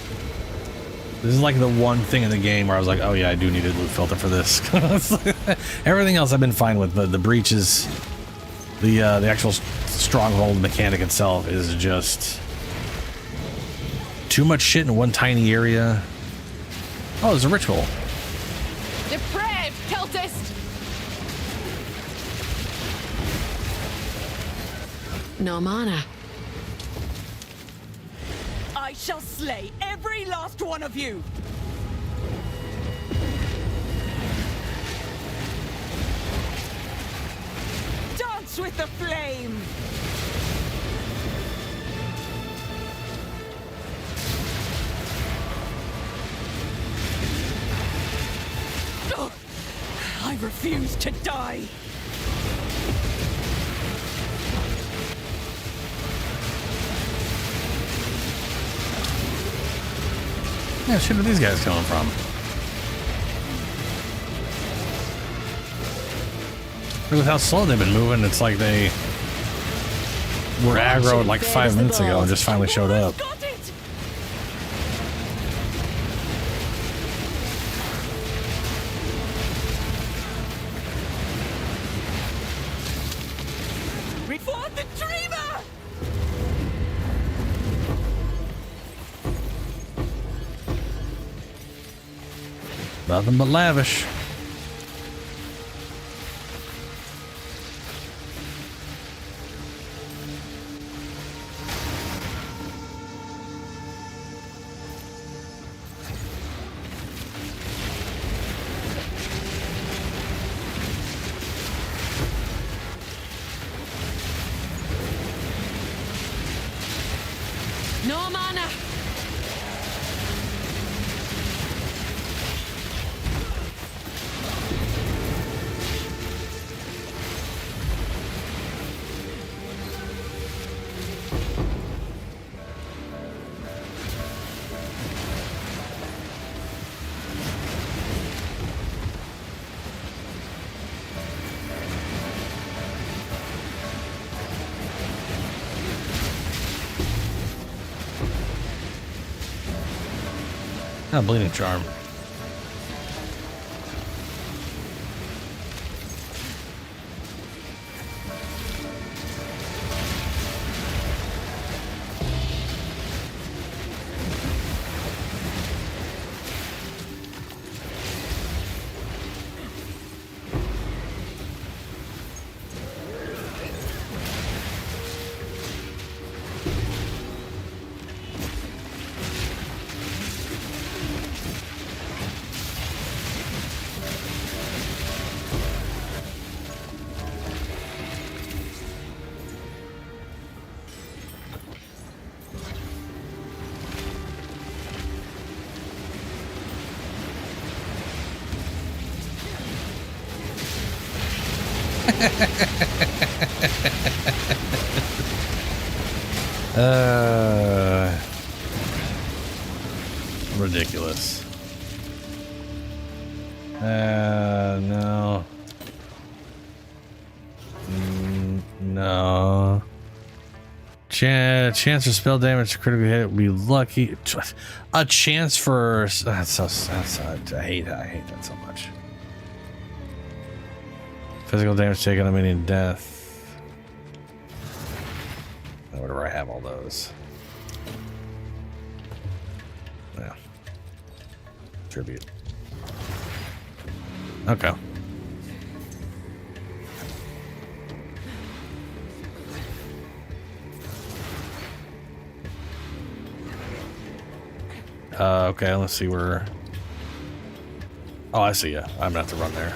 A: This is like the one thing in the game where I was like, oh yeah, I do need a loot filter for this. Everything else I've been fine with, but the breaches, the actual stronghold mechanic itself is just too much shit in one tiny area. Oh, there's a ritual.
F: Depraved cultist!
H: No mana. I shall slay every last one of you! dance with the flame! Oh, I refuse to die!
A: Yeah, shit are these guys coming from? Look at how slow they've been moving. It's like they were aggroed like 5 minutes ago and just finally showed up.
H: Got it! Reform the dreamer!
A: Nothing but lavish.
H: No mana!
A: Ah, bleeding charm. Ridiculous. No. No. Chance for spell damage, critical hit would be lucky. A chance for I hate that so much. Physical damage taken, I'm meaning death. Whatever, I have all those. Yeah. Tribute. Okay. Okay, let's see where. Oh, I see ya. I'm gonna have to run there.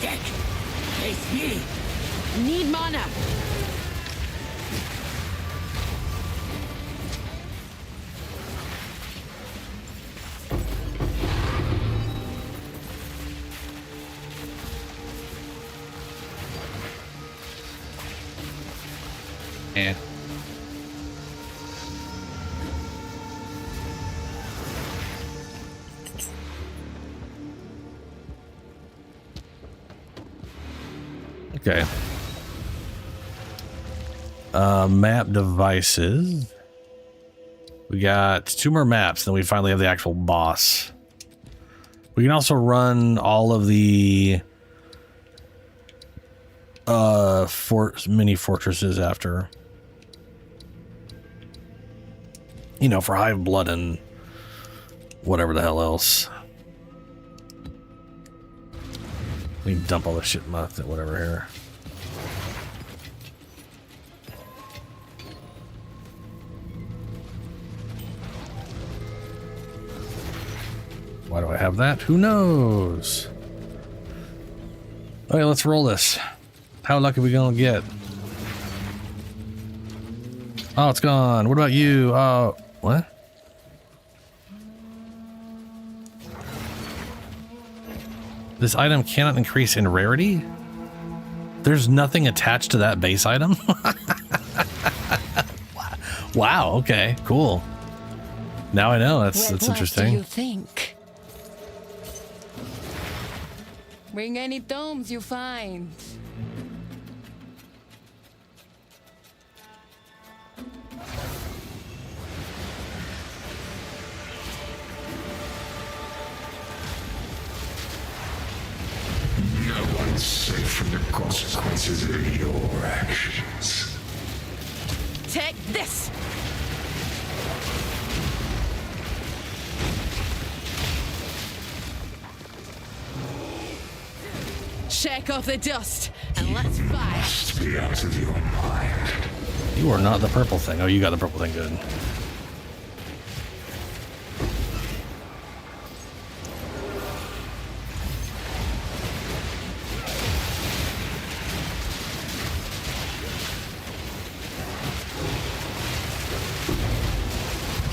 H: Deck! Face me! Need mana!
A: Yeah. Okay. Map devices. We got 2 more maps, then we finally have the actual boss. We can also run all of the mini fortresses after. You know, for Hive Blood and whatever the hell else. Let me dump all this shit in my whatever here. Why do I have that? Who knows? Okay, let's roll this. How lucky are we gonna get? Oh, it's gone. What about you? Oh, what? This item cannot increase in rarity? There's nothing attached to that base item? Wow, okay, cool. Now I know, that's
F: What
A: interesting.
F: do you think? Bring any tomes you find.
B: No one's safe from the consequences of your actions.
H: Take this! Shake off the dust and let's fight.
B: Must be out of your mind.
A: You are not the purple thing. Oh, you got the purple thing, good.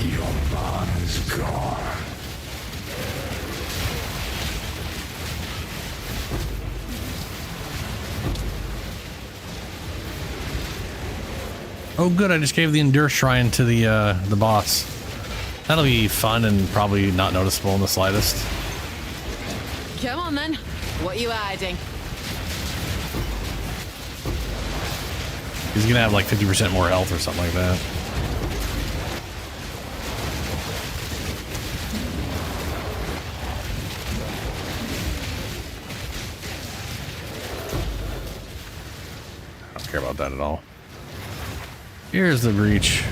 B: Your man is gone.
A: Oh good, I just gave the Endure Shrine to the boss. That'll be fun and probably not noticeable in the slightest.
H: Come on then. What are you hiding?
A: He's gonna have like 50% more health or something like that. I don't care about that at all. Here's the breach.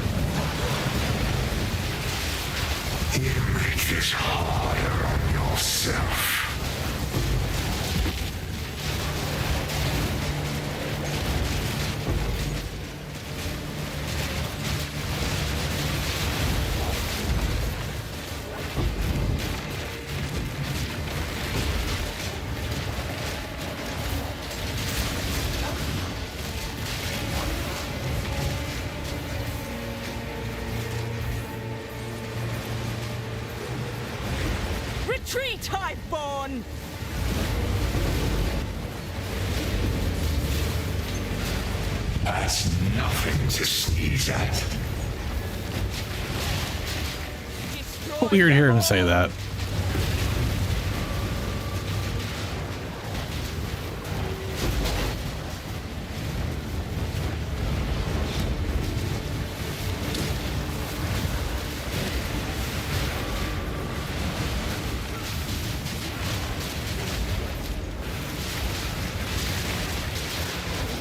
B: You make this harder on yourself.
H: Retreat, Highborn!
B: That's nothing to sneeze at.
A: Weird to hear him say that.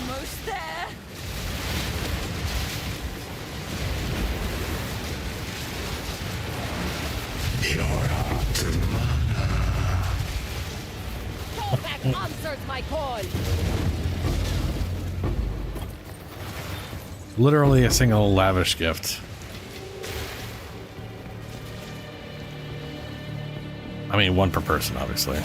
H: Almost there.
B: You're up to mana.
H: Topak answers my call.
A: Literally a single lavish gift. I mean, one per person, obviously.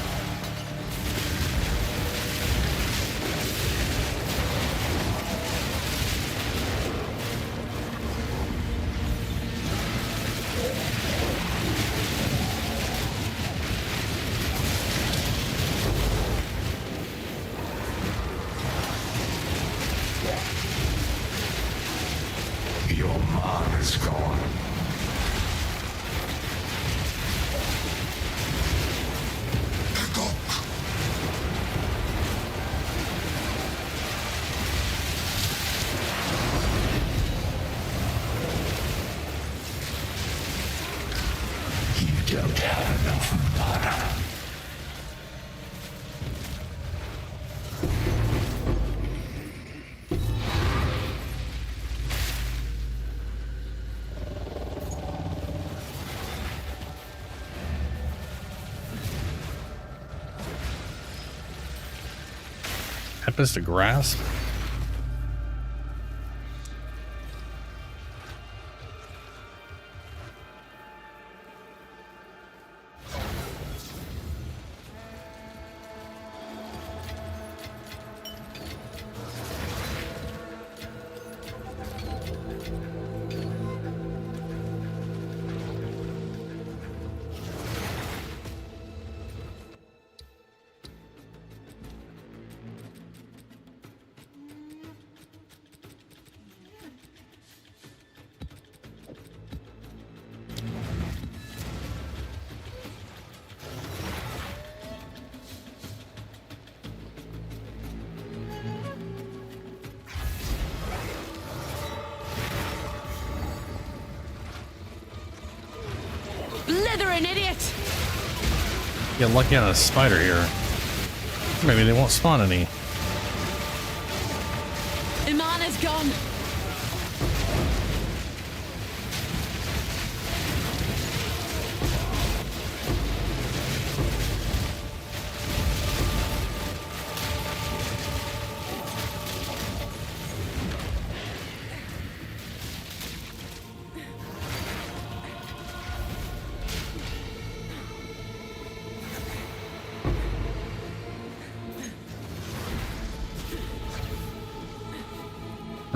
B: Your mana's gone. Pick up. You don't have enough mana.
A: Tempest to grasp.
H: Blithering idiot!
A: Get lucky on a spider here. Maybe they won't spawn any.
H: Imana's gone.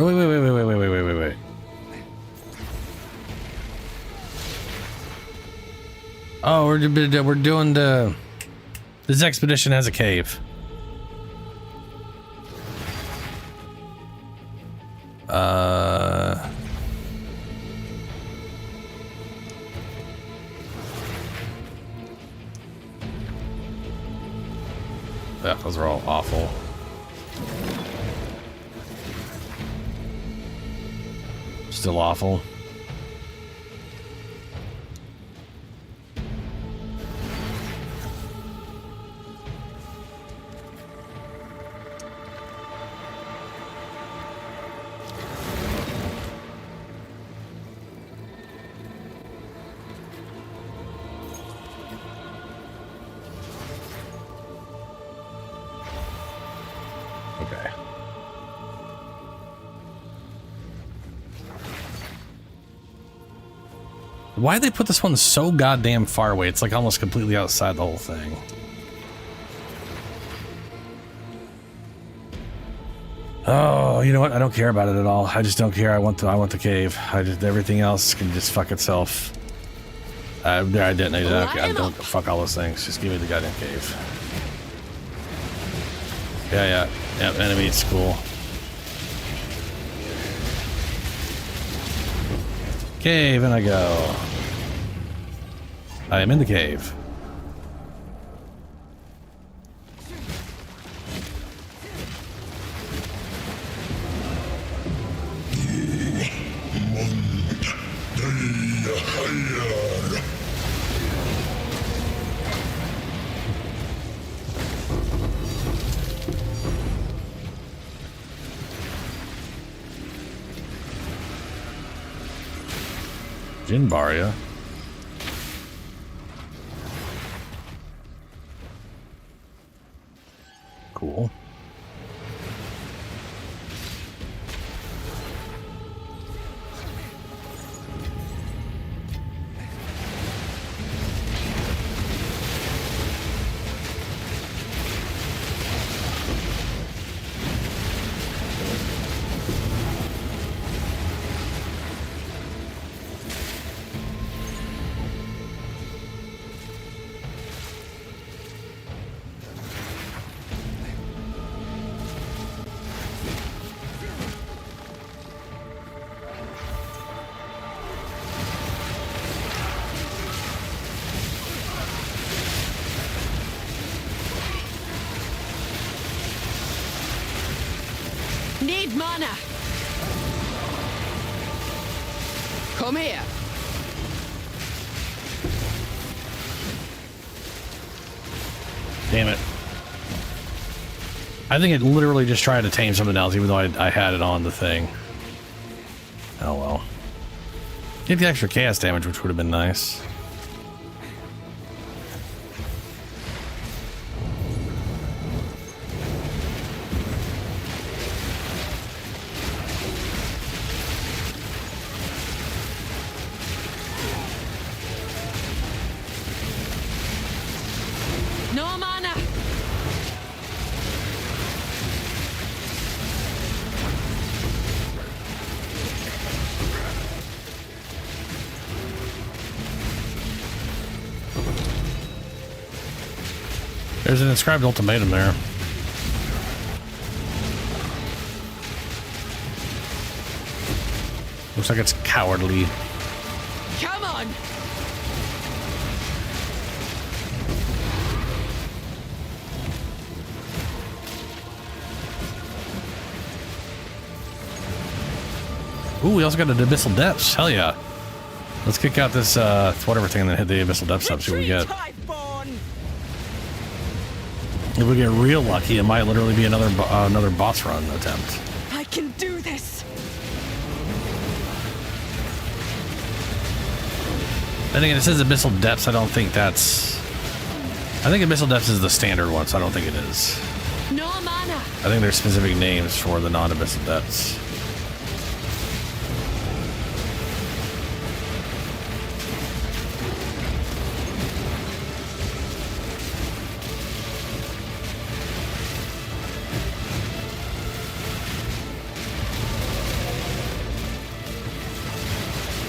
A: Oh, wait. Oh, we're doing the... This expedition has a cave. Yeah, those are all awful. Still awful. Okay. Why'd they put this one so goddamn far away? It's like almost completely outside the whole thing. Oh, you know what? I don't care about it at all. I just don't care. I want the cave. Everything else can just fuck itself. I detonated it. I don't fuck all those things. Just give me the goddamn cave. Yeah, enemy, it's cool. Cave, and I go. I am in the cave. Jinbaria. Cool.
H: Need mana. Come here.
A: Damn it. I think it literally just tried to tame something else, even though I had it on the thing. Oh well. Get the extra chaos damage, which would have been nice. There's an inscribed ultimatum there. Looks like it's cowardly.
H: Come on!
A: Ooh, we also got an Abyssal Depths. Hell yeah. Let's kick out this, whatever thing and then hit the Abyssal Depths up, see what we get. If we get real lucky, it might literally be another boss run attempt.
H: I can do this!
A: Then again, it says Abyssal Depths. I don't think that's... I think Abyssal Depths is the standard one, so I don't think it is.
H: No mana!
A: I think there's specific names for the non-Abyssal Depths.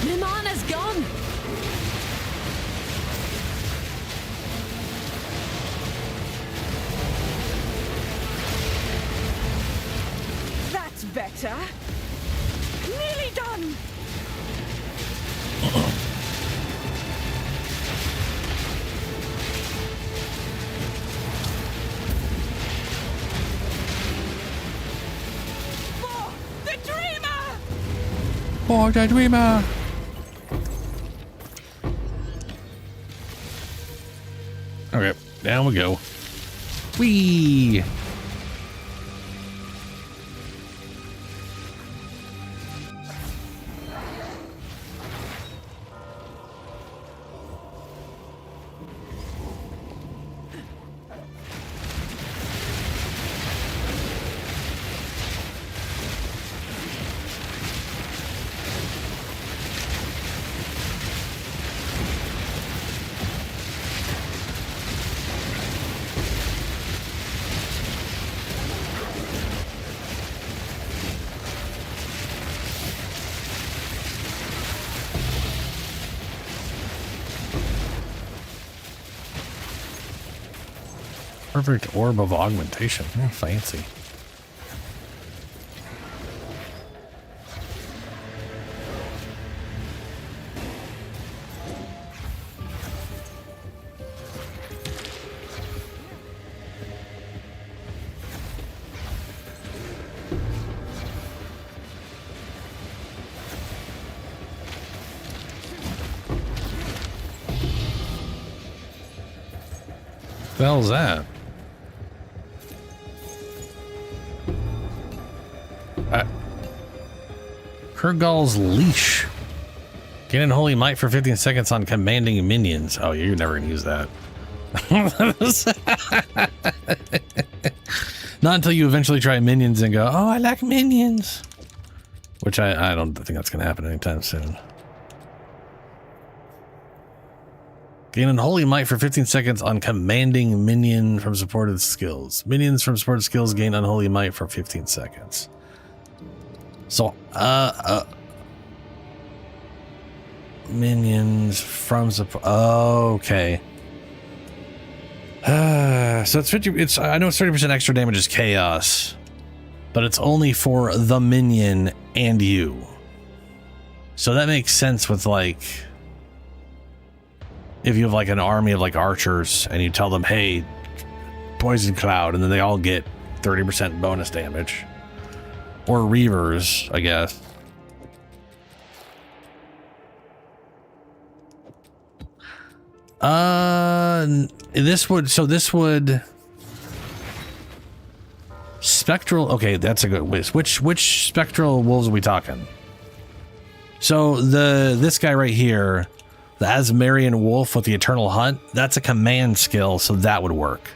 H: My mana's gone! That's better. Nearly done. For the dreamer!
A: For the dreamer! Okay, down we go. Whee! Perfect orb of augmentation. Fancy. What the hell is that? Kurgal's Leash. Gain Holy Might for 15 seconds on commanding minions. Oh, you're never going to use that. Not until you eventually try minions and go, oh, I like minions. Which I don't think that's going to happen anytime soon. Gain Unholy Might for 15 seconds on commanding minion from supported skills. Minions from supported skills gain Unholy Might for 15 seconds. So, minions from support. Oh, okay. So it's 50. I know it's 30% extra damage is chaos, but it's only for the minion and you. So that makes sense with like, if you have like an army of like archers and you tell them, hey, poison cloud, and then they all get 30% bonus damage. Or reavers, I guess. This would spectral. Okay, that's a good whiz. Which spectral wolves are we talking? So this guy right here, the Asmarian wolf with the eternal hunt, that's a command skill, so that would work.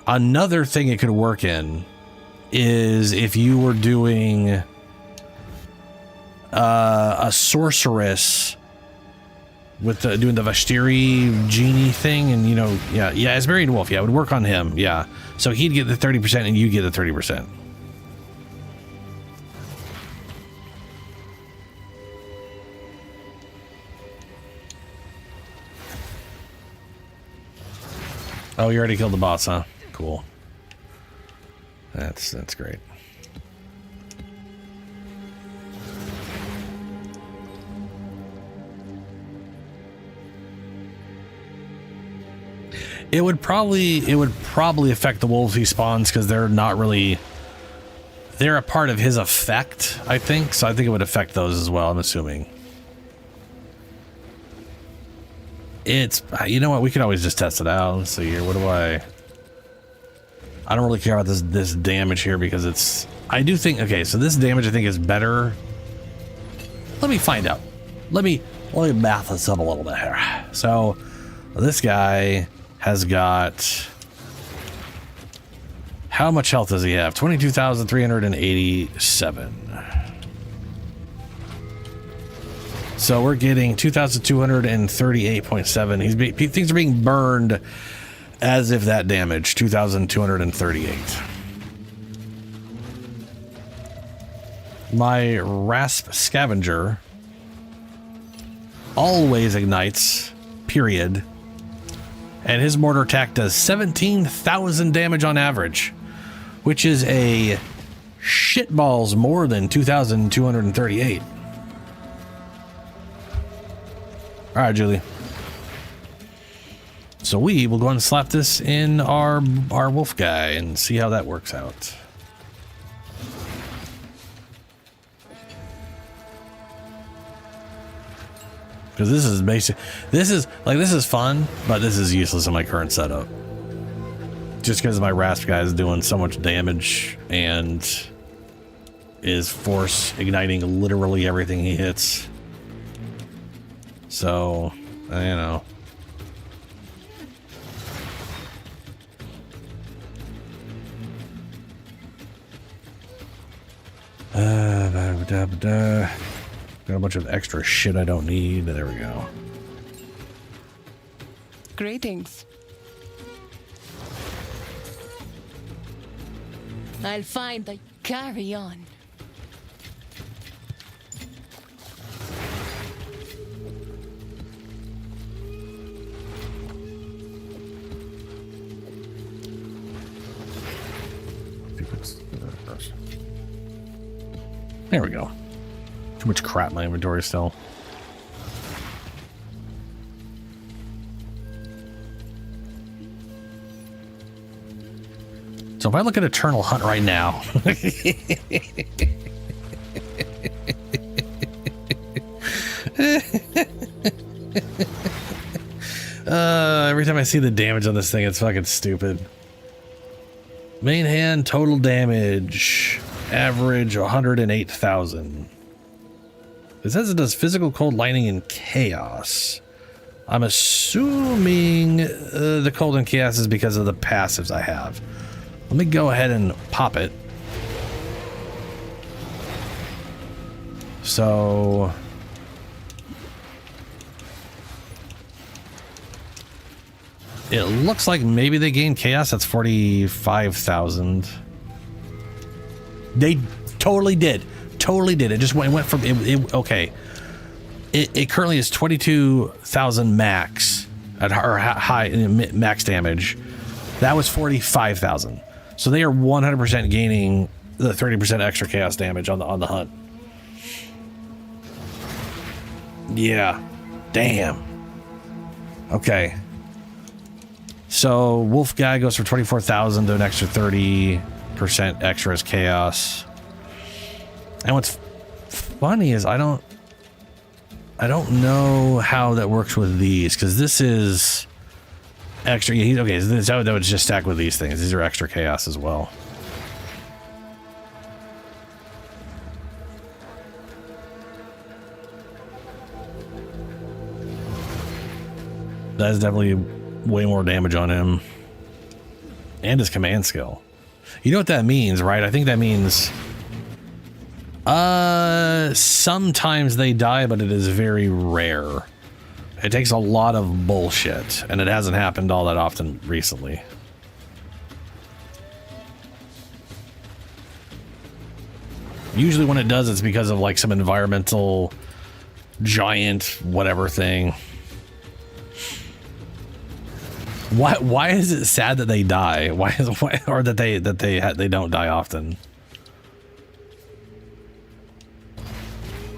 A: Another thing it could work in is if you were doing a sorceress with doing the Vashtiri genie thing, and you know, yeah, Asmarian wolf, yeah, it would work on him, yeah. So he'd get the 30% and you get the 30%. Oh, you already killed the boss, huh? Cool. That's great. It would probably affect the wolves he spawns because they're not really, they're a part of his effect, I think. So I think it would affect those as well, I'm assuming. It's, you know what, we could always just test it out. Let's see here. What do I don't really care about this damage here because it's, I do think, okay, so this damage I think is better. Let me find out. Let me math this up a little bit here. So this guy has got, how much health does he have? 22,387. So we're getting 2,238.7. Things are being burned as if that damage, 2,238. My Rasp Scavenger always ignites, period. And his mortar attack does 17,000 damage on average, which is a shitballs more than 2,238. All right, Julie. So we will go and slap this in our wolf guy and see how that works out. Because this is basic. This is fun, but this is useless in my current setup. Just because my Rasp guy is doing so much damage and is force igniting literally everything he hits. So, you know. Got a bunch of extra shit I don't need. There we go.
F: Greetings. I'll find the carry on.
A: There we go. Too much crap in my inventory still. So if I look at Eternal Hunt right now, every time I see the damage on this thing, it's fucking stupid. Main hand total damage, average 108,000. It says it does physical, cold, lightning, and chaos. I'm assuming the cold and chaos is because of the passives I have. Let me go ahead and pop it. So it looks like maybe they gained chaos. That's 45,000. They totally did. Totally did. It just went from okay. It currently is 22,000 max at high max damage. That was 45,000. So they are 100% gaining the 30% extra chaos damage on the hunt. Yeah. Damn. Okay. So wolf guy goes from 24,000 to an extra 30% extra as chaos. And what's funny is I don't know how that works with these, because this is extra. Okay, so that would just stack with these things. These are extra chaos as well. That is definitely way more damage on him. And his command skill. You know what that means, right? I think that means sometimes they die, but it is very rare. It takes a lot of bullshit, and it hasn't happened all that often recently. Usually when it does, it's because of like some environmental giant whatever thing. Why is it sad that they die? Why or that they don't die often?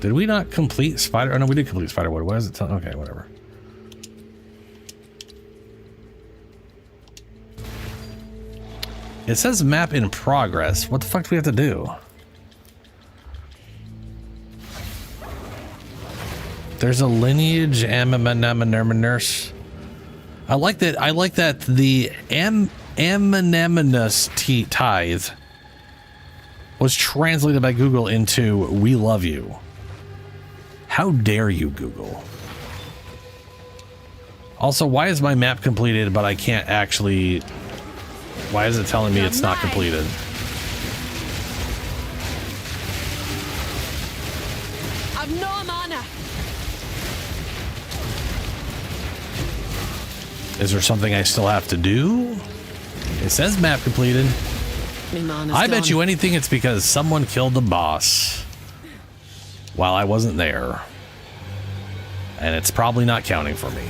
A: Did we not complete Spider? Oh no, we did complete Spiderwood. What is it? Okay, whatever. It says map in progress. What the fuck do we have to do? There's a lineage nurse. I like that the Amnemonus tithe was translated by Google into "We love you." How dare you, Google? Also, why is my map completed, but I can't actually... Why is it telling me it's not completed?
H: I've no mana.
A: Is there something I still have to do? It says map completed. I bet you anything it's because someone killed the boss while I wasn't there. And it's probably not counting for me.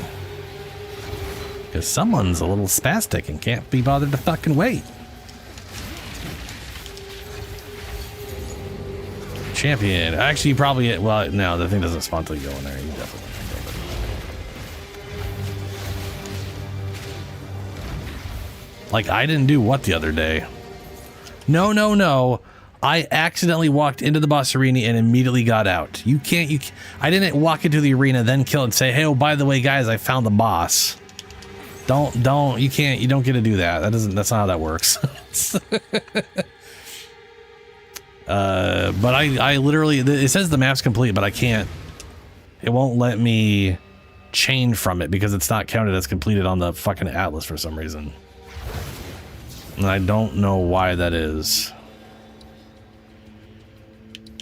A: Because someone's a little spastic and can't be bothered to fucking wait. Champion. Actually, you probably... Well, no, the thing doesn't spawn until you go in there. You definitely can go there. Like, I didn't do what the other day? No. I accidentally walked into the boss arena and immediately got out. I didn't walk into the arena, then kill and say, hey, oh, by the way, guys, I found the boss. You don't get to do that. That's not how that works. But I literally, it says the map's complete, but I can't, it won't let me change from it because it's not counted as completed on the fucking atlas for some reason. And I don't know why that is.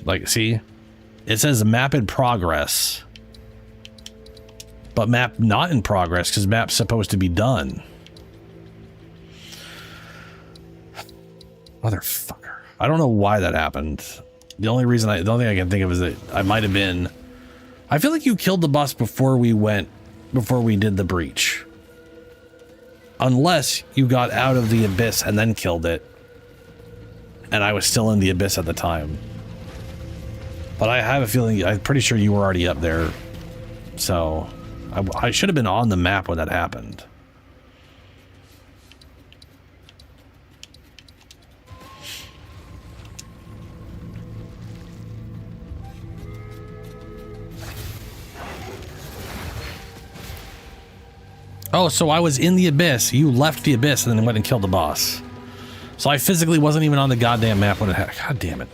A: Like, see, it says map in progress, but map not in progress because map's supposed to be done. Motherfucker. I don't know why that happened. The only thing I can think of is that I might have been, I feel like you killed the boss before we did the breach. Unless you got out of the abyss and then killed it. And I was still in the abyss at the time. But I have a feeling, I'm pretty sure you were already up there. So, I should have been on the map when that happened. Oh, so I was in the abyss. You left the abyss and then went and killed the boss. So I physically wasn't even on the goddamn map when it happened. God damn it.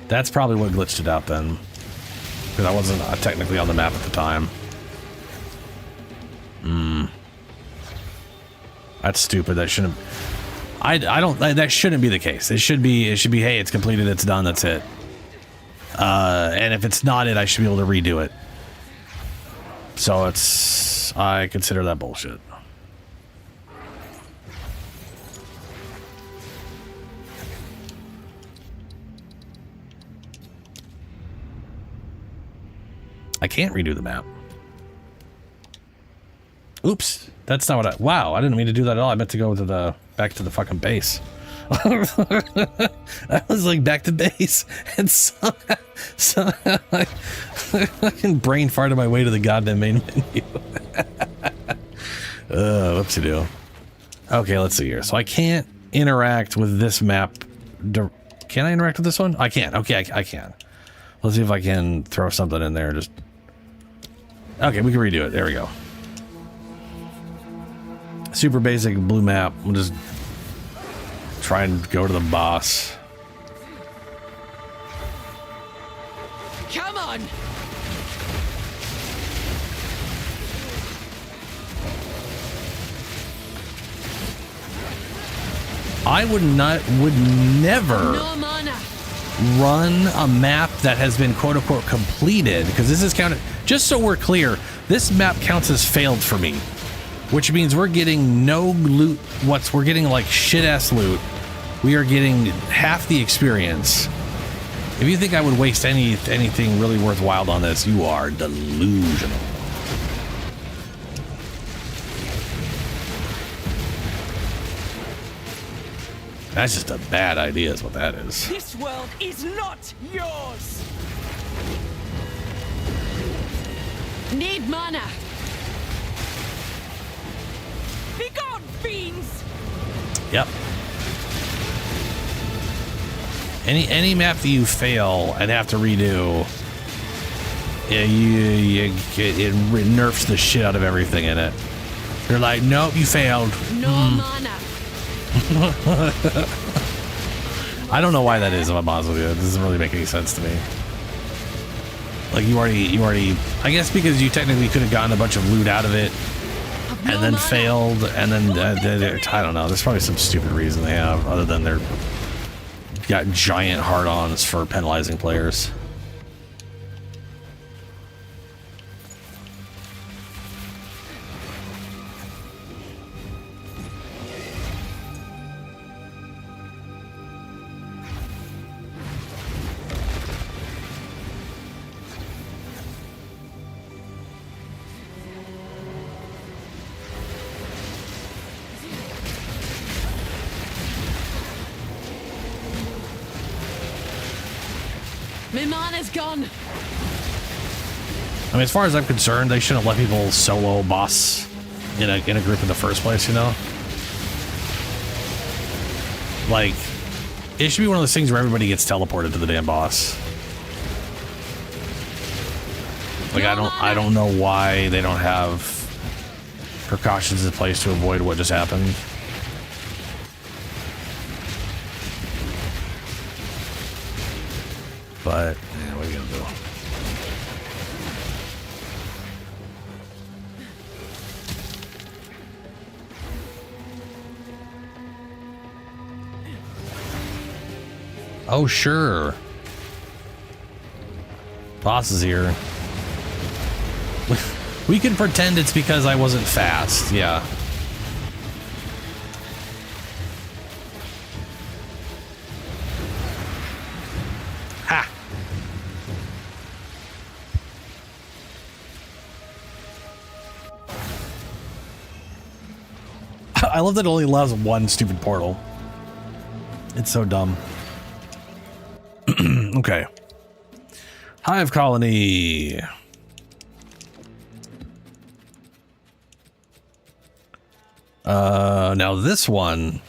A: That's probably what glitched it out then. Because I wasn't technically on the map at the time. That's stupid. That shouldn't... that shouldn't be the case. It should be, hey, it's completed, it's done, that's it. And if it's not it, I should be able to redo it. So I consider that bullshit. I can't redo the map. Oops, that's not what wow, I didn't mean to do that at all. I meant to go to back to the fucking base. I was like back to base and somehow I fucking brain farted my way to the goddamn main menu. Whoopsie-doo. Okay, let's see here. So I can't interact with this map. Can I interact with this one? I can. Okay, I can. Let's see if I can throw something in there. Just okay, we can redo it. There we go. Super basic blue map. We'll just try and go to the boss.
H: Come on!
A: I would never
H: No mana.
A: run a map that has been quote unquote completed, because this is counted, just so we're clear, this map counts as failed for me, which means we're getting no loot. We're getting like shit ass loot. We are getting half the experience. If you think I would waste anything really worthwhile on this, you are delusional. That's just a bad idea is what that is.
H: This world is not yours!
F: Need mana.
H: Be gone, fiends!
A: Yep. Any map that you fail and have to redo, it nerfs the shit out of everything in it. You're like, nope, you failed.
F: No mana.
A: I don't know why that is, if I'm honest with you. It doesn't really make any sense to me. Like, you already, I guess because you technically could have gotten a bunch of loot out of it and then failed, and then, I don't know, there's probably some stupid reason they have, other than they're got giant hard-ons for penalizing players.
F: My mana's gone.
A: I mean, as far as I'm concerned, they shouldn't let people solo boss in a group in the first place, you know? Like, it should be one of those things where everybody gets teleported to the damn boss. Like, I don't know why they don't have precautions in place to avoid what just happened. But, yeah, what are you gonna do? Oh, sure. Boss is here. We can pretend it's because I wasn't fast, yeah. Ha! I love that it only allows one stupid portal. It's so dumb. Okay. Hive colony. Now this one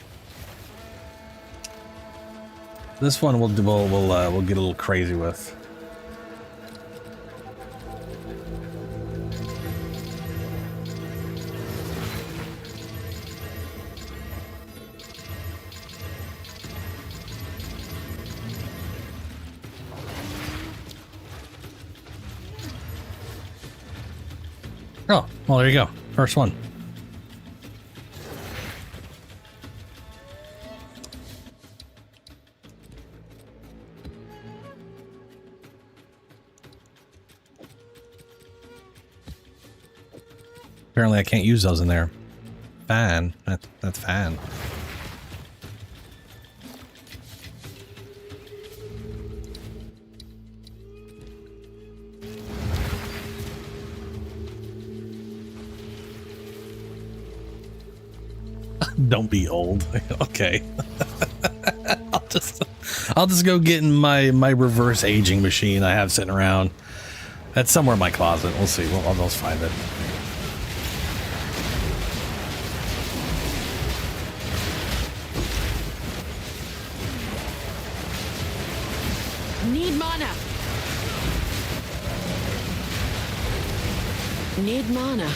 A: we'll get a little crazy with. Oh, well, there you go. First one. Apparently I can't use those in there. Fine. That's fine. Don't be old. Okay. I'll just go get in my reverse aging machine I have sitting around. That's somewhere in my closet. We'll see. I'll just find it.
F: Need mana. Need mana.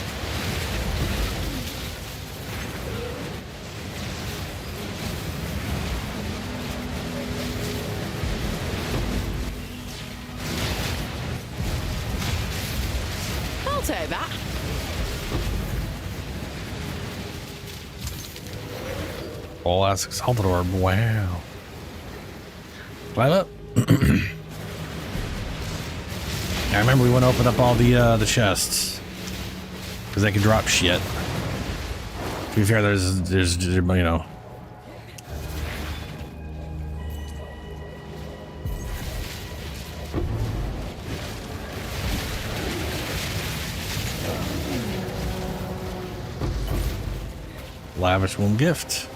F: I'll take that.
A: All ass exalted orb. Wow. Climb up. I remember we went to open up all the chests because they can drop shit. To be fair, there's you know. Lavish womb gift.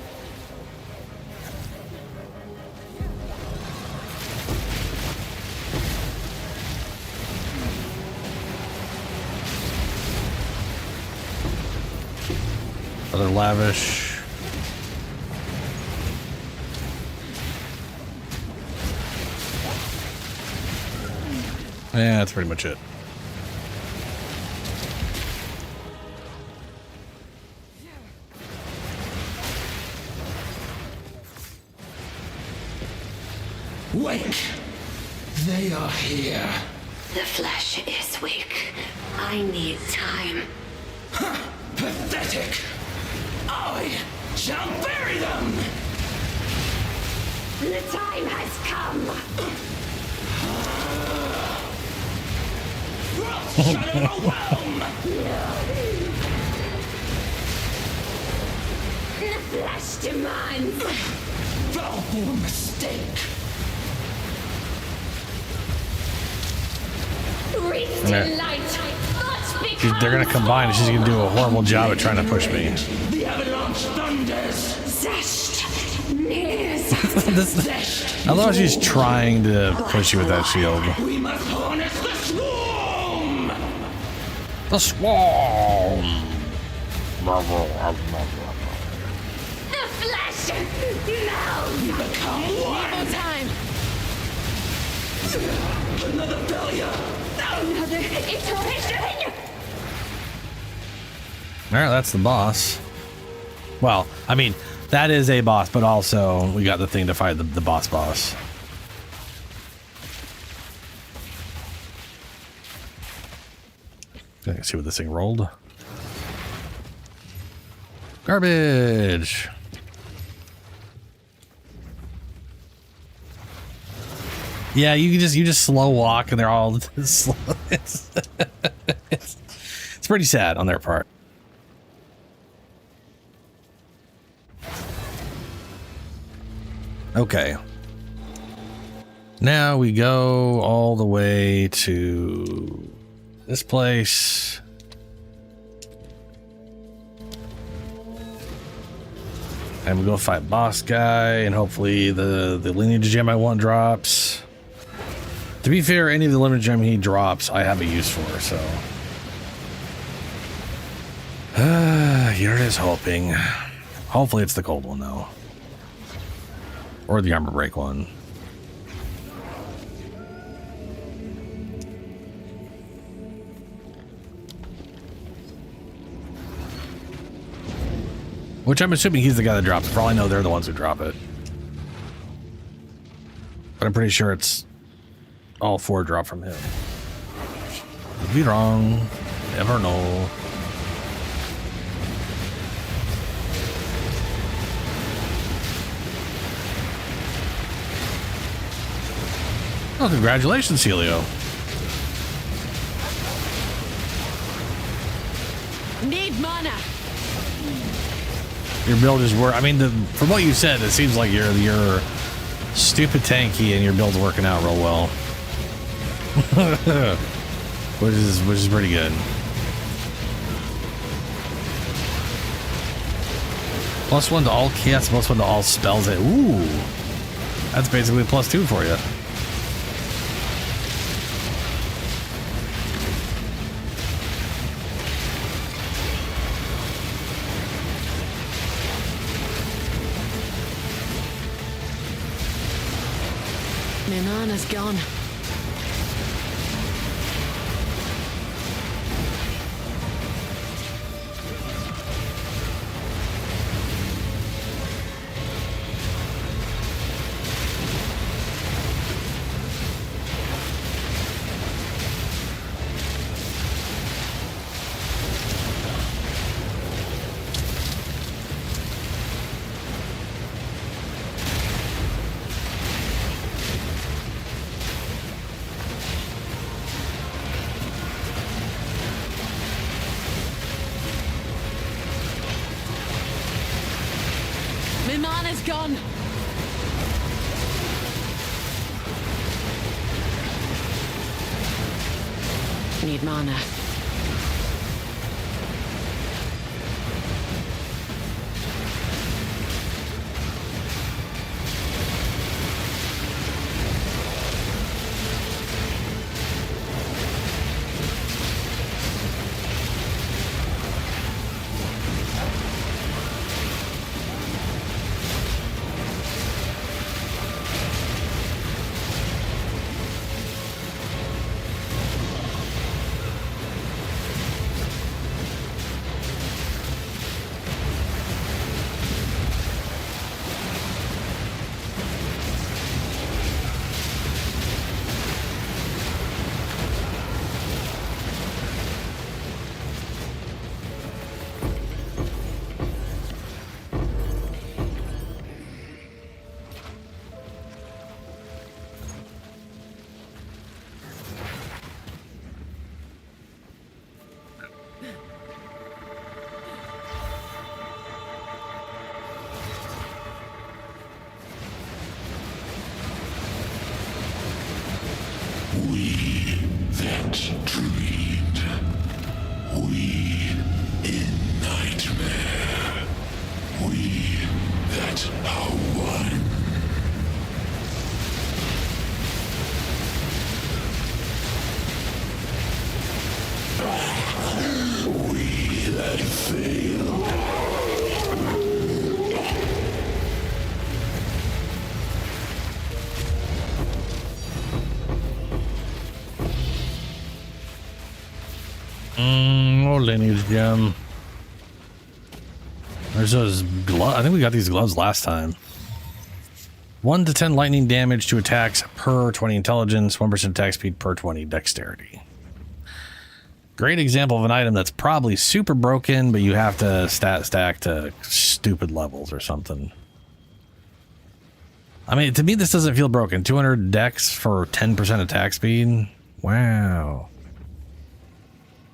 A: Other lavish. Yeah, that's pretty much it.
E: Wake! They are here.
I: The flesh is weak. I need time.
E: Pathetic! I shall bury them!
I: The time has come.
E: Frost shall overwhelm!
I: The flesh demands.
E: Foul mistake!
I: Reach
A: Yeah.
I: to light.
A: They're gonna combine and she's gonna do a horrible job at trying to push me.
E: The avalanche thunders!
I: Zest. Nears.
A: I love she's trying to push you with that shield.
E: We must harness the swarm!
A: The swarm!
I: The flesh. Melt.
E: Become one!
F: Time.
E: Another failure!
I: Another iteration.
A: Alright, that's the boss. Well, I mean, that is a boss, but also we got the thing to fight the boss. Okay, see what this thing rolled. Garbage. Yeah, you just slow walk and they're all slow. It's pretty sad on their part. Okay. Now we go all the way to this place. And we go fight boss guy, and hopefully the lineage gem I want drops. To be fair, any of the lineage gem he drops, I have a use for, so. Here it is hoping. Hopefully it's the cold one, though. Or the armor break one. Which I'm assuming he's the guy that drops it. For all I know, they're the ones who drop it. But I'm pretty sure it's all 4 drop from him. Could be wrong. Never know. Oh, congratulations, Helio.
F: Need mana.
A: Your build is I mean, from what you said, it seems like you're stupid tanky and your build's working out real well. which is pretty good. +1 to all casts, +1 to all spells. Ooh, that's basically a +2 for you.
F: My mana's gone. My mana's gone. Need mana.
B: We that are one. We that fail.
A: Oh, lineage gem. There's those gloves. I think we got these gloves last time. 1 to 10 lightning damage to attacks per 20 intelligence, 1% attack speed per 20 dexterity. Great example of an item that's probably super broken, but you have to stat stack to stupid levels or something. I mean, to me, this doesn't feel broken. 200 dex for 10% attack speed. Wow.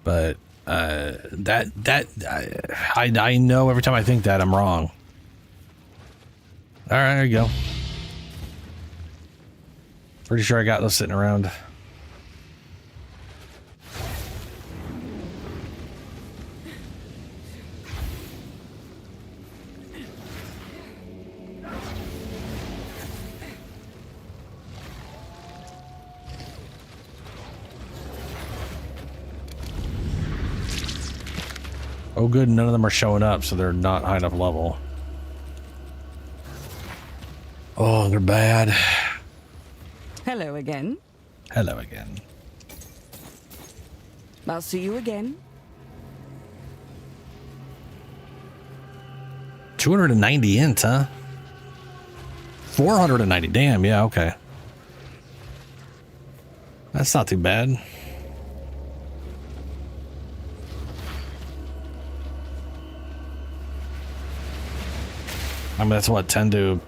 A: But I know every time I think that I'm wrong. All right, there you go. Pretty sure I got those sitting around. Oh good, none of them are showing up, so they're not high enough level. Oh, they're bad.
H: Hello again.
A: Hello again.
H: I'll see you again.
A: 290 int, huh? 490, damn, yeah, okay. That's not too bad. I mean, that's what, 10 to...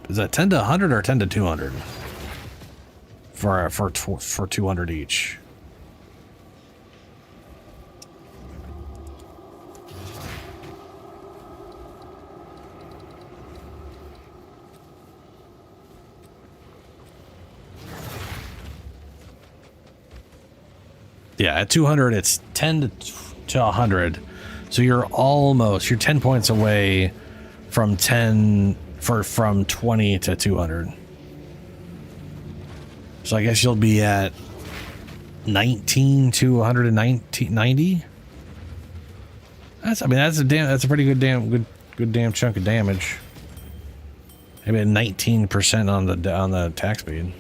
A: Is that 10 to 100 or 10 to 200? For 200 each. Yeah, at 200, it's 10 to 100. So you're 10 points away from 20 to 200. So I guess you'll be at 19 to 190. That's a pretty good damn chunk of damage. Maybe at 19% on the attack speed.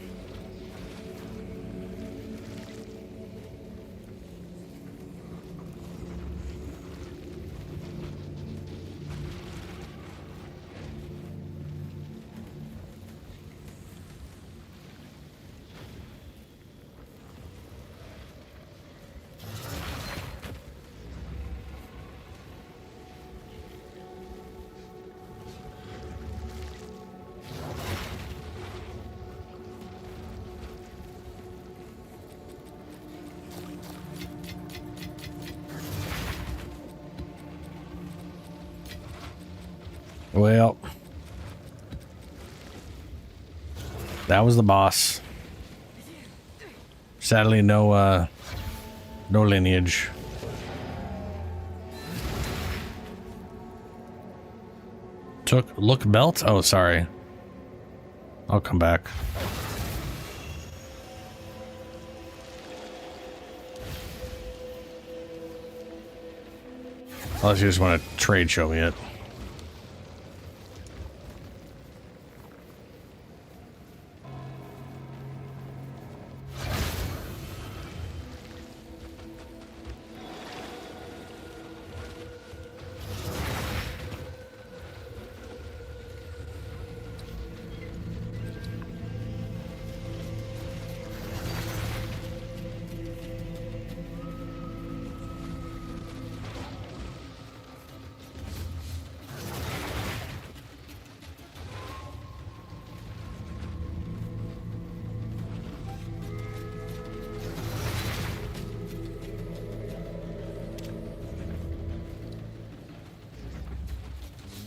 A: Well, that was the boss. Sadly, no lineage. Look belt? Oh, sorry. I'll come back. Unless you just want to trade show me it.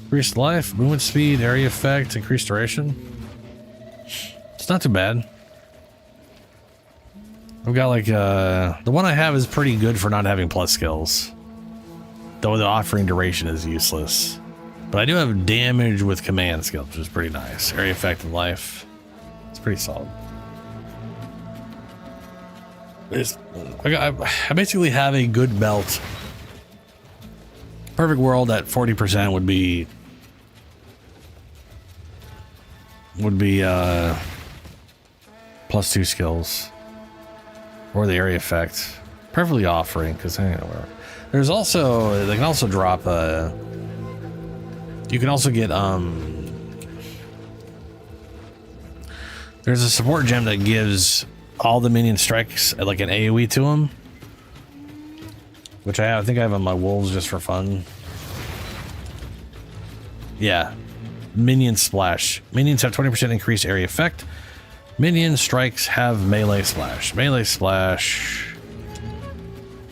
A: Increased life, movement speed, area effect, increased duration. It's not too bad. I've got like the one I have is pretty good for not having plus skills. Though the offering duration is useless. But I do have damage with command skills, which is pretty nice. Area effect and life. It's pretty solid. I basically have a good belt. Perfect world at 40% would be +2 skills or the area effect. Perfectly offering because there's also they can also drop you can also get there's a support gem that gives all the minion strikes like an AoE to them, which I think I have on my wolves just for fun. Yeah, minion splash. Minions have 20% increased area effect. Minion strikes have melee splash. Melee splash.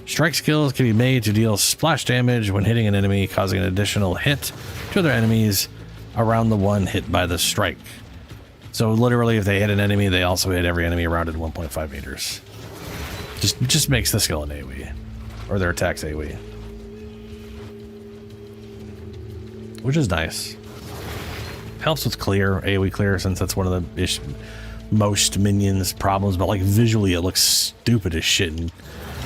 A: Strike skills can be made to deal splash damage when hitting an enemy, causing an additional hit to other enemies around the one hit by the strike. So literally, if they hit an enemy, they also hit every enemy around it 1.5 meters. Just makes the skill an AoE, or their attacks AoE, which is nice. Helps with clear, AoE clear, since that's one of the most minions problems. But like visually, it looks stupid as shit and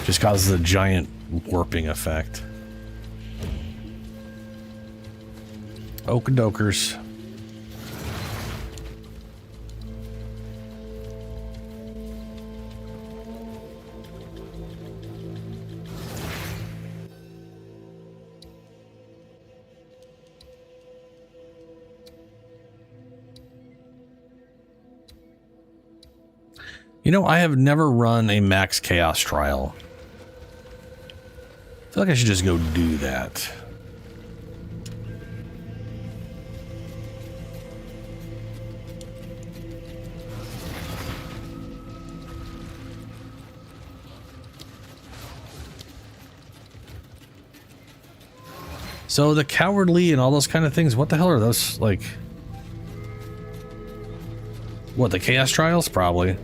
A: just causes a giant warping effect. Okadokers. You know, I have never run a max chaos trial. I feel like I should just go do that. So the cowardly and all those kind of things, what the hell are those, like? What, the chaos trials? Probably.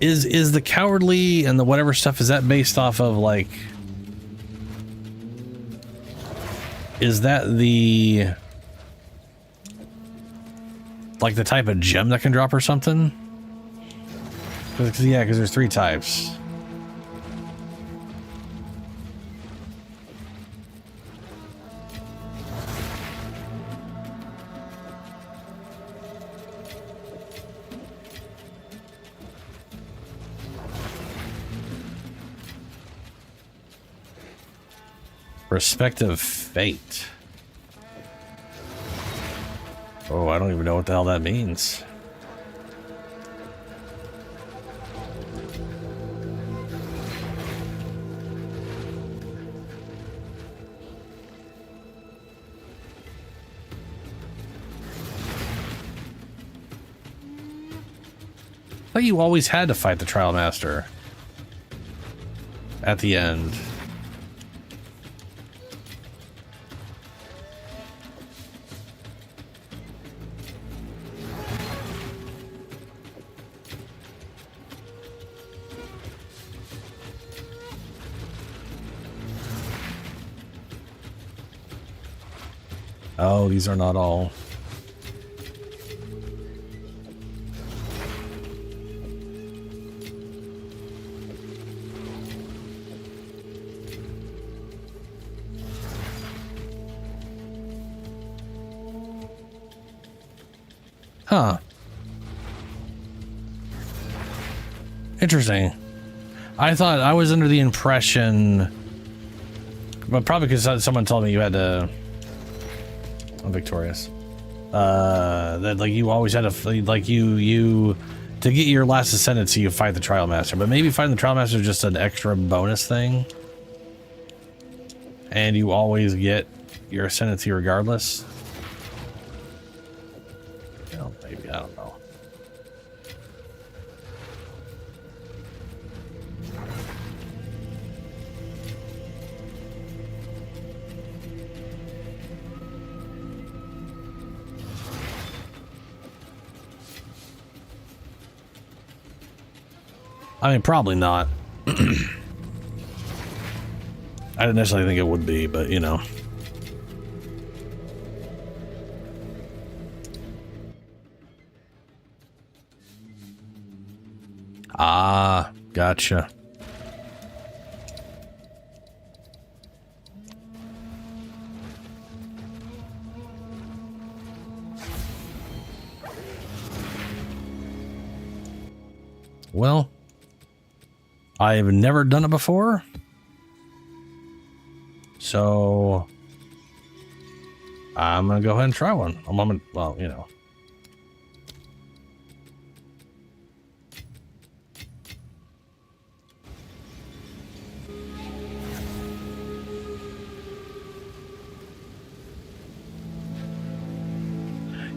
A: Is the cowardly and the whatever stuff, is that based off of like, is that the like the type of gem that can drop or something? Yeah, because there's 3 types. Respective fate. Oh, I don't even know what the hell that means. I thought you always had to fight the Trial Master at the end. Oh, these are not all. Huh. Interesting. I thought I was under the impression, but probably because someone told me you had to. I'm victorious. That like you always had to like you to get your last ascendancy, you fight the Trial Master. But maybe fighting the Trial Master is just an extra bonus thing, and you always get your ascendancy regardless. You know, maybe, I don't know. I mean, probably not. I didn't necessarily think it would be, but you know. Ah, gotcha. Well, I've never done it before, so I'm gonna go ahead and try one. Well, you know.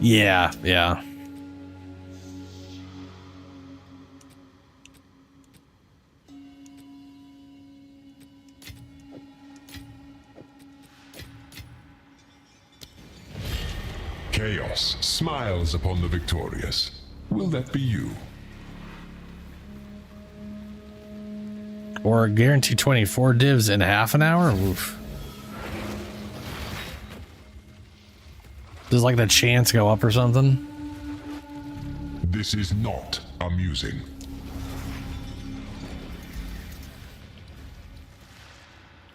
A: Yeah, yeah.
B: Chaos smiles upon the victorious. Will that be you?
A: Or guarantee 24 divs in half an hour? Oof. Does like the chance go up or something?
B: This is not amusing.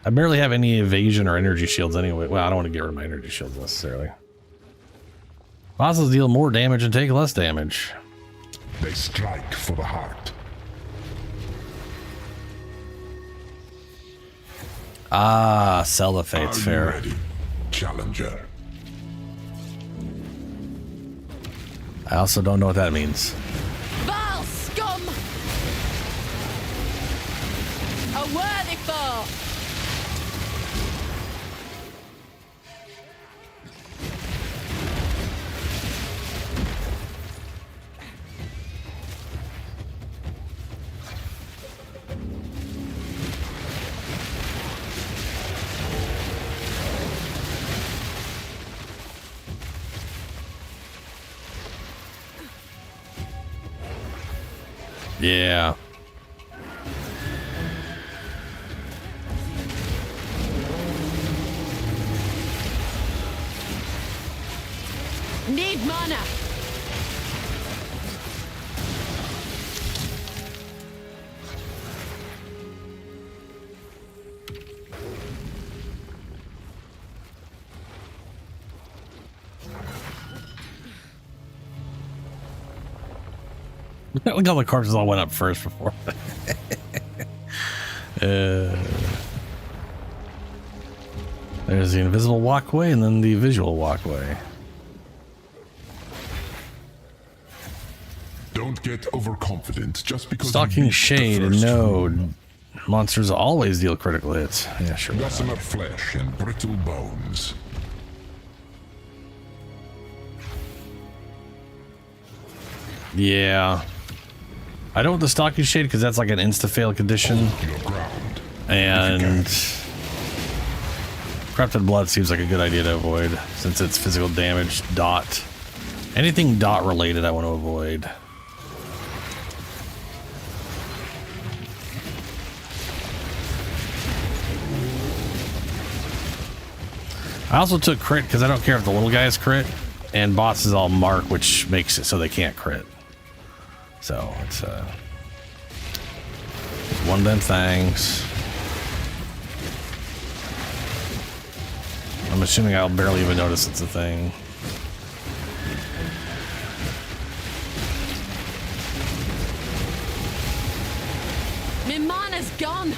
A: I barely have any evasion or energy shields anyway. Well, I don't want to get rid of my energy shields necessarily. Bosses deal more damage and take less damage.
B: They strike for the heart.
A: Ah, sell the fates,
B: Are you
A: fair.
B: ready, challenger?
A: I also don't know what that means.
F: Vile scum! A worthy foe!
A: Yeah.
F: Need mana!
A: Look, all the corpses all went up first before. There's the invisible walkway and then the visual walkway.
B: Don't get overconfident just because
A: Stalking
B: you beat the
A: Shade,
B: first
A: no.
B: room.
A: Monsters always deal critical hits. Yeah, sure. why not?
B: Gossamer flesh and brittle bones.
A: Yeah. I don't want the Stalking Shade because that's like an insta-fail condition.
B: Your ground.
A: And Corrupted Blood seems like a good idea to avoid since it's physical damage dot. Anything dot related I want to avoid. I also took crit because I don't care if the little guys crit, and boss is all mark, which makes it so they can't crit. So it's one of them things. I'm assuming I'll barely even notice it's a thing.
F: My mana's gone!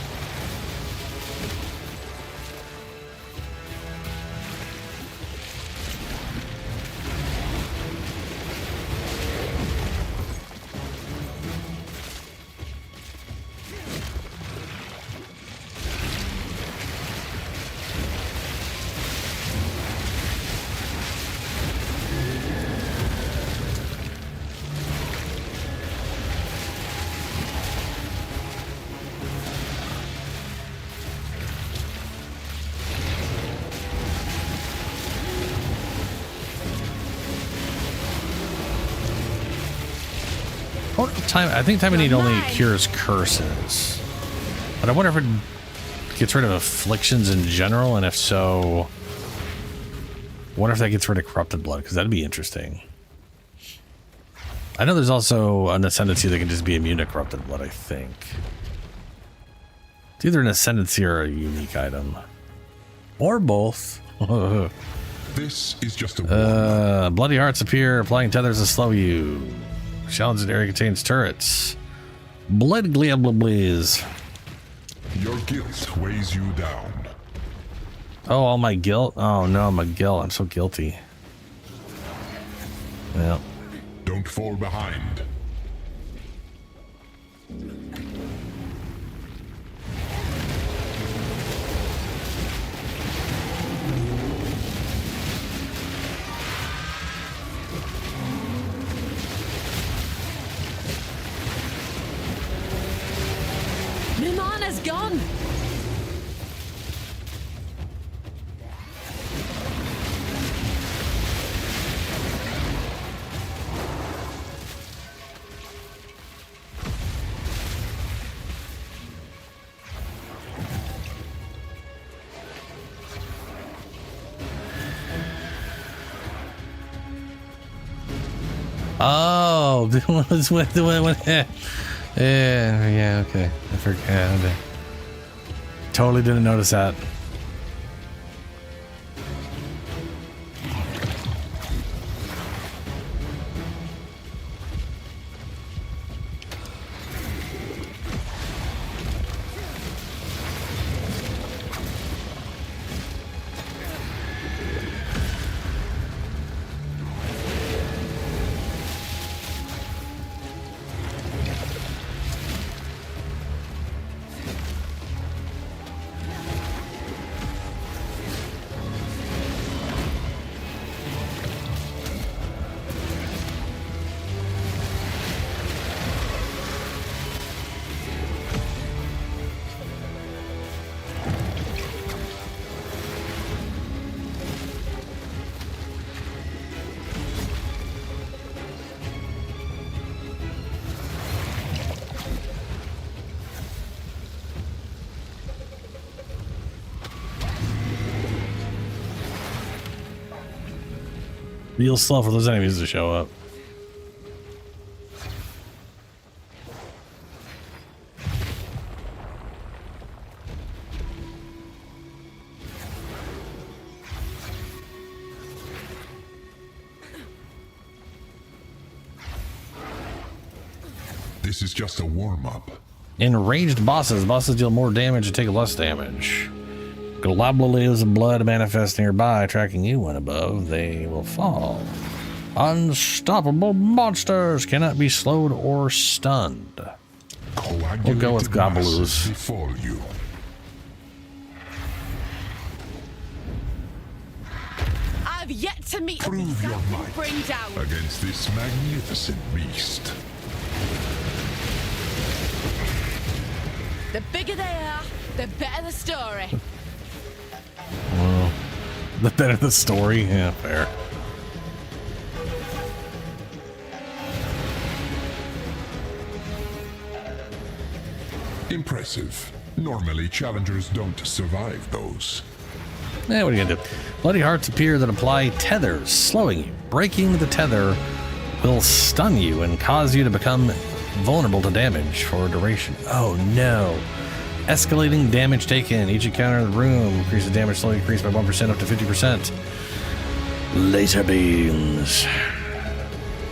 A: I think Time of Need only cures curses. But I wonder if it gets rid of afflictions in general, and if so, I wonder if that gets rid of Corrupted Blood, because that'd be interesting. I know there's also an ascendancy that can just be immune to corrupted blood, I think. It's either an ascendancy or a unique item. Or both.
B: This is just a
A: bloody hearts appear, applying tethers to slow you. Challenged area contains turrets. Blood blaze.
B: Your guilt weighs you down.
A: Oh, all my guilt? Oh no, my guilt. I'm so guilty. Yeah.
B: Don't fall behind.
H: Mimana's gone.
A: Oh, was with the one. Yeah, okay. I forgot. Totally didn't notice that. Real slow for those enemies to show up.
B: This is just a warm-up.
A: Enraged bosses. Bosses deal more damage and take less damage. Globulars of blood manifest nearby, tracking you when above. They will fall. Unstoppable monsters cannot be slowed or stunned. We'll go with globulars.
B: Before you.
H: I've yet to meet
B: Prove
H: a
B: your
H: beast I
B: might
H: can bring down.
B: against this magnificent beast.
H: The bigger they are, the better the story.
A: Well, the better the story. Yeah, fair.
B: Impressive. Normally, challengers don't survive those.
A: What are you gonna do? Bloody hearts appear that apply tethers, slowing you. Breaking the tether will stun you and cause you to become vulnerable to damage for a duration. Oh no. Escalating damage taken. Each encounter in the room increases damage slowly increased by 1% up to 50%. Laser beams.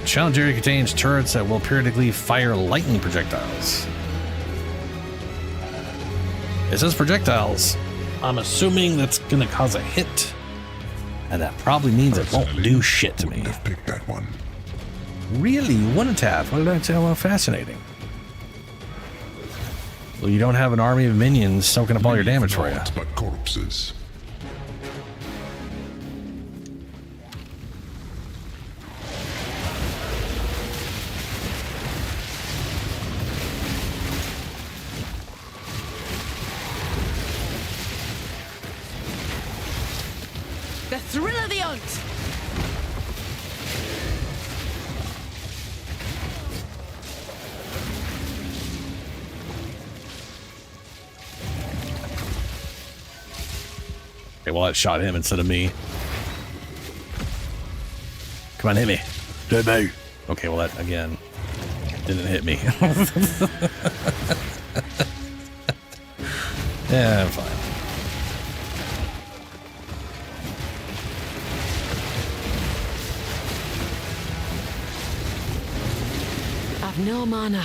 A: Challenge area contains turrets that will periodically fire lightning projectiles. It says projectiles. I'm assuming that's gonna cause a hit. And that probably means it won't do shit to me.
B: Wouldn't have picked that one.
A: Really? Wouldn't have? What did I say? Well, fascinating. Well, you don't have an army of minions soaking up all your damage for you.
B: Naught but corpses.
H: The thrill of the hunt.
A: Okay, well, it shot him instead of me. Come on, hit me. Hit me. Okay, well that again didn't hit me. Yeah, I'm fine.
H: I've no mana.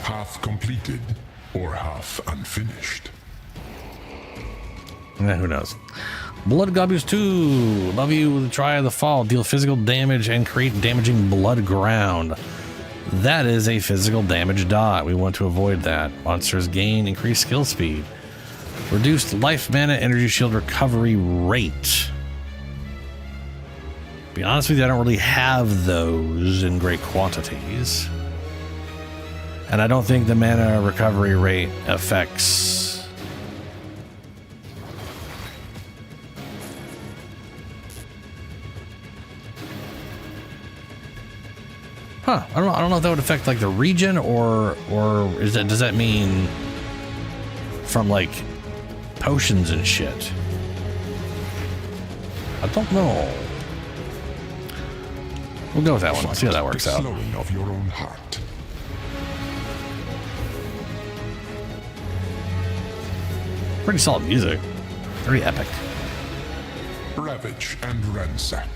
B: Half completed or half unfinished.
A: Who knows? Blood Goblins 2. Above you, the Try of the Fall. Deal physical damage and create damaging blood ground. That is a physical damage dot. We want to avoid that. Monsters gain increased skill speed. Reduced life, mana, energy shield recovery rate. To be honest with you, I don't really have those in great quantities. And I don't think the mana recovery rate affects... Huh, I don't know if that would affect like the region or is that, does that mean from like potions and shit? I don't know. We'll go with that one. Let's see how that works out.
B: Slowing of your own heart.
A: Pretty solid music. Very epic.
B: Ravage and ransack.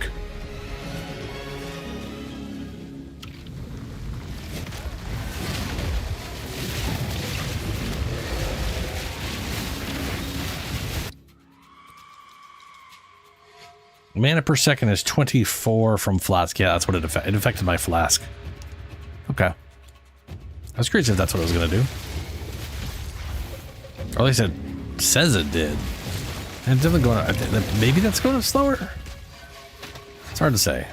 A: Mana per second is 24 from flask. Yeah, that's what it affected. It affected my flask. Okay. I was curious if that's what I was going to do. Or at least it says it did. And it's definitely going. Maybe that's going slower. It's hard to say.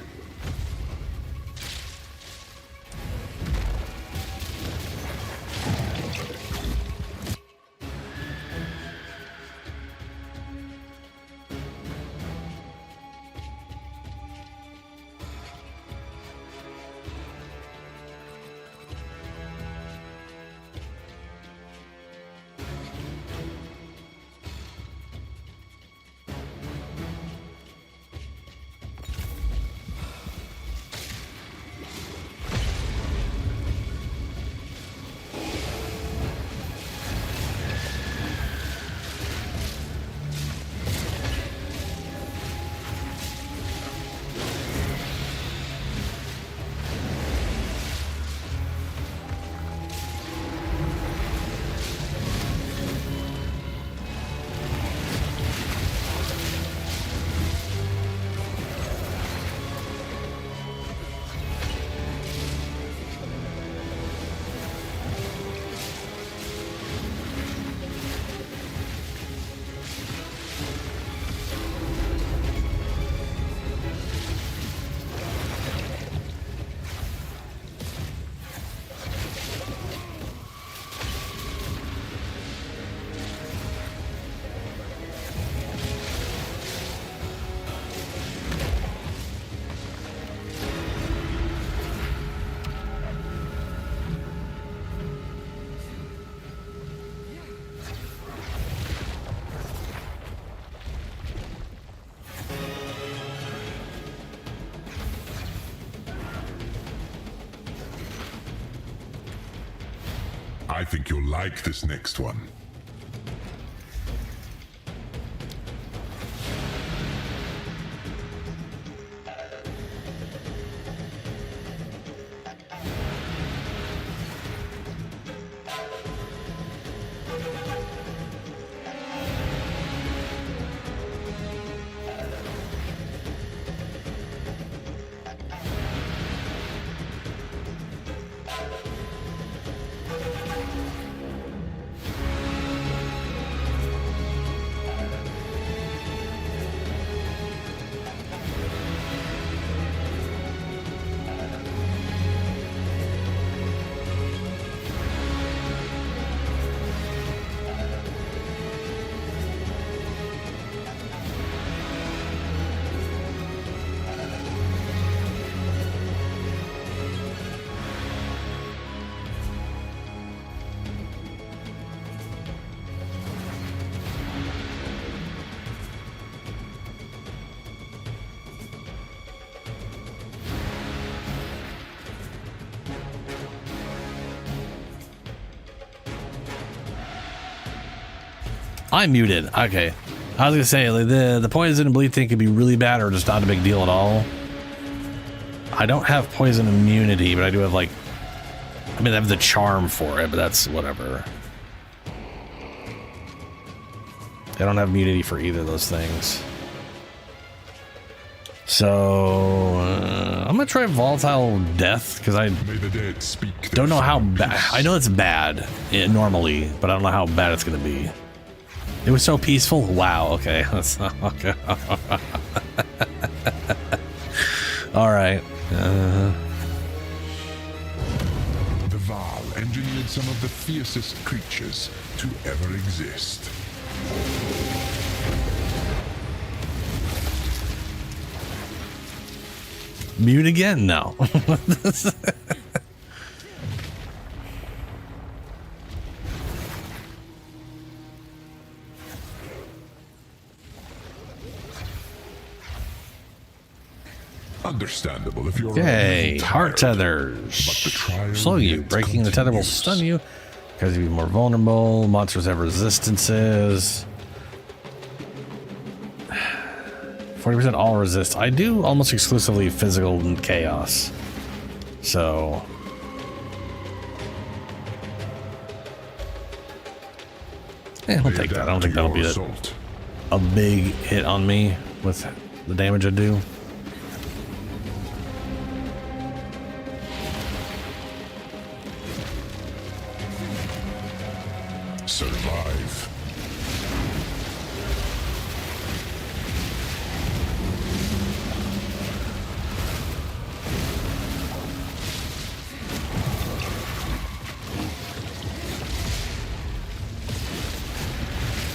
B: I think you'll like this next one.
A: I'm muted. Okay. I was gonna say like, the poison and bleed thing could be really bad or just not a big deal at all. I don't have poison immunity, but I do have like, I mean, I have the charm for it, but that's whatever. I don't have immunity for either of those things. So I'm gonna try volatile death because I don't know how bad. I know it's bad normally, but I don't know how bad it's gonna be. It was so peaceful. Wow. Okay. That's okay. All right.
B: The Val engineered some of the fiercest creatures to ever exist.
A: Mute again? No.
B: Understandable if you're
A: Okay, heart
B: tired.
A: tethers.
B: trial
A: Slow you.
B: yet
A: Breaking the tether will
B: continues.
A: stun you because you're more vulnerable. Monsters have resistances. 40% all resist. I do almost exclusively physical and chaos. So I'll take that. I don't think that'll be a big hit on me with the damage I do.
B: Survive.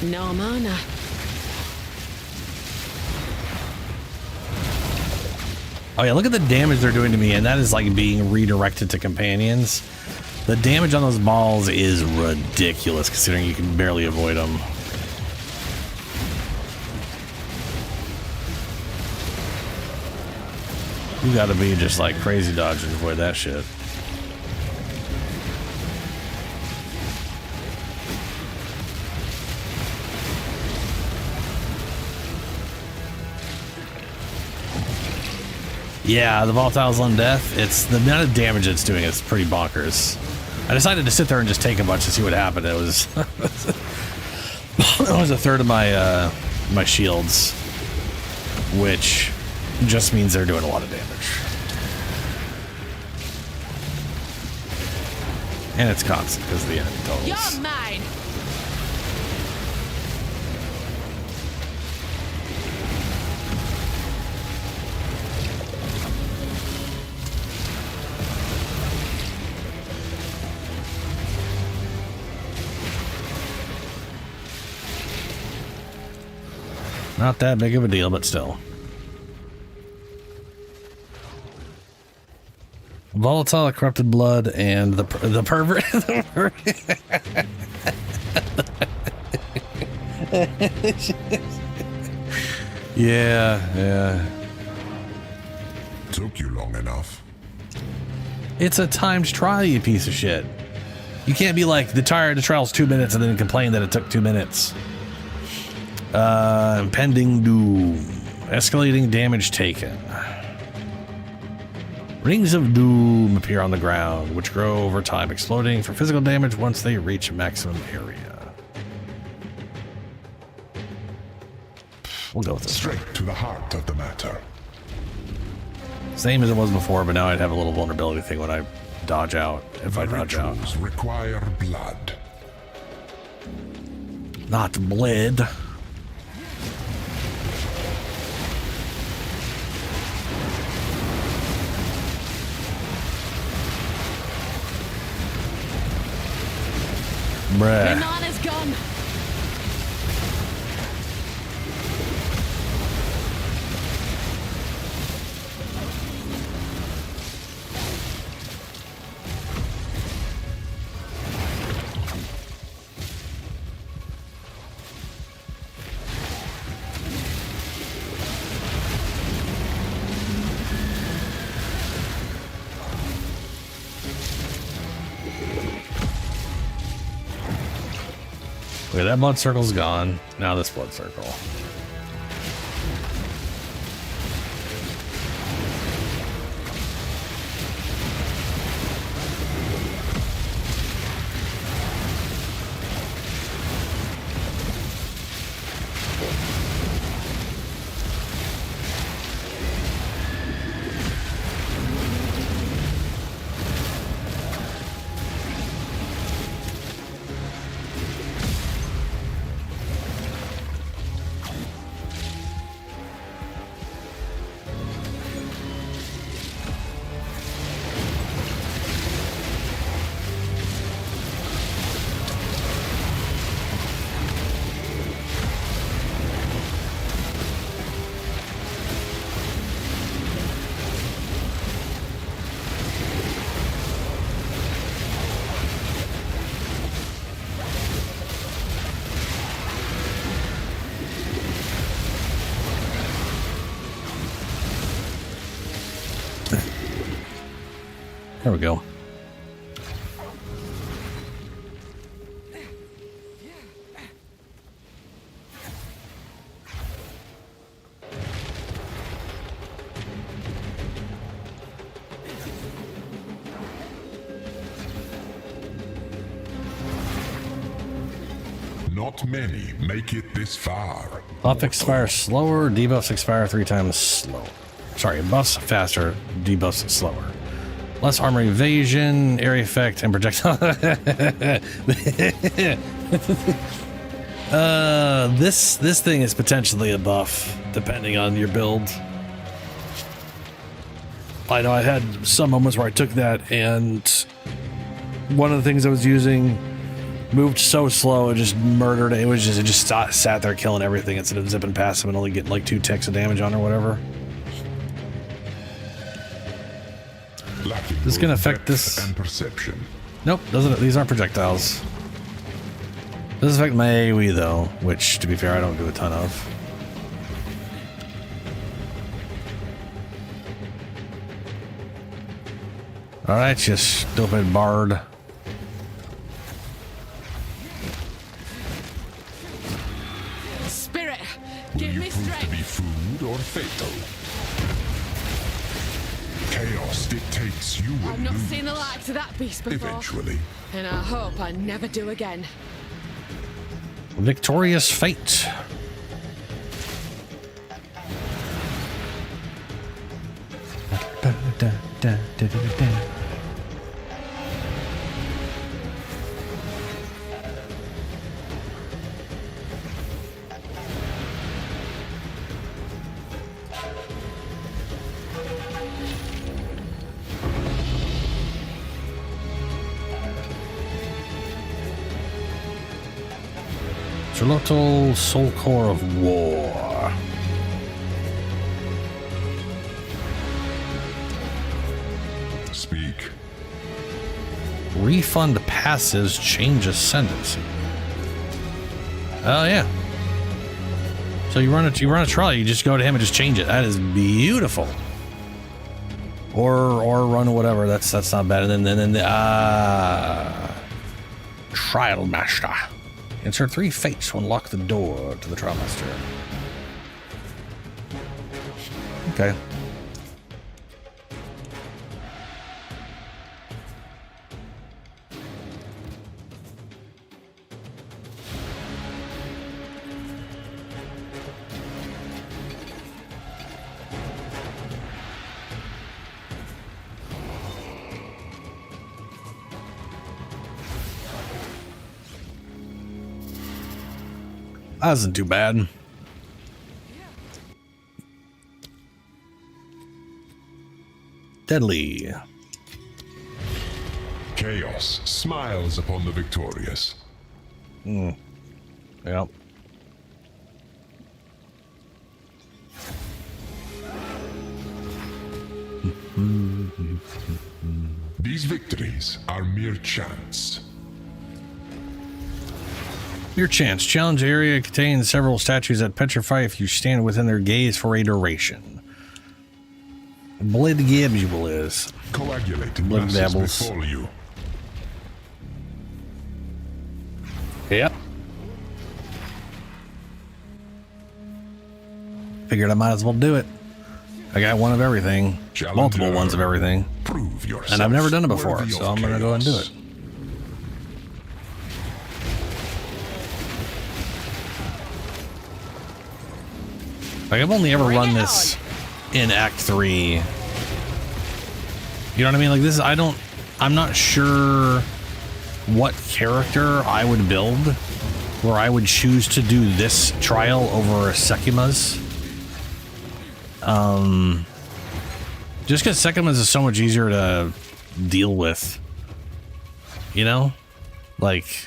H: No mana.
A: Oh yeah, look at the damage they're doing to me, and that is like being redirected to companions. The damage on those balls is ridiculous, considering you can barely avoid them. You gotta be just like crazy dodging to avoid that shit. Yeah, the volatiles on death, it's the amount of damage it's doing is pretty bonkers. I decided to sit there and just take a bunch to see what happened. It was it was a third of my my shields, which just means they're doing a lot of damage. And it's constant because of the enemy totals.
H: You're mine.
A: Not that big of a deal, but still. Volatile, corrupted blood, and the pervert. Yeah.
B: Took you long enough.
A: It's a timed trial, you piece of shit. You can't be like, the trial's 2 minutes and then complain that it took 2 minutes. Impending doom. Escalating damage taken. Rings of doom appear on the ground, which grow over time, exploding for physical damage once they reach maximum area. We'll go with this.
B: Straight to the heart of the matter.
A: Same as it was before, but now I'd have a little vulnerability thing when I dodge out, if I dodge out.
B: Rituals require blood.
A: Not bled. Bruh.
H: Banana's gone.
A: Okay, that blood circle's gone. Now this blood circle. There we go.
B: Not many make it this far.
A: Buff expires slower, debuffs expire 3 times slower. Sorry, buffs faster, debuffs slower. Less armor evasion, area effect, and projectile. This thing is potentially a buff, depending on your build. I know I had some moments where I took that, and one of the things I was using moved so slow it just murdered it. It just sat there killing everything instead of zipping past them and only getting like 2 ticks of damage on or whatever. This is gonna affect this.
B: And perception.
A: Nope, doesn't. These aren't projectiles. Does affect my AoE though, which, to be fair, I don't do a ton of. All right, you stupid bard.
H: Spirit,
B: Will
H: give
B: you
H: me
B: prove to
H: strength.
B: be food or fatal? Chaos dictates you will
H: I've not
B: lose.
H: seen the likes of that beast before.
B: Eventually.
H: And I hope I never do again.
A: Victorious fate. Charlotte, Soul Core of War.
B: Speak.
A: Refund passives, change ascendancy. Oh yeah. So you run a trial, you just go to him and just change it. That is beautiful. Or run whatever. That's not bad. And then Trial Master. Insert 3 fates to unlock the door to the Trial Master. Okay. That wasn't too bad. Deadly.
B: Chaos smiles upon the victorious.
A: Yep.
B: These victories are mere chance.
A: Your chance. Challenge area contains several statues that petrify if you stand within their gaze for a duration. Blood Gabule is.
B: Coagulated
A: Blood
B: masses
A: dabbles.
B: befall you.
A: Yep. figured I might as well do it. I got one of everything, multiple ones of everything,
B: Prove yourself
A: and I've never done it before,
B: worthy
A: so
B: of
A: I'm gonna go and do
B: chaos.
A: it. Like, I've only ever run this in Act 3. You know what I mean? Like, this is, I'm not sure what character I would build where I would choose to do this trial over Sekima's. Just because Sekima's is so much easier to deal with. You know? Like...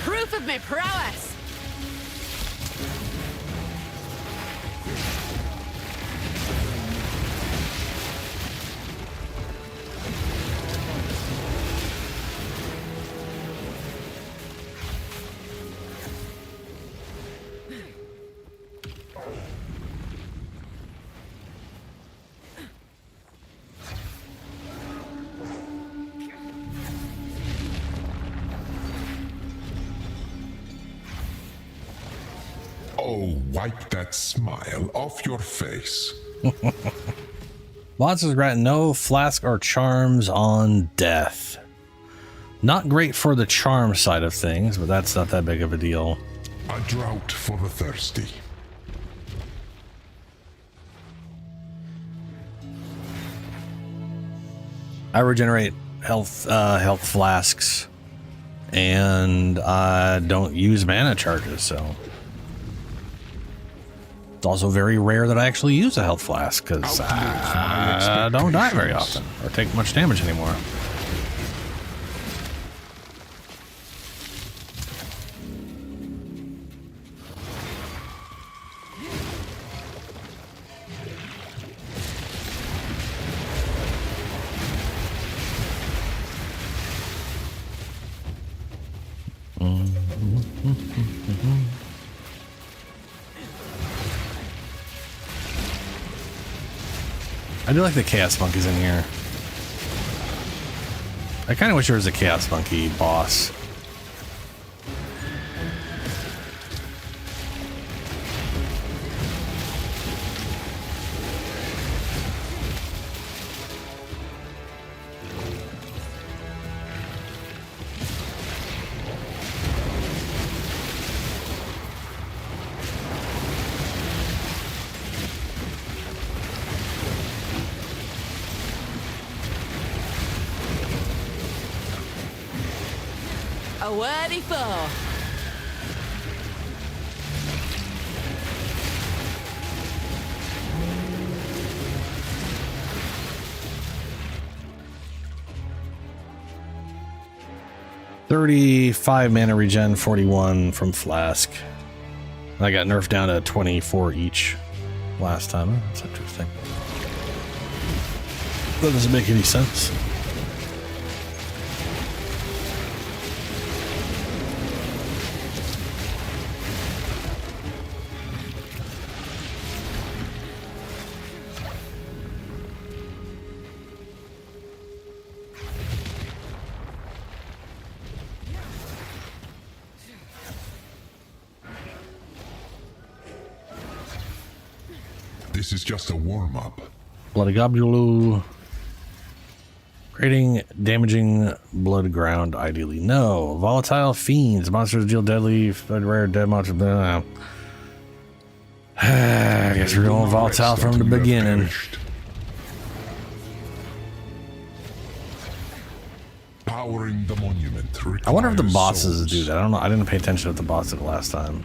H: Proof of my prowess!
B: Oh, wipe that smile off your face.
A: Monsters grant no flask or charms on death. Not great for the charm side of things, but that's not that big of a deal.
B: A drought for the thirsty.
A: I regenerate health flasks, and I don't use mana charges, so it's also very rare that I actually use a health flask because I don't die very often or take much damage anymore. I do like the Chaos Monkeys in here. I kind of wish there was a Chaos Monkey boss.
H: A worthy foe.
A: $35 mana regen, 41 from Flask. I got nerfed down to 24 each last time. That's interesting. That doesn't make any sense.
B: This is just a warm-up.
A: Bloody Globule. Creating damaging blood ground, ideally. No. Volatile fiends. Monsters deal deadly, rare dead monsters. I guess we're going volatile from the beginning.
B: Powering the monument.
A: I wonder if the
B: requires
A: bosses
B: souls.
A: do that. I don't know. I didn't pay attention if the boss did it last time.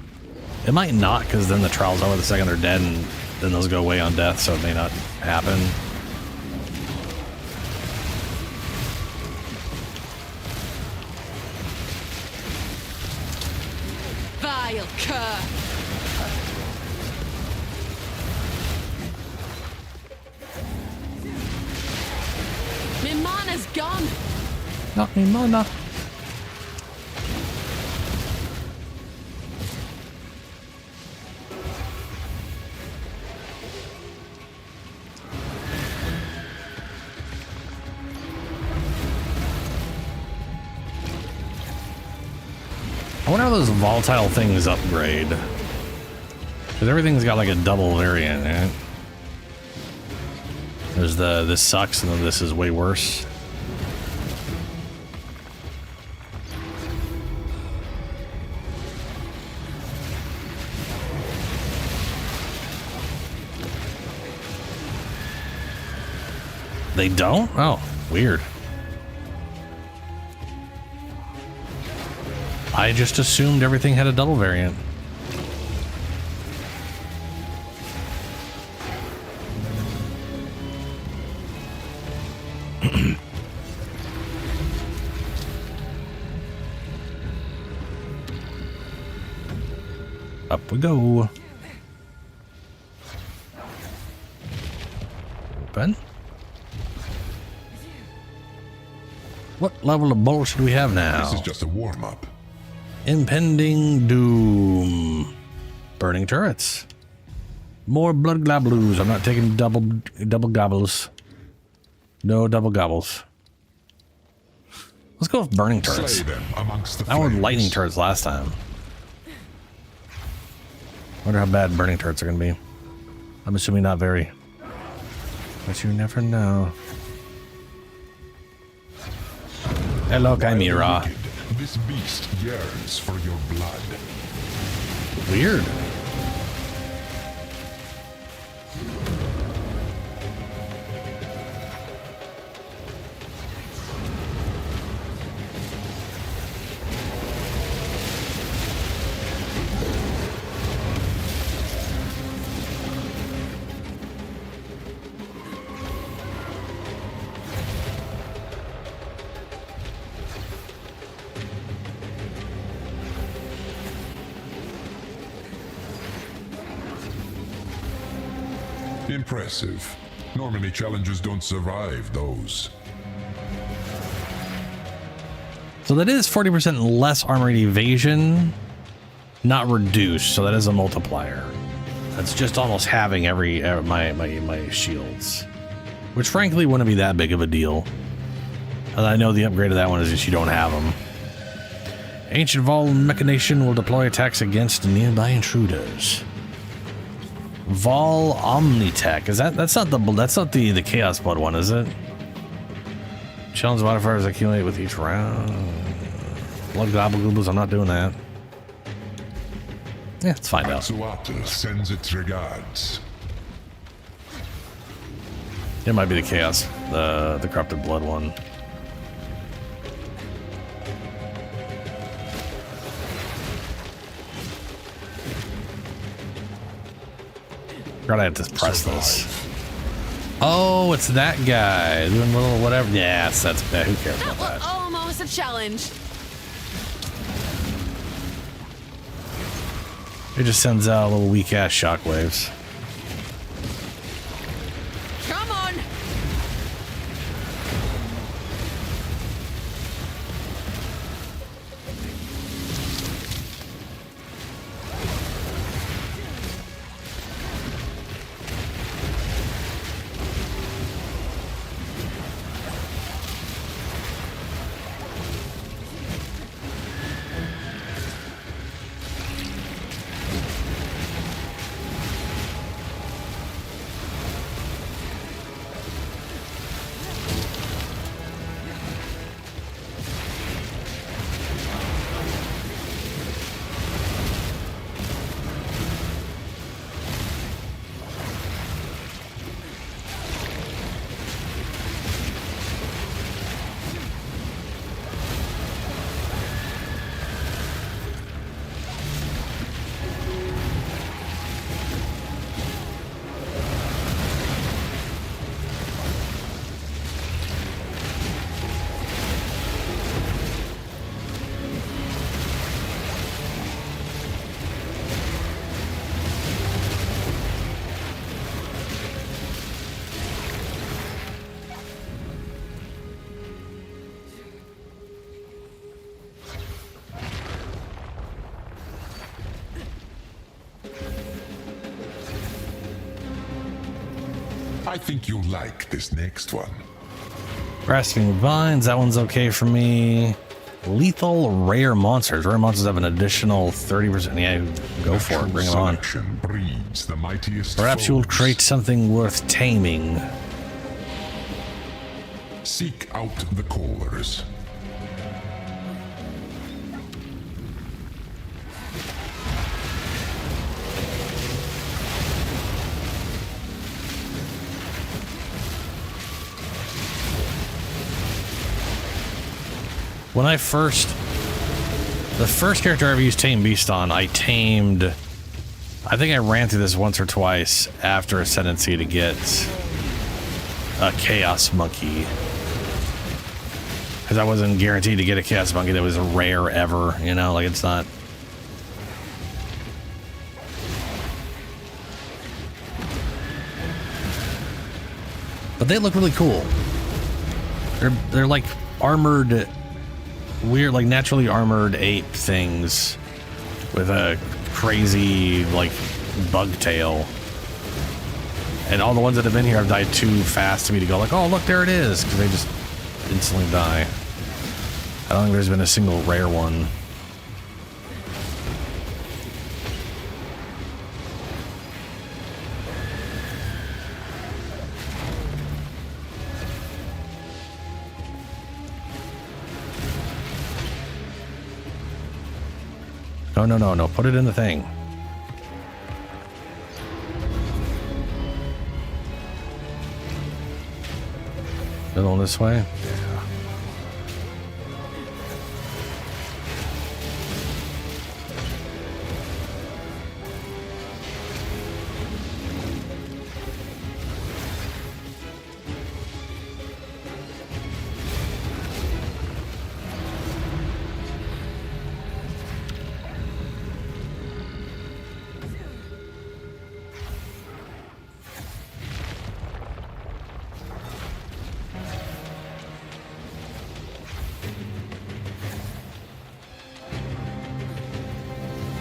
A: It might not, because then the trial's over the second they're dead, and then those go away on death, so it may not happen.
H: Vile cur. My mana's gone.
A: Not me, mana. I wonder how those volatile things upgrade. Because everything's got like a double variant, right? There's the this sucks and then this is way worse. They don't? Oh, weird. I just assumed everything had a double variant. Up we go. Open. What level of bull should we have now?
B: This is just a warm-up.
A: Impending doom. Burning turrets. More blood globbles. I'm not taking double gobbles. No double gobbles. Let's go with burning turrets.
B: Slay them amongst the
A: I went
B: flames.
A: lightning turrets last time. Wonder how bad burning turrets are gonna be. I'm assuming not very. But you never know. Hello, Chimera.
B: Wicked, this beast yearns for your blood.
A: Weird.
B: Impressive. Normally challengers don't survive those.
A: So that is 40% less armor rate evasion, not reduced. So that is a multiplier. That's just almost having every my shields, which frankly wouldn't be that big of a deal. And I know the upgrade of that one is just you don't have them. Ancient Vol Mechanation will deploy attacks against nearby intruders. Vol Omnitech, is that's not the Chaos Blood one, is it? Challenge modifiers accumulate with each round. Blood Gobble I'm not doing that. Yeah, let's find out.
B: Atsuata sends its regards.
A: It might be the Chaos, the Corrupted Blood one. God, I have to press this. Oh, it's that guy doing a little whatever. Yeah, that's bad. Who cares about that?
H: Almost a challenge.
A: It just sends out little weak ass shockwaves.
H: Come on.
B: I think you'll like this next one.
A: Grasping Vines, that one's okay for me. Lethal rare monsters. Rare monsters have an additional 30%. Yeah, go for it. Bring them on.
B: Selection breeds the mightiest
A: Perhaps you'll
B: foes.
A: create something worth taming.
B: Seek out the callers.
A: When the first character I ever used Tame Beast on, I think I ran through this once or twice after Ascendancy to get a Chaos Monkey. Because I wasn't guaranteed to get a Chaos Monkey that was rare ever, you know, like it's not. But they look really cool. They're like armored, weird, like naturally armored ape things with a crazy like bug tail. And all the ones that have been here have died too fast to me to go like, oh look, there it is, because they just instantly die. I don't think there's been a single rare one. No. Put it in the thing. Middle this way? Yeah.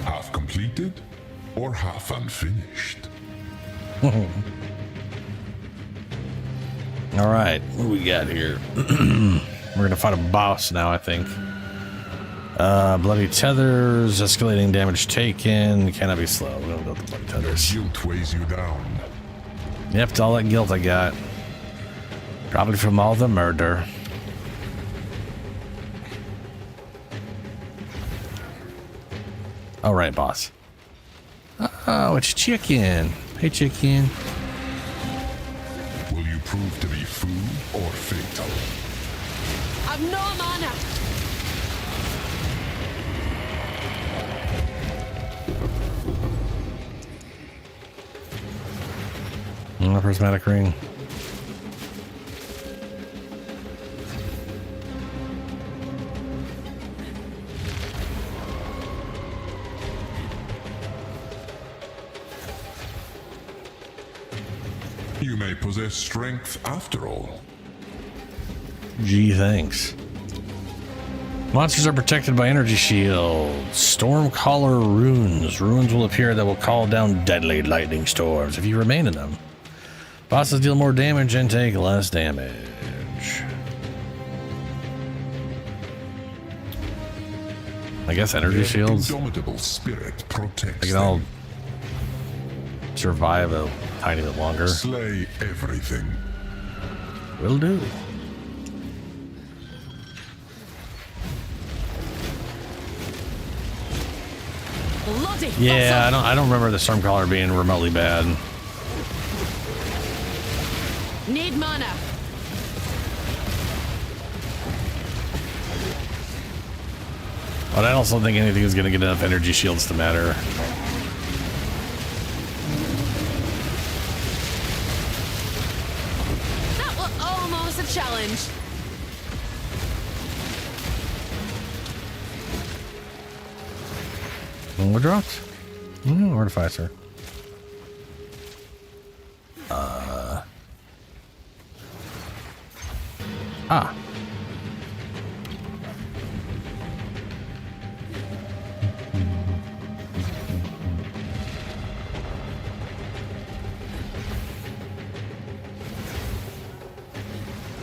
B: Half completed or half unfinished?
A: All right, what do we got here? We're gonna fight a boss now, I think. Bloody tethers, escalating damage taken, cannot be slow. We're gonna go with the bloody tethers.
B: Guilt weighs you down.
A: Yep, it's all that guilt I got. Probably from all the murder. All right, boss. Oh, it's chicken. Hey, chicken.
B: Will you prove to be food or fatal?
H: I've no mana.
A: Prismatic ring.
B: You may possess strength after all.
A: Gee, thanks. Monsters are protected by energy shields. Stormcaller runes. Runes will appear that will call down deadly lightning storms if you remain in them. Bosses deal more damage and take less damage. I guess energy shields.
B: Indomitable spirit protects
A: I can all
B: them.
A: survive a tiny bit longer.
B: Slay everything.
A: Will do.
H: Bloody
A: Yeah, I don't remember the Stormcaller being remotely bad.
H: Need mana.
A: But I also don't think anything is going to get enough energy shields to matter.
H: That was almost a challenge.
A: What dropped? Artificer. Ah.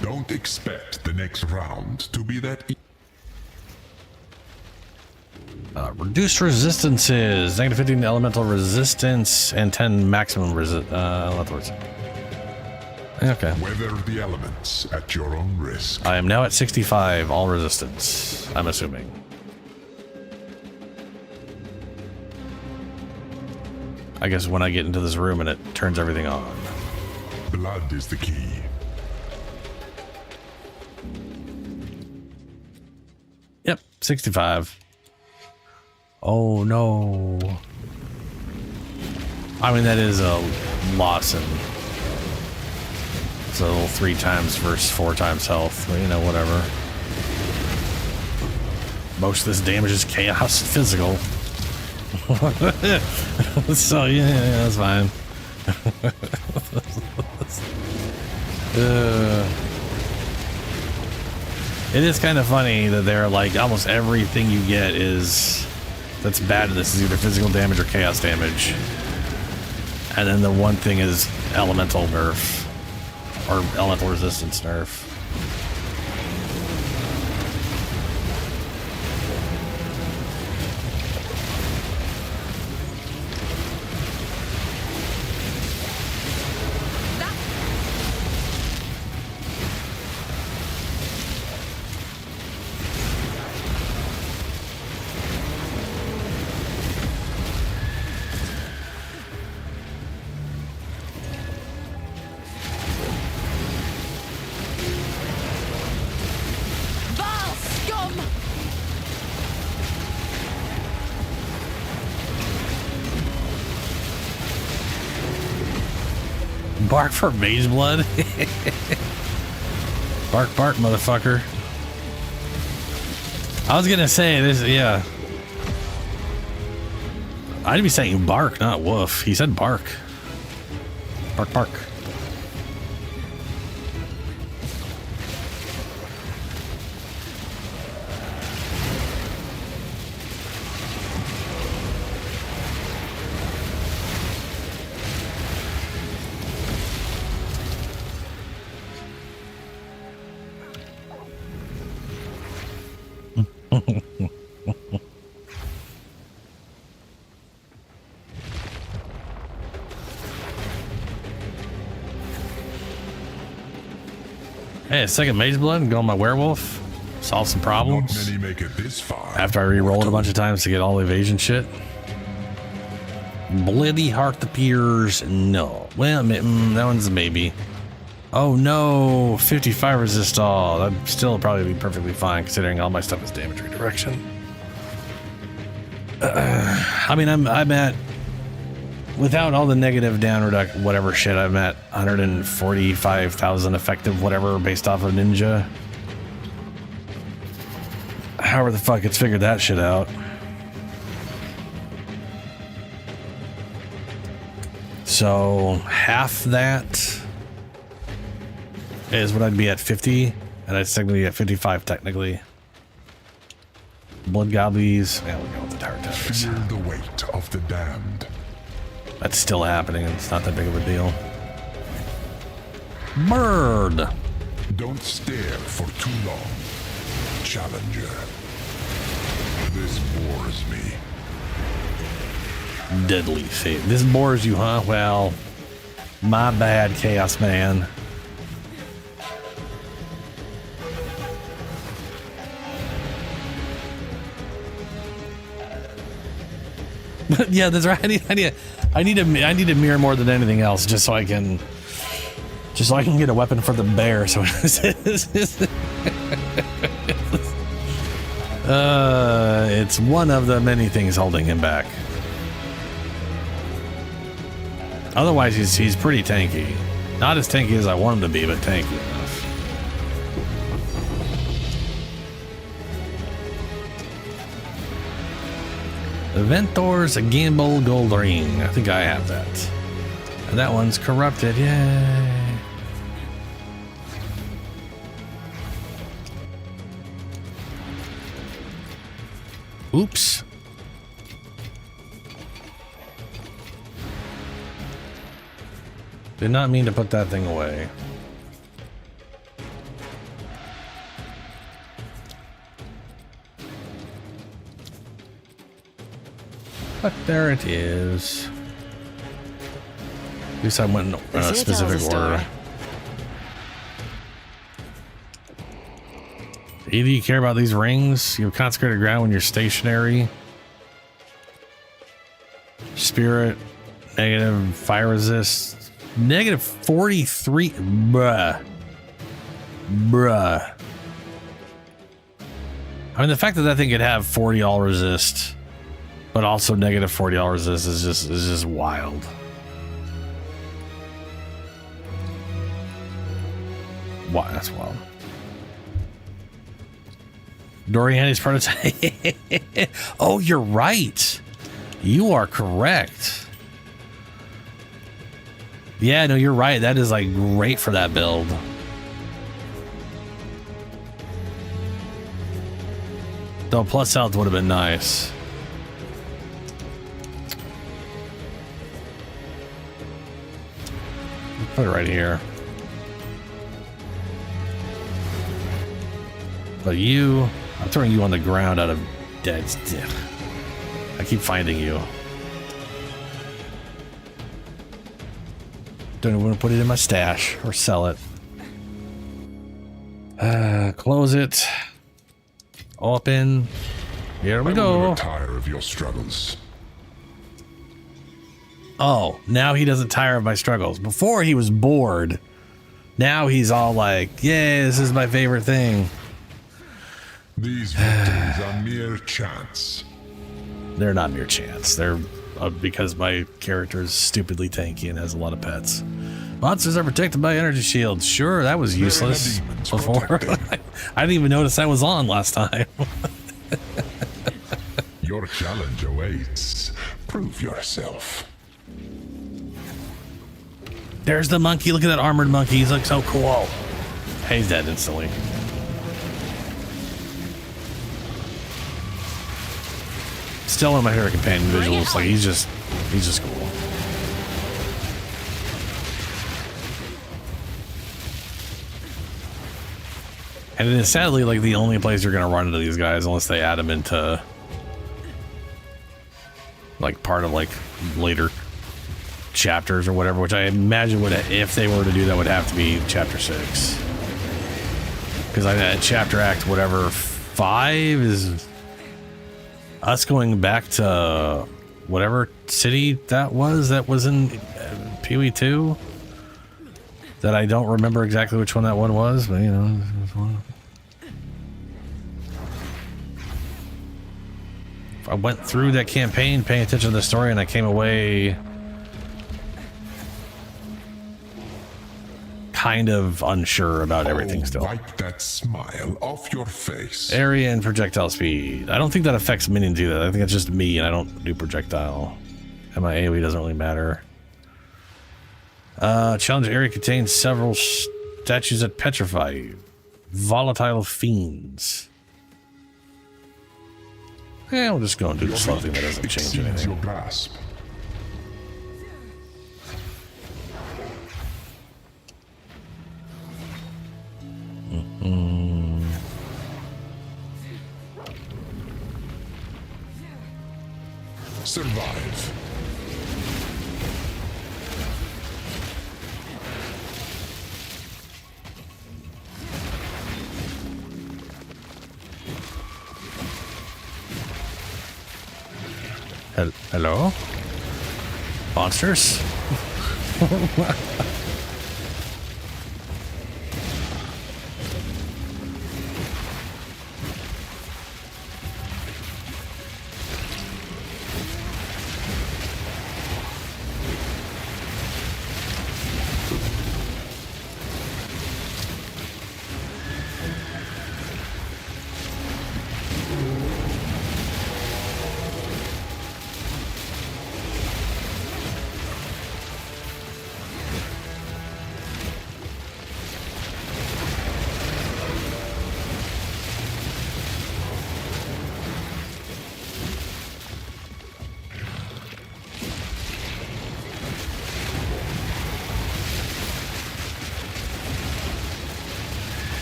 B: Don't expect the next round to be that
A: Reduced resistances, negative 15 elemental resistance, and 10 maximum elemental resistance. Okay.
B: Weather the elements at your own risk.
A: I am now at 65, all resistance, I'm assuming. I guess when I get into this room and it turns everything on.
B: Blood is the key.
A: Yep, 65. Oh no. I mean, that is a loss in. It's a little 3 times versus 4 times health, but you know, whatever. Most of this damage is chaos physical. So yeah, that's fine. It is kind of funny that they're like almost everything you get is that's bad in this is either physical damage or chaos damage, and then the one thing is elemental nerf or elemental resistance nerf. Bark for mage blood. Bark, bark, motherfucker. I was gonna say this, yeah. I'd be saying bark, not woof. He said bark. Bark, bark. Hey, a second mage blood and go on my werewolf. Solve some problems.
B: Not many make it this far.
A: After I re-roll it a bunch of times to get all the evasion shit. Bloody heart appears. No. Well, that one's a maybe. Oh no, 55 resist all. That'd still probably be perfectly fine considering all my stuff is damage redirection. I mean, I'm at, without all the negative down reduction, whatever shit, I'm at 145,000 effective whatever based off of ninja. However the fuck it's figured that shit out. So half that is what I'd be at 50, and I'd technically be at 55 technically. Blood goblies. Yeah, we're going with the tower towers.
B: Feel the weight of the damned.
A: That's still happening, and it's not that big of a deal. Bird.
B: Don't stare for too long, Challenger. This bores me.
A: Deadly fate. This bores you, huh? Well, my bad, Chaos Man. Yeah, that's right. I need a mirror more than anything else, just so I can get a weapon for the bear. So it's one of the many things holding him back. Otherwise, he's pretty tanky. Not as tanky as I want him to be, but tanky enough. Ventor's Gamble Gold Ring. I think I have that. And that one's corrupted. Yay. Oops. Did not mean to put that thing away. But there it is. At least I went in a specific order. Either you care about these rings, you have consecrated ground when you're stationary. Spirit, negative, fire resist, negative 43. Bruh. I mean, the fact that that thing could have 40 all resist, but also negative 40 all resist is just wild. Wow, that's wild. Doriani's prototype. Oh, you're right. You are correct. Yeah, no, you're right. That is like great for that build. Though plus health would have been nice. Put it right here. But you, I'm throwing you on the ground out of dead. I keep finding you. Don't want to put it in my stash or sell it. Close it. Open. Here we go.
B: I will never tire of your struggles.
A: Oh, now he doesn't tire of my struggles. Before he was bored. Now he's all like, "Yeah, this is my favorite thing."
B: These victories are mere chance.
A: They're not mere chance. They're because my character is stupidly tanky and has a lot of pets. Monsters are protected by energy shields. Sure, that was useless before. I didn't even notice that was on last time.
B: Your challenge awaits. Prove yourself.
A: There's the monkey. Look at that armored monkey. He's like so cool. Hey, he's dead instantly. Still one of my favorite companion visuals. Like he's just cool. And it is sadly like the only place you're gonna run into these guys unless they add them into like part of like later chapters or whatever, which I imagine would, if they were to do that, would have to be chapter 6. Because I chapter act whatever 5 is us going back to whatever city that was in PoE2 that I don't remember exactly which one that one was, but you know, I went through that campaign paying attention to the story and I came away kind of unsure about everything still.
B: Wipe that smile off your face.
A: Area and projectile speed. I don't think that affects minions either. I think it's just me and I don't do projectile. And my AoE doesn't really matter. Challenge area contains several statues that petrify. Volatile fiends. Yeah, we'll just go and do the slow thing that doesn't change anything.
B: Your grasp. Survive.
A: Hello? Monsters?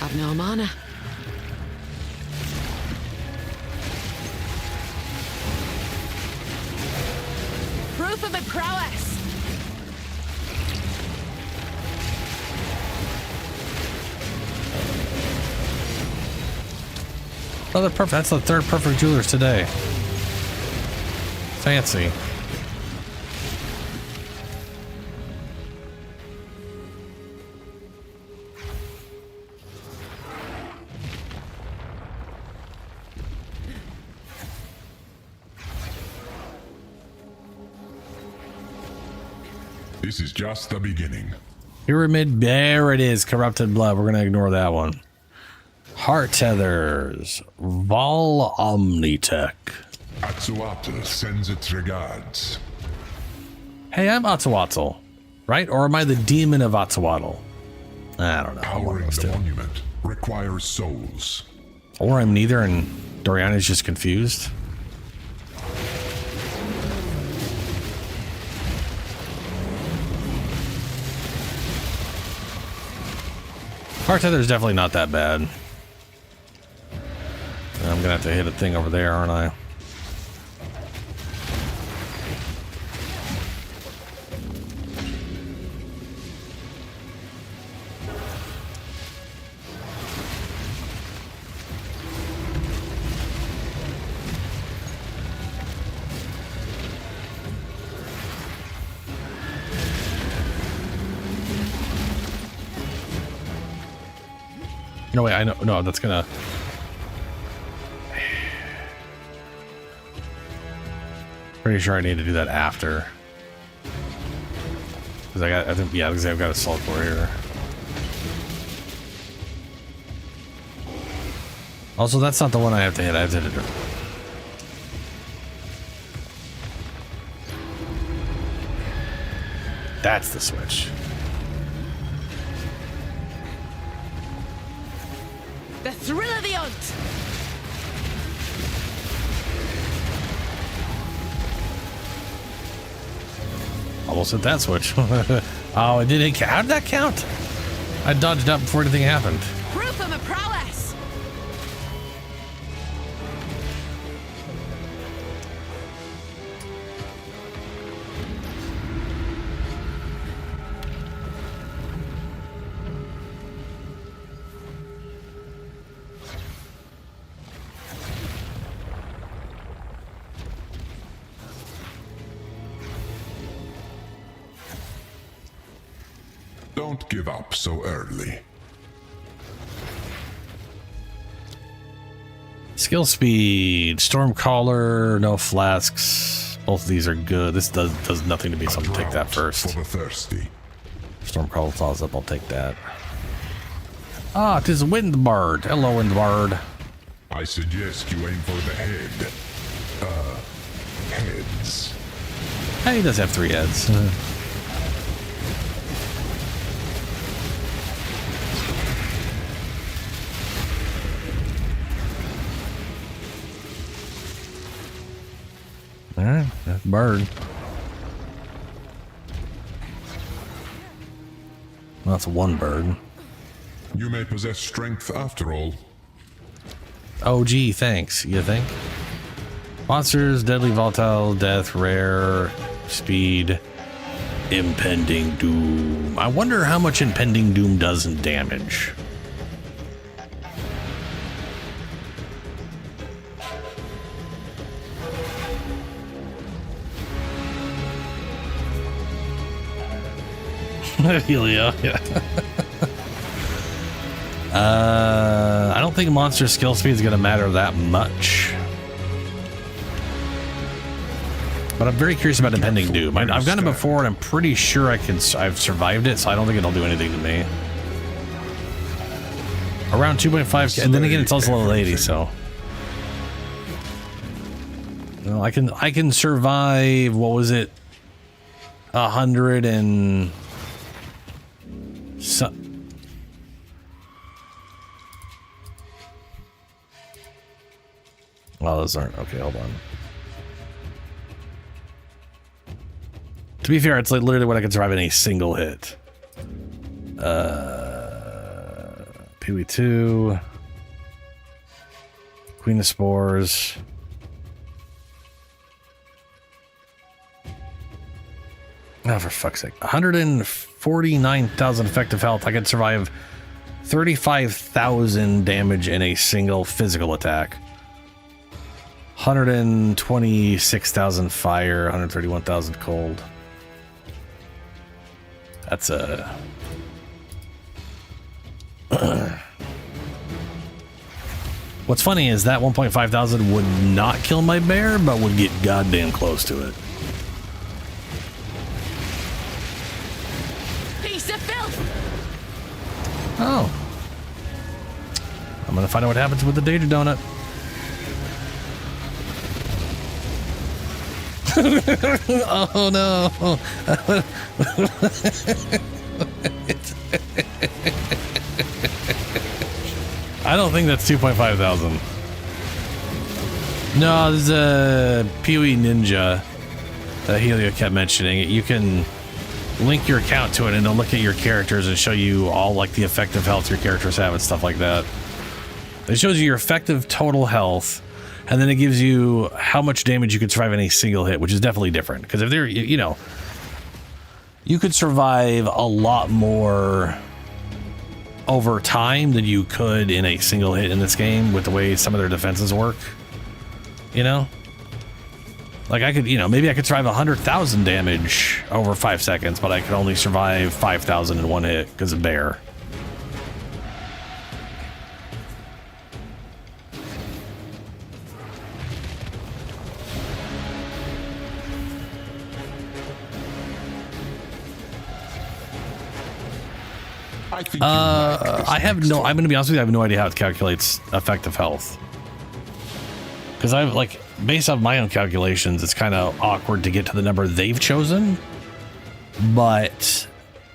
H: I've no mana. Proof of my prowess!
A: Another perfect. That's the third perfect jewelers today. Fancy.
B: This is just the beginning.
A: Pyramid, there it is. Corrupted blood. We're gonna ignore that one. Heart tethers. Vol Omnitech.
B: Atsuatl sends its regards.
A: Hey, I'm Atsuatl, right? Or am I the demon of Atsuatl? I don't know.
B: Powering the monument requires souls.
A: Or I'm neither, and Doriana's just confused. Heart tether is definitely not that bad. I'm gonna have to hit a thing over there, aren't I? No, wait, I know. No, that's gonna. Pretty sure I need to do that after. Because I think, yeah, because I've got a salt core here. Also, that's not the one I have to hit. I have to hit it. That's the switch.
H: The thrill of the hunt!
A: Almost hit that switch. Oh, it didn't count. How did that count? I dodged up before anything happened.
H: Proof of my prowess!
B: Don't give up so early.
A: Skill speed, Stormcaller, no flasks. Both of these are good. This does nothing to me, so I'm gonna take that first.
B: For the thirsty.
A: Stormcaller claws up, I'll take that. Ah, it is Windbird. Hello, Windbird.
B: I suggest you aim for the head. Heads.
A: Hey, he does have 3 heads. Alright, that's bird. Well, that's one bird.
B: You may possess strength after all.
A: Oh, gee, thanks. You think? Monsters, deadly, volatile, death, rare, speed, impending doom. I wonder how much impending doom does in damage. Helio, yeah. I don't think monster skill speed is going to matter that much. But I'm very curious about impending doom. I've done it before, and I'm pretty sure I've survived it, so I don't think it'll do anything to me. Around 2.5, and then again, it's also level 80, so. No, I can survive. What was it? 100 and. So, well, those aren't okay. Hold on. To be fair, it's like literally what I can survive in a single hit. PoE2, Queen of Spores. Oh, for fuck's sake. 149,000 effective health. I could survive 35,000 damage in a single physical attack. 126,000 fire, 131,000 cold. That's a... What's funny is that 1.5 thousand would not kill my bear, but would get goddamn close to it.
F: Piece of filth!
A: Oh. I'm gonna find out what happens with the Danger Donut. Oh no. I don't think that's 2.5 thousand. No, there's a PoE Ninja that Helio kept mentioning. You can link your account to it and it'll look at your characters and show you all like the effective health your characters have and stuff like that. It shows you your effective total health, and then it gives you how much damage you could survive in a single hit, which is definitely different. Because if they're, you know, you could survive a lot more over time than you could in a single hit in this game with the way some of their defenses work. You know? Like I could, you know, maybe I could survive 100,000 damage over 5 seconds, but I could only survive 5,000 in one hit because of bear. I have no, I'm going to be honest with you, I have no idea how it calculates effective health. Because I've, like, based on my own calculations, it's kind of awkward to get to the number they've chosen. But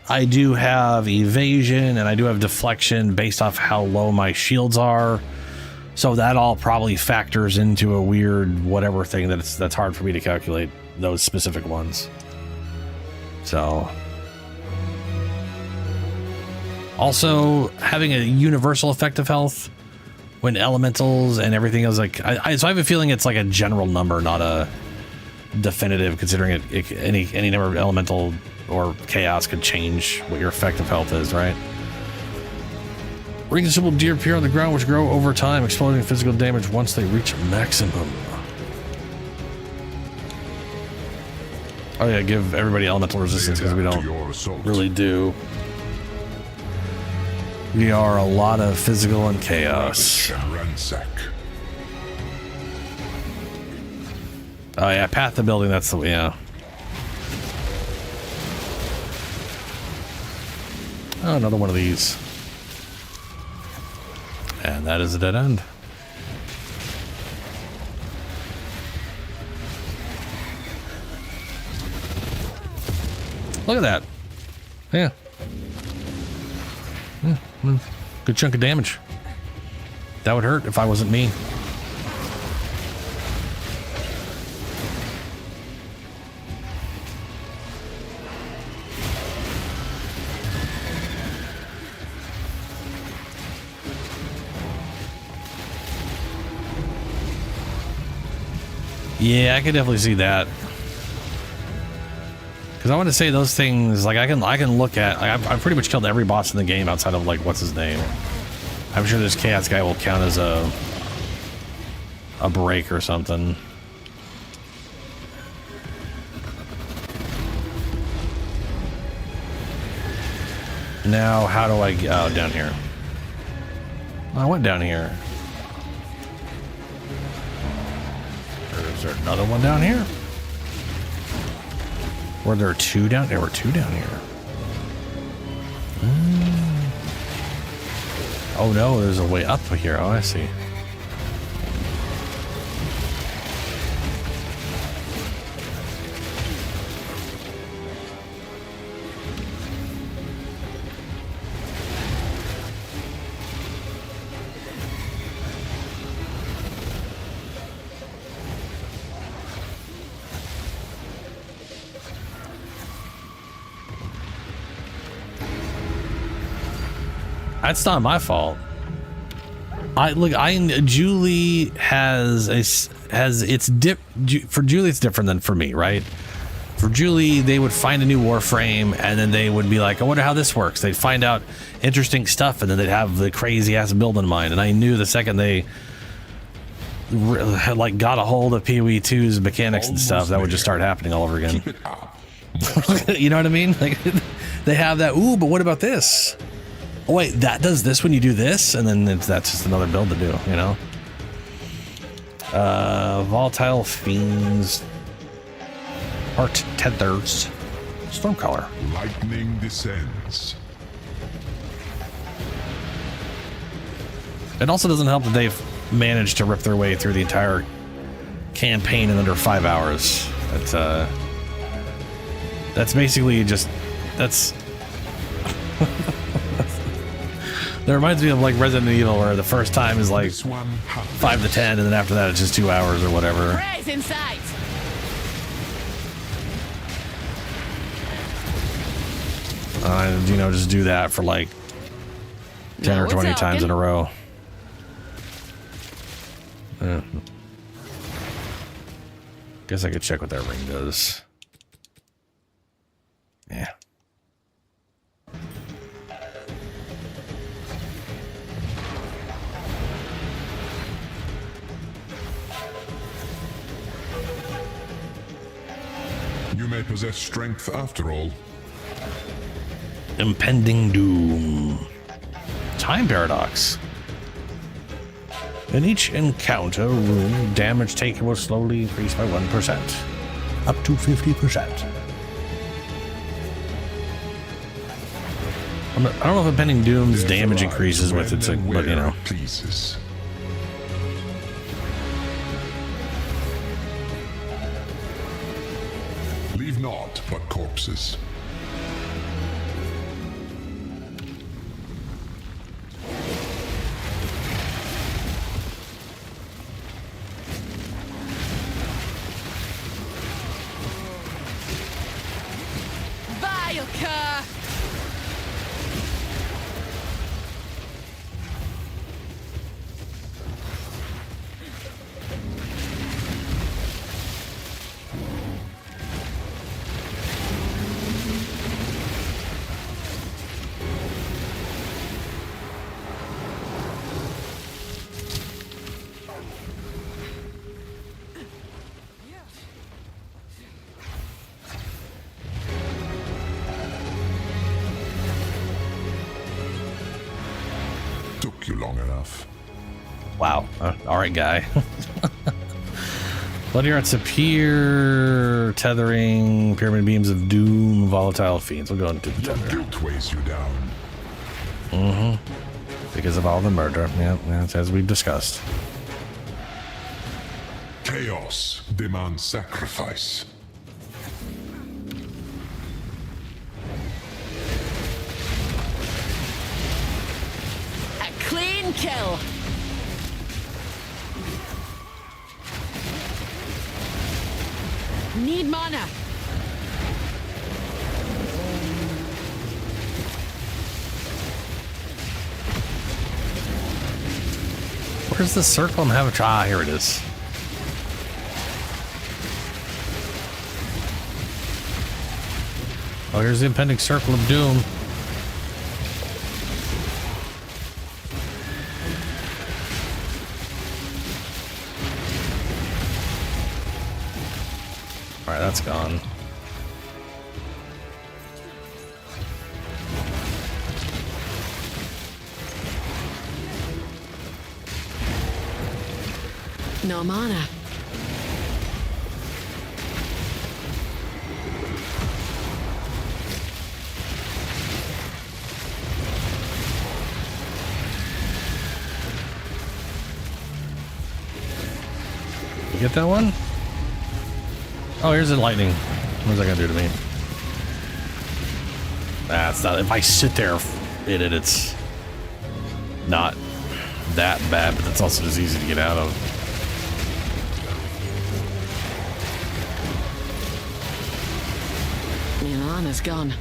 A: I do have evasion and I do have deflection based off how low my shields are. So that all probably factors into a weird whatever thing that's hard for me to calculate, those specific ones. So... Also, having a universal effective health when elementals and everything else, like, so I have a feeling it's like a general number, not a definitive, considering any number of elemental or chaos could change what your effective health is, right? Rings of simple deer appear on the ground, which grow over time, exploding physical damage once they reach maximum. Oh yeah, give everybody elemental resistance because we don't really do. We are a lot of physical and chaos. Oh yeah, path to building, that's the, yeah. Oh, another one of these. And that is a dead end. Look at that. Yeah. Good chunk of damage. That would hurt if I wasn't me. Yeah, I could definitely see that. Because I want to say those things, like I can look at, I've pretty much killed every boss in the game outside of, like, what's his name. I'm sure this chaos guy will count as a break or something. Now, how do I get, oh, down here. I went down here. Is there another one down here? Were there two down? There were two down here. Oh no, there's a way up here. Oh, I see. That's not my fault. Julie has for Julie it's different than for me, right? For Julie, they would find a new Warframe, and then they would be like, I wonder how this works. They'd find out interesting stuff, and then they'd have the crazy-ass build in mind. And I knew the second they like got a hold of PoE2's mechanics and stuff, that would just start happening all over again.
B: Keep it up.
A: You know what I mean? Like, they have that, ooh, but what about this? Oh, wait, that does this when you do this? And then that's just another build to do, you know? Volatile Fiends. Heart Tethers. Stormcaller.
B: Lightning descends.
A: It also doesn't help that they've managed to rip their way through the entire campaign in under 5 hours. That's basically just, that's that reminds me of like Resident Evil, where the first time is like
B: This one
A: 5 to 10, and then after that it's just 2 hours or whatever.
H: Prey's in sight.
A: You know, just do that for like 10
H: Now
A: or
H: we're
A: 20 times
H: talking.
A: in a row. Guess I could check what that ring does. Yeah.
B: You may possess strength after all.
A: Impending Doom. Time Paradox. In each encounter room, damage taken will slowly increase by 1%. Up to 50%. I don't know if Impending Doom's damage increases with its,
B: When and
A: but you
B: where
A: know.
B: it pleases. Leave naught but corpses.
H: Vile cur.
B: Took you long enough.
A: Wow. All right, guy. Bloody Arts Appear, Tethering, Pyramid Beams of Doom, Volatile Fiends. We'll go into the
B: Your
A: tether.
B: guilt weighs you down.
A: Because of all the murder. Yeah, that's as we discussed.
B: Chaos demands sacrifice.
H: A clean kill. Need mana.
A: Where's the circle? I'm having ah, here it is. Oh, here's the impending circle of doom. All right, that's gone.
H: No mana.
A: You get that one? Oh, here's the lightning. What's that gonna do to me? That's not. If I sit there in it, it's not that bad, but it's also just easy to get out of.
H: Milana's gone.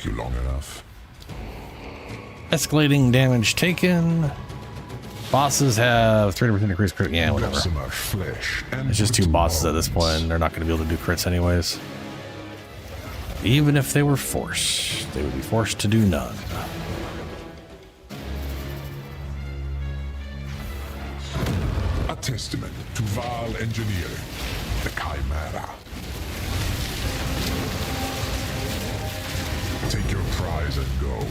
B: took you long enough.
A: Escalating damage taken. Bosses have 300% increased crit. Yeah, whatever.
B: Flesh and
A: It's just two bosses at this point, and they're not going to be able to do crits anyways. Even if they were forced, they would be forced to do none.
B: A testament to Val engineering, the Chimera. Take your prize and go.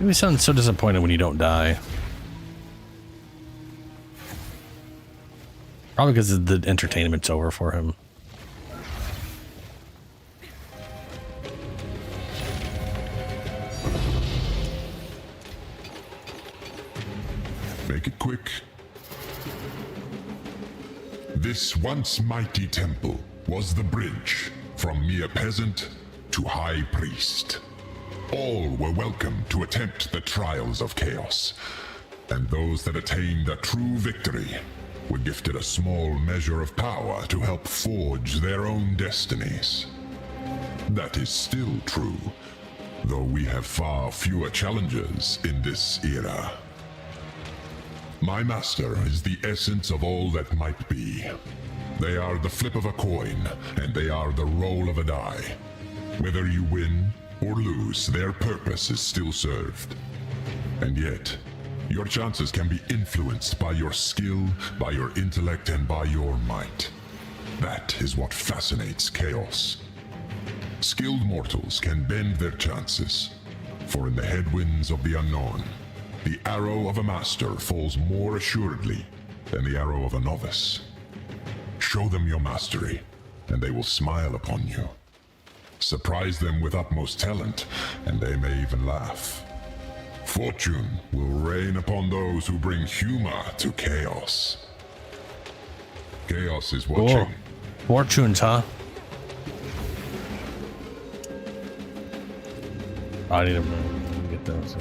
A: You sound so disappointed when you don't die. Probably because the entertainment's over for him.
B: Make it quick. This once mighty temple was the bridge from mere peasant to high priest. All were welcome to attempt the trials of chaos, and those that attained a true victory were gifted a small measure of power to help forge their own destinies. That is still true, though we have far fewer challengers in this era. My master is the essence of all that might be. They are the flip of a coin, and they are the roll of a die. Whether you win or lose, their purpose is still served. And yet, your chances can be influenced by your skill, by your intellect, and by your might. That is what fascinates chaos. Skilled mortals can bend their chances, for in the headwinds of the unknown, the arrow of a master falls more assuredly than the arrow of a novice. Show them your mastery, and they will smile upon you. Surprise them with utmost talent, and they may even laugh. Fortune will rain upon those who bring humor to chaos. Chaos is watching.
A: Cool. Fortunes, huh? I need to get those.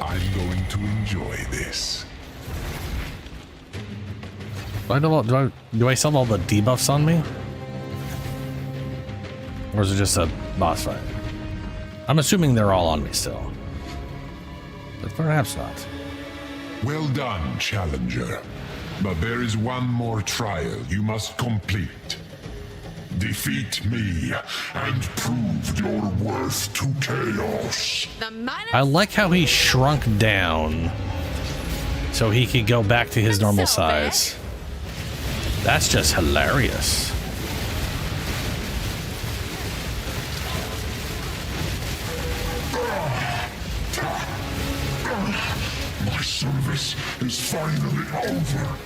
B: I'm going to enjoy this.
A: Do I still have all the debuffs on me? Or is it just a boss fight? I'm assuming they're all on me still. But perhaps not.
B: Well done, challenger. But there is one more trial you must complete. Defeat me and prove your worth to chaos.
A: I like how he shrunk down so he could go back to his normal size. That's just hilarious.
B: My service is finally over.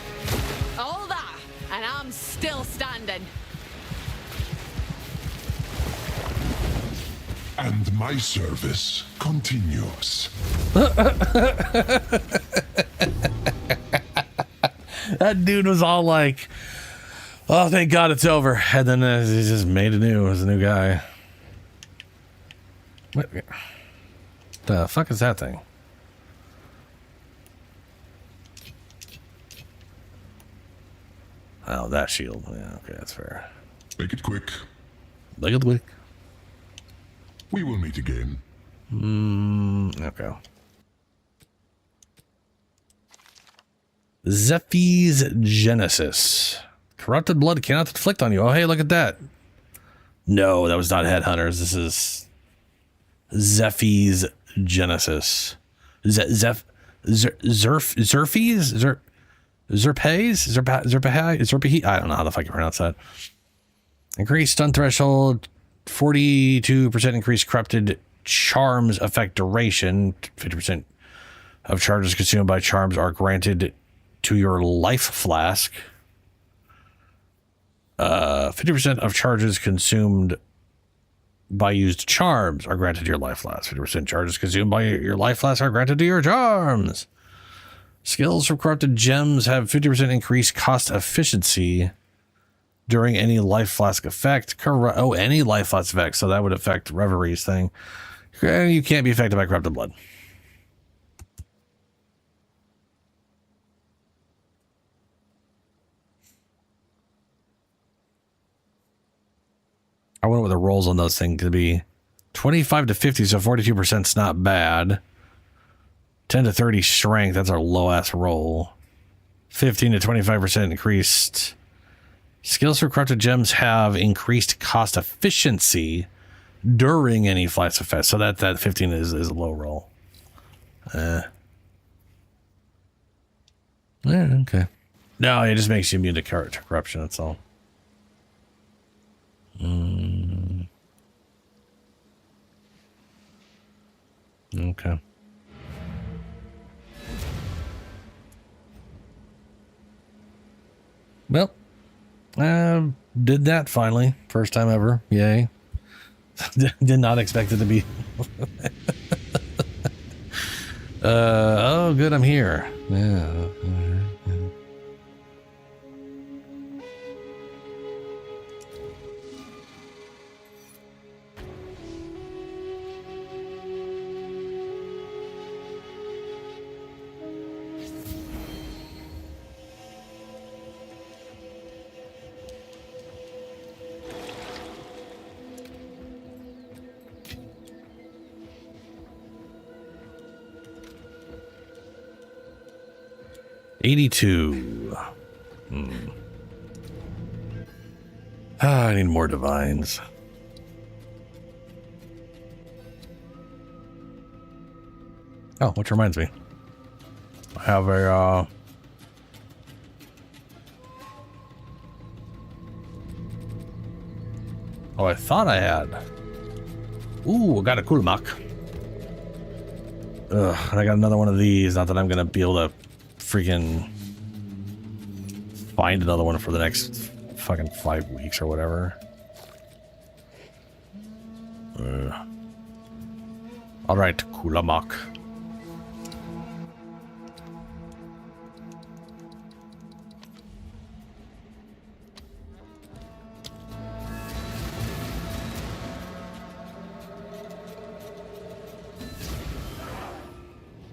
F: All that, and I'm still standing.
B: And my service continues.
A: That dude was all like, oh, thank God it's over. And then he just made it new as a new guy. What the fuck is that thing? Oh, that shield. Yeah, okay, that's fair.
B: Make it quick.
A: Look at the quick.
B: We will meet again.
A: Okay. Zephy's Genesis. Corrupted blood cannot inflict on you. Oh, hey, look at that. No, that was not Headhunters. This is Zephy's Genesis. Zerfies? Zerpahai? I don't know how the fuck you pronounce that. Increased stun threshold, 42% increased corrupted charms effect duration. 50% of charges consumed by charms are granted to your life flask. 50% of charges consumed by used charms are granted to your life flask. 50% charges consumed by your life flask are granted to your charms. Skills from corrupted gems have 50% increased cost efficiency during any life flask effect. Any life flask effect. So that would affect Reverie's thing. You can't be affected by corrupted blood. I wonder what the rolls on those things could be. 25 to 50, so 42% is not bad. 10 to 30 strength, that's our low ass roll. 15 to 25% increased. Skills for corrupted gems have increased cost efficiency during any flash effect. So that 15 is a low roll. Yeah, okay. No, it just makes you immune to corruption, that's all. Okay. Well, did that finally. First time ever. Yay. Did not expect it to be. Oh, good, I'm here. Yeah. 82. I need more divines. Oh, which reminds me. I have a, oh, I thought I had. Ooh, I got a Kulmak. Ugh, and I got another one of these. Not that I'm gonna be able to freaking find another one for the next fucking 5 weeks or whatever. All right, Kulamak.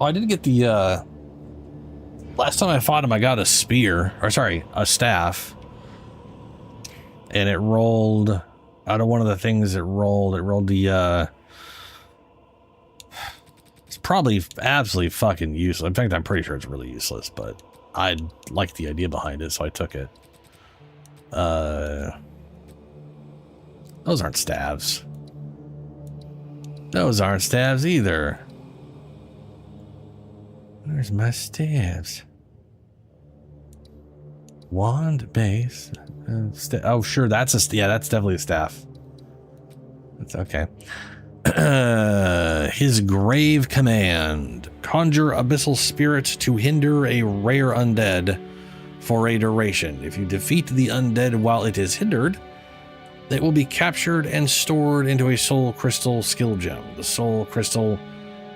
A: Oh, I didn't get the, last time I fought him, I got a spear, or sorry, a staff. And it rolled, out of one of the things it rolled the, it's probably absolutely fucking useless. In fact, I'm pretty sure it's really useless, but I liked the idea behind it, so I took it. Those aren't staves. Those aren't staves either. Where's my staves? Wand, base. Oh, sure, that's a yeah, that's definitely a staff. That's okay. His grave command: conjure abyssal spirit to hinder a rare undead for a duration. If you defeat the undead while it is hindered, it will be captured and stored into a soul crystal skill gem. The soul crystal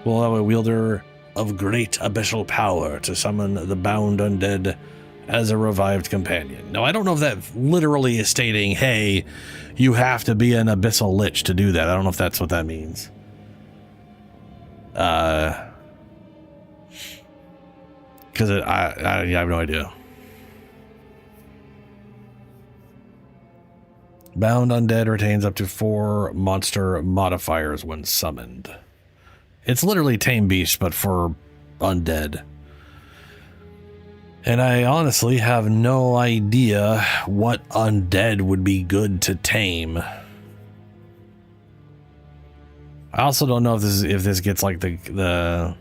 A: will allow a wielder of great abyssal power to summon the bound undead as a revived companion. Now, I don't know if that literally is stating, hey, you have to be an abyssal lich to do that. I don't know if that's what that means. Because I have no idea. Bound undead retains up to 4 monster modifiers when summoned. It's literally Tame Beast, but for undead. And I honestly have no idea what undead would be good to tame. I also don't know if this gets like the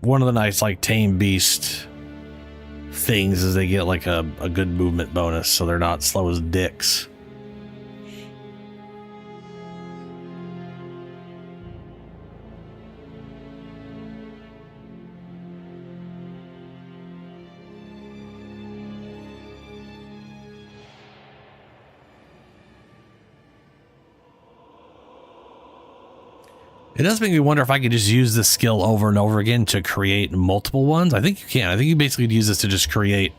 A: one of the nice like Tame Beast things is they get like a good movement bonus, so they're not slow as dicks. It does make me wonder if I could just use this skill over and over again to create multiple ones. I think you can. I think you basically use this to just create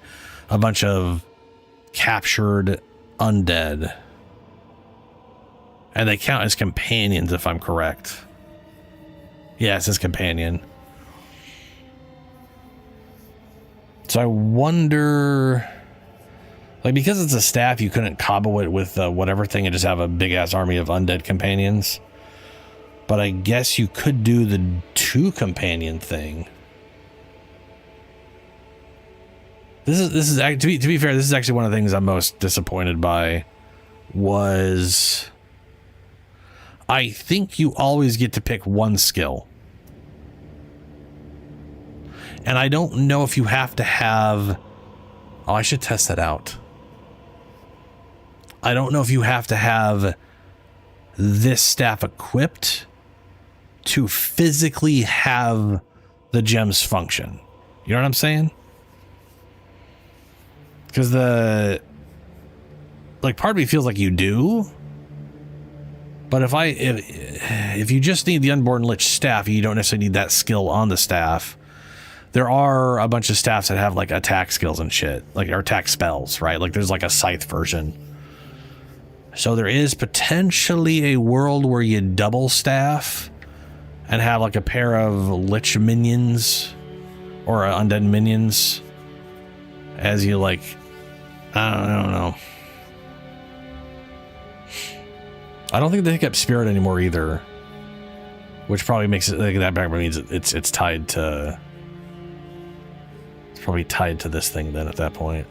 A: a bunch of captured undead. And they count as companions if I'm correct. Yeah, it says companion. So I wonder... Like, because it's a staff, you couldn't combo it with whatever thing and just have a big-ass army of undead companions. But I guess you could do the 2 companion thing. This is to be fair, this is actually one of the things I'm most disappointed by. Was I think you always get to pick one skill. And I don't know if you have to have... Oh, I should test that out. I don't know if you have to have this staff equipped to physically have the gems function. You know what I'm saying? Because part of me feels like you do. But if you just need the Unborn Lich staff, you don't necessarily need that skill on the staff. There are a bunch of staffs that have like attack skills and shit, like or attack spells, right? Like there's like a scythe version. So there is potentially a world where you double staff and have like a pair of lich minions or undead minions as you like, I don't know. I don't think they pick up spirit anymore either, which probably makes it like that back means it's tied to. It's probably tied to this thing then at that point.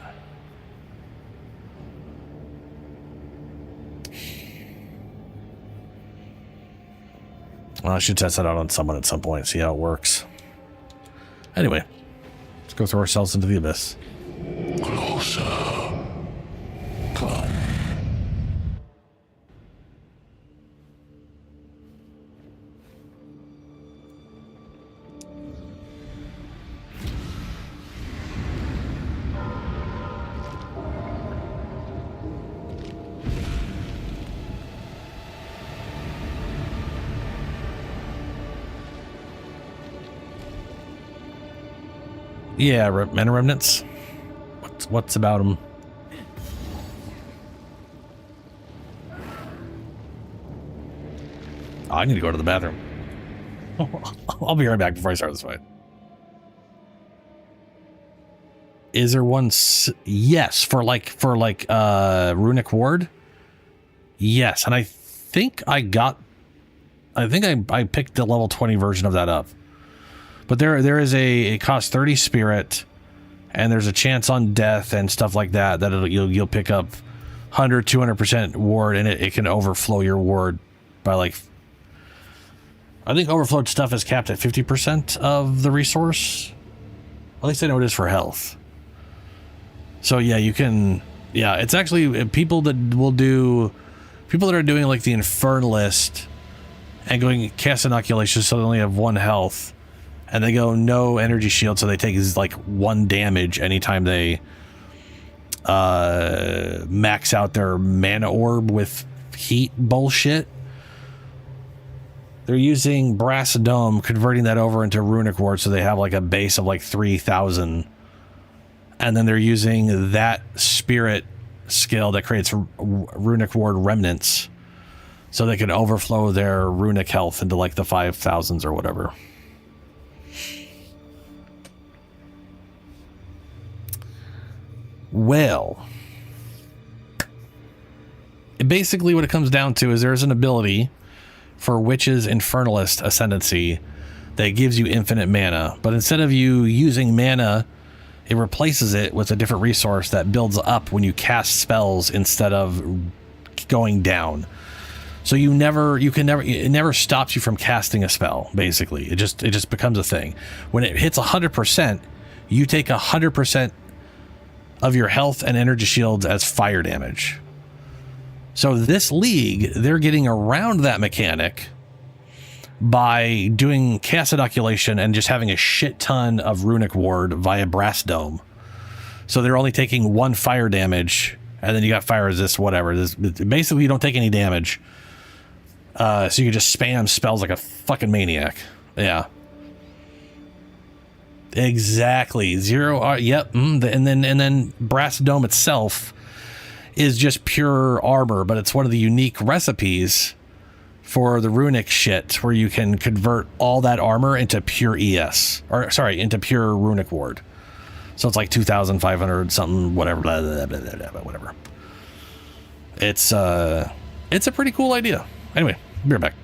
A: Well, I should test that out on someone at some point, see how it works. Anyway, let's go throw ourselves into the abyss.
B: Closer. Come.
A: Yeah, mana remnants. What's about them? Oh, I need to go to the bathroom. I'll be right back before I start this fight. Is there one? Yes, for runic ward. Yes, and I think I picked the level 20 version of that up. But there is it costs 30 spirit, and there's a chance on death and stuff like that you'll pick up 100-200% ward, and it can overflow your ward by like, I think overflowed stuff is capped at 50% of the resource. At least I know it is for health. So yeah, you can, yeah, it's actually people that are doing like the Infernalist and going cast inoculation so they only have 1 health. And they go no energy shield, so they take like 1 damage anytime they max out their mana orb with heat bullshit. They're using Brass Dome, converting that over into Runic Ward, so they have like a base of like 3,000. And then they're using that spirit skill that creates Runic Ward remnants, so they can overflow their runic health into like the 5,000s or whatever. Well, basically what it comes down to is there's an ability for Witch's Infernalist Ascendancy that gives you infinite mana, but instead of you using mana, it replaces it with a different resource that builds up when you cast spells instead of going down. So it never stops you from casting a spell, basically. It just becomes a thing. When it hits 100%, you take 100% of your health and energy shields as fire damage. So this league, they're getting around that mechanic by doing cast inoculation and just having a shit ton of runic ward via Brass Dome. So they're only taking 1 fire damage, and then you got fire resist, whatever. Basically, you don't take any damage. So you can just spam spells like a fucking maniac. Yeah. Exactly. Zero. Yep. And then Brass Dome itself is just pure armor, but it's one of the unique recipes for the runic shit where you can convert all that armor into pure ES, or sorry, into pure runic ward. So it's like 2,500 something, whatever, blah, blah, blah, blah, blah, whatever. It's a pretty cool idea. Anyway, be right back.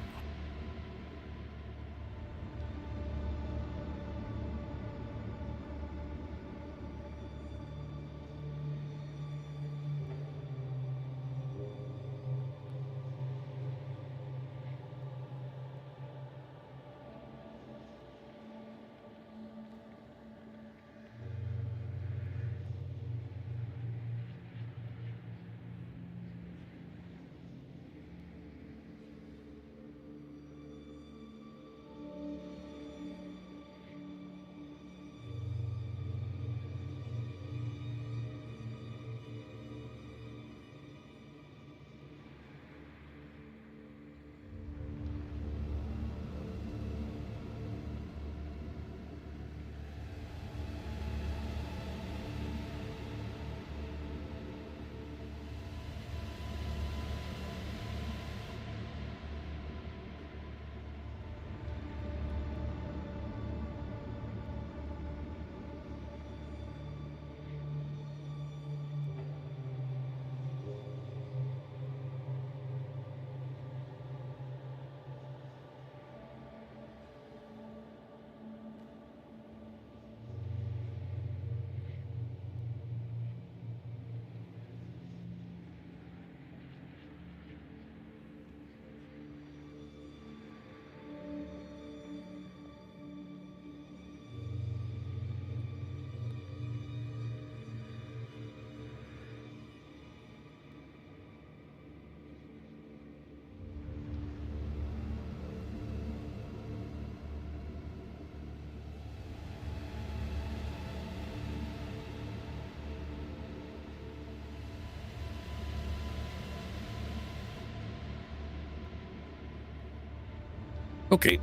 A: Okay.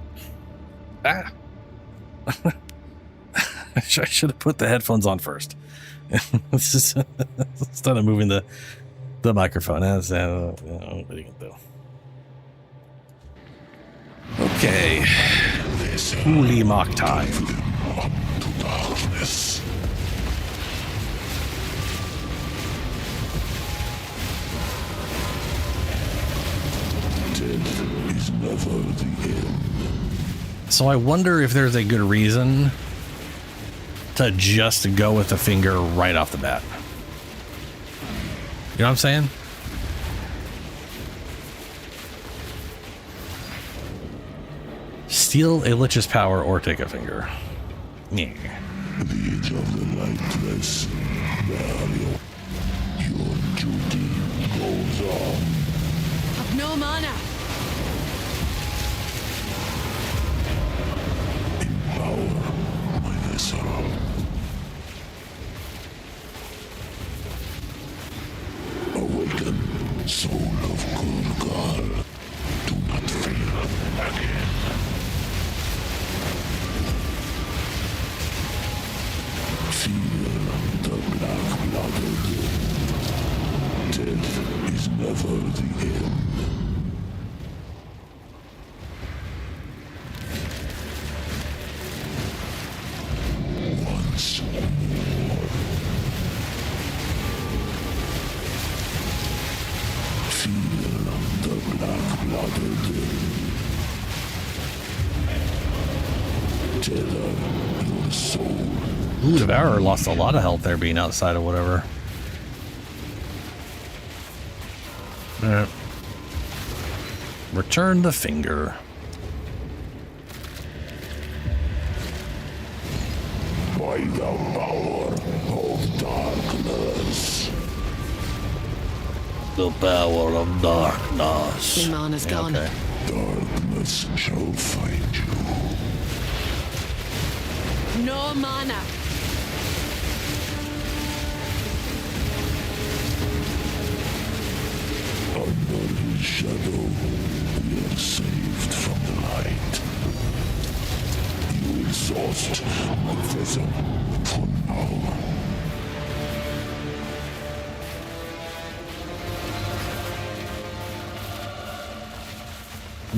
A: I should have put the headphones on first. Instead of moving the microphone. That's what are you gonna do? Okay. Holy mock time.
B: To darkness. Death is never the end.
A: So I wonder if there's a good reason to just go with the finger right off the bat. You know what I'm saying? Steal a Lich's power or take a finger. Yeah.
B: The age of the lightless, Mario. Your duty goes on.
F: Have no mana.
B: Empower my vessel. Awaken, soul of Kurgal. Do not fail again. Feel the black-blooded. Death is never the end. Once more. Feel the black-blooded. Tether your soul.
A: Ooh, Devourer lost a lot of health there being outside of whatever. Alright. Return the finger.
B: By the power of darkness.
A: The power of darkness.
F: Your mana's gone.
A: Okay.
B: Darkness shall find you.
F: No mana.
B: Under shadow, we are saved from the light. You exhaust my vessel for now.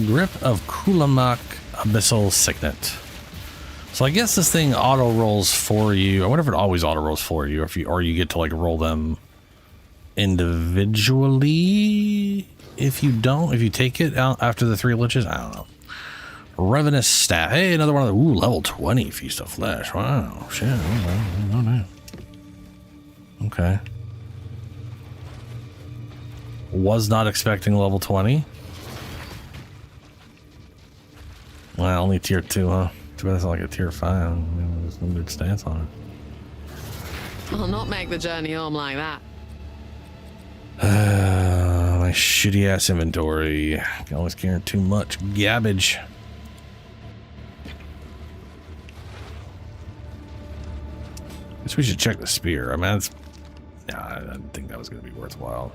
A: Grip of Kulamak Abyssal Signet. So I guess this thing auto rolls for you. I wonder if it always auto rolls for you, or you get to like roll them individually. If you take it out after the 3 liches, I don't know. Revenous Staff. Hey, another one of the level 20 Feast of Flesh. Wow, shit. Okay. Was not expecting level 20. Well, only tier 2, huh? Too bad it's not like a tier 5. I mean, there's no good stats on it.
G: I'll not make the journey home like that.
A: My shitty ass inventory. Can always carry too much garbage. Guess we should check the spear. I mean, it's... Nah, I didn't think that was going to be worthwhile.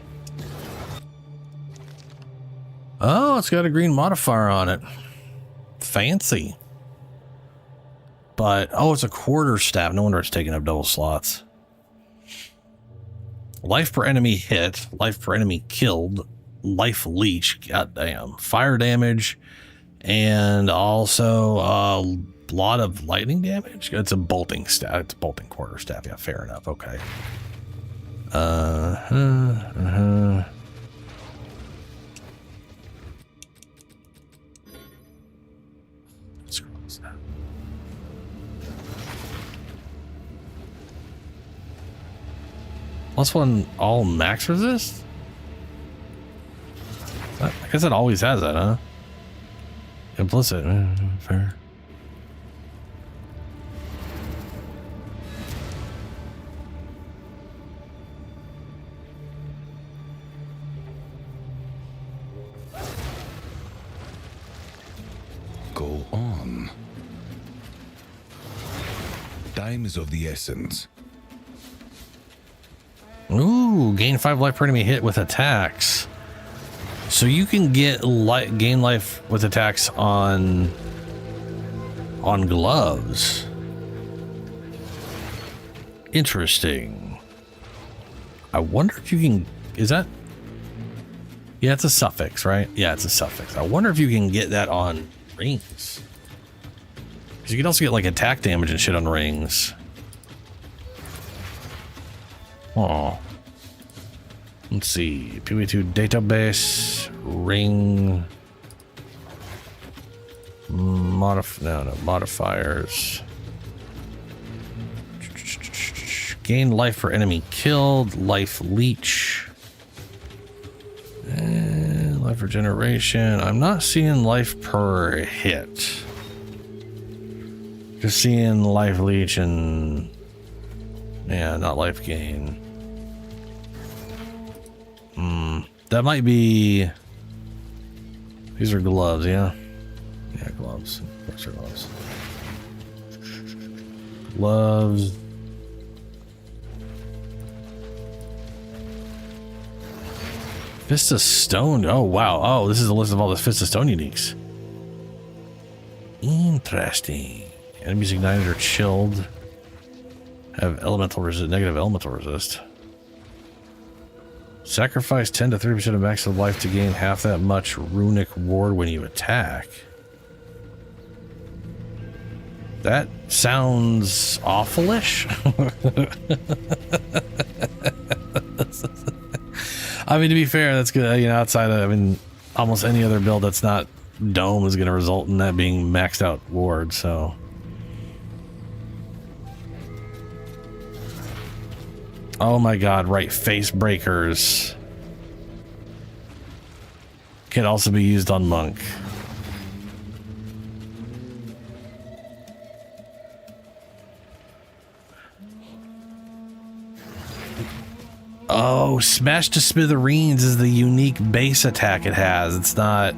A: Oh, it's got a green modifier on it. Fancy. But, oh, it's a quarter staff. No wonder it's taking up double slots. Life per enemy hit. Life per enemy killed. Life leech. Goddamn. Fire damage. And also a lot of lightning damage. It's a bolting staff. It's a bolting quarter staff. Yeah, fair enough. Okay. Plus one all max resist? I guess it always has that, huh? Implicit. Fair.
B: Go on. Time is of the essence.
A: Ooh, gain 5 life per enemy hit with attacks. So you can get gain life with attacks on gloves. Interesting. I wonder if you can... Is that... Yeah, it's a suffix, right? Yeah, it's a suffix. I wonder if you can get that on rings. Because you can also get like attack damage and shit on rings. Oh, let's see. PoE2 database ring modifiers. Gain life for enemy killed. Life leech. And life regeneration. I'm not seeing life per hit. Just seeing life leech and yeah, not life gain. That might be... These are gloves, yeah? Yeah, gloves. Those are gloves. Gloves. Fist of Stone. Oh, wow. Oh, this is a list of all the Fist of Stone uniques. Interesting. Enemies ignited or chilled. Have elemental resist, negative elemental resist. Sacrifice 10 to 30% of max of life to gain half that much runic ward when you attack. That sounds awfulish. I mean, to be fair, that's good. You know, outside of, I mean, almost any other build that's not Dome is going to result in that being maxed out ward, so. Oh my god, right, face breakers can also be used on Monk. Oh, Smash to Smithereens is the unique base attack it has. It's not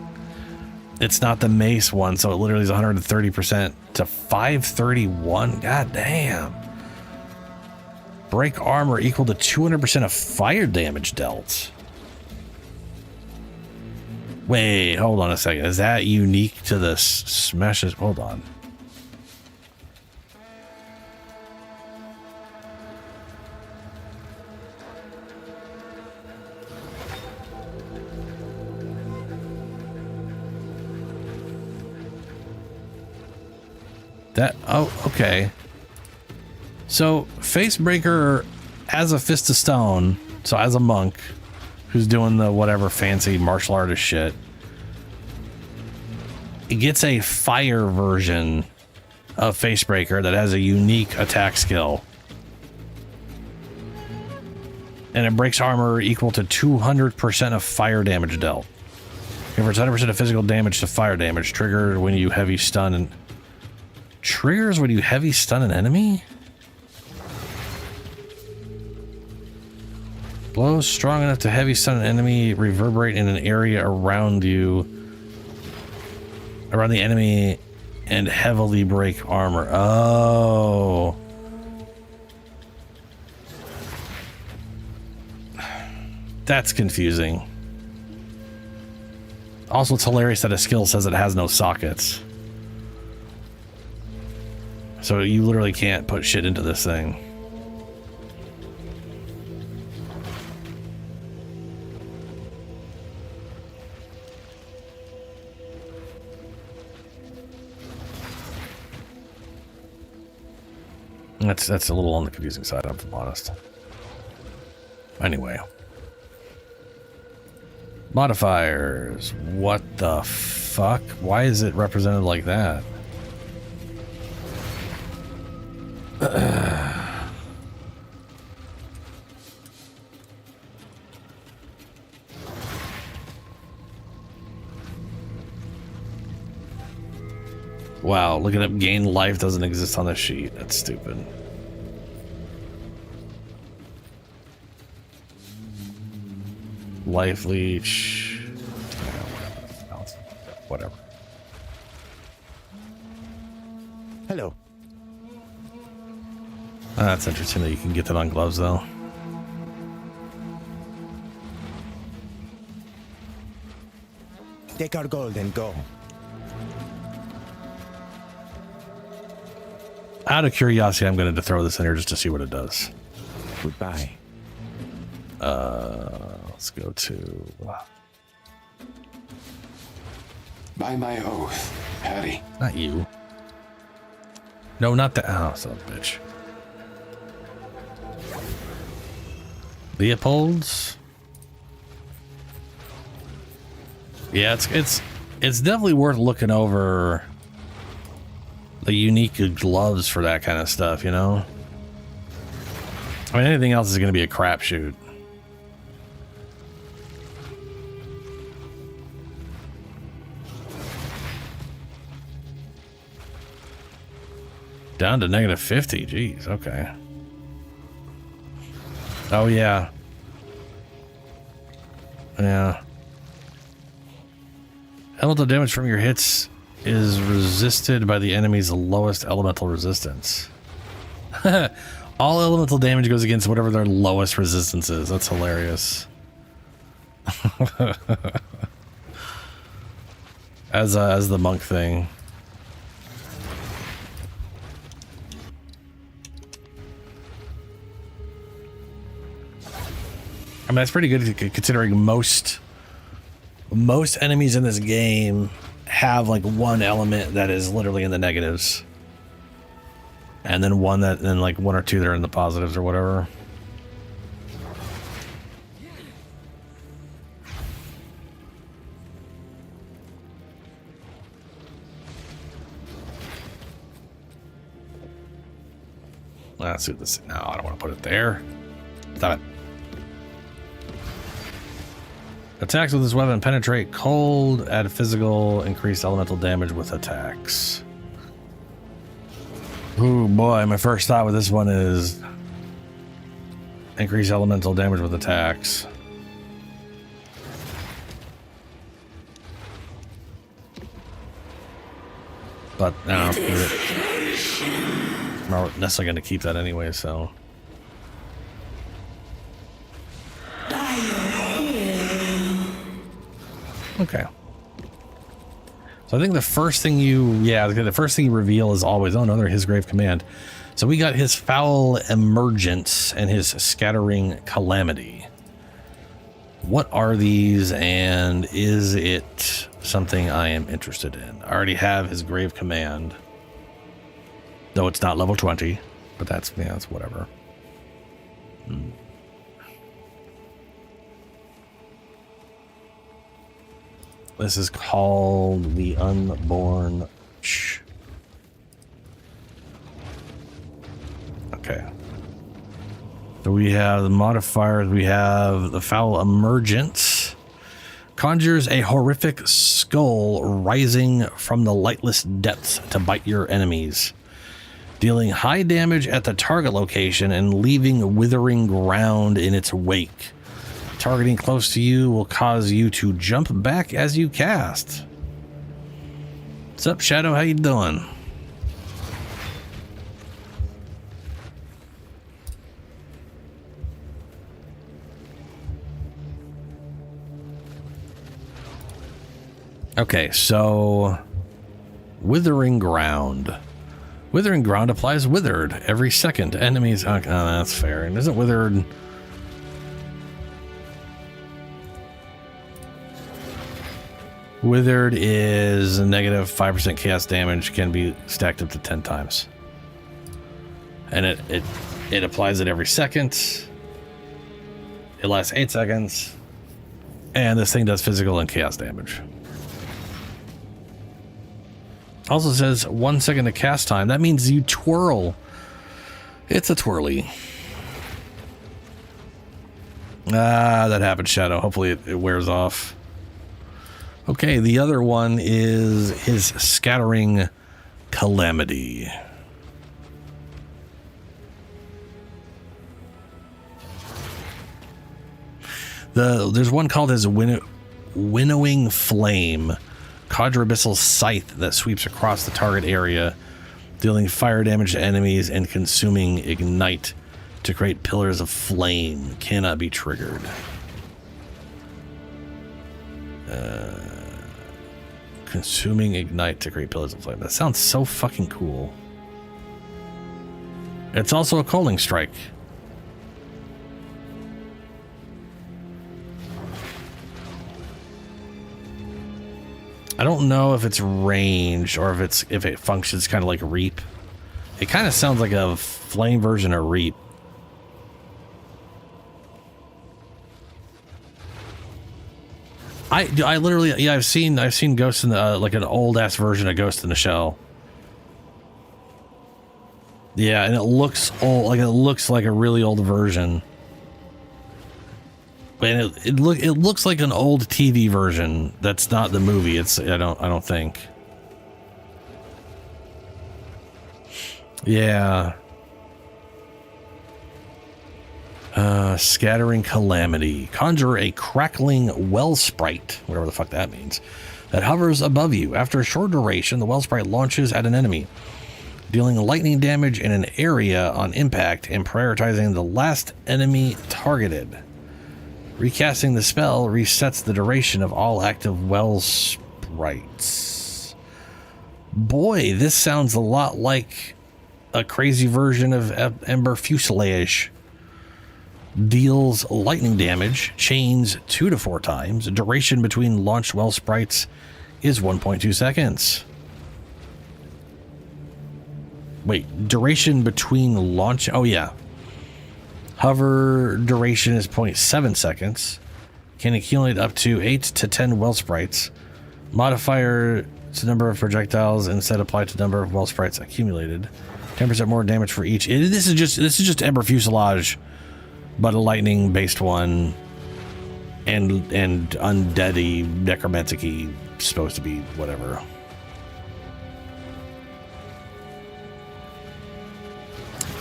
A: the mace one, so it literally is 130% to 531. God damn. Break armor equal to 200% of fire damage dealt. Wait, hold on a second. Is that unique to the smashes? Hold on. That, oh, okay. So, Facebreaker as a Fist of Stone, so as a monk who's doing the whatever fancy martial artist shit, it gets a fire version of Facebreaker that has a unique attack skill. And it breaks armor equal to 200% of fire damage dealt. Converts 100% of physical damage to fire damage, triggered when you heavy stun and... Triggers when you heavy stun an enemy? Blows strong enough to heavy stun an enemy, reverberate in an area around you, around the enemy, and heavily break armor. Oh. That's confusing. Also, it's hilarious that a skill says it has no sockets. So you literally can't put shit into this thing. That's a little on the confusing side, if I'm honest. Anyway. Modifiers. What the fuck? Why is it represented like that? Wow, looking up gain life doesn't exist on this sheet. That's stupid. Life leech. Whatever.
E: Hello.
A: That's interesting that you can get that on gloves, though.
E: Take our gold and go.
A: Out of curiosity, I'm going to throw this in here just to see what it does.
E: Goodbye.
A: Let's go to...
J: By my oath, Harry.
A: Not you. No, not that. Oh, son of a bitch. Leopold's. Yeah, it's definitely worth looking over the unique gloves for that kind of stuff, you know? I mean, anything else is going to be a crapshoot. Down to negative 50. Jeez, okay. Oh, yeah. Yeah. Elemental damage from your hits is resisted by the enemy's lowest elemental resistance. All elemental damage goes against whatever their lowest resistance is. That's hilarious. As the monk thing. I mean, that's pretty good considering most enemies in this game have like one element that is literally in the negatives. And then like one or two that are in the positives or whatever. Let's do this. No, I don't want to put it there. Stop it. Attacks with this weapon penetrate cold, add physical, increase elemental damage with attacks. Ooh, boy, my first thought with this one is increase elemental damage with attacks. But no, I'm not necessarily going to keep that anyway, so. Okay, So I think the first thing the first thing you reveal is always, oh no, they're his grave command. So we got his foul emergence and his scattering calamity. What are these, and is it something I am interested in? I already have his grave command, though it's not level 20, but that's whatever. This is called the Unborn. Okay. So we have the modifiers. We have the foul emergence. Conjures a horrific skull rising from the lightless depths to bite your enemies, dealing high damage at the target location and leaving withering ground in its wake. Targeting close to you will cause you to jump back as you cast. What's up, Shadow? How you doing? Okay, so Withering Ground. Withering Ground applies Withered every second. Enemies... Oh, that's fair. And isn't Withered... Withered is a negative 5% chaos damage, can be stacked up to 10 times. And it applies it every second. It lasts 8 seconds. And this thing does physical and chaos damage. Also says 1 second to cast time. That means you twirl. It's a twirly. That happened, Shadow. Hopefully it wears off. Okay, the other one is his scattering calamity. There's one called his winnowing flame. Conjure abyssal scythe that sweeps across the target area, dealing fire damage to enemies and consuming ignite to create pillars of flame. Cannot be triggered. Consuming ignite to create pillars of flame. That sounds so fucking cool. It's also a calling strike. I don't know if it's range or if it functions kind of like Reap. It kind of sounds like a flame version of Reap. I literally, yeah, I've seen Ghost in the like an old ass version of Ghost in the Shell. Yeah, and it looks old, like it looks like a really old version. And it looks like an old TV version. That's not the movie. I don't think. Yeah. Scattering calamity. Conjure a crackling well sprite, whatever the fuck that means, that hovers above you. After a short duration, the well sprite launches at an enemy, dealing lightning damage in an area on impact and prioritizing the last enemy targeted. Recasting the spell resets the duration of all active well sprites. Boy, this sounds a lot like a crazy version of Ember Fuselage. Deals lightning damage, chains 2 to 4 times. Duration between launched well sprites is 1.2 seconds. Wait, duration between launch... Oh, yeah. Hover duration is 0.7 seconds. Can accumulate up to 8 to 10 well sprites. Modifier to number of projectiles instead apply to number of well sprites accumulated. 10% more damage for each. This is just Ember Fuselage, but a lightning based one, and undeady, necromantic-y, supposed to be whatever.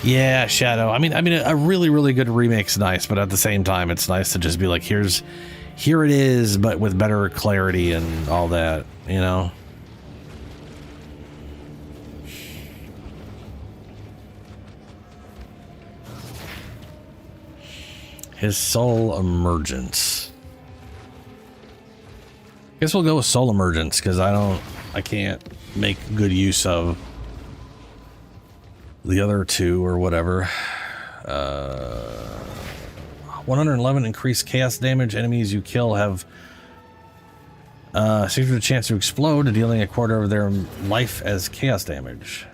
A: Yeah, Shadow. I mean, a really, really good remake's nice, but at the same time, it's nice to just be like, here it is, but with better clarity and all that, you know? His soul emergence. Guess we'll go with soul emergence, because I don't... I can't make good use of the other two or whatever. 111 increased chaos damage. Enemies you kill have 60% chance to explode, dealing a quarter of their life as chaos damage.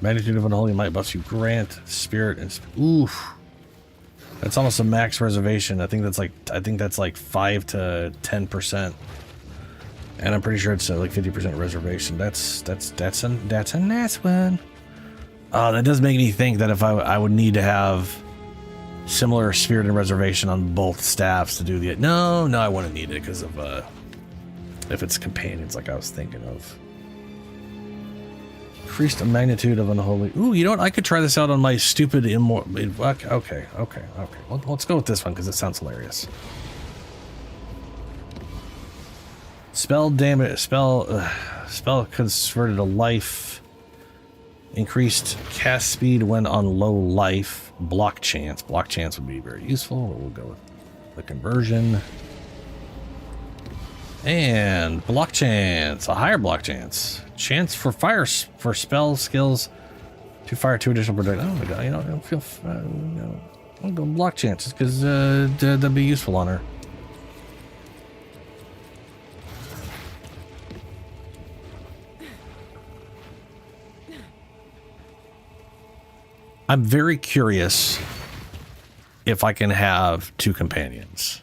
A: Magnitude of unholy might buffs you grant spirit and oof. That's almost a max reservation. I think that's like 5 to 10%, and I'm pretty sure it's like 50% reservation. That's a nice one. That does make me think that if I would need to have similar spirit and reservation on both staffs to do the no, I wouldn't need it because of if it's companions like I was thinking of. Increased magnitude of unholy. Ooh, you know what? I could try this out on my stupid immortal. Okay. Well, let's go with this one because it sounds hilarious. Spell damage. Spell converted to life. Increased cast speed when on low life. Block chance. Block chance would be very useful. We'll go with the conversion. And block chance. A higher block chance. Chance for fire for spell skills to fire 2 additional projectiles. Oh my god, you know, I don't feel. I'll go block chances because that'd be useful on her. I'm very curious if I can have 2 companions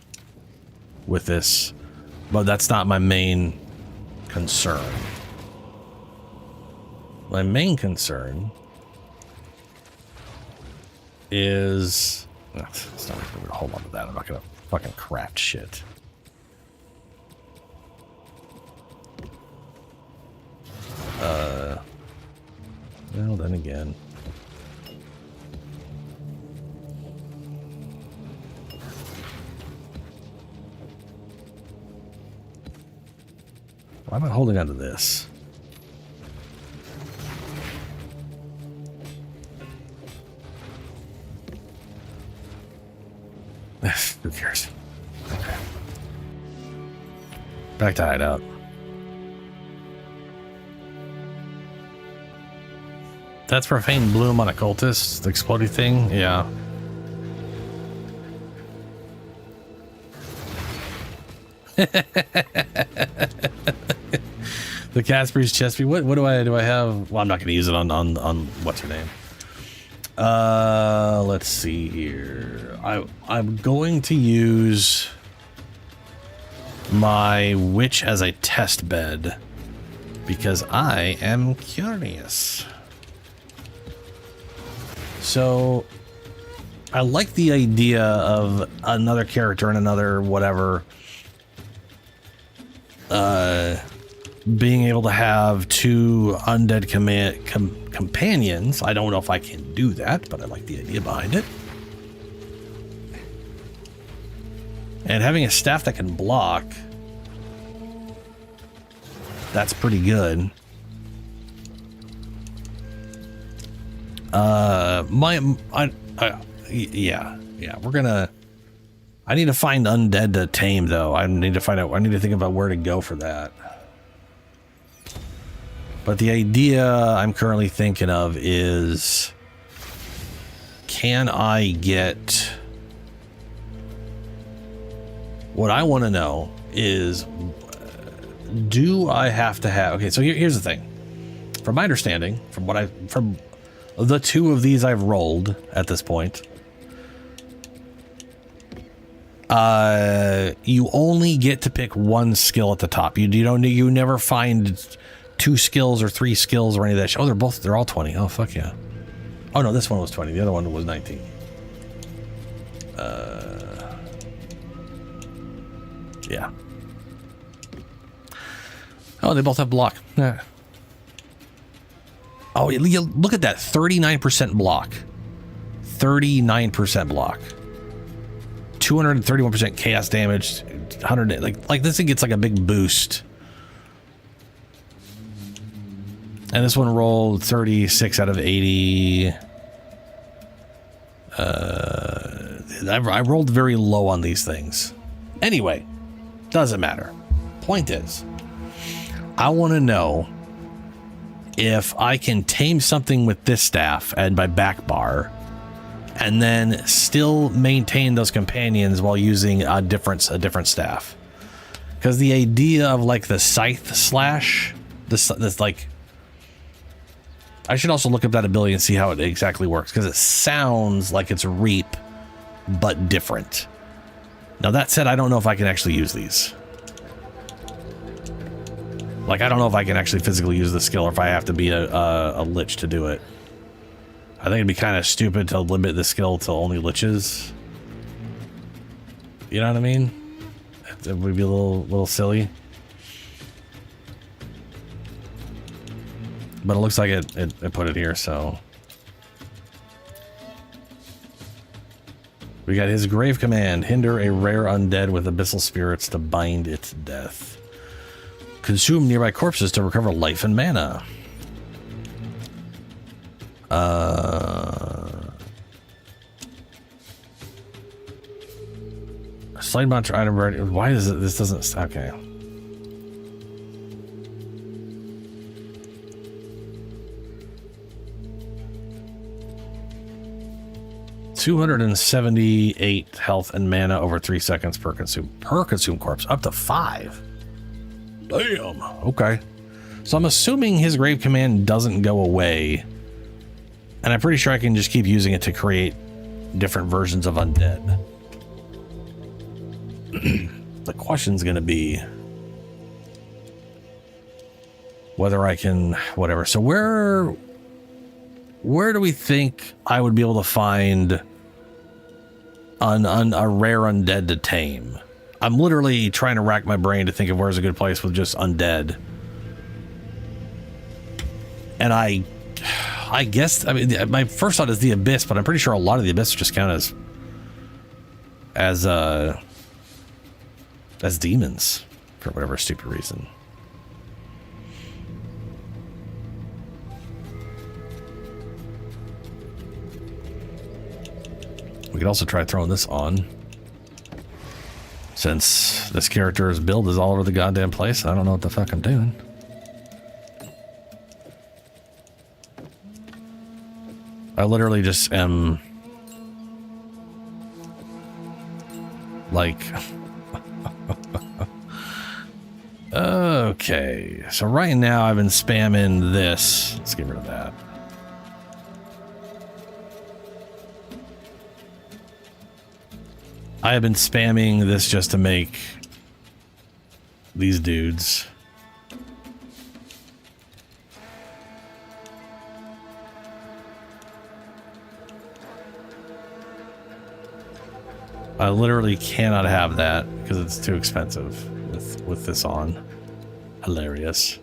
A: with this, but that's not my main concern. My main concern is... it's not going to hold on to that. I'm not going to fucking craft shit. Well, then again... why am I holding on to this? Who cares? Okay. Back to hideout. That's Profane Bloom on Occultist, the exploding thing? Yeah. The Casper's chest. What do I have? Well, I'm not going to use it on what's her name. Let's see here. I'm going to use my witch as a test bed because I am curious. So I like the idea of another character and another whatever being able to have 2 undead companions. I don't know if I can do that, but I like the idea behind it. And having a staff that can block, that's pretty good. Yeah, we're gonna... I need to find undead to tame, though. I need to think about where to go for that. But the idea I'm currently thinking of is, can I get... what I want to know is, do I have to have... okay, so here's the thing. From my understanding, from the 2 of these I've rolled at this point, you only get to pick 1 skill at the top. You never find 2 skills or 3 skills or any of that shit. Oh, they're all 20. Oh, fuck yeah. Oh no, this one was 20. The other one was 19. Yeah. Oh, they both have block. Yeah. Oh, look at that. 39% block. 39% block. 231% chaos damage. 100. Like this thing gets like a big boost. And this one rolled 36 out of 80. I rolled very low on these things. Anyway, doesn't matter. Point is, I want to know if I can tame something with this staff and my back bar, and then still maintain those companions while using a different staff. Because the idea of like the scythe slash, this like, I should also look up that ability and see how it exactly works, because it sounds like it's reap, but different. Now that said, I don't know if I can actually use these. Like, I don't know if I can actually physically use the skill, or if I have to be a lich to do it. I think it'd be kind of stupid to limit the skill to only liches. You know what I mean? It would be a little silly. But it looks like it put it here, so. We got his grave command. Hinder a rare undead with abyssal spirits to bind its death. Consume nearby corpses to recover life and mana. Slide monster item. Why is it? This doesn't. Okay. $278 health and mana over 3 seconds per consume corpse, up to 5. Damn. Okay. So I'm assuming his grave command doesn't go away, and I'm pretty sure I can just keep using it to create different versions of undead. The question's gonna be whether I can whatever. So where do we think I would be able to find a rare undead to tame? I'm literally trying to rack my brain to think of where's a good place with just undead. And I guess, I mean, my first thought is the Abyss, but I'm pretty sure a lot of the Abyss just count as demons for whatever stupid reason. We could also try throwing this on, since this character's build is all over the goddamn place. I don't know what the fuck I'm doing. I literally just am like okay, so right now I've been spamming this. Let's get rid of that. I have been spamming this just to make these dudes. I literally cannot have that because it's too expensive with this on. Hilarious.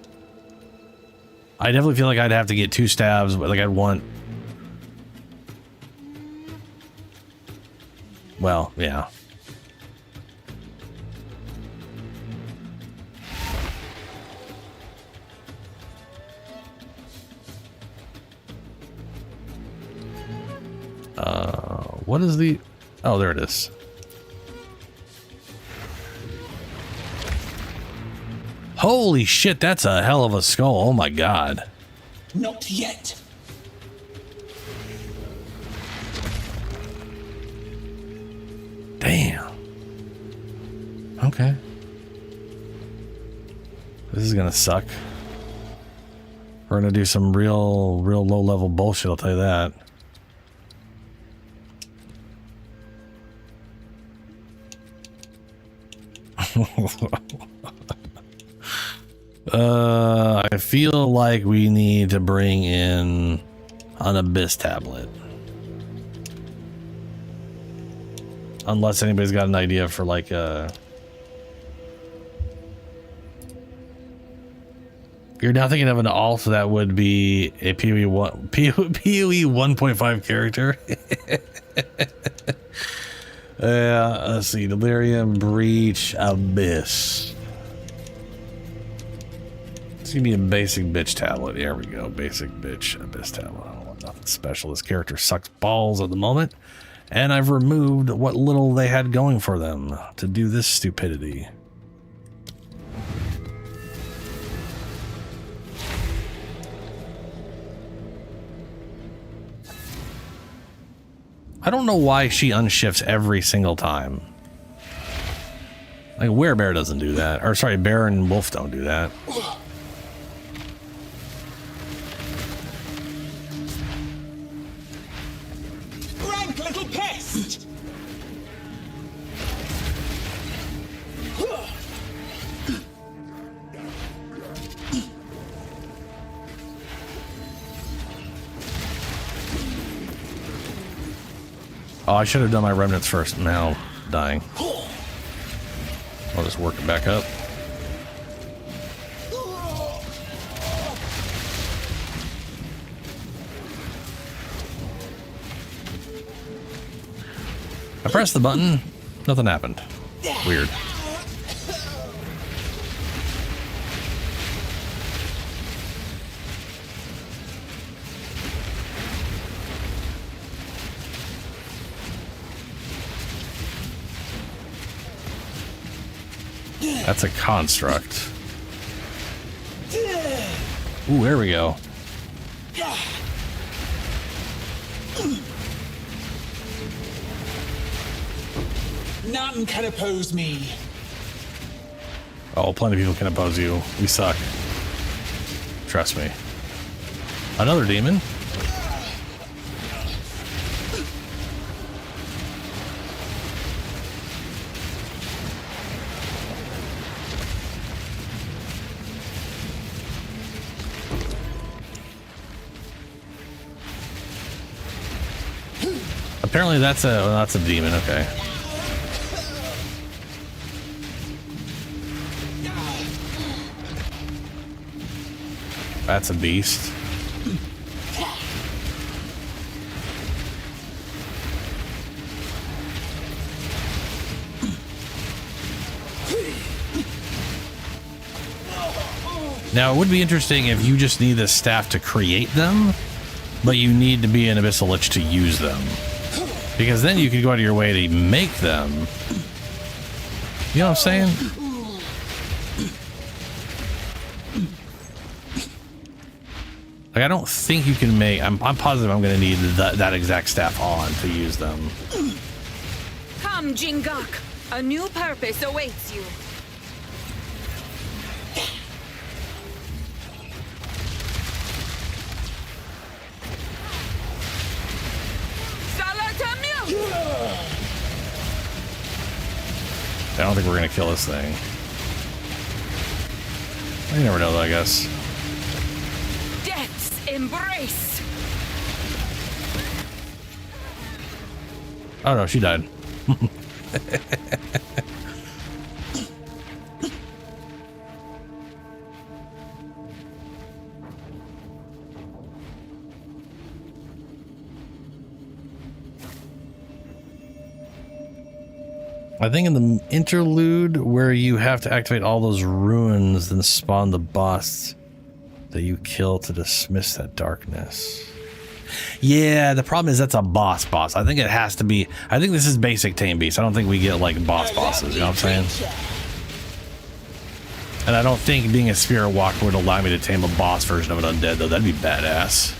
A: I definitely feel like I'd have to get 2 stabs, but like I'd want. Well, yeah. What is the... Oh, there it is. Holy shit, that's a hell of a skull. Oh my god.
E: Not yet.
A: Damn. Okay. This is gonna suck. We're gonna do some real low level bullshit, I'll tell you that. I feel like we need to bring in an Abyss tablet. Unless anybody's got an idea for like a... You're now thinking of an alt that would be a PoE 1.5 character. Let's see. Delirium, Breach, Abyss. It's gonna be a basic bitch tablet. There we go. Basic bitch Abyss tablet. I don't want nothing special. This character sucks balls at the moment. And I've removed what little they had going for them to do this stupidity. I don't know why she unshifts every single time. Like, Werebear doesn't do that. Or, sorry, Bear and Wolf don't do that.
E: Rank little pest!
A: Oh, I should have done my remnants first. Now, dying. I'll just work it back up. I pressed the button, nothing happened. Weird. That's a construct. Ooh, there we go.
E: None can oppose me.
A: Oh, plenty of people can oppose you. We suck. Trust me. Another demon. Apparently that's a demon, okay. That's a beast. Now it would be interesting if you just need the staff to create them, but you need to be an Abyssal Lich to use them. Because then you could go out of your way to make them. You know what I'm saying? Like, I don't think you can make... I'm positive I'm going to need that exact staff on to use them.
F: Come, Jingak. A new purpose awaits you.
A: I don't think we're going to kill this thing. You never know, though, I guess.
F: Death's embrace.
A: Oh, no, she died. I think in the interlude where you have to activate all those ruins and spawn the boss that you kill to dismiss that darkness. Yeah, the problem is that's a boss. I think it has to be... I think this is basic Tame Beast. I don't think we get, like, bosses, you know what I'm saying? And I don't think being a Spirit Walker would allow me to tame a boss version of an undead, though. That'd be badass.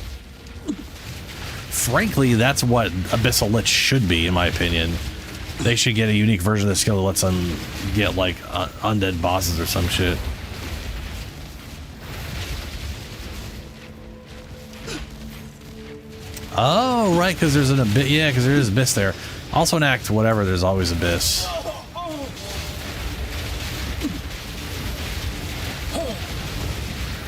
A: Frankly, that's what Abyssal Lich should be, in my opinion. They should get a unique version of the skill that lets them get, like, undead bosses or some shit. Oh, right, because there's an abyss. Yeah, because there is abyss there. Also in Act whatever, there's always abyss.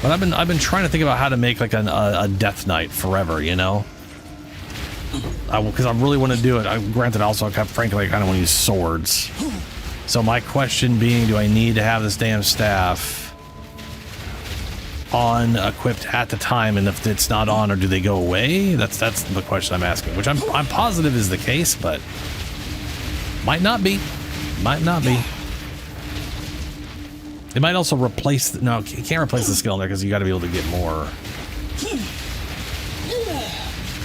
A: But I've been trying to think about how to make like a Death Knight forever, you know. Because I really want to do it. Granted, also, frankly, I kind of want to use swords. So my question being, do I need to have this damn staff on equipped at the time? And if it's not on, or do they go away? That's the question I'm asking. Which I'm positive is the case, but might not be. Might not be. It might also replace. No, you can't replace the skill in there because you got to be able to get more.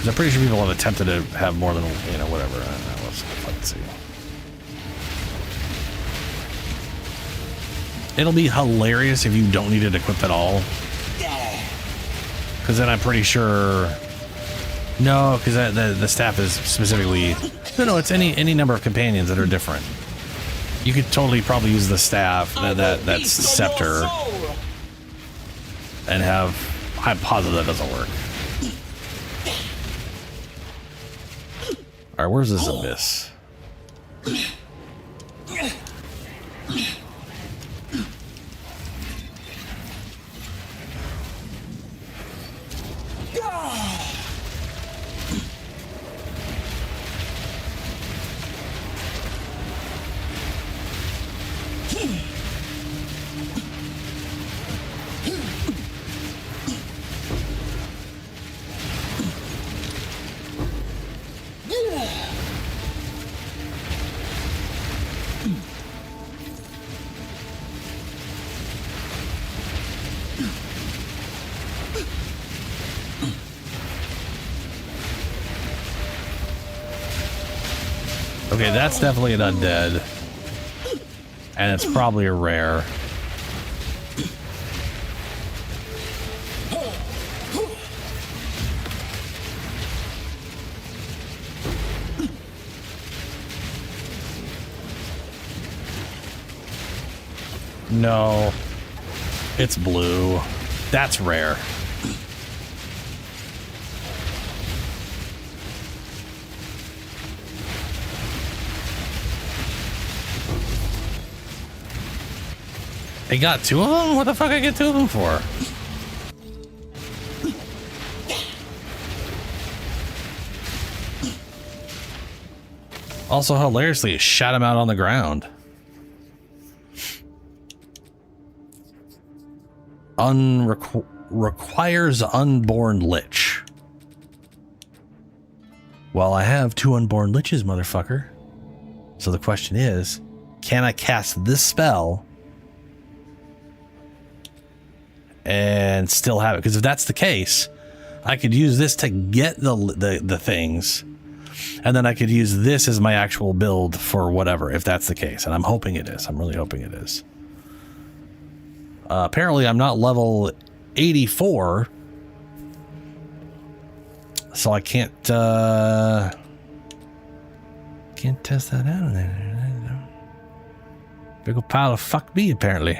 A: I'm pretty sure people have attempted to have more than, you know, whatever. Let's see. It'll be hilarious if you don't need it equipped at all. Because then I'm pretty sure No, because the staff is specifically... No, it's any number of companions that are different. You could totally probably use the staff, that scepter, and have... I'm positive that doesn't work. Alright, where's this abyss? Okay, that's definitely an undead. And it's probably a rare. No. It's blue. That's rare. I got two of them? What the fuck I get two of them for? Also, hilariously, it shot him out on the ground. Requires unborn lich. Well, I have 2 unborn liches, motherfucker. So the question is, can I cast this spell and still have it? Because if that's the case, I could use this to get the things, and then I could use this as my actual build for whatever, if that's the case. And I'm hoping it is. I'm really hoping it is. Apparently I'm not level 84, so I can't test that out. Big ol' pile of fuck me, apparently.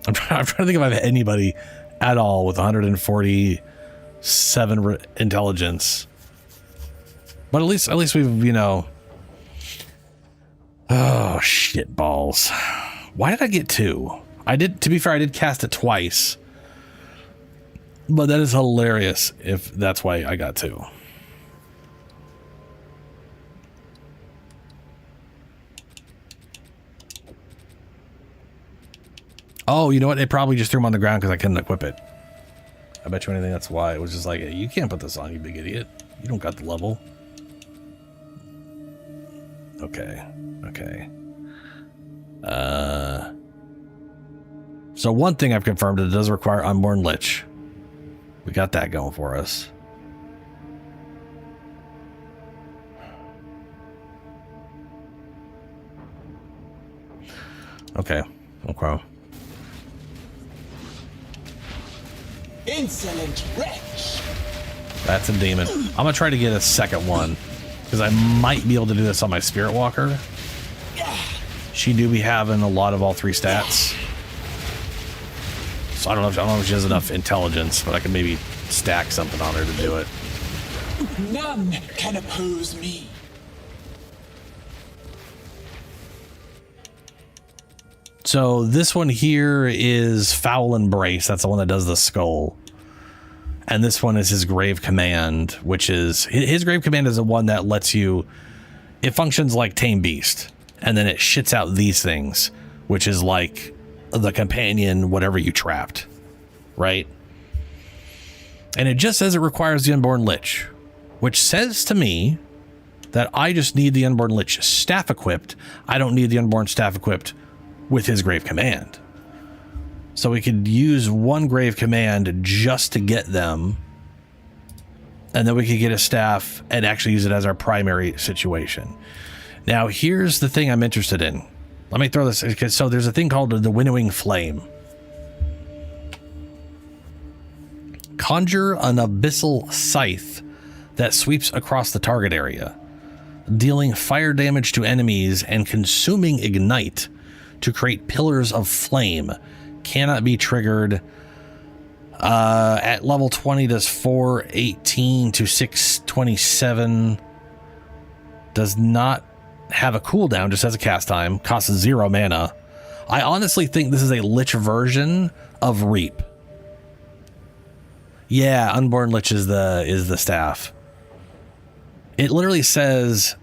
A: I'm trying to think if I have anybody at all with 147 intelligence. But at least we've, you know... Oh, shit balls. Why did I get 2? To be fair, I did cast it twice. But that is hilarious if that's why I got 2. Oh, you know what? It probably just threw him on the ground because I couldn't equip it. I bet you anything that's why. It was just like, hey, you can't put this on, you big idiot. You don't got the level. Okay. So one thing I've confirmed, it does require unborn lich. We got that going for us. Okay.
G: Insolent wretch.
A: That's a demon. I'm gonna try to get a second one because I might be able to do this on my Spirit Walker. She do be having a lot of all 3 stats. So I don't know if she has enough intelligence, but I can maybe stack something on her to do it.
G: None can oppose me.
A: So this one here is Foul Embrace. That's the one that does the skull. And this one is his Grave Command, which is... His Grave Command is the one that lets you... It functions like Tame Beast. And then it shits out these things, which is like the companion, whatever you trapped. Right? And it just says it requires the Unborn Lich, which says to me that I just need the Unborn Lich staff equipped. I don't need the Unborn staff equipped with his Grave Command. So we could use one Grave Command just to get them, and then we could get a staff and actually use it as our primary situation. Now, here's the thing I'm interested in. Let me throw this. So there's a thing called the Winnowing Flame. conjure an abyssal scythe that sweeps across the target area, dealing fire damage to enemies and consuming ignite to create pillars of flame. Cannot be triggered. At level 20 does 418 to 627. Does not have a cooldown, just has a cast time. Costs 0 mana. I honestly think this is a Lich version of Reap. Yeah, Unborn Lich is the staff. It literally says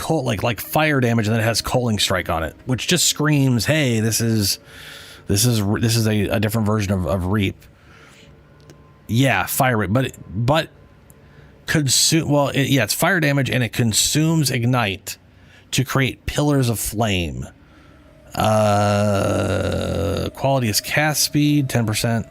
A: like fire damage, and then it has Coaling Strike on it, which just screams, "Hey, this is a different version of Reap." Yeah, fire Reap, but consume. Well, it's fire damage, and it consumes ignite to create pillars of flame. Quality is cast speed, 10%.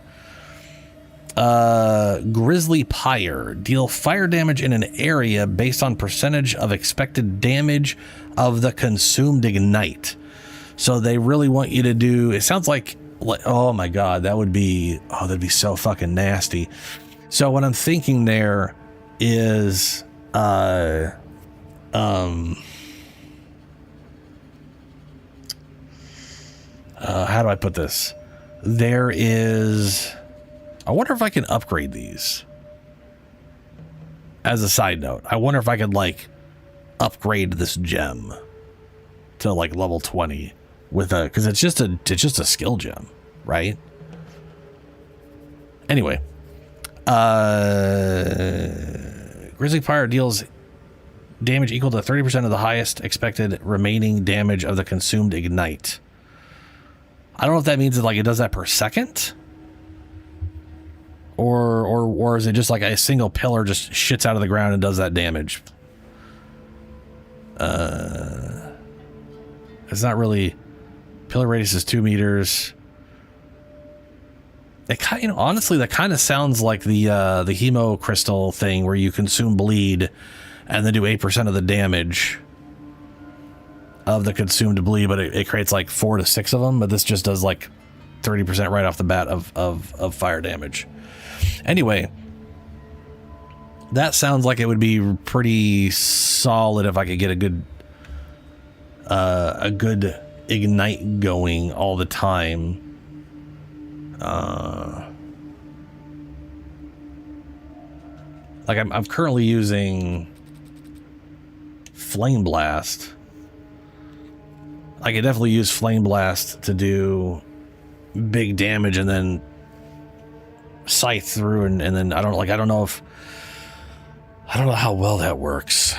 A: Grizzly Pyre. Deal fire damage in an area based on percentage of expected damage of the consumed ignite. So they really want you to do, it sounds like oh my god, that'd be so fucking nasty. So what I'm thinking there is how do I put this? There is, I wonder if I can upgrade these. As a side note, I wonder if I could like upgrade this gem to like level 20 with a, because it's just a skill gem, right? Anyway, Grizzly Pyre deals damage equal to 30% of the highest expected remaining damage of the consumed ignite. I don't know if that means that like it does that per second, or is it just like a single pillar just shits out of the ground and does that damage? It's not really. Pillar radius is 2 meters. It kind, honestly, that kind of sounds like the hemo crystal thing where you consume bleed and then do 8% of the damage of the consumed bleed, but it creates like 4 to 6 of them. But this just does like 30% right off the bat of fire damage. Anyway, that sounds like it would be pretty solid if I could get a good ignite going all the time. Like I'm currently using Flame Blast. I could definitely use Flame Blast to do big damage and then scythe through and then I don't know how well that works.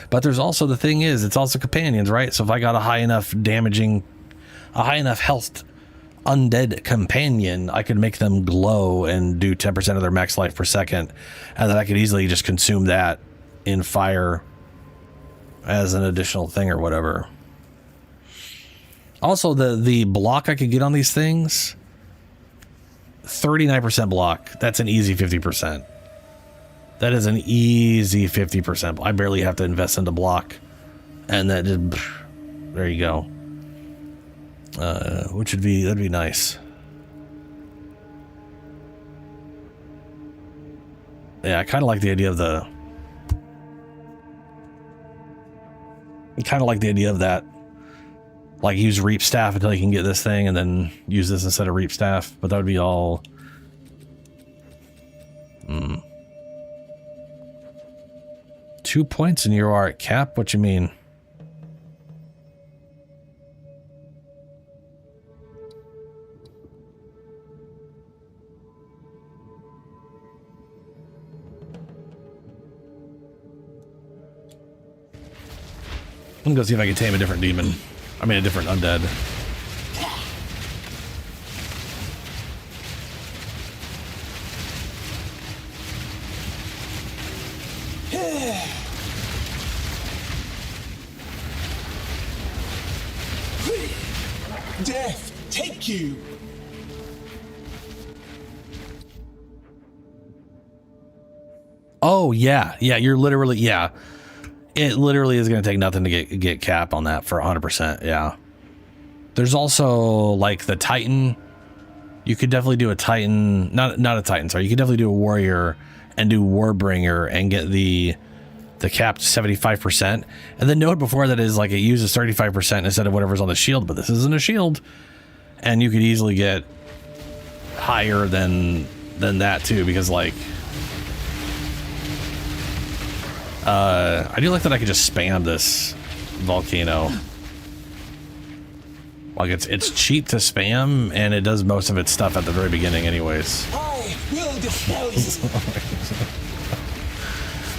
A: But there's also, the thing is, it's also companions, right? So if I got a high enough health undead companion, I could make them glow and do 10% of their max life per second, and then I could easily just consume that in fire as an additional thing or whatever. Also, the block I could get on these things, 39% block. That's an easy 50%. That is an easy 50%. I barely have to invest into block, and that just, there you go. That'd be nice. Yeah, I kind of like the idea of that. Like, use Reap Staff until you can get this thing, and then use this instead of Reap Staff. But that would be all. 2 points and you are at cap? What you mean? I'm gonna go see if I can tame a different demon. I mean, a different undead.
E: Death, take you!
A: Oh, yeah. Yeah, you're literally, yeah. It literally is going to take nothing to get cap on that for 100%. Yeah. There's also like the Titan. You could definitely do a Titan, not a Titan, sorry. You could definitely do a Warrior and do Warbringer and get the cap to 75%. And the note before that is like it uses 35% instead of whatever's on the shield, but this isn't a shield. And you could easily get higher than that too, because like I do like that I could just spam this volcano. Like it's cheap to spam, and it does most of its stuff at the very beginning anyways.
E: I will dispel you.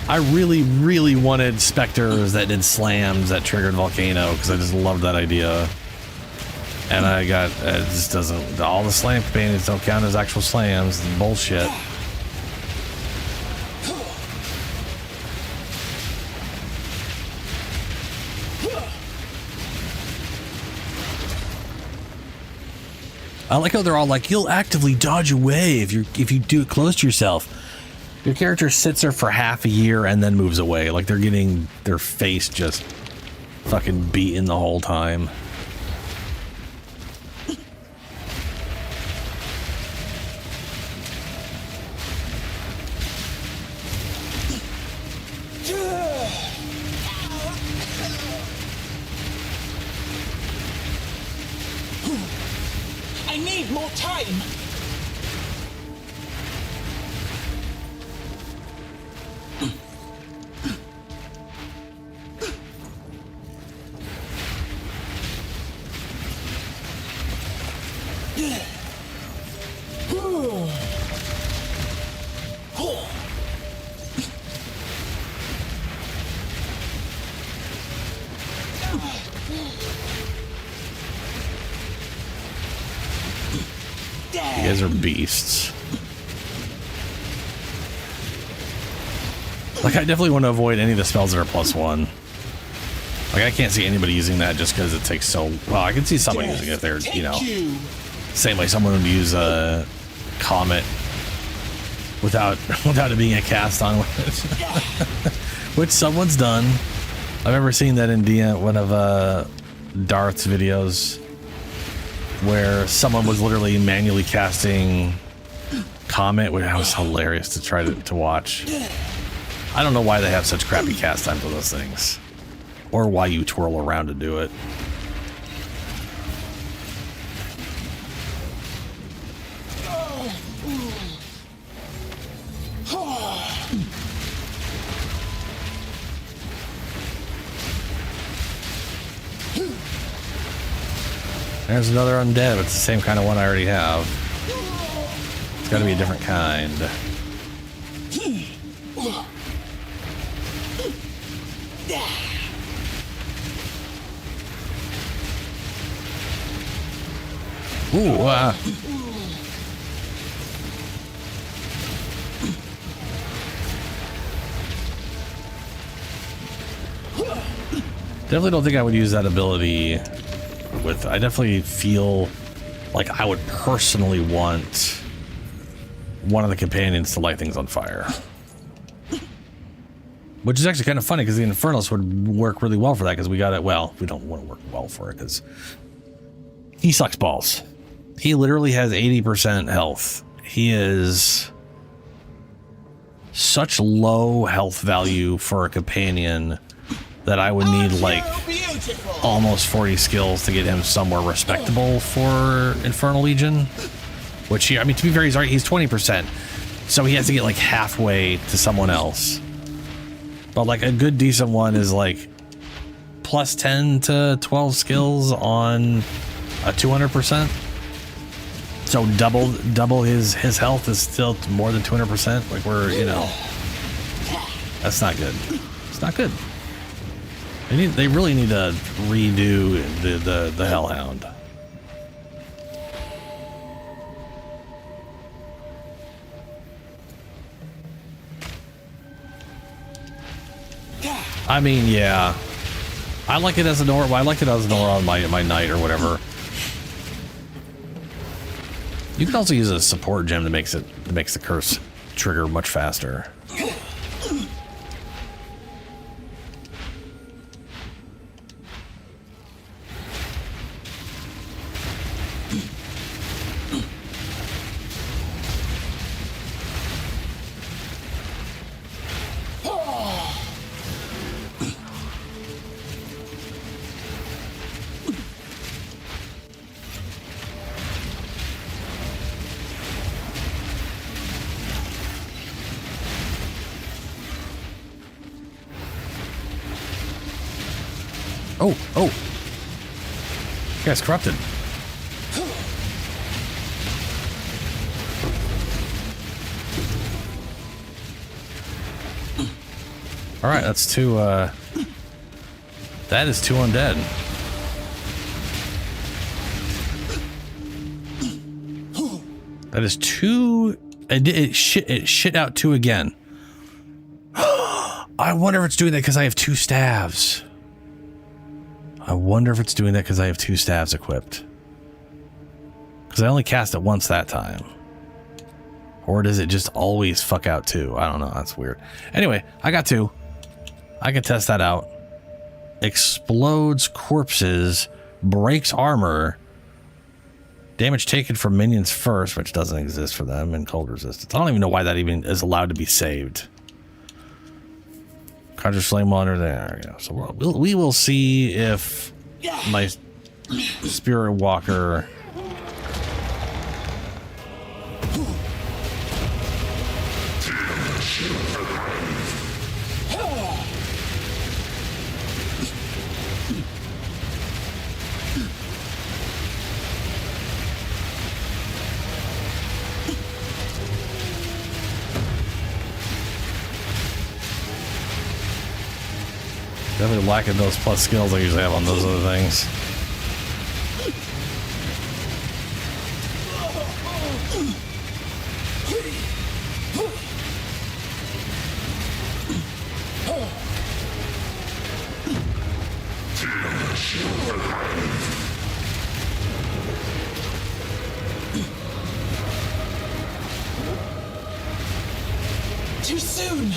A: I really, really wanted specters that did slams that triggered volcano, because I just loved that idea. And I got, it just doesn't, all the slam companions don't count as actual slams. It's bullshit. I like how they're all like, you'll actively dodge away if you do it close to yourself. Your character sits there for half a year and then moves away. Like they're getting their face just fucking beaten the whole time.
E: I need more time.
A: You guys are beasts. Like, I definitely want to avoid any of the spells that are +1. Like, I can't see anybody using that just because it takes so... Well, I can see somebody using it if they're, you know... Same way someone would use a Comet without it being a cast on with it. Which someone's done. I've ever seen that in one of Darth's videos, where someone was literally manually casting Comet, which was hilarious to try to watch. I don't know why they have such crappy cast times with those things, or why you twirl around to do it. There's another undead. It's the same kind of one I already have. It's got to be a different kind. Ooh, definitely don't think I would use that ability with... I definitely feel like I would personally want one of the companions to light things on fire. Which is actually kind of funny, because the Infernals would work really well for that, because we got it... Well, we don't want to work well for it, because he sucks balls. He literally has 80% health. He is such low health value for a companion that I would need like almost 40 skills to get him somewhere respectable for Infernal Legion. Which he, I mean, to be fair, he's 20%, so he has to get like halfway to someone else. But like a good decent one is like plus 10 to 12 skills on a 200%. So double his health is still more than 200%. Like we're, you know, that's not good. It's not good. They really need to redo the Hellhound. I mean, yeah, I like it as a Nora. Well, I like it as a Nora on my knight or whatever. You can also use a support gem that makes the curse trigger much faster. Oh, oh. You guys corrupted. All right, that's two, that is two undead. That is two, it shit out two again. I wonder if it's doing that because I have two staves. I wonder if it's doing that because I have two staves equipped. Because I only cast it once that time. Or does it just always fuck out two? I don't know. That's weird. Anyway, I got two. I can test that out. Explodes corpses. Breaks armor. Damage taken from minions first, which doesn't exist for them. And cold resistance. I don't even know why that even is allowed to be saved. Conjure Flame Water. There we go. So we will see if my Spirit Walker... Definitely lacking those plus skills I usually have on those other things.
E: Too soon!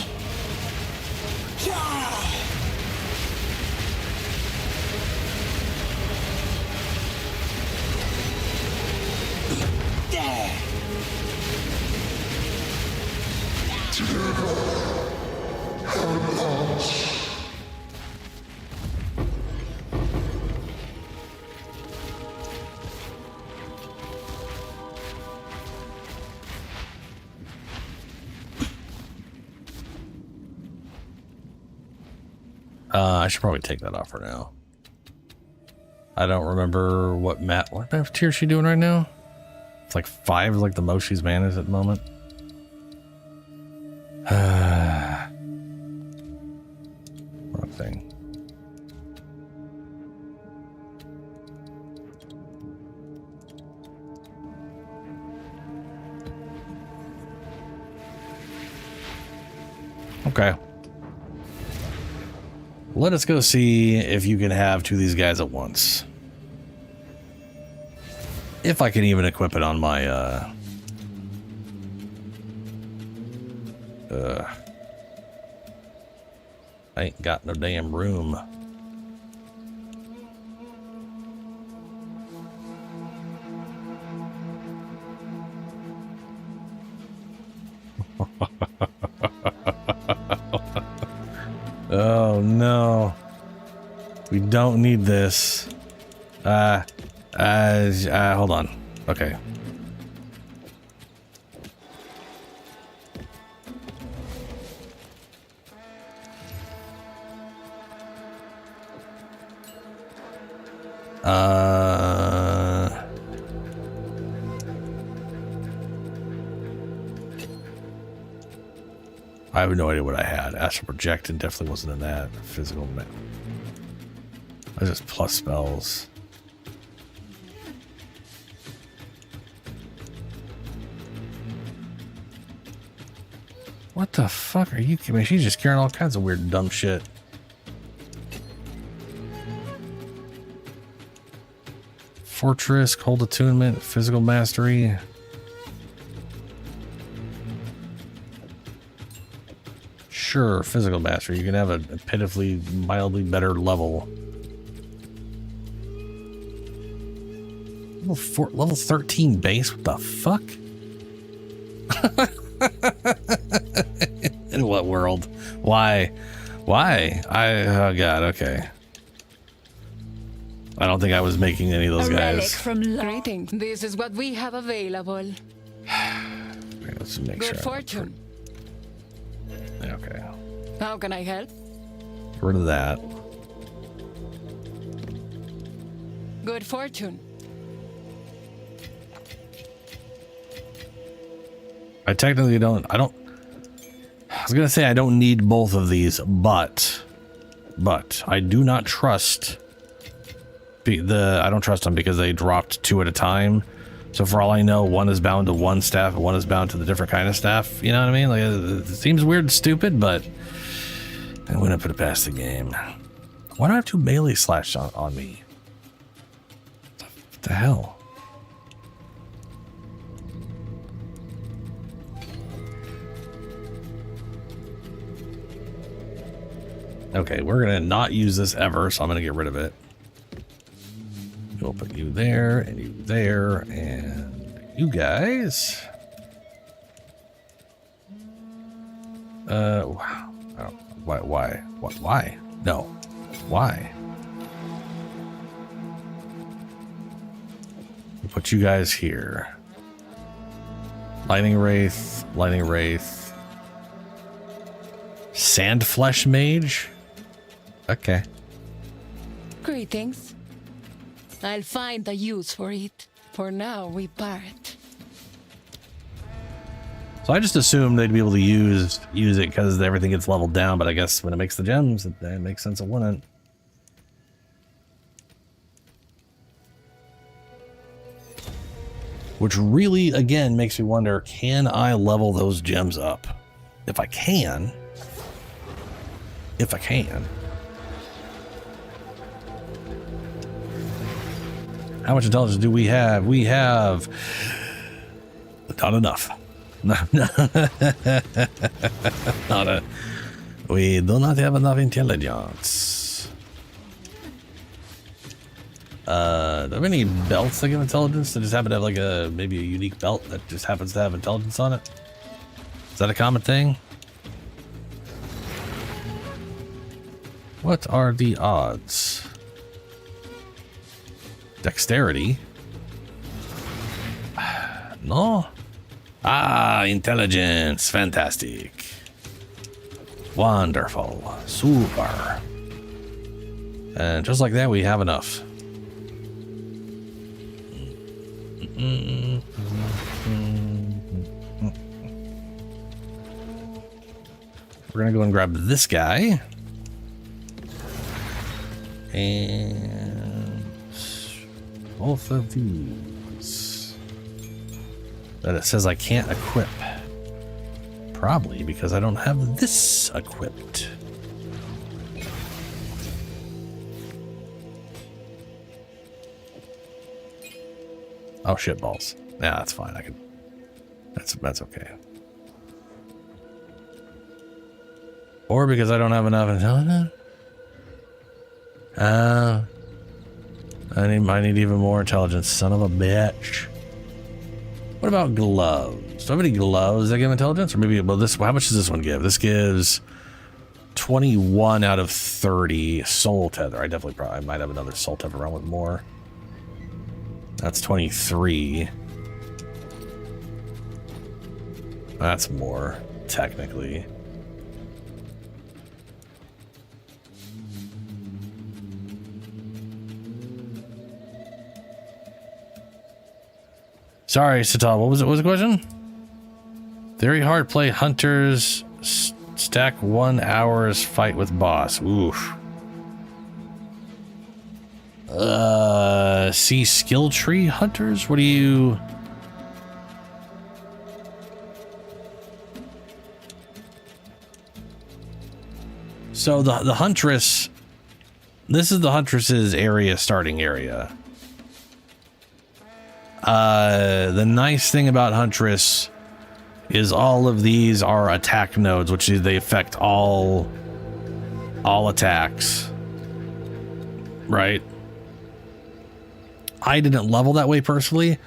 A: I should probably take that off for now. I don't remember what tier is she doing right now? It's like 5 is like the most she's managed at the moment. Wrong thing. Okay. Let us go see if you can have two of these guys at once. If I can even equip it on my, I ain't got no damn room. Oh no, we don't need this. Hold on. Okay. I have no idea what I had. Astral Projecting definitely wasn't in that. Physical. I just plus spells. What the fuck are you? I mean, she's just carrying all kinds of weird, dumb shit. Fortress, Cold Attunement, Physical Mastery. Sure, Physical Mastery. You can have a pitifully, mildly better level. Level 13 base? What the fuck? In what world? Why? Why? Oh god, okay. I don't think I was making any of those guys.
F: Greetings. This is what we have available.
A: Let's make
F: Good
A: sure.
F: fortune.
A: Okay.
F: How can I help?
A: Get rid of that.
F: Good fortune.
A: I technically don't. I was gonna say I don't need both of these, but I do not trust I don't trust them because they dropped 2 at a time. So for all I know, one is bound to one staff and one is bound to the different kind of staff. You know what I mean? Like, it seems weird and stupid, but I'm gonna put it past the game. Why do I have 2 melee slash on me? What the hell? Okay, we're gonna not use this ever, so I'm gonna get rid of it. We'll put you there, and you there, and you guys. Wow. Oh, why? Why? No. Why? We'll put you guys here. Lightning Wraith, Sandflesh Mage. Okay.
F: Greetings. I'll find a use for it. For now, we part.
A: So I just assumed they'd be able to use it because everything gets leveled down, but I guess when it makes the gems, it makes sense it wouldn't. Which really, again, makes me wonder, can I level those gems up? If I can. How much intelligence do we have? We have not enough. We do not have enough intelligence. Do I have any belts that give intelligence that just happen to have like maybe a unique belt that just happens to have intelligence on it? Is that a common thing? What are the odds? Dexterity? No. Intelligence. Fantastic. Wonderful. Super. And just like that, we have enough. We're gonna go and grab this guy. And both of these that it says I can't equip. Probably because I don't have this equipped. Oh shit balls. Yeah, that's fine. I can. That's okay. Or because I don't have enough intelligence. I need even more intelligence, son of a bitch. What about gloves? Do I have any gloves that give intelligence? Or maybe, well, this, how much does this one give? This gives 21 out of 30 soul tether. I might have another soul tether around with more. That's 23. That's more, technically. Sorry, Satal. What was the question? Very hard play. Hunters stack 1 hour's fight with boss. Oof. See skill tree hunters. What do you? So the huntress. This is the huntress's area, starting area. The nice thing about Huntress is all of these are attack nodes, which is they affect all attacks. Right? I didn't level that way personally.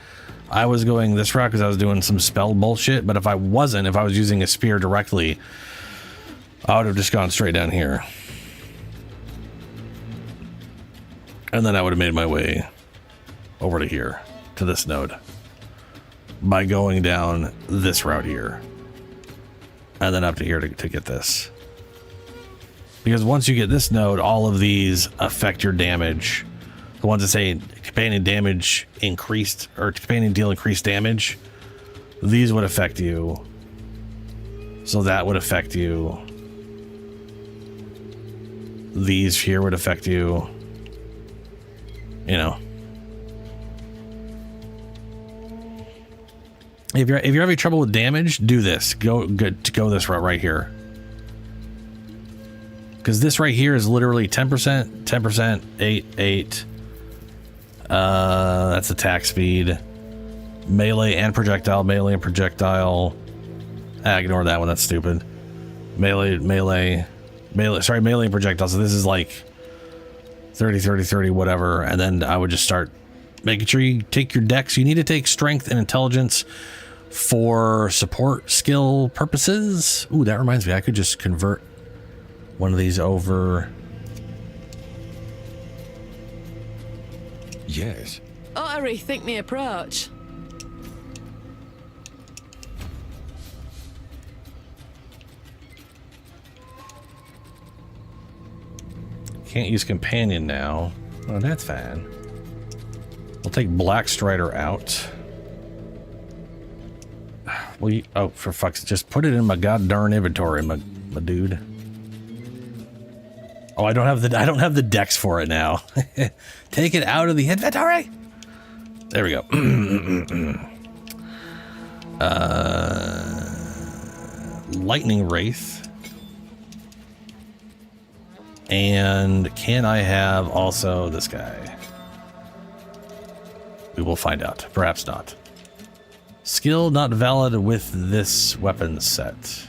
A: I was going this route because I was doing some spell bullshit, but if I was using a spear directly, I would have just gone straight down here. And then I would have made my way over to here. To this node by going down this route here and then up to here to get this, because once you get this node, all of these affect your damage. So ones that say companion damage increased or companion deal increased damage, these would affect you. So that would affect you. These here would affect you. You know. If you're having trouble with damage, do this. Go this route right here. Because this right here is literally 10%, 10%, 8. That's attack speed. Melee and projectile, melee and projectile. Ignore that one, that's stupid. Melee and projectile. So this is like 30, 30, 30, whatever. And then I would just start making sure you take your dex. You need to take strength and intelligence for support skill purposes. Ooh, that reminds me, I could just convert one of these over.
J: Yes.
H: Ought to rethink my approach.
A: Can't use companion now. Oh, that's fine. We'll take Black Strider out. Well, oh, for fuck's sake, just put it in my goddamn inventory, my dude. Oh, I don't have the dex for it now. Take it out of the inventory. There we go. Lightning Wraith. And can I have also this guy? We will find out. Perhaps not. Skill not valid with this weapon set.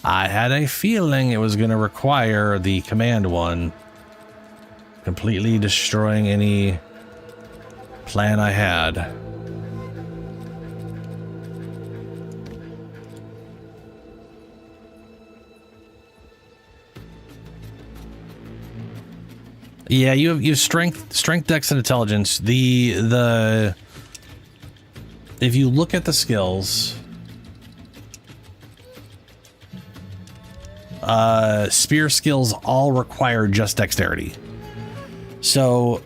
A: I had a feeling it was going to require the command one, completely destroying any plan I had. Yeah, you have strength, dex, and intelligence. The if you look at the skills, spear skills all require just dexterity. So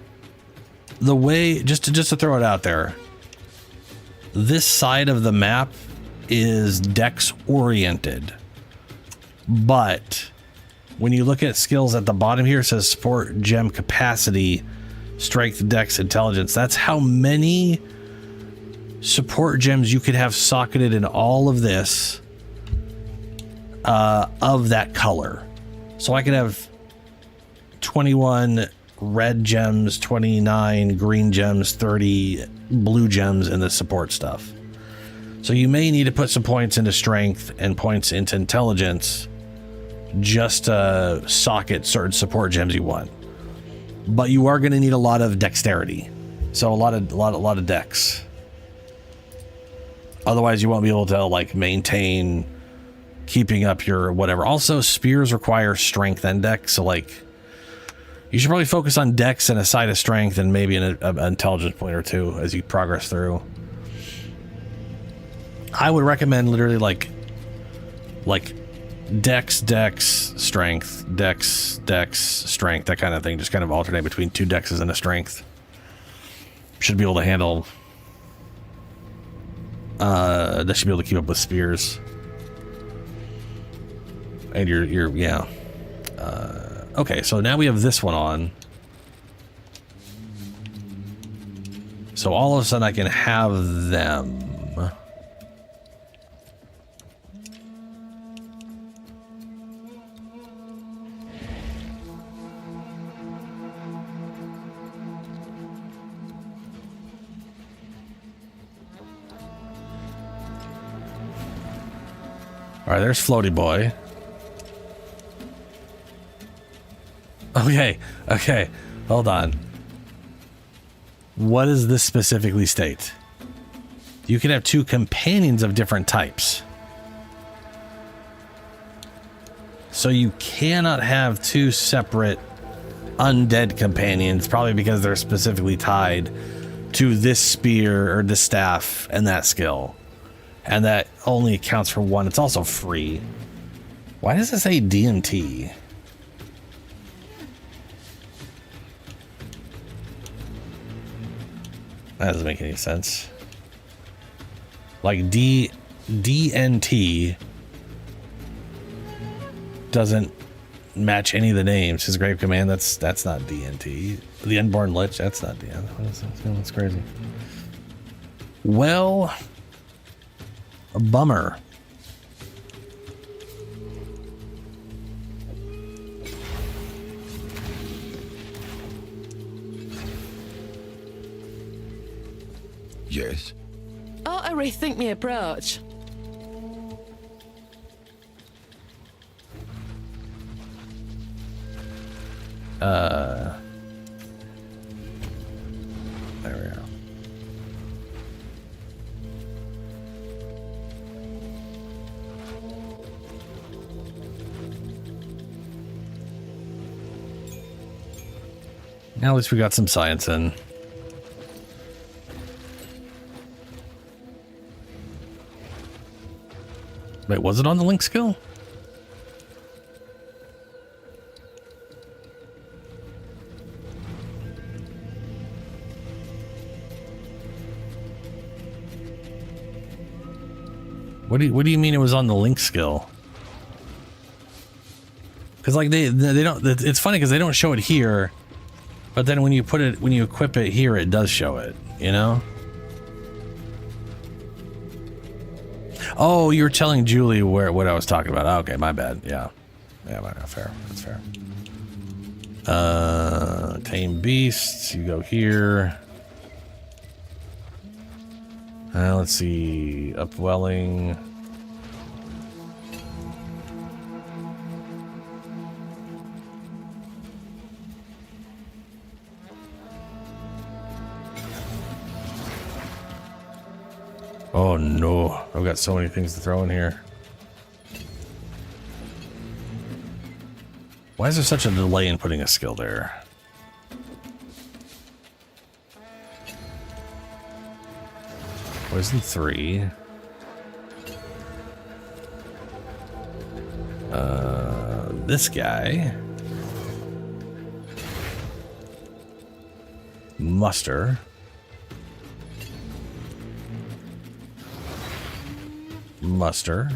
A: the way, just to throw it out there, this side of the map is dex oriented, but when you look at skills at the bottom here, it says support gem capacity, strength, dex, intelligence. That's how many support gems you could have socketed in all of this of that color. So I could have 21 red gems, 29 green gems, 30 blue gems in the support stuff. So you may need to put some points into strength and points into intelligence just to socket certain support gems you want, but you are going to need a lot of dexterity, so a lot of dex. Otherwise, you won't be able to like maintain keeping up your whatever. Also, spears require strength and dex, so like you should probably focus on dex and a side of strength and maybe an intelligence point or two as you progress through. I would recommend literally like dex, strength, dex, strength, that kind of thing. Just kind of alternate between 2 dexes and a strength. Should be able to handle. That should be able to keep up with spears. And you're yeah. Okay, so now we have this one on. So all of a sudden I can have them. All right, there's Floaty Boy. Okay, hold on. What does this specifically state? You can have 2 companions of different types. So you cannot have 2 separate undead companions, probably because they're specifically tied to this spear or this staff and that skill. And that only accounts for 1. It's also free. Why does it say DMT? That doesn't make any sense. Like DNT doesn't match any of the names. His grave command, that's not DNT. The Unborn Lich, that's not DNT. That's crazy. Well, a bummer.
E: Yes.
H: Ought to rethink my approach.
A: There we go. Now at least we got some science in. Wait, was it on the link skill? What do you mean it was on the link skill? Because like they don't. It's funny because they don't show it here, but then when you equip it here, it does show it. You know. Oh, you were telling Julie what I was talking about. Okay, my bad. Yeah, fair. That's fair. Tame beasts. You go here. Let's see. Upwelling. Oh no, I've got so many things to throw in here. Why is there such a delay in putting a skill there? Poison 3. This guy. Muster. Muster.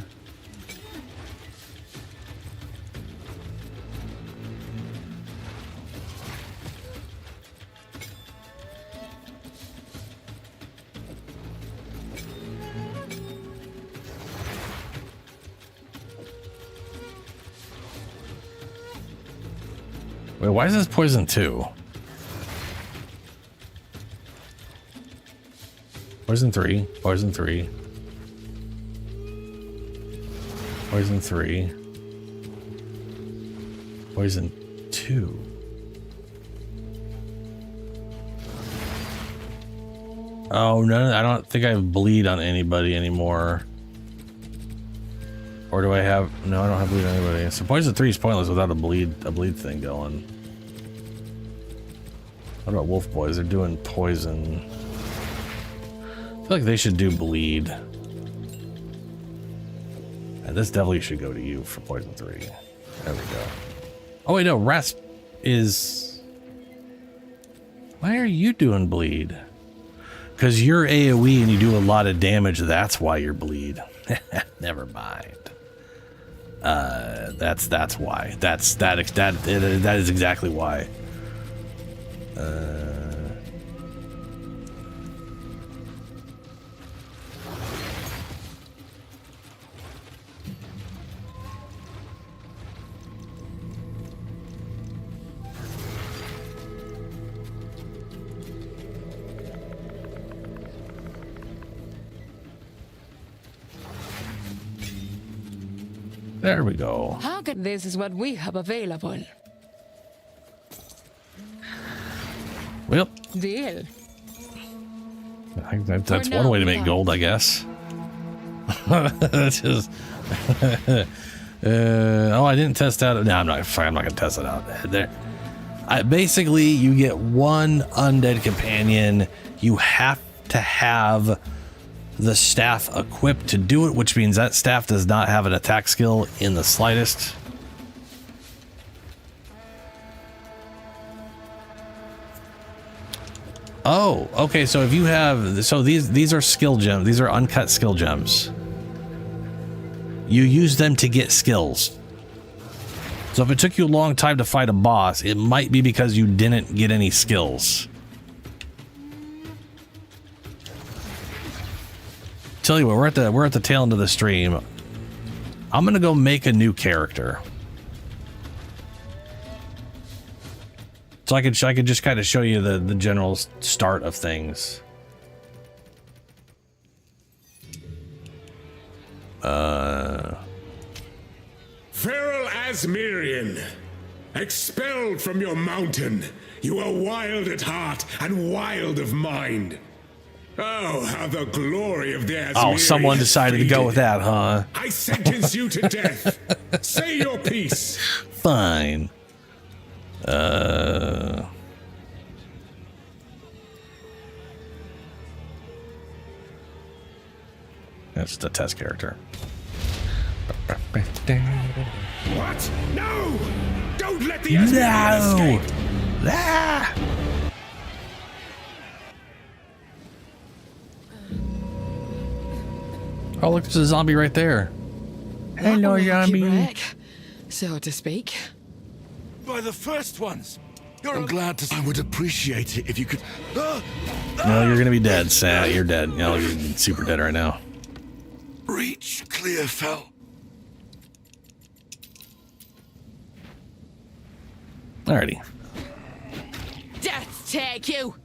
A: Wait, why is this poison 2? Poison 3, poison 3. Poison 3. Poison 2. Oh, no, I don't think I have bleed on anybody anymore. Or do I have... No, I don't have bleed on anybody. So poison 3 is pointless without a bleed thing going. What about wolf boys? They're doing poison. I feel like they should do bleed. And this definitely should go to you for poison 3. There we go. Oh wait, no, Rasp is... Why are you doing bleed? Because you're AoE and you do a lot of damage, that's why you're bleed. Never mind. That's why. That is exactly why. There we go.
F: How can this is what we have available?
A: Well,
F: Deal.
A: I think that's one way to make gold, I guess. That's just. Oh, I didn't test out. No, I'm not gonna test it out. There. Basically, you get one undead companion. You have to have the staff equipped to do it, which means that staff does not have an attack skill in the slightest. Oh, okay. So if you have, so these are skill gems. These are uncut skill gems. You use them to get skills. So if it took you a long time to fight a boss, it might be because you didn't get any skills. Tell you what, we're at the tail end of the stream. I'm gonna go make a new character. So I could just kind of show you the general start of things.
K: Feral Asmirian, expelled from your mountain, you are wild at heart and wild of mind. Oh, how the glory of the Asmirian.
A: Oh, someone decided to go with that, huh?
K: I sentence you to death. Say your piece.
A: Fine. That's just a test character.
K: What? No! Don't let the Asmirian escape!
A: Ah! Oh, look, there's a zombie right there. Hello, zombie.
F: So to speak.
E: By the first ones. I'm glad to. I would appreciate it if you could.
A: No, you're gonna be dead, Sat. You're dead. You know, you're super dead right now.
E: Reach clear fell.
A: Alrighty.
F: Death take you.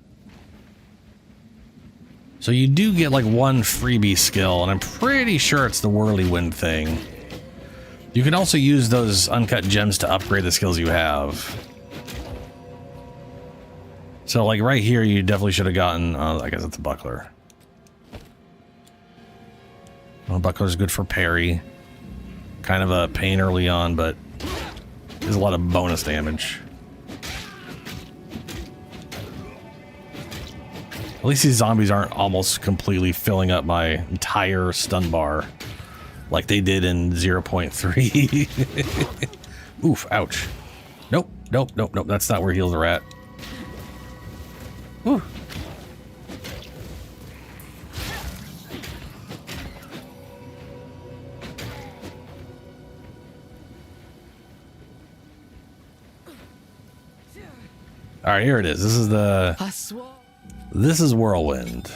A: So you do get like one freebie skill, and I'm pretty sure it's the whirlwind thing. You can also use those uncut gems to upgrade the skills you have. So like right here, you definitely should have gotten, I guess it's a buckler. Well, buckler's good for parry. Kind of a pain early on, but there's a lot of bonus damage. At least these zombies aren't almost completely filling up my entire stun bar like they did in 0.3. Oof, ouch. Nope, nope, nope, nope. That's not where heals are at. Whew. All right, here it is. This is whirlwind.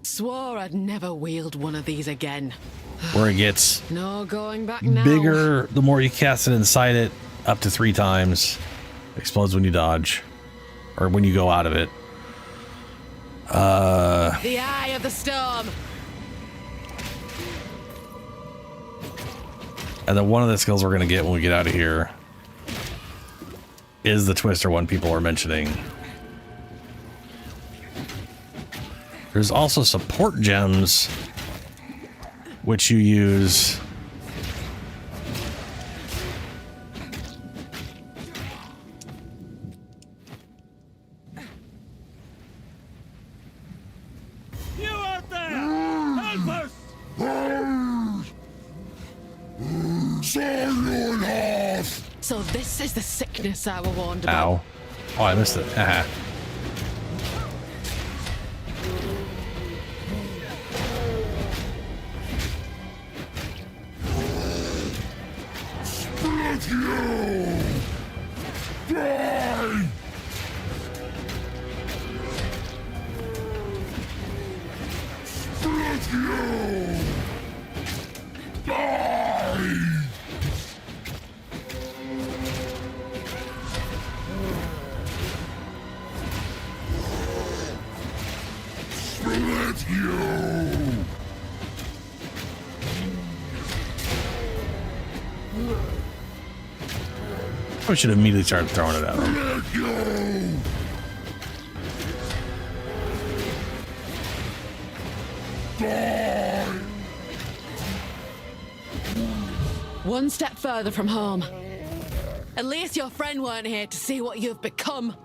F: Swore I'd never wield one of these again.
A: Where it gets
F: No going back now.
A: bigger the more you cast it inside it, up to 3 times. Explodes when you dodge, or when you go out of it.
F: The eye of the storm.
A: And then one of the skills we're gonna get when we get out of here is the twister one people are mentioning. There's also support gems, which you use.
E: You out there! Help us!
F: So this is the sickness I was warned about.
A: Ow. Oh, I missed it. Haha. I should have immediately started throwing it at him.
F: One step further from home. At least your friend weren't here to see what you've become.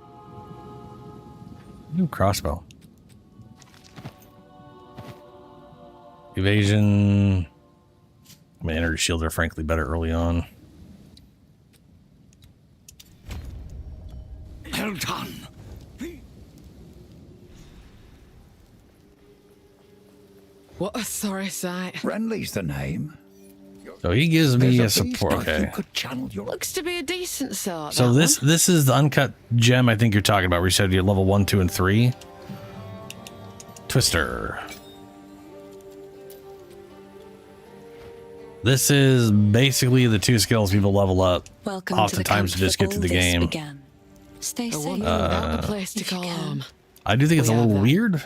A: New crossbow. Evasion. My energy shields are frankly better early on.
F: What a sorry sight.
E: Friendly's the name.
A: So he gives me a
E: There's beast
A: support.
E: path you
A: Okay.
E: could channel your...
F: Looks to be a decent sort.
A: So
F: that
A: this is the uncut gem I think you're talking about. Where you said you're level 1, 2, and 3. Twister. This is basically the 2 skills people level up.
I: Welcome
A: Oftentimes to just get through the game.
I: Stay
F: one. I
I: safe.
F: wonder about the place to call home.
A: I do think it's a
F: We have
A: little
F: that.
A: weird,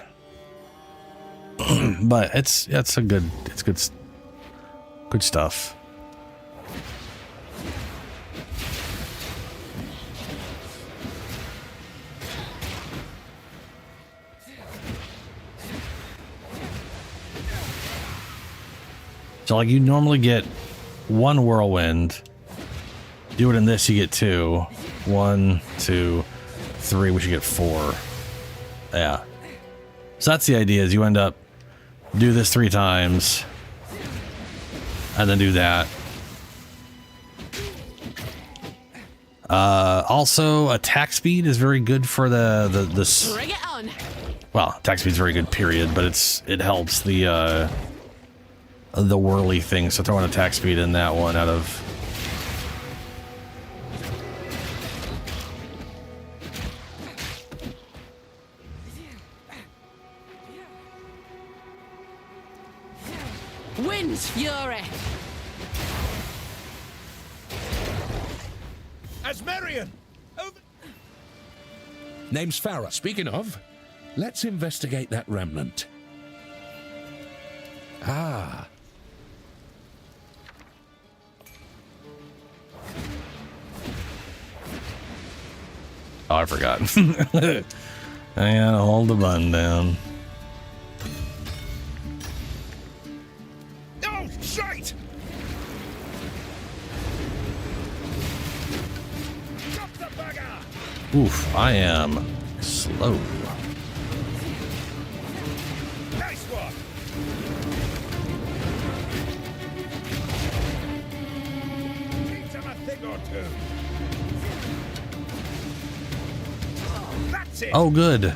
A: but it's good stuff. So like you normally get 1 whirlwind. Do it in this, you get 2. 1, 2, 3, which you get 4. Yeah. So that's the idea, is you end up do this 3 times and then do that. Also attack speed is very good for the
F: Bring it on.
A: well, attack speed is very good, period, but it helps the whirly thing. So throw an attack speed in that one out of
F: Wind's fury.
E: Asmarian! Over...
L: Name's Farah. Speaking of, let's investigate that remnant. Ah.
A: Oh, I forgot. I gotta hold the button down.
E: Oh, shite! Drop the bugger!
A: Oof, I am slow.
E: Nice one! Teach him a thing or two. That's it!
A: Oh, good.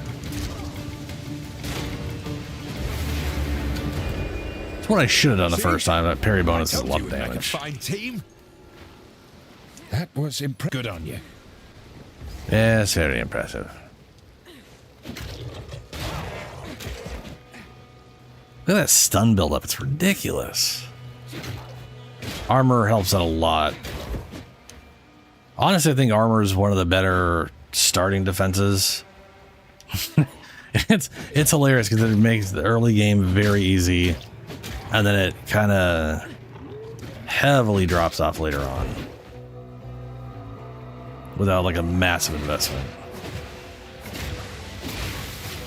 A: That's what I should have done the first time. That parry bonus is a lot of damage.
L: Fine team. That was good on you.
A: Yes, very impressive. Look at that stun buildup. It's ridiculous. Armor helps out a lot. Honestly, I think armor is one of the better starting defenses. It's hilarious because it makes the early game very easy, and then it kind of heavily drops off later on without like a massive investment.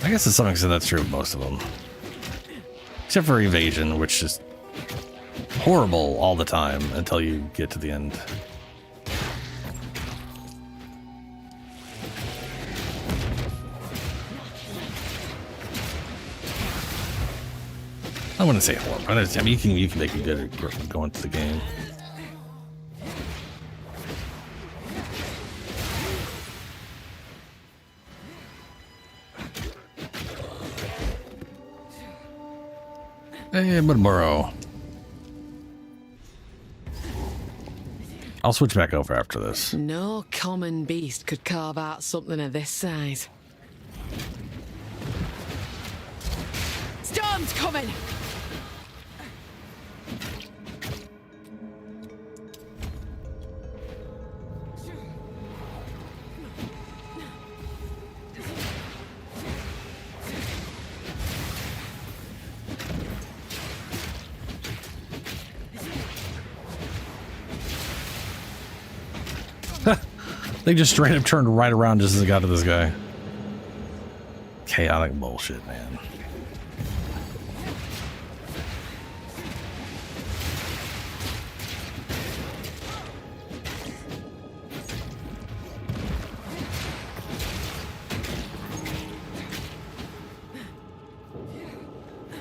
A: I guess to some extent that's true of most of them, except for evasion, which is horrible all the time until you get to the end. I wouldn't say horrible. I mean, you can make it good at going to the game. Hey, but Burrow. I'll switch back over after this.
F: No common beast could carve out something of this size. Storm's coming!
A: They just straight up turned right around just as it got to this guy. Chaotic bullshit, man.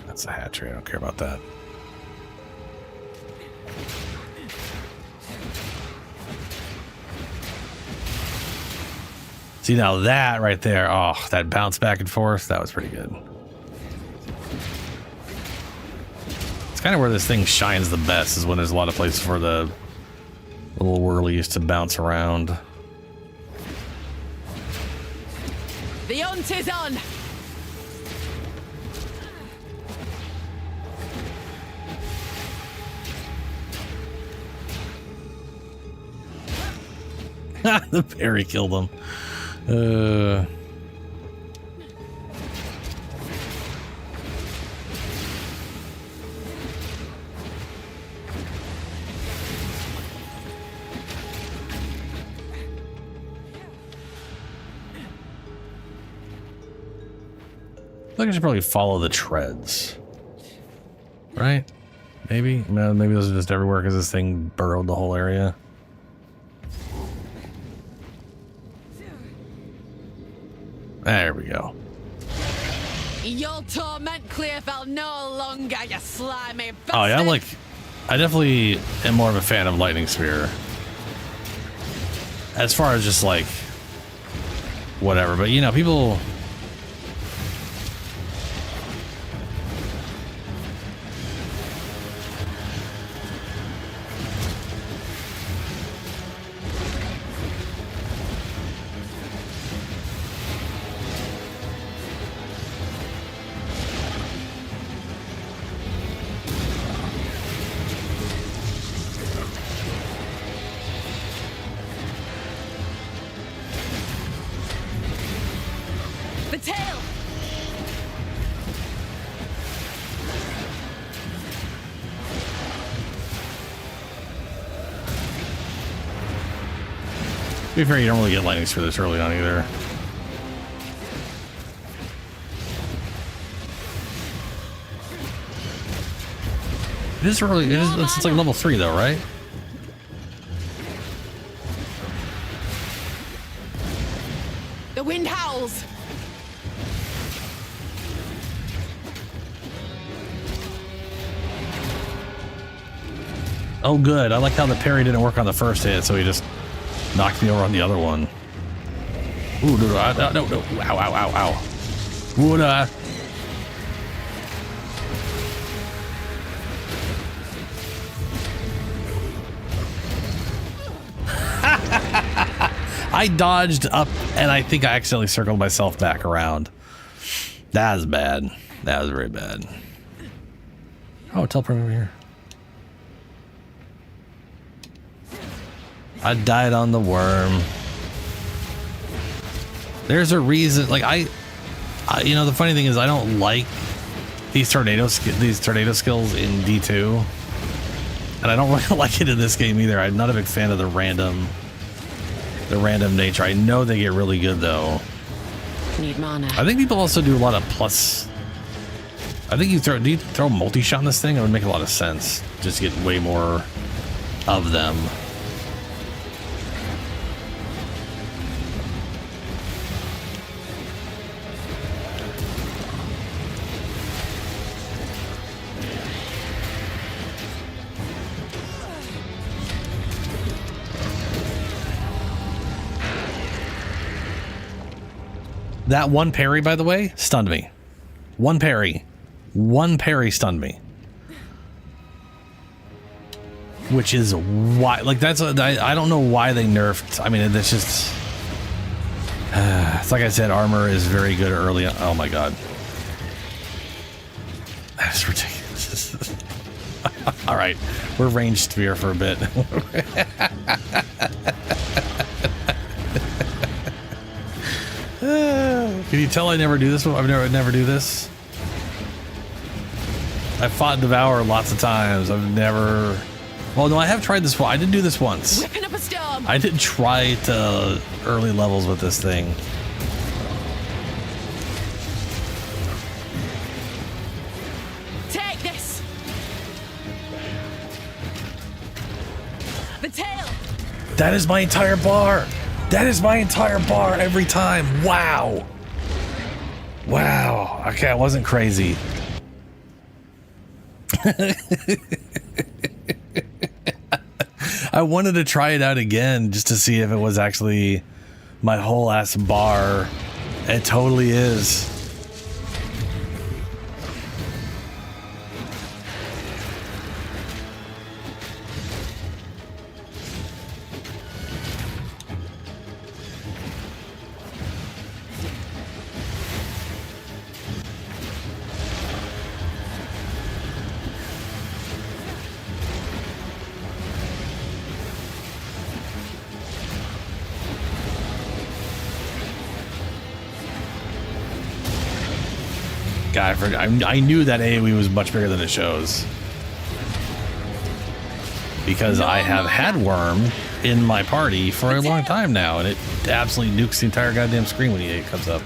A: That's a hatchery. I don't care about that. See, now that right there, oh, that bounce back and forth, that was pretty good. kind of where this thing shines the best, is when there's a lot of places for the little whirlies to bounce around.
F: The hunt is on!
A: The parry killed him. I think I should probably follow the treads. Right? Maybe? No, maybe those are just everywhere because this thing burrowed the whole area. There we go.
F: You'll torment Clearfell no longer, you slimy bastard!
A: Oh yeah, I definitely am more of a fan of Lightning Spear. As far as just like whatever, but you know, people
F: The tail!
A: to be fair, you don't really get lightning spear this early on either. It is early. It's like level 3 though, right?
F: The wind howls!
A: Oh, good. I like how the parry didn't work on the first hit, so he just knocked me over on the other one. Ooh, no. Ow, ow, ow, ow. Ooh, no. I dodged up, and I think I accidentally circled myself back around. That was bad. That was very bad. Oh, teleport over here. I died on the worm. There's a reason. Like I you know, the funny thing is, I don't like these tornado skills in D2, and I don't really like it in this game either. I'm not a big fan of the random nature. I know they get really good though.
F: Need mana.
A: I think people also do a lot of plus. I think do you throw multi-shot in this thing? It would make a lot of sense. Just get way more of them. That one parry, by the way, stunned me. One parry stunned me. Which is why, like, I don't know why they nerfed. I mean, it's just, it's like I said, armor is very good early on. Oh my god. That's ridiculous. All right, we're ranged spear for a bit. Can you tell I never do this one? I've never do this. I've fought Devour lots of times. I've never. Well, no, I have tried this one. I did do this once.
F: Whipping up a storm.
A: I did try to early levels with this thing.
F: Take this. The tail.
A: That is my entire bar. That is my entire bar every time. Wow. Wow. Okay, I wasn't crazy. I wanted to try it out again just to see if it was actually my whole ass bar. It totally is. Yeah, I knew that AoE was much bigger than it shows. Because I have had Worm in my party for a long time now, and it absolutely nukes the entire goddamn screen when it comes up.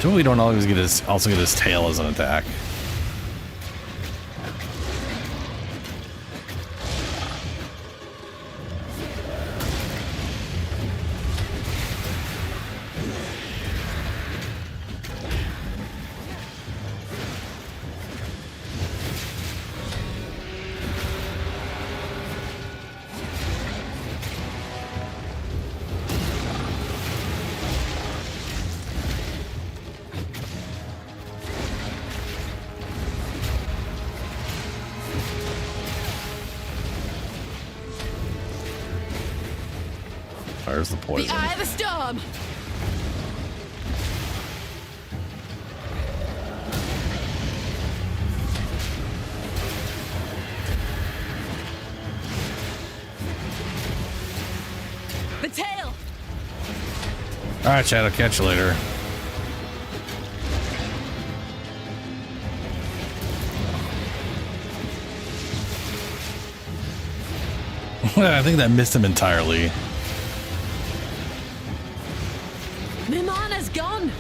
A: So we don't always get his tail as an attack. There's the poison.
F: The eye of the storm. The tail.
A: All right, Chad. I'll catch you later. I think that missed him entirely.
F: My mana's gone.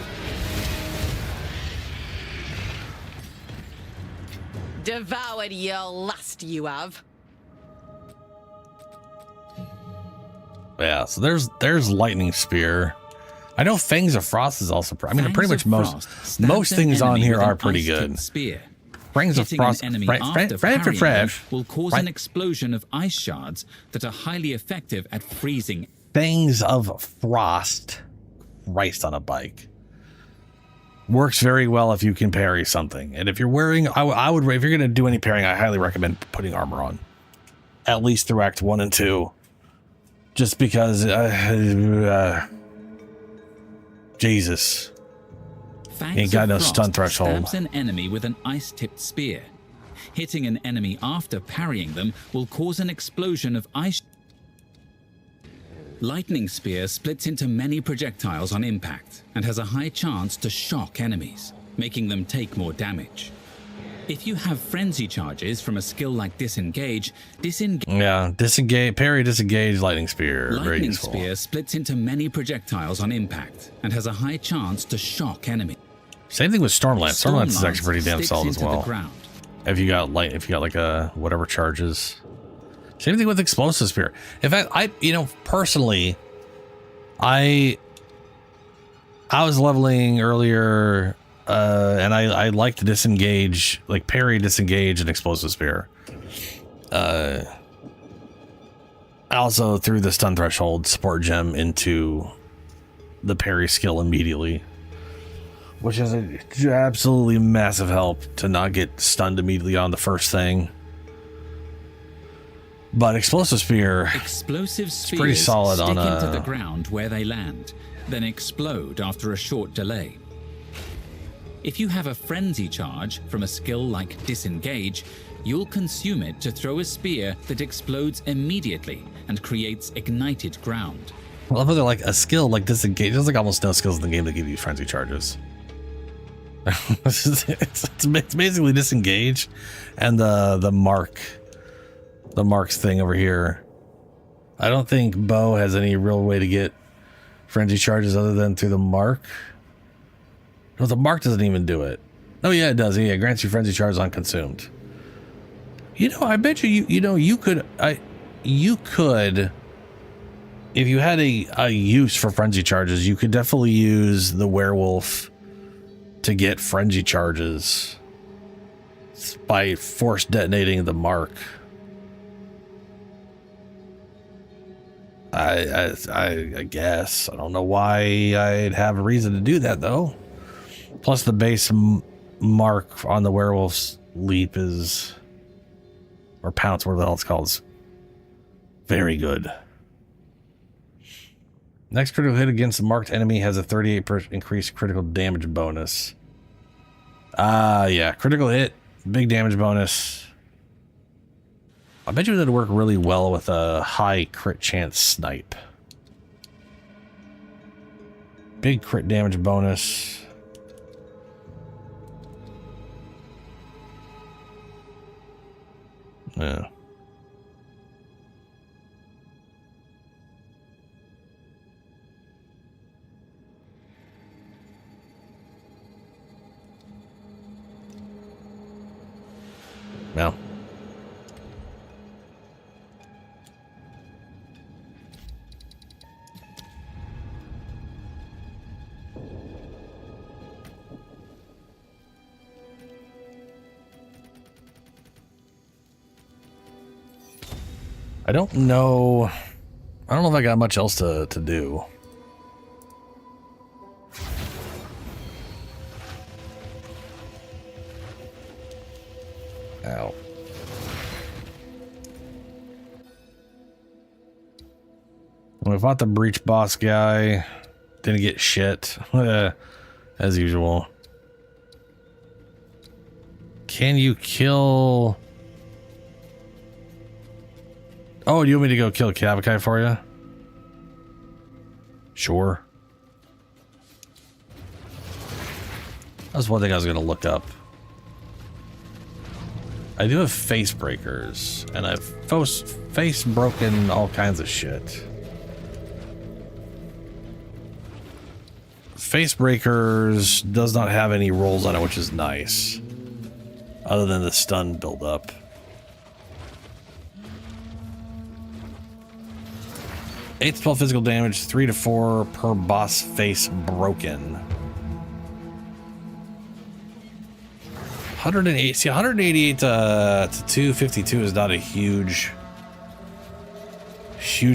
F: Devoured your lust, you have.
A: Yeah, so there's lightning spear. I know Fangs of Frost is also. I mean, pretty much most things on here are pretty good.
C: Spear.
A: Fangs of Frost.
C: Will cause an explosion of ice shards that are highly effective at freezing.
A: Fangs of Frost. Christ on a bike. Works very well if you can parry something. And if you're wearing, I would, if you're going to do any parrying, I highly recommend putting armor on. At least through Act 1 and 2. Just because, Jesus. Ain't got no stun threshold.
C: Stabs an enemy with an ice-tipped spear. Hitting an enemy after parrying them will cause an explosion of ice. Lightning Spear splits into many projectiles on impact and has a high chance to shock enemies, making them take more damage. If you have frenzy charges from a skill like disengage,
A: parry, disengage, lightning spear.
C: Lightning Spear splits into many projectiles on impact and has a high chance to shock enemies.
A: Same thing with Stormlance. Stormlance is actually pretty damn solid as well.
C: Ground.
A: If you got like a whatever charges. Same thing with Explosive Spear. In fact, personally, I was leveling earlier, and I like to disengage, like parry, disengage, and Explosive Spear. I also threw the stun threshold support gem into the parry skill immediately, which is an absolutely massive help to not get stunned immediately on the first thing. But Explosive Spear,
C: Explosive
A: pretty solid
C: stick
A: on
C: into the ground where they land, then explode after a short delay. If you have a frenzy charge from a skill like disengage, you'll consume it to throw a spear that explodes immediately and creates ignited ground.
A: I love how they're like a skill like disengage. There's like almost no skills in the game that give you frenzy charges. it's basically disengage and the marks thing over here. I don't think Bo has any real way to get frenzy charges other than through the mark. No, the mark doesn't even do it. Oh yeah, it does. Yeah, it grants you frenzy charges on consumed. I bet you could if you had a use for frenzy charges, you could definitely use the werewolf to get frenzy charges by force detonating the mark. I guess. I don't know why I'd have a reason to do that, though. Plus, the base mark on the werewolf's leap is... or pounce, whatever the hell it's called. Is very good. Next critical hit against the marked enemy has a 38% increased critical damage bonus. Yeah. Critical hit, big damage bonus. I bet you that'd work really well with a high crit chance snipe. Big crit damage bonus. Yeah. Well. I don't know. I don't know if I got much else to do. Ow. We fought the breach boss guy. Didn't get shit. As usual. Can you kill... Oh, do you want me to go kill Cavakai for you? Sure. That's one thing I was going to look up. I do have face breakers, and I've face broken all kinds of shit. Face breakers does not have any rolls on it, which is nice. Other than the stun buildup. Eight to 12 physical damage, 3 to 4 per boss face broken. 108. See, 188 to 252 is not a huge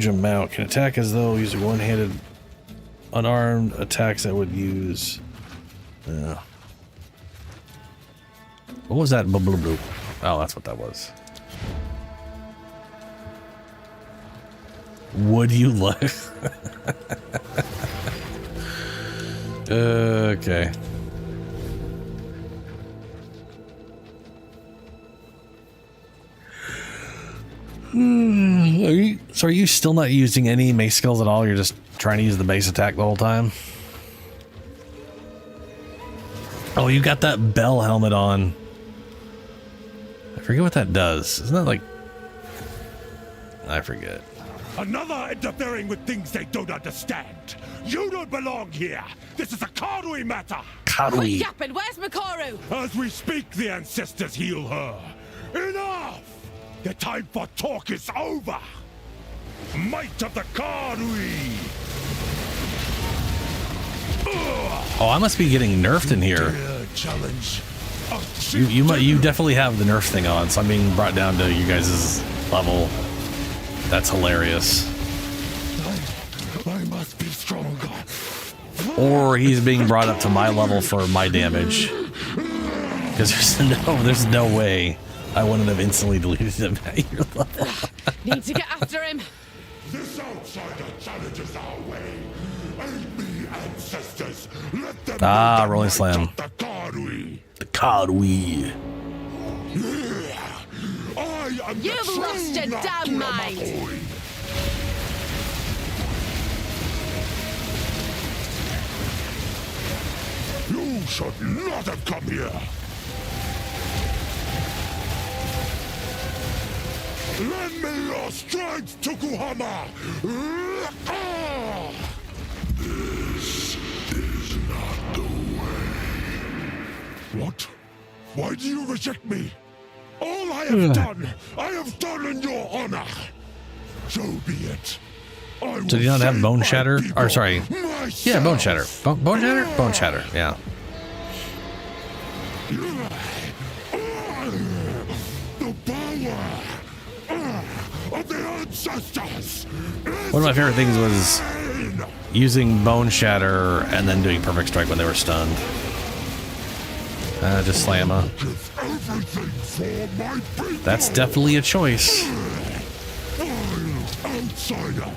A: amount. Can attack as though using one-handed, unarmed attacks that would use. What was that? Blah, blah, blah. Oh, that's what that was. Would you like? Okay. So are you still not using any mace skills at all? You're just trying to use the base attack the whole time? Oh, you got that bell helmet on. I forget what that does. Isn't that like... I forget.
K: Another interfering with things they don't understand. You don't belong here. This is a Karui matter.
F: What's happened? Where's Makaru?
K: As we speak, the ancestors heal her. Enough! The time for talk is over. Might of the Karui.
A: Oh, I must be getting nerfed in here.
K: Challenge.
A: You definitely have the nerf thing on, so I'm being brought down to you guys' level. That's hilarious.
K: I must be stronger.
A: Or he's being brought up to my level for my damage. Because there's no way I wouldn't have instantly deleted him at your level.
F: Need to get after him.
K: This outsider challenges our way. Aid me, ancestors. Let them
A: Rolling slam.
K: The Karui.
A: The Karui.
F: You've lost your damn mind.
K: You should not have come here. Lend me your strength, Tokuhama. This is not the way. What? Why do you reject me? All I have done in your honor. So be it.
A: Did he not have Bone Shatter? Or sorry. Yeah, Bone Shatter. Bone Shatter? Bone Shatter, yeah.
K: The power of the ancestors.
A: One of my favorite things was using Bone Shatter and then doing Perfect Strike when they were stunned. Just slam her. That's definitely a choice.
K: Outsider.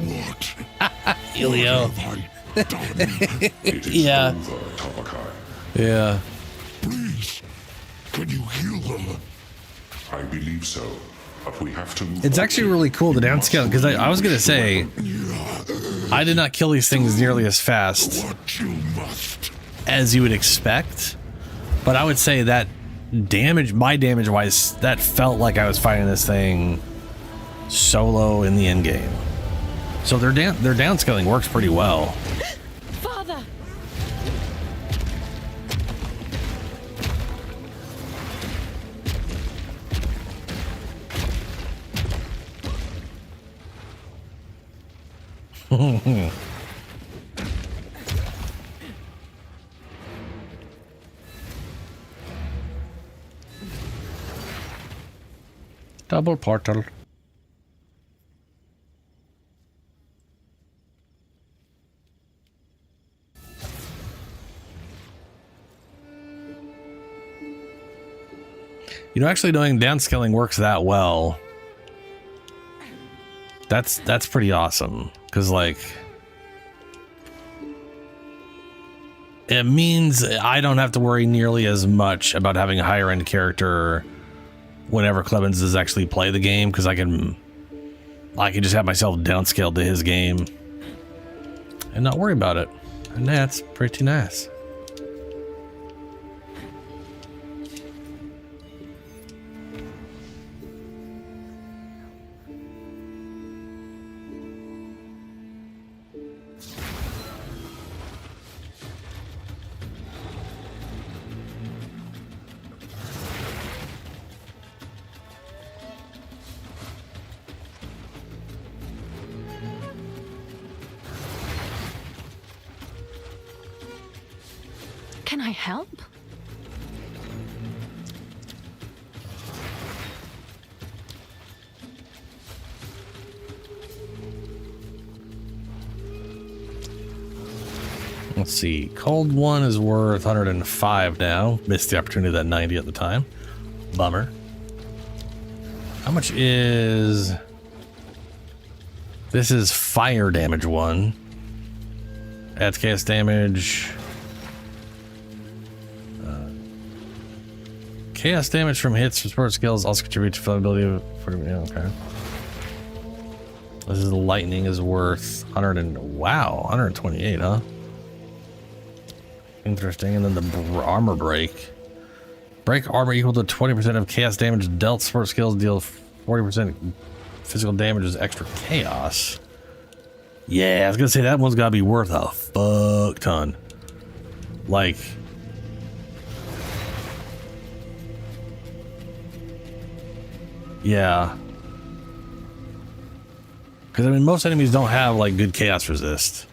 K: What?
A: Elio. Yeah. Yeah.
K: Please,
B: Can you heal them? I believe so, but we have to move.
A: It's actually really cool, the downscale, because I was going to say, I did not kill these things nearly as fast as you would expect, but I would say that damage, my damage wise, that felt like I was fighting this thing solo in the end game. So their downscaling works pretty well.
F: Father!
A: Double portal. You know, actually knowing downscaling works that well, that's pretty awesome, because like it means I don't have to worry nearly as much about having a higher end character whenever Clemens does actually play the game, because I can just have myself downscaled to his game and not worry about it, and that's pretty nice.
F: Can I help?
A: Let's see. Cold one is worth 105 now. Missed the opportunity of that 90 at the time. Bummer. How much is... This is fire damage one. Adds chaos damage. Chaos damage from hits from support skills also contribute to flammability of... Yeah, okay. This is lightning is worth 100 and... Wow, 128, huh? Interesting. And then the armor break. Break armor equal to 20% of chaos damage dealt. Support skills deal 40% physical damage as extra chaos. Yeah, I was gonna say that one's gotta be worth a fuck ton. Like... Yeah. Because, I mean, most enemies don't have, like, good chaos resist.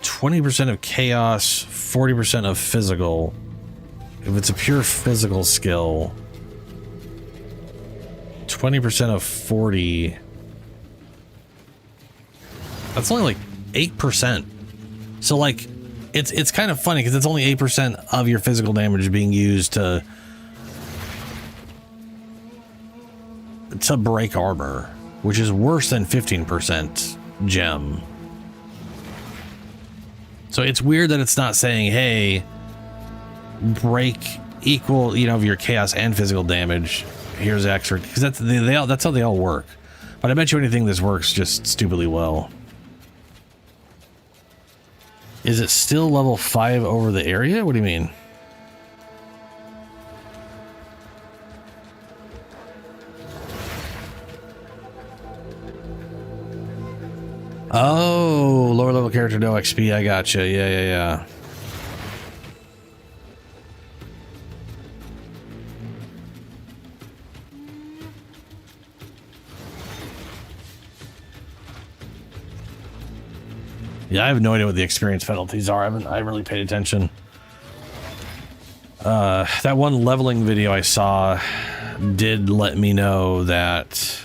A: 20% of chaos, 40% of physical. If it's a pure physical skill, 20% of 40. That's only, like, 8%. So, like, it's kind of funny because it's only 8% of your physical damage being used to break armor, which is worse than 15% gem. So it's weird that it's not saying, hey, break equal, you know, of your chaos and physical damage. Here's extra, because that's how they all work. But I bet you anything this works just stupidly well. Is it still level 5 over the area? What do you mean? Oh, lower level character, no XP. I gotcha. Yeah. Yeah, I have no idea what the experience penalties are. I haven't really paid attention. That one leveling video I saw did let me know that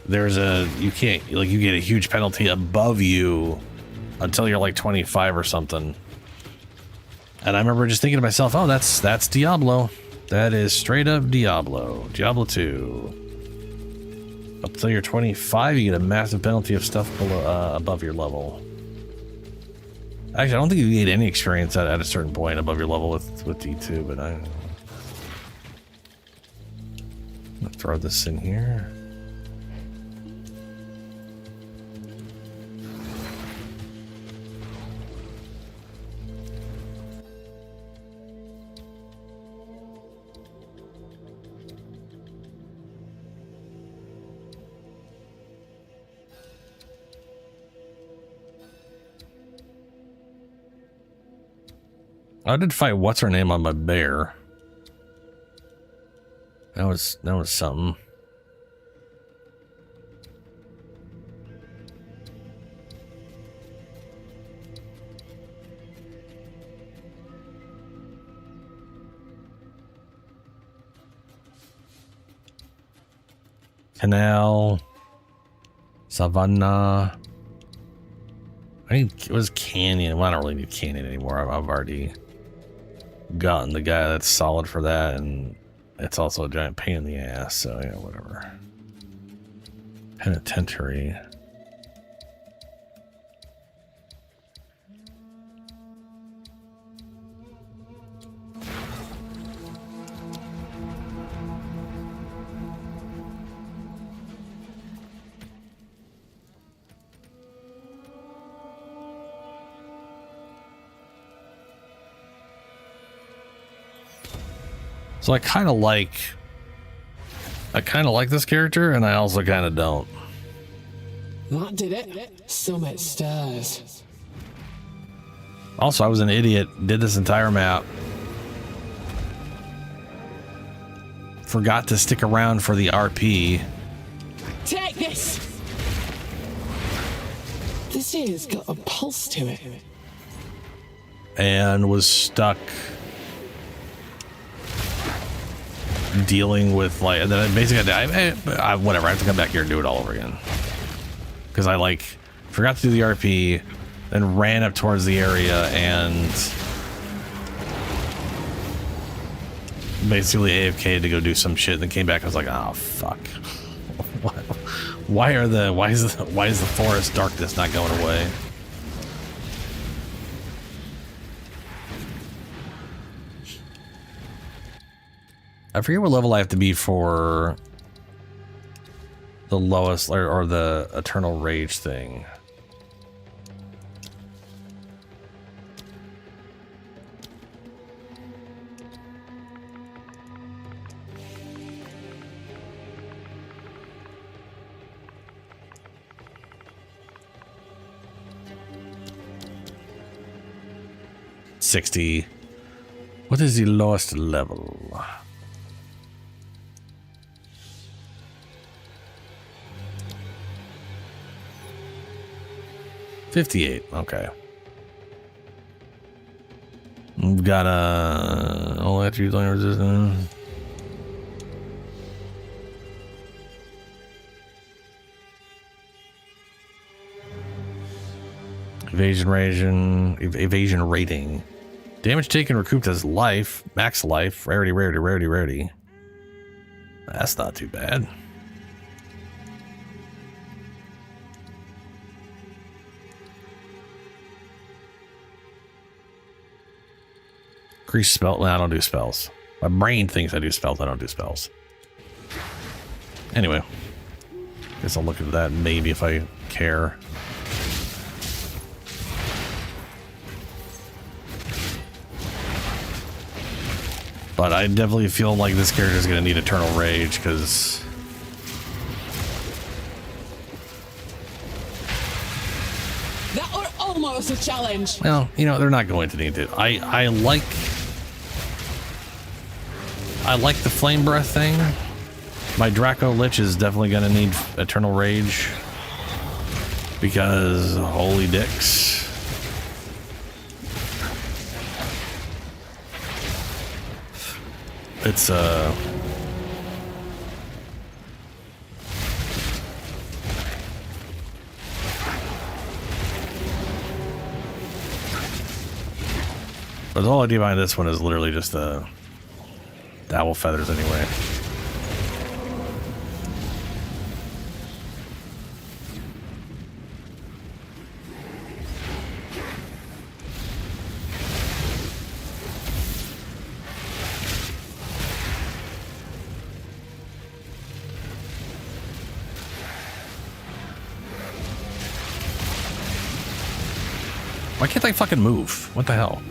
A: there's you get a huge penalty above you until you're like 25 or something. And I remember just thinking to myself, oh, that's Diablo. That is straight up Diablo. Diablo 2. Up until you're 25, you get a massive penalty of stuff below, above your level. Actually, I don't think you need any experience at a certain point above your level with D2, but I'm gonna throw this in here. I did fight what's her name on my bear. That was something. Canal, Savannah. I think it was Canyon. Well, I don't really need Canyon anymore. I've already gotten the guy that's solid for that, and it's also a giant pain in the ass, so yeah, whatever. Penitentiary. So I kind of like this character, and I also kind of don't.
G: That did it. Summit stairs.
A: Also, I was an idiot. Did this entire map. Forgot to stick around for the RP.
G: Take this. This here's got a pulse to it.
A: And was stuck dealing with like, and then basically I whatever, I have to come back here and do it all over again because I like forgot to do the RP, then ran up towards the area and basically AFK'd to go do some shit, and then came back. I was like, oh fuck. Why is the forest darkness not going away? I forget what level I have to be for the lowest or the eternal rage thing. $60. What is the lowest level? $58. Okay. We've got all attributes on resistance. Evasion rating. Damage taken recouped as life. Max life. Rarity. That's not too bad. Increase spell. No, I don't do spells. My brain thinks I do spells. I don't do spells. Anyway, guess I'll look at that maybe if I care. But I definitely feel like this character is going to need Eternal Rage because
G: That was almost a challenge.
A: well, you know, they're not going to need it. I like the Flame Breath thing. My Draco Lich is definitely going to need Eternal Rage because holy dicks. It's but the whole idea behind this one is literally just the owl feathers anyway. Why can't I fucking move? What the hell?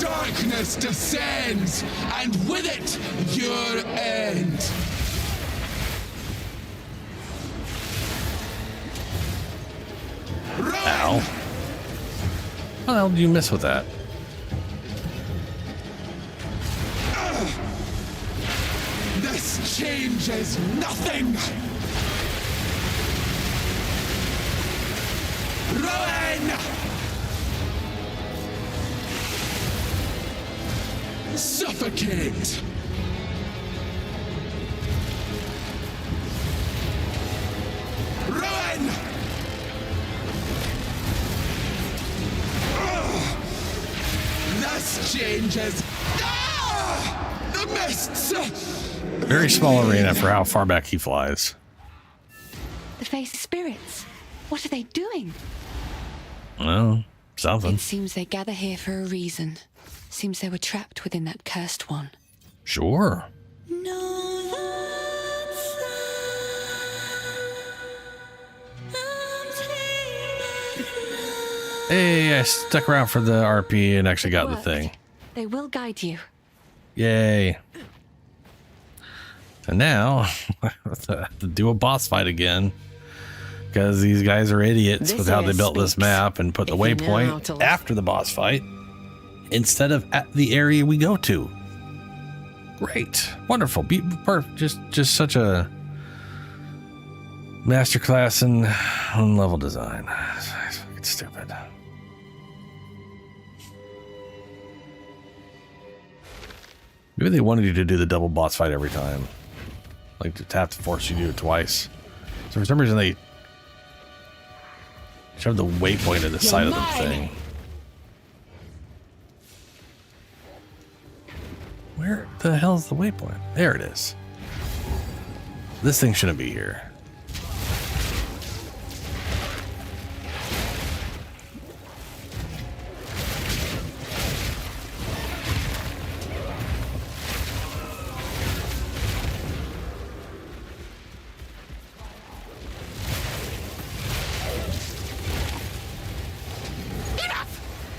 M: Darkness descends, and with it, your end.
A: Ow. How the hell did you miss with that?
M: This changes nothing. Ruin! Suffocate! Ruin! This changes. Ah! The mists!
A: Very small arena for how far back he flies.
N: The face spirits. What are they doing?
A: Well, something.
N: It seems they gather here for a reason. Seems they were trapped within that cursed one.
A: Sure. Hey, I stuck around for the RP and actually got the thing.
N: They will guide you.
A: Yay. And now, I have to do a boss fight again. Because these guys are idiots with how they built this map and put the waypoint after the boss fight instead of at the area we go to. Great. Wonderful. Just such a masterclass in level design. It's fucking stupid. Maybe they wanted you to do the double boss fight every time. Like, to have to force you to do it twice. So for some reason they shoved the waypoint at the side of the thing. Where the hell is the waypoint? There it is. This thing shouldn't be here.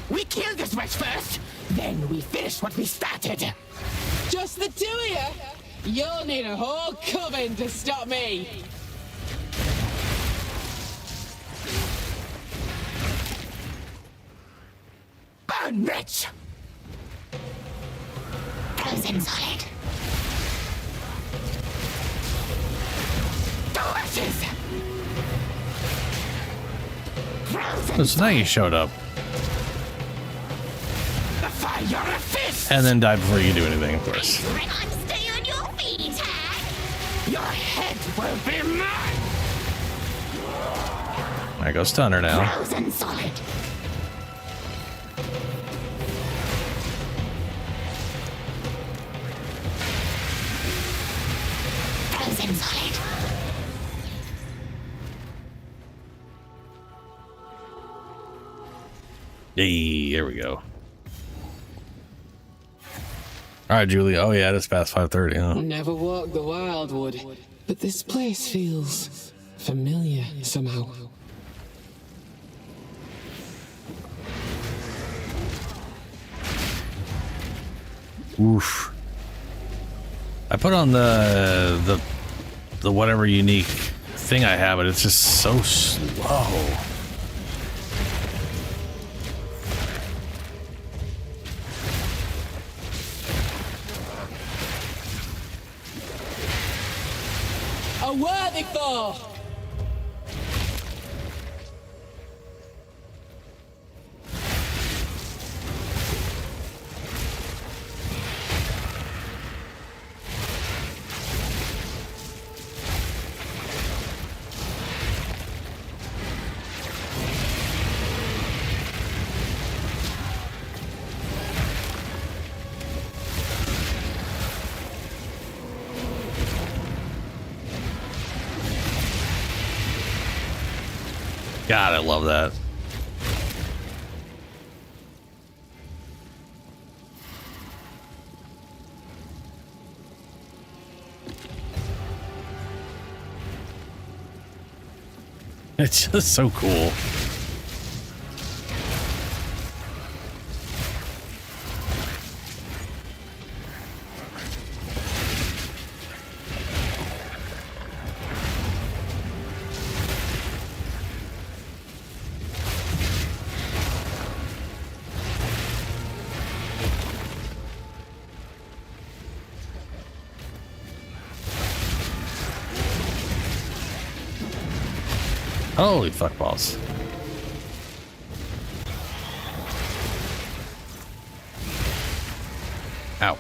H: We killed this witch first, then we finished what we started.
G: Just the two of you? You'll need a whole coven to stop me.
H: Burn, bitch! Frozen solid. Delicious! Frozen.
A: So now you showed up.
H: The fire of fist!
A: And then died before you do anything, of course.
H: Stay on your feet, Hag! Your head will be mine!
A: I go stunner now.
H: Frozen solid. Frozen solid.
A: Hey, there we go. All right, Julie. Oh yeah, it's past 5:30. Huh?
G: Never walked the wildwood, but this place feels familiar somehow.
A: Oof. I put on the whatever unique thing I have, but it's just so slow.
G: A worthy foe!
A: God, I love that. It's just so cool. Holy fuck balls. Ow.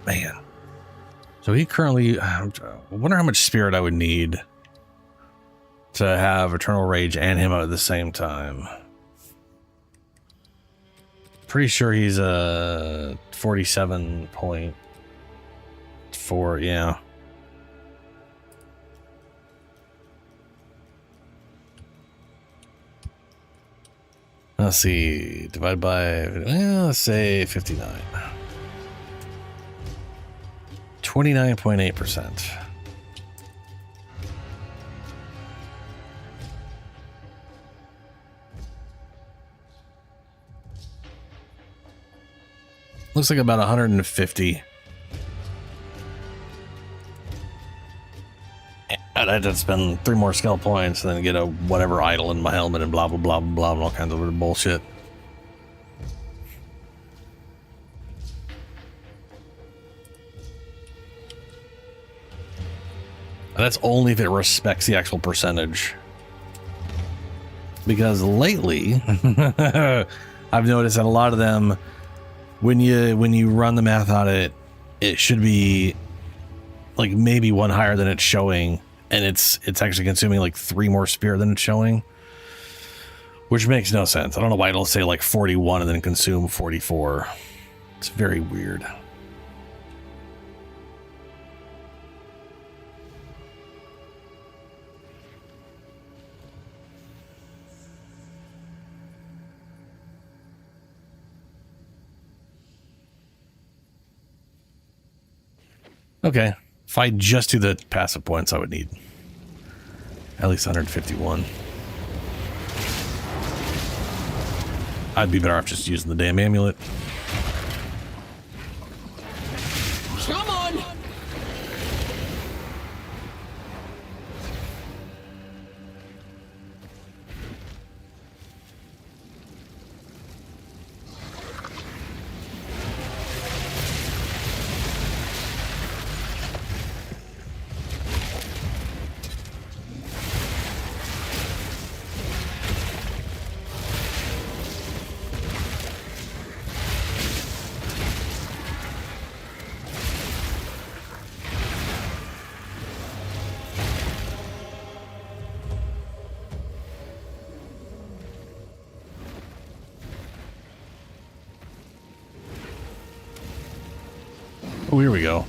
A: Man. So he currently, I wonder how much spirit I would need to have Eternal Rage and him out at the same time. Pretty sure he's a 47.4, yeah. Let's see, divide by, well, let's say 59. 29.8%. Looks like about 150. I'd have to spend 3 more skill points and then get a whatever idol in my helmet and blah, blah, blah, blah, blah, and all kinds of bullshit. And that's only if it respects the actual percentage. Because lately, I've noticed that a lot of them, when you run the math on it, it should be like maybe one higher than it's showing, and it's actually consuming like 3 more spirit than it's showing, which makes no sense. I don't know why it'll say like 41 and then consume 44. It's very weird. Okay, if I just do the passive points, I would need at least 151. I'd be better off just using the damn amulet.
G: Come on!
A: Oh, here we go.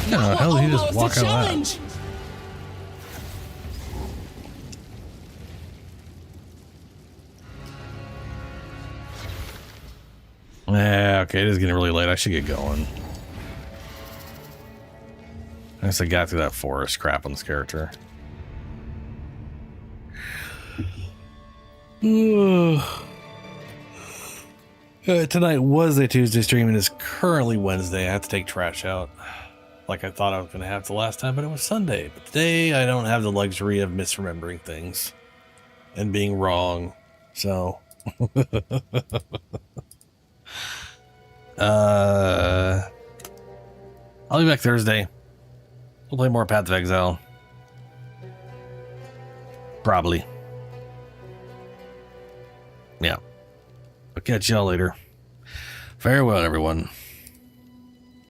A: No, hell did he just walk out of that? Yeah, okay, it is getting really late. I should get going. I guess I got through that forest crap on this character. Tonight was a Tuesday stream and it's currently Wednesday. I have to take trash out like I thought I was going to have the last time, but it was Sunday. But today I don't have the luxury of misremembering things and being wrong. So I'll be back Thursday. We'll play more Path of Exile. Probably. Yeah. I'll catch y'all later. Farewell, everyone.